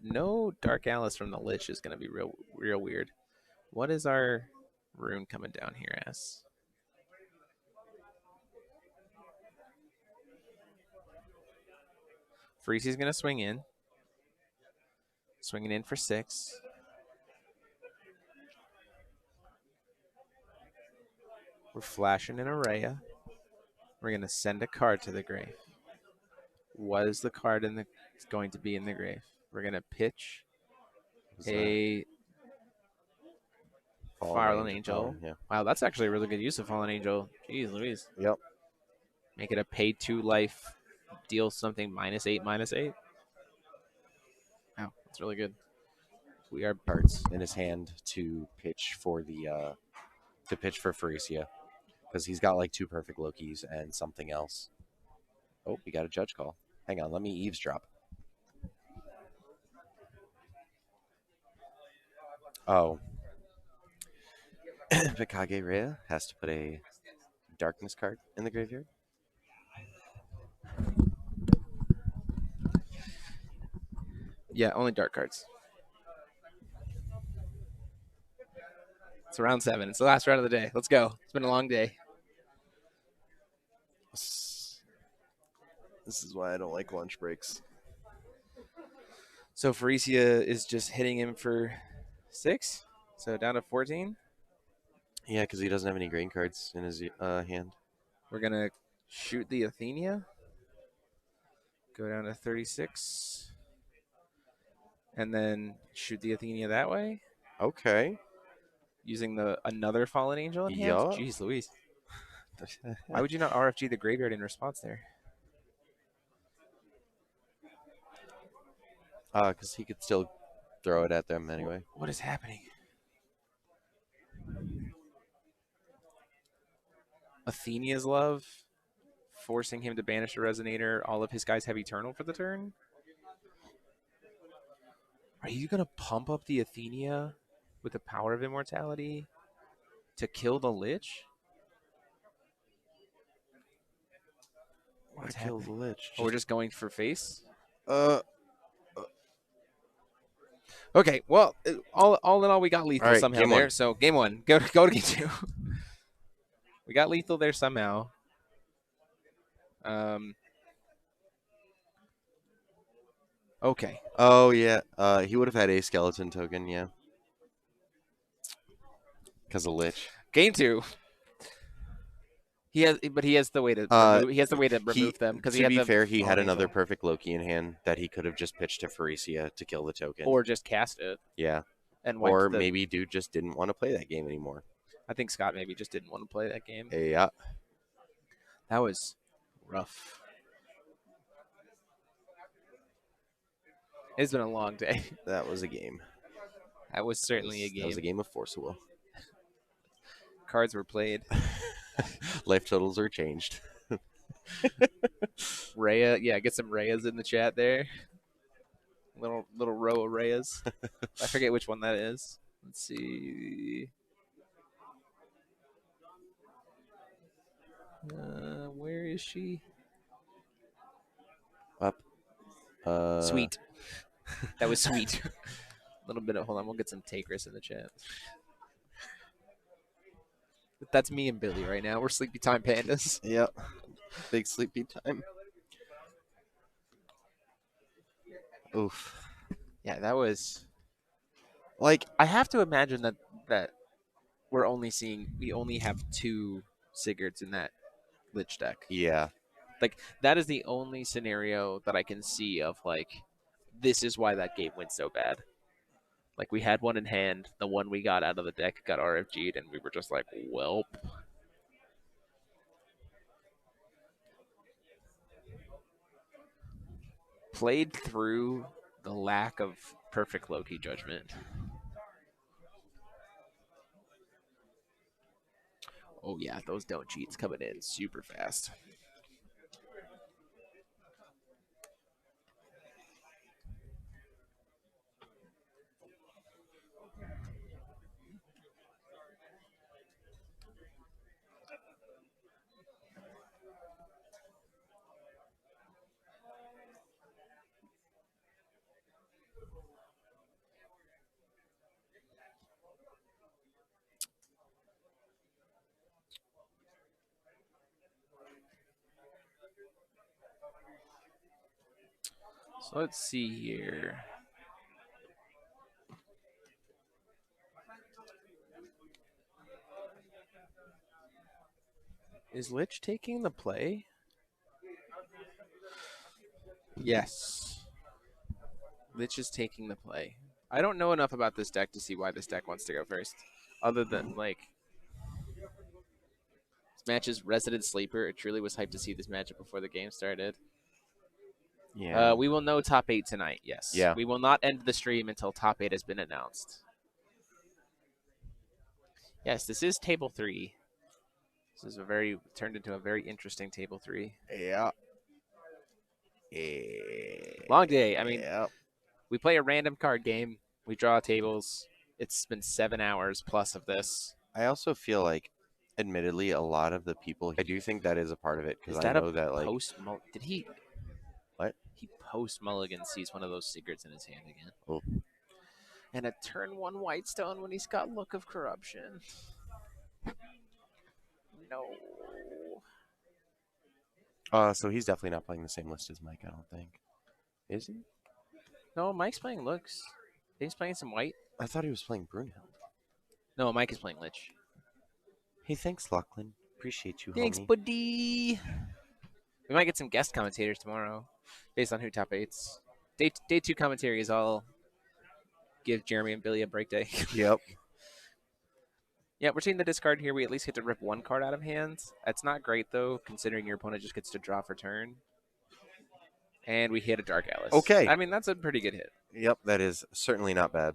No Dark Alice from the Lich is gonna be real weird. What is our rune coming down here as? Freezy's gonna swing in. Swinging in for 6. We're flashing an Araya. We're gonna send a card to the grave. What is the card going to be in the grave? We're gonna pitch a Fallen Angel. Yeah. Wow, that's actually a really good use of Fallen Angel. Jeez Louise. Yep. Make it a pay 2 life, deal something -8/-8. Wow, that's really good. We are Cards in his hand to pitch for the Pharesia, because he's got like 2 perfect Lokis and something else. Oh, we got a judge call. Hang on, let me eavesdrop. Oh. Vikage Rhea has to put a darkness card in the graveyard. Yeah, only dark cards. It's round 7. It's the last round of the day. Let's go. It's been a long day. This is why I don't like lunch breaks. So Pharesia is just hitting him for 6. So down to 14. Yeah, because he doesn't have any green cards in his hand. We're going to shoot the Athenia. Go down to 36. And then shoot the Athenia that way. Okay. Using another Fallen Angel in hand. Yeah. Jeez Louise. Why would you not RFG the graveyard in response there? Because he could still throw it at them anyway. What is happening? Athenia's Love, forcing him to banish a Resonator. All of his guys have Eternal for the turn. Are you going to pump up the Athenia with the Power of Immortality to kill the Lich? Why kill the Lich? Or we're just going for face? Okay, Well, all in all, we got lethal All right, somehow game there. 1. So game 1, go to game 2. We got lethal there somehow. Okay. Oh, yeah. He would have had a skeleton token, yeah. Because of Lich. Game 2. He has the way to remove them because to be fair, he had another perfect Loki in hand that he could have just pitched to Pharesia to kill the token. or just cast it yeah. and Or maybe dude just didn't want to play that game anymore. I think Scott maybe just didn't want to play that game. Yeah. That was rough. It's been a long day. That was a game. That was certainly a game. That was a game of Force Will. Cards were played. Life totals are changed. Rhea, yeah, get some Rheas in the chat there. Little row of Rheas. I forget which one that is. Let's see. Where is she? Up. Sweet. That was sweet. A little bit of, hold on, we'll get some Takris in the chat. That's me and Billy right now. We're Sleepy Time Pandas. Yep. Big sleepy time. Oof. Yeah, that was Like, I have to imagine that we only have 2 Sigurds in that Lich deck. yeah. Like that is the only scenario that I can see of like this is why that game went so bad. Like we had one in hand, the one we got out of the deck got RFG'd, and we were just like, welp. Played through the lack of perfect Loki judgment. Oh yeah, those don't cheats coming in super fast. So let's see here. Is Lich taking the play? Yes. Lich is taking the play. I don't know enough about this deck to see why this deck wants to go first. other than like this match's resident sleeper. It truly was hyped to see this matchup before the game started. Yeah. We will know top 8 tonight. Yes. Yeah. We will not end the stream until top 8 has been announced. Yes, this is table 3. This is turned into a very interesting table 3. Yeah. Long day. I mean, yeah. we play a random card game. We draw tables. It's been 7 hours plus of this. I also feel like, admittedly, a lot of the people. I do think that is a part of it because Is I that know a that like post? Did he? What? He post mulligan sees one of those secrets in his hand again. Oh. And a turn 1 Whitestone when he's got Look of Corruption. No. So he's definitely not playing the same list as Mike. I don't think. Is he? No, Mike's playing Looks. He's playing some white. I thought he was playing Brunhild. No, Mike is playing Lich. Hey, thanks, Lachlan. Appreciate you, Thanks, homie. buddy. We might get some guest commentators tomorrow, based on who top 8s. Day 2 commentary is all give Jeremy and Billy a break day. Yep. Yeah, we're seeing the discard here. We at least get to rip 1 card out of hand. That's not great, though, considering your opponent just gets to draw for turn. And we hit a Dark Alice. Okay. I mean, that's a pretty good hit. Yep, that is certainly not bad.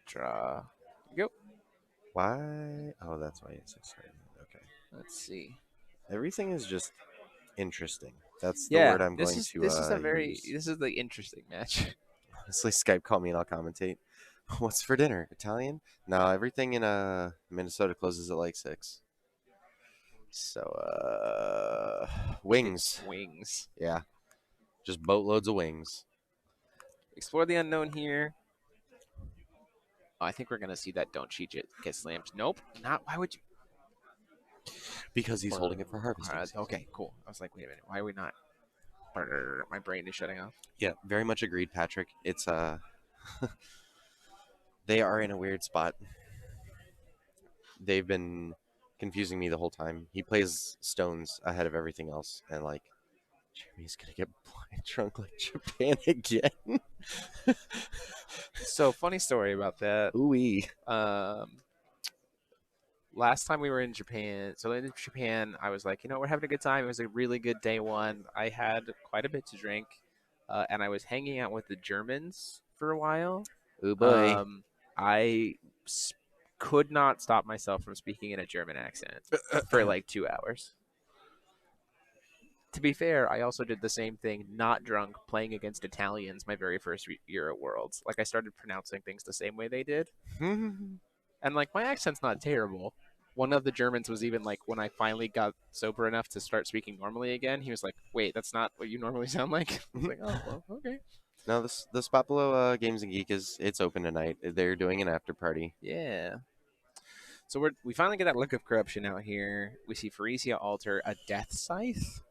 Draw. Go. Why? Oh, that's why it's exciting. Okay. Let's see. Everything is just interesting. That's the Yeah, word I'm going to this is a very use. this is the interesting match. Honestly, Skype call me and I'll commentate. What's for dinner? Italian? No, everything in Minnesota closes at like 6. So wings. Wings. Yeah. Just boatloads of wings. Explore the unknown here. Oh, I think we're gonna see that don't cheat it get slammed. Nope, not. Why would you? Because he's holding it for harvesting. Okay, cool. I was like, wait a minute, why are we not? My brain is shutting off. Yeah, very much agreed, Patrick. It's they are in a weird spot. They've been confusing me the whole time. He plays stones ahead of everything else, and like Jimmy's gonna get blind drunk like Japan again. So funny story about that. Ooh-wee. Last time we were in Japan, I was like, we're having a good time. It was a really good day 1. I had quite a bit to drink, and I was hanging out with the Germans for a while. Ooh boy. I could not stop myself from speaking in a German accent for like 2 hours. To be fair, I also did the same thing, not drunk, playing against Italians my very first year at Worlds. Like, I started pronouncing things the same way they did. And, like, my accent's not terrible. One of the Germans was even, like, when I finally got sober enough to start speaking normally again, he was like, wait, that's not what you normally sound like? I was like, oh, well, okay. No, the Spot Below Games and Geek it's open tonight. They're doing an after party. Yeah. So we finally get that Look of Corruption out here. We see Pharesia alter a Death Scythe.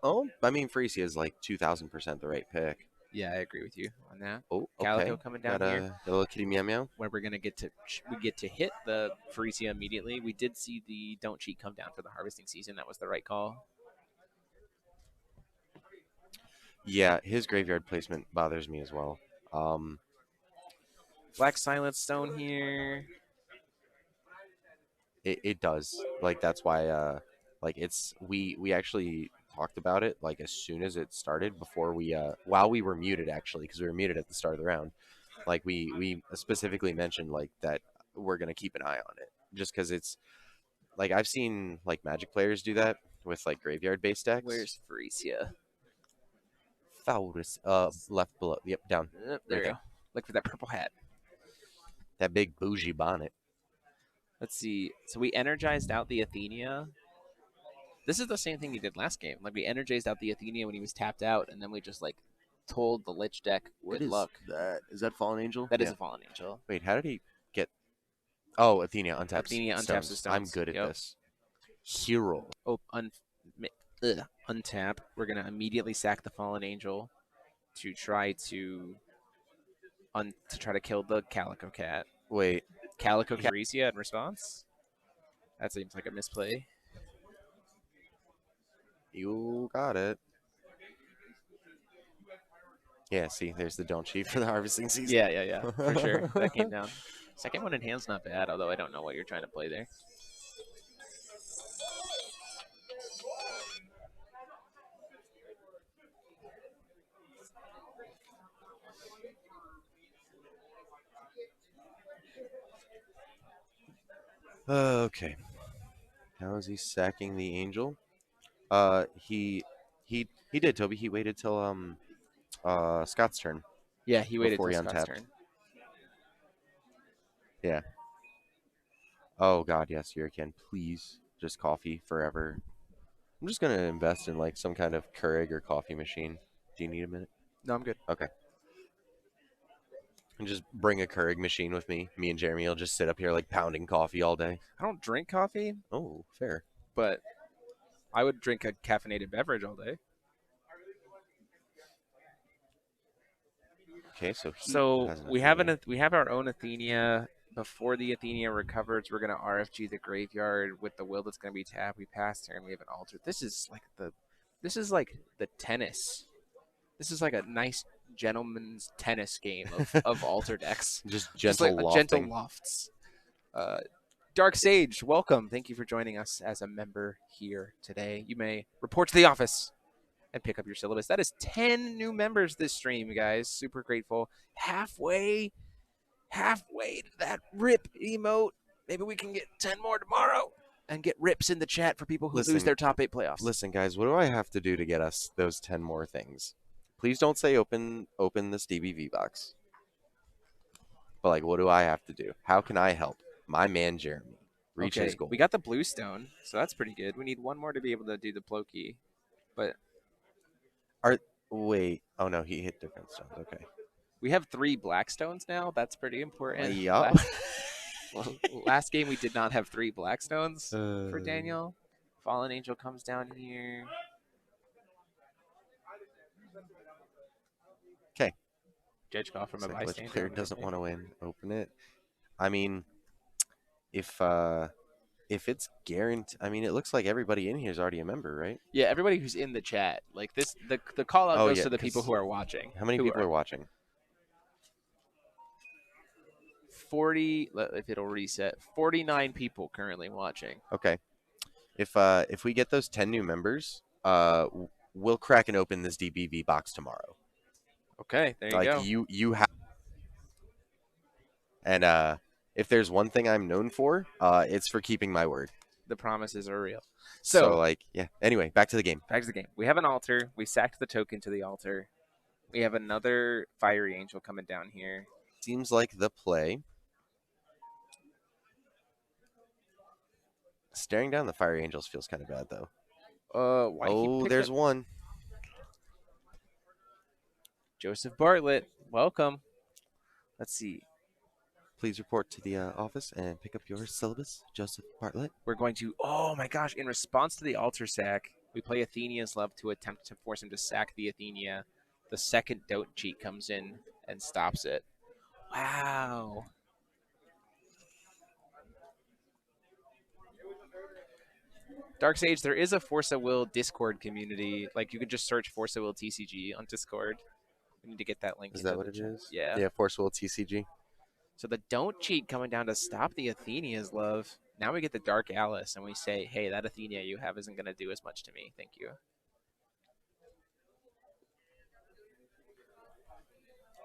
Oh, I mean, Freesia is like 2,000% the right pick. Yeah, I agree with you on that. Oh, okay. Calico coming down Got here. a little kitty meow meow. Where we get to hit the Pharesia immediately. We did see the Don't Cheat come down for the harvesting season. That was the right call. Yeah, his graveyard placement bothers me as well. Black Silence Stone here. It does. Like, that's why like it's we actually talked about it like as soon as it started before we while we were muted, actually, because we were muted at the start of the round. Like we specifically mentioned like that we're gonna keep an eye on it, just because it's like I've seen like Magic players do that with like graveyard based decks. Where's Pharesia? Faulus, left below. Yep, down. There Right we there. go. Look for that purple hat. That big bougie bonnet. Let's see. So we energized out the Athenia. This is the same thing he did last game. Like, we energized out the Athenia when he was tapped out, and then we just like told the Lich deck with luck. Is that Fallen Angel? That is a Fallen Angel. Wait, how did he get? Oh, Athenia untaps. Athenia untaps stones. the stones. I'm good at Yep. this. Hero. Oh, untap. We're gonna immediately sack the Fallen Angel to try to try to kill the Calico Cat. Wait. Calico Cat Pharesia in response. That seems like a misplay. You got it. Yeah, see, there's the don't cheat for the harvesting season. Yeah, for sure. That came down. Second one in hand's not bad, although I don't know what you're trying to play there. Okay. How is he sacking the angel? He did, Toby. He waited till Scott's turn. Yeah, he waited Before till he Scott's untapped. turn. Yeah. Oh God, yes, Yuriken. Please, just coffee forever. I'm just gonna invest in like some kind of Keurig or coffee machine. Do you need a minute? No, I'm good. Okay. And just bring a Keurig machine with me. Me and Jeremy will just sit up here like pounding coffee all day. I don't drink coffee, Oh, fair. but I would drink a caffeinated beverage all day. Okay, so we have our own Athenia. Before the Athenia recovers, we're gonna RFG the graveyard with the will that's gonna be tapped. We pass turn. We have an altar. This is like the tennis. This is like a nice gentleman's tennis game of altar decks. just Just gentle like lofting. gentle lofts. Dark Sage, welcome. Thank you for joining us as a member here today. You may report to the office and pick up your syllabus. That is 10 new members this stream, guys. Super grateful. Halfway to that rip emote. Maybe we can get 10 more tomorrow and get rips in the chat for people who lose their top 8 playoffs. Listen, guys, what do I have to do to get us those 10 more things? Please don't say open this DBV box. But like, what do I have to do? How can I help my man Jeremy reach his goal? We got the blue stone, so that's pretty good. We need one more to be able to do the Ploki. But wait. Oh no, he hit defense stones. Okay. we have 3 black stones now. That's pretty important. Yeah. Last game we did not have 3 black stones for Daniel. Fallen Angel comes down here. Okay. Judge call from a Which bystander. player doesn't want to win? Open it. I mean, if it's guaranteed, I mean, it looks like everybody in here is already a member, right? Yeah, everybody who's in the chat. Like this, the call out goes to the people who are watching. How many people are watching? 40. If it'll reset, 49 people currently watching. Okay. If we get those 10 new members, we'll crack and open this DBV box tomorrow. Okay, there you go. You have. And if there's one thing I'm known for, it's for keeping my word. The promises are real. So like, yeah. Anyway, back to the game. Back to the game. We have an altar. We sacked the token to the altar. We have another fiery angel coming down here. Seems like the play. Staring down the fiery angels feels kind of bad, though. There's one. Joseph Bartlett, welcome. Let's see. Please report to the office and pick up your syllabus, Joseph Bartlett. We're going to, oh my gosh, in response to the altar sack, we play Athenia's Love to attempt to force him to sack the Athenia. The second don't cheat comes in and stops it. Wow. Dark Sage, there is a Force of Will Discord community. Like, you could just search Force of Will TCG on Discord. We need to get that link. Is that what it is? Yeah. Yeah, Force Will TCG. So the don't cheat coming down to stop the Athenia's Love. Now we get the Dark Alice, and we say, hey, that Athenia you have isn't going to do as much to me. Thank you.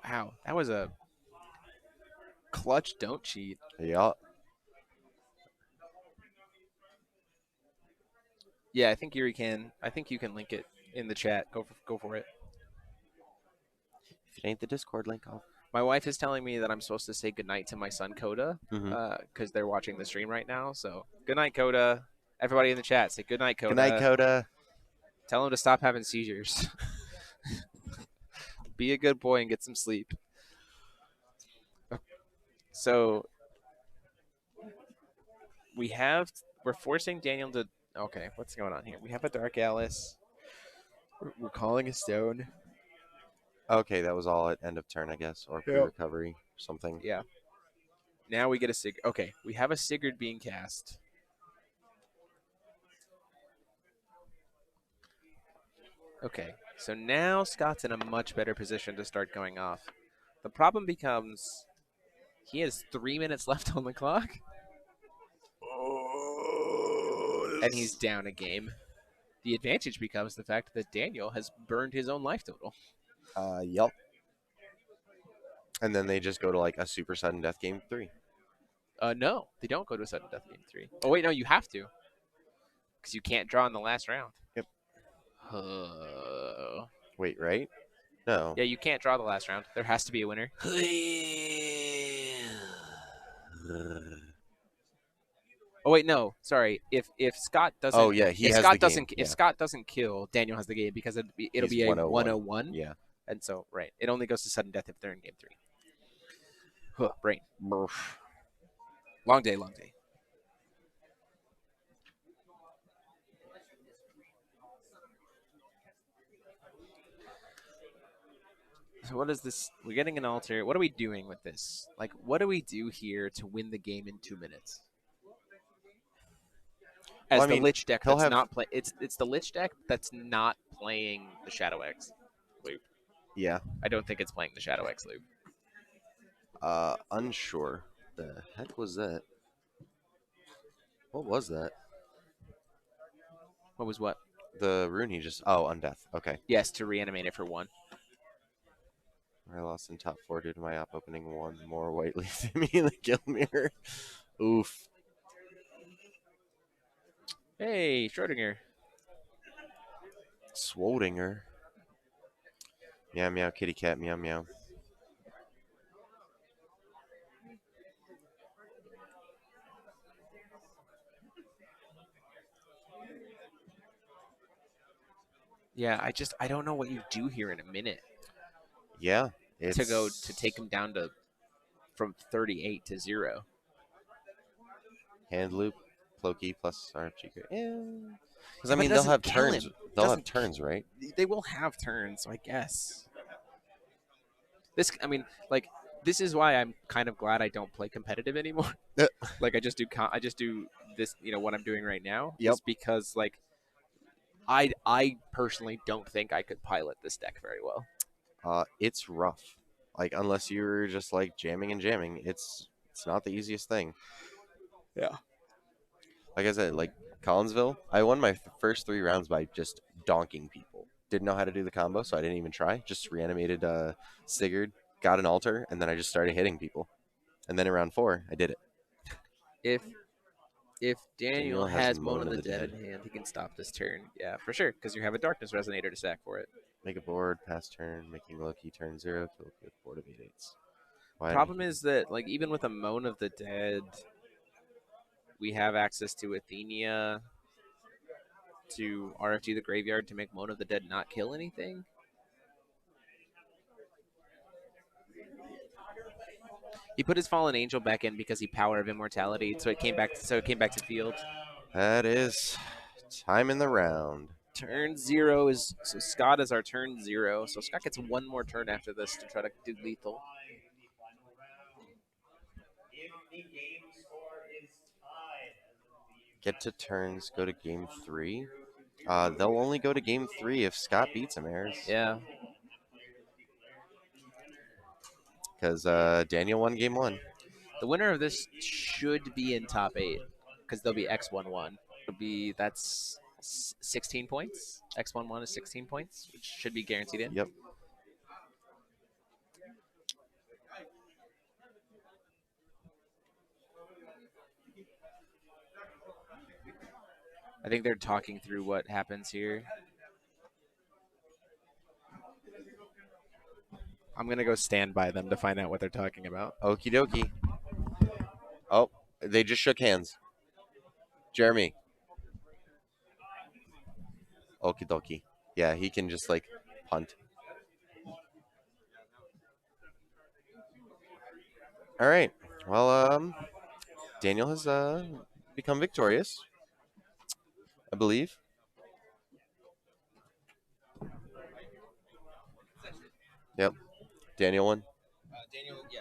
Wow, that was a clutch don't cheat. Yeah. Yeah, I think Yuri can. I think you can link it in the chat. Go for it. If it ain't the Discord link, I'll... My wife is telling me that I'm supposed to say goodnight to my son Coda because they're watching the stream right now. So good night, Coda. Everybody in the chat, say good night, Coda. Good night, Coda. Tell him to stop having seizures. Be a good boy and get some sleep. So we're forcing Daniel to. Okay, what's going on here? We have a Dark Alice. We're calling a stone. Okay, that was all at end of turn, I guess, or pre-recovery or something. Yeah. Now we get a Sigurd. Okay, we have a Sigurd being cast. Okay, so now Scott's in a much better position to start going off. The problem becomes He has 3 minutes left on the clock. And he's down a game. The advantage becomes the fact that Daniel has burned his own life total. Yep. And then they just go to like a super sudden death game 3. No, they don't go to a sudden death game 3. Oh, wait, no, you have to. Because you can't draw in the last round. Yep. Uh, Wait, right? No. yeah, you can't draw the last round. There has to be a winner. Oh wait, no, sorry. If Scott doesn't, Oh yeah, he if has Scott the doesn't, game. if Scott doesn't kill, Daniel has the game because it'll He's be a 101. 101. Yeah. And so right, it only goes to sudden death if they're in game 3. Huh, brain. Long day, long day. So what is this? We're getting an altar. What are we doing with this? Like, what do we do here to win the game in 2 minutes? As Well, I the mean, Lich deck he'll that's have- not play. It's the Lich deck that's not playing the Shadow X loop. Yeah. I don't think it's playing the Shadow X loop. Unsure. The heck was that? What was that? What was what? The rune he just. Oh, undeath. Okay. Yes, to reanimate it for 1. I lost in top 4 due to my op opening 1 more white leaf to me in the kill mirror. Oof. Hey, Schrodinger. Swodinger. Meow meow kitty cat meow meow. Yeah, I don't know what you do here in a minute Yeah. It's... to take him down to from 38 to 0. Hand loop, Cloaky plus RFG. Because But I it mean they'll doesn't have kill turns. him. They'll have Doesn't turns, right? They will have turns, so I guess. This is why I'm kind of glad I don't play competitive anymore. Like I just do this, what I'm doing right now. Yep. Just because like I personally don't think I could pilot this deck very well. It's rough. Like unless you're just like jamming and jamming, it's not the easiest thing. Yeah. Like I said, like Collinsville, I won my first 3 rounds by just donking people. Didn't know how to do the combo, so I didn't even try. Just reanimated Sigurd, got an altar, and then I just started hitting people. And then in round 4, I did it. If Daniel has Moan Moan of the Dead in hand, he can stop this turn. Yeah, for sure, because you have a Darkness Resonator to stack for it. Make a board, pass turn, making Loki turn 0, kill with board of 8/8s. Problem is that like even with a Moan of the Dead, we have access to Athenia, to RFG the Graveyard to make Moan of the Dead not kill anything. He put his Fallen Angel back in because he Power of Immortality, so it came back to field. That is time in the round. Turn 0 is so Scott is our turn 0. So Scott gets 1 more turn after this to try to do lethal. Get to turns, go to game 3. They'll only go to game 3 if Scott beats him, Ayers. Yeah. Because Daniel won game 1. The winner of this should be in top 8 because they'll be X11. That's 16 points. X11 is 16 points, which should be guaranteed in. Yep. I think they're talking through what happens here. I'm going to go stand by them to find out what they're talking about. Okie dokie. Oh, they just shook hands. Jeremy. Okie dokie. Yeah, he can just like punt. All right. Well, Daniel has become victorious, I believe. Yep. Daniel won.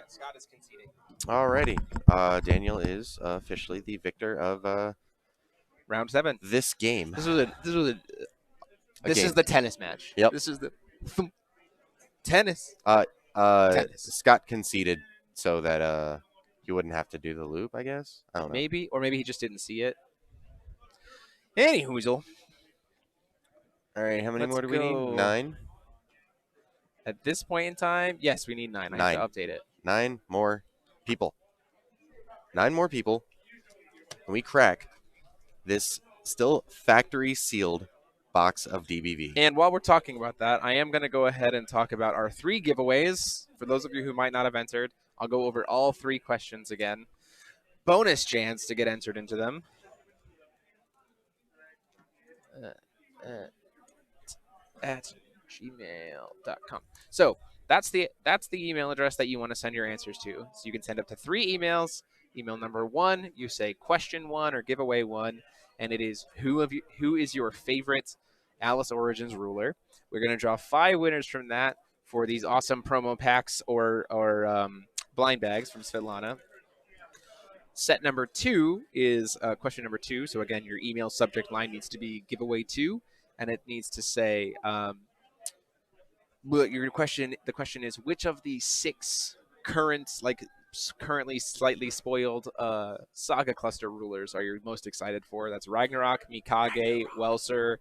Scott is conceding. Alrighty. Daniel is officially the victor of Round 7. this game. This is game. the tennis match. Yep. This is the tennis. Uh, Tennis. Scott conceded so that you wouldn't have to do the loop, I guess. I don't know. Maybe, or maybe he just didn't see it. Any hoozle. All right, how many Let's more do we need? go. 9? At this point in time, yes, we need 9. I 9. have to update it. 9 more people. 9 more people. And we crack this still factory sealed box of DBV. And while we're talking about that, I am going to go ahead and talk about our 3 giveaways. For those of you who might not have entered, I'll go over all 3 questions again. Bonus chance to get entered into them. At gmail.com. So that's the email address that you want to send your answers to. So you can send up to 3 emails. Email number 1, you say question 1 or giveaway 1, and it is who is your favorite Alice Origins ruler. We're going to draw 5 winners from that for these awesome promo packs or blind bags from Svetlana. Set number 2 is question number 2. So again, your email subject line needs to be giveaway 2, and it needs to say the question is, which of the 6 currently slightly spoiled Saga Cluster rulers are you most excited for? That's Ragnarok, Mikage, Welser,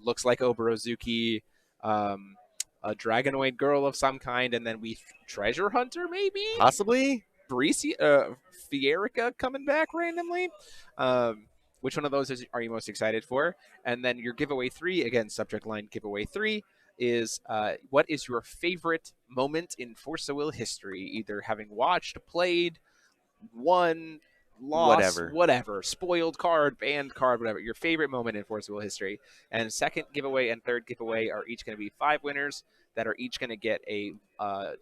looks like Oborozuki, a Dragonoid girl of some kind, and then Treasure Hunter maybe? Possibly? Fierica coming back randomly. Which one of those are you most excited for? And then your giveaway 3, again, subject line giveaway 3, is what is your favorite moment in Force of Will history? Either having watched, played, won, lost, whatever, spoiled card, banned card, whatever. Your favorite moment in Force of Will history. And second giveaway and third giveaway are each going to be 5 winners that are each going to get a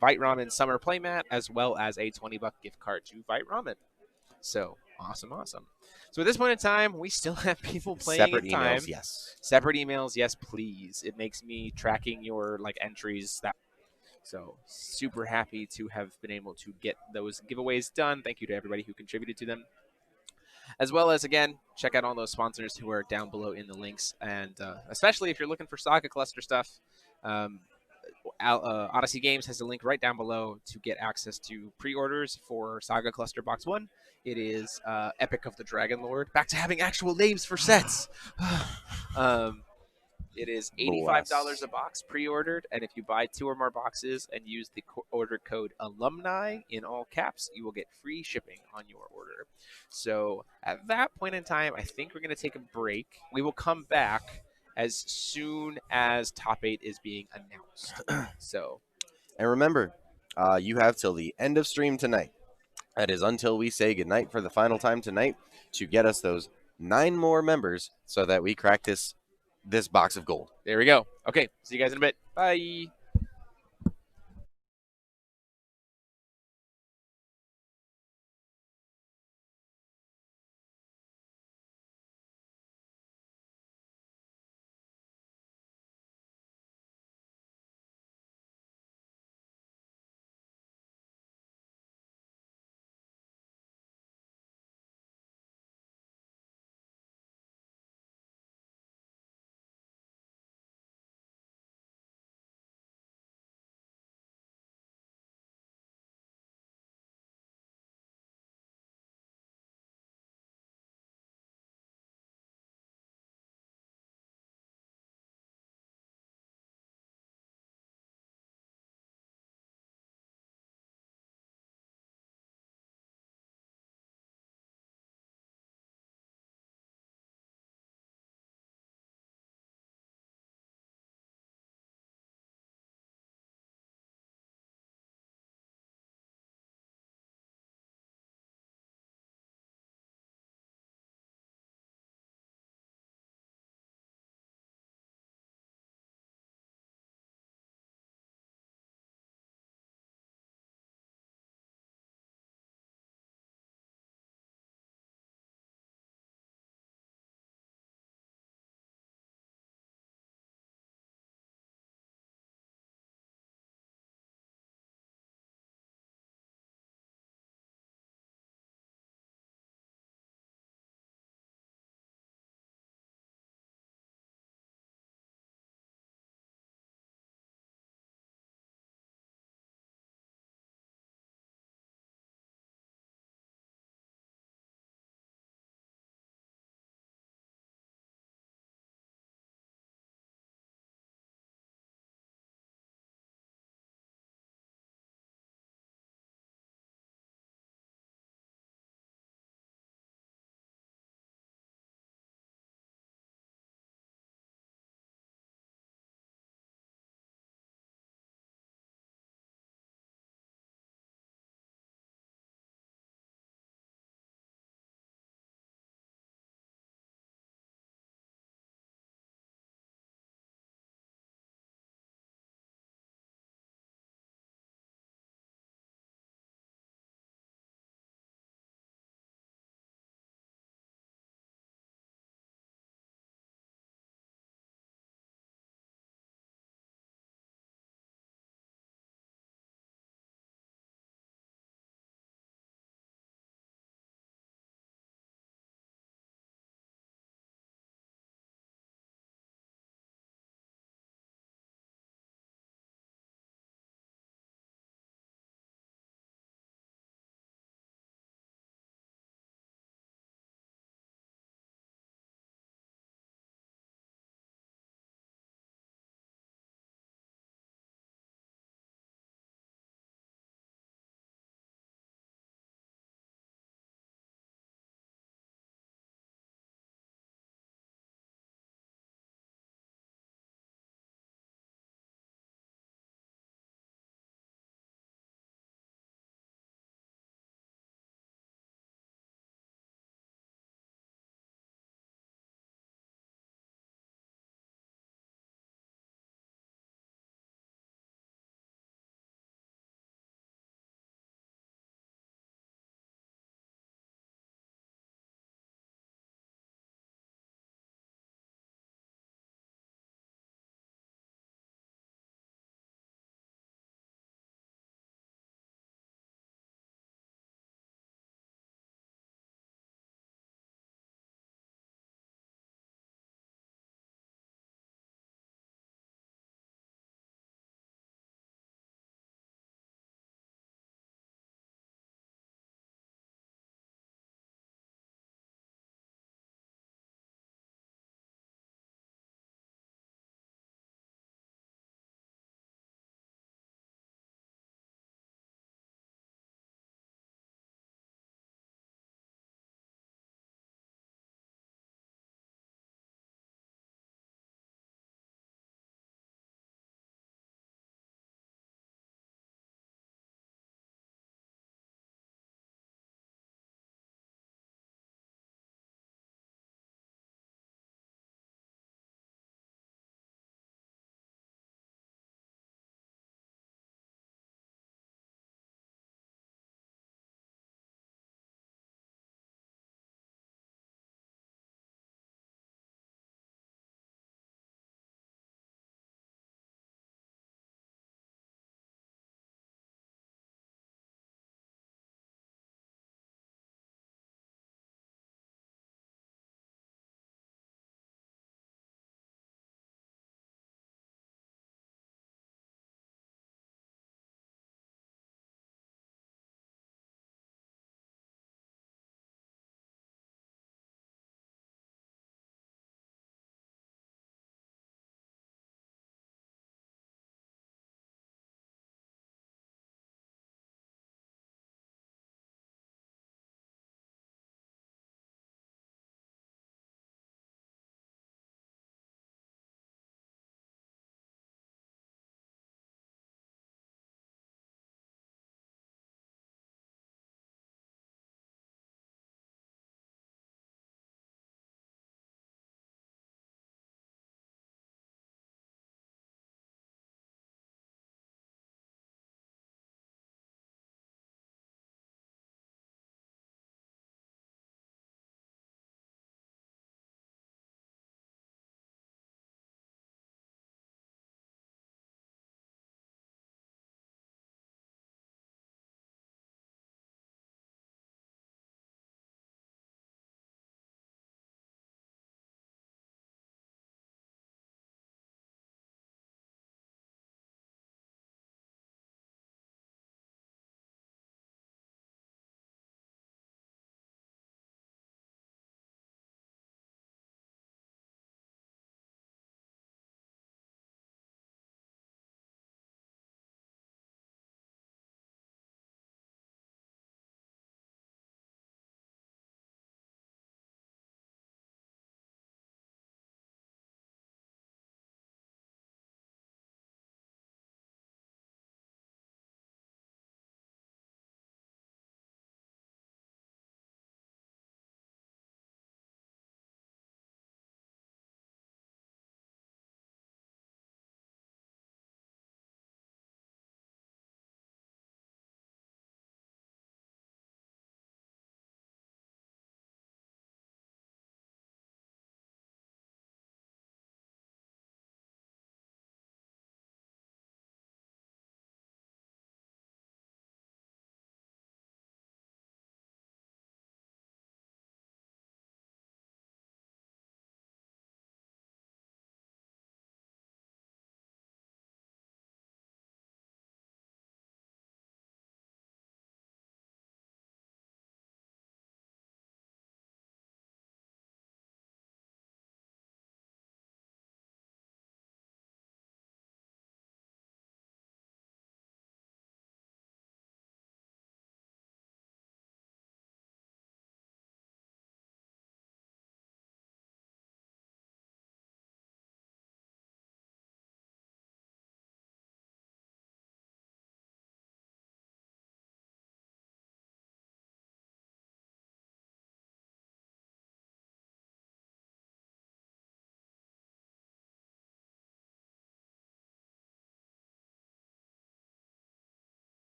Vite Ramen summer playmat as well as a $20 gift card to Vite Ramen. So awesome. So at this point in time, we still have people playing Separate in time. emails, yes. Separate emails, yes, please. It makes me tracking your entries. So super happy to have been able to get those giveaways done. Thank you to everybody who contributed to them. As well as, again, check out all those sponsors who are down below in the links. And especially if you're looking for Saga Cluster stuff, Odyssey Games has a link right down below to get access to pre-orders for Saga Cluster Box 1. It is Epic of the Dragon Lord. Back to having actual names for sets. It is $85 a box pre-ordered, and if you buy 2 or more boxes and use the order code alumni in all caps, you will get free shipping on your order. So at that point in time, I think we're going to take a break. We will come back as soon as Top 8 is being announced. So, and remember, you have till the end of stream tonight. That is until we say goodnight for the final time tonight to get us those 9 more members so that we crack this box of gold. There we go. Okay, see you guys in a bit. Bye.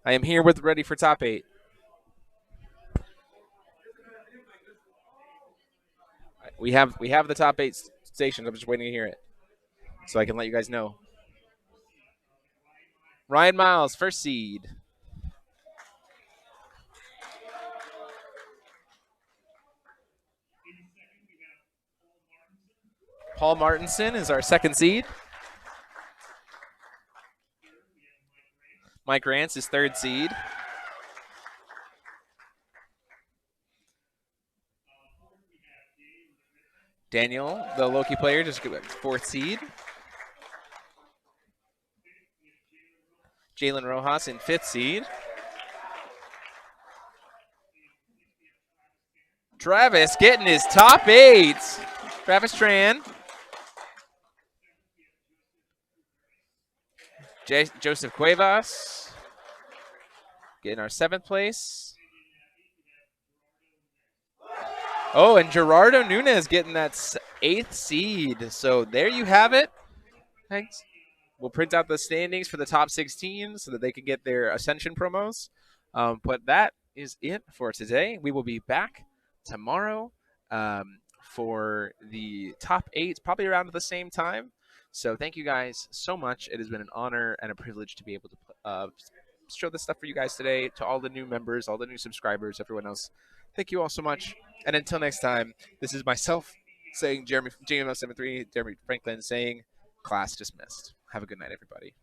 I am here with ready for top 8. We have the top 8 stations. I'm just waiting to hear it so I can let you guys know. Ryan Miles, first seed. Paul Martinson is our second seed. Mike Rance is third seed. Daniel, the Loki player, just fourth seed. Jalen Rojas in fifth seed. Travis getting his top 8. Travis Tran. Joseph Cuevas getting our 7th place. Oh, and Gerardo Nunez getting that 8th seed. So there you have it. Thanks. We'll print out the standings for the top 16 so that they can get their Ascension promos. But that is it for today. We will be back tomorrow for the top 8, probably around the same time. So thank you guys so much. It has been an honor and a privilege to be able to show this stuff for you guys today. To all the new members, all the new subscribers, everyone else, thank you all so much. And until next time, this is myself saying JMO73, Jeremy Franklin saying class dismissed. Have a good night, everybody.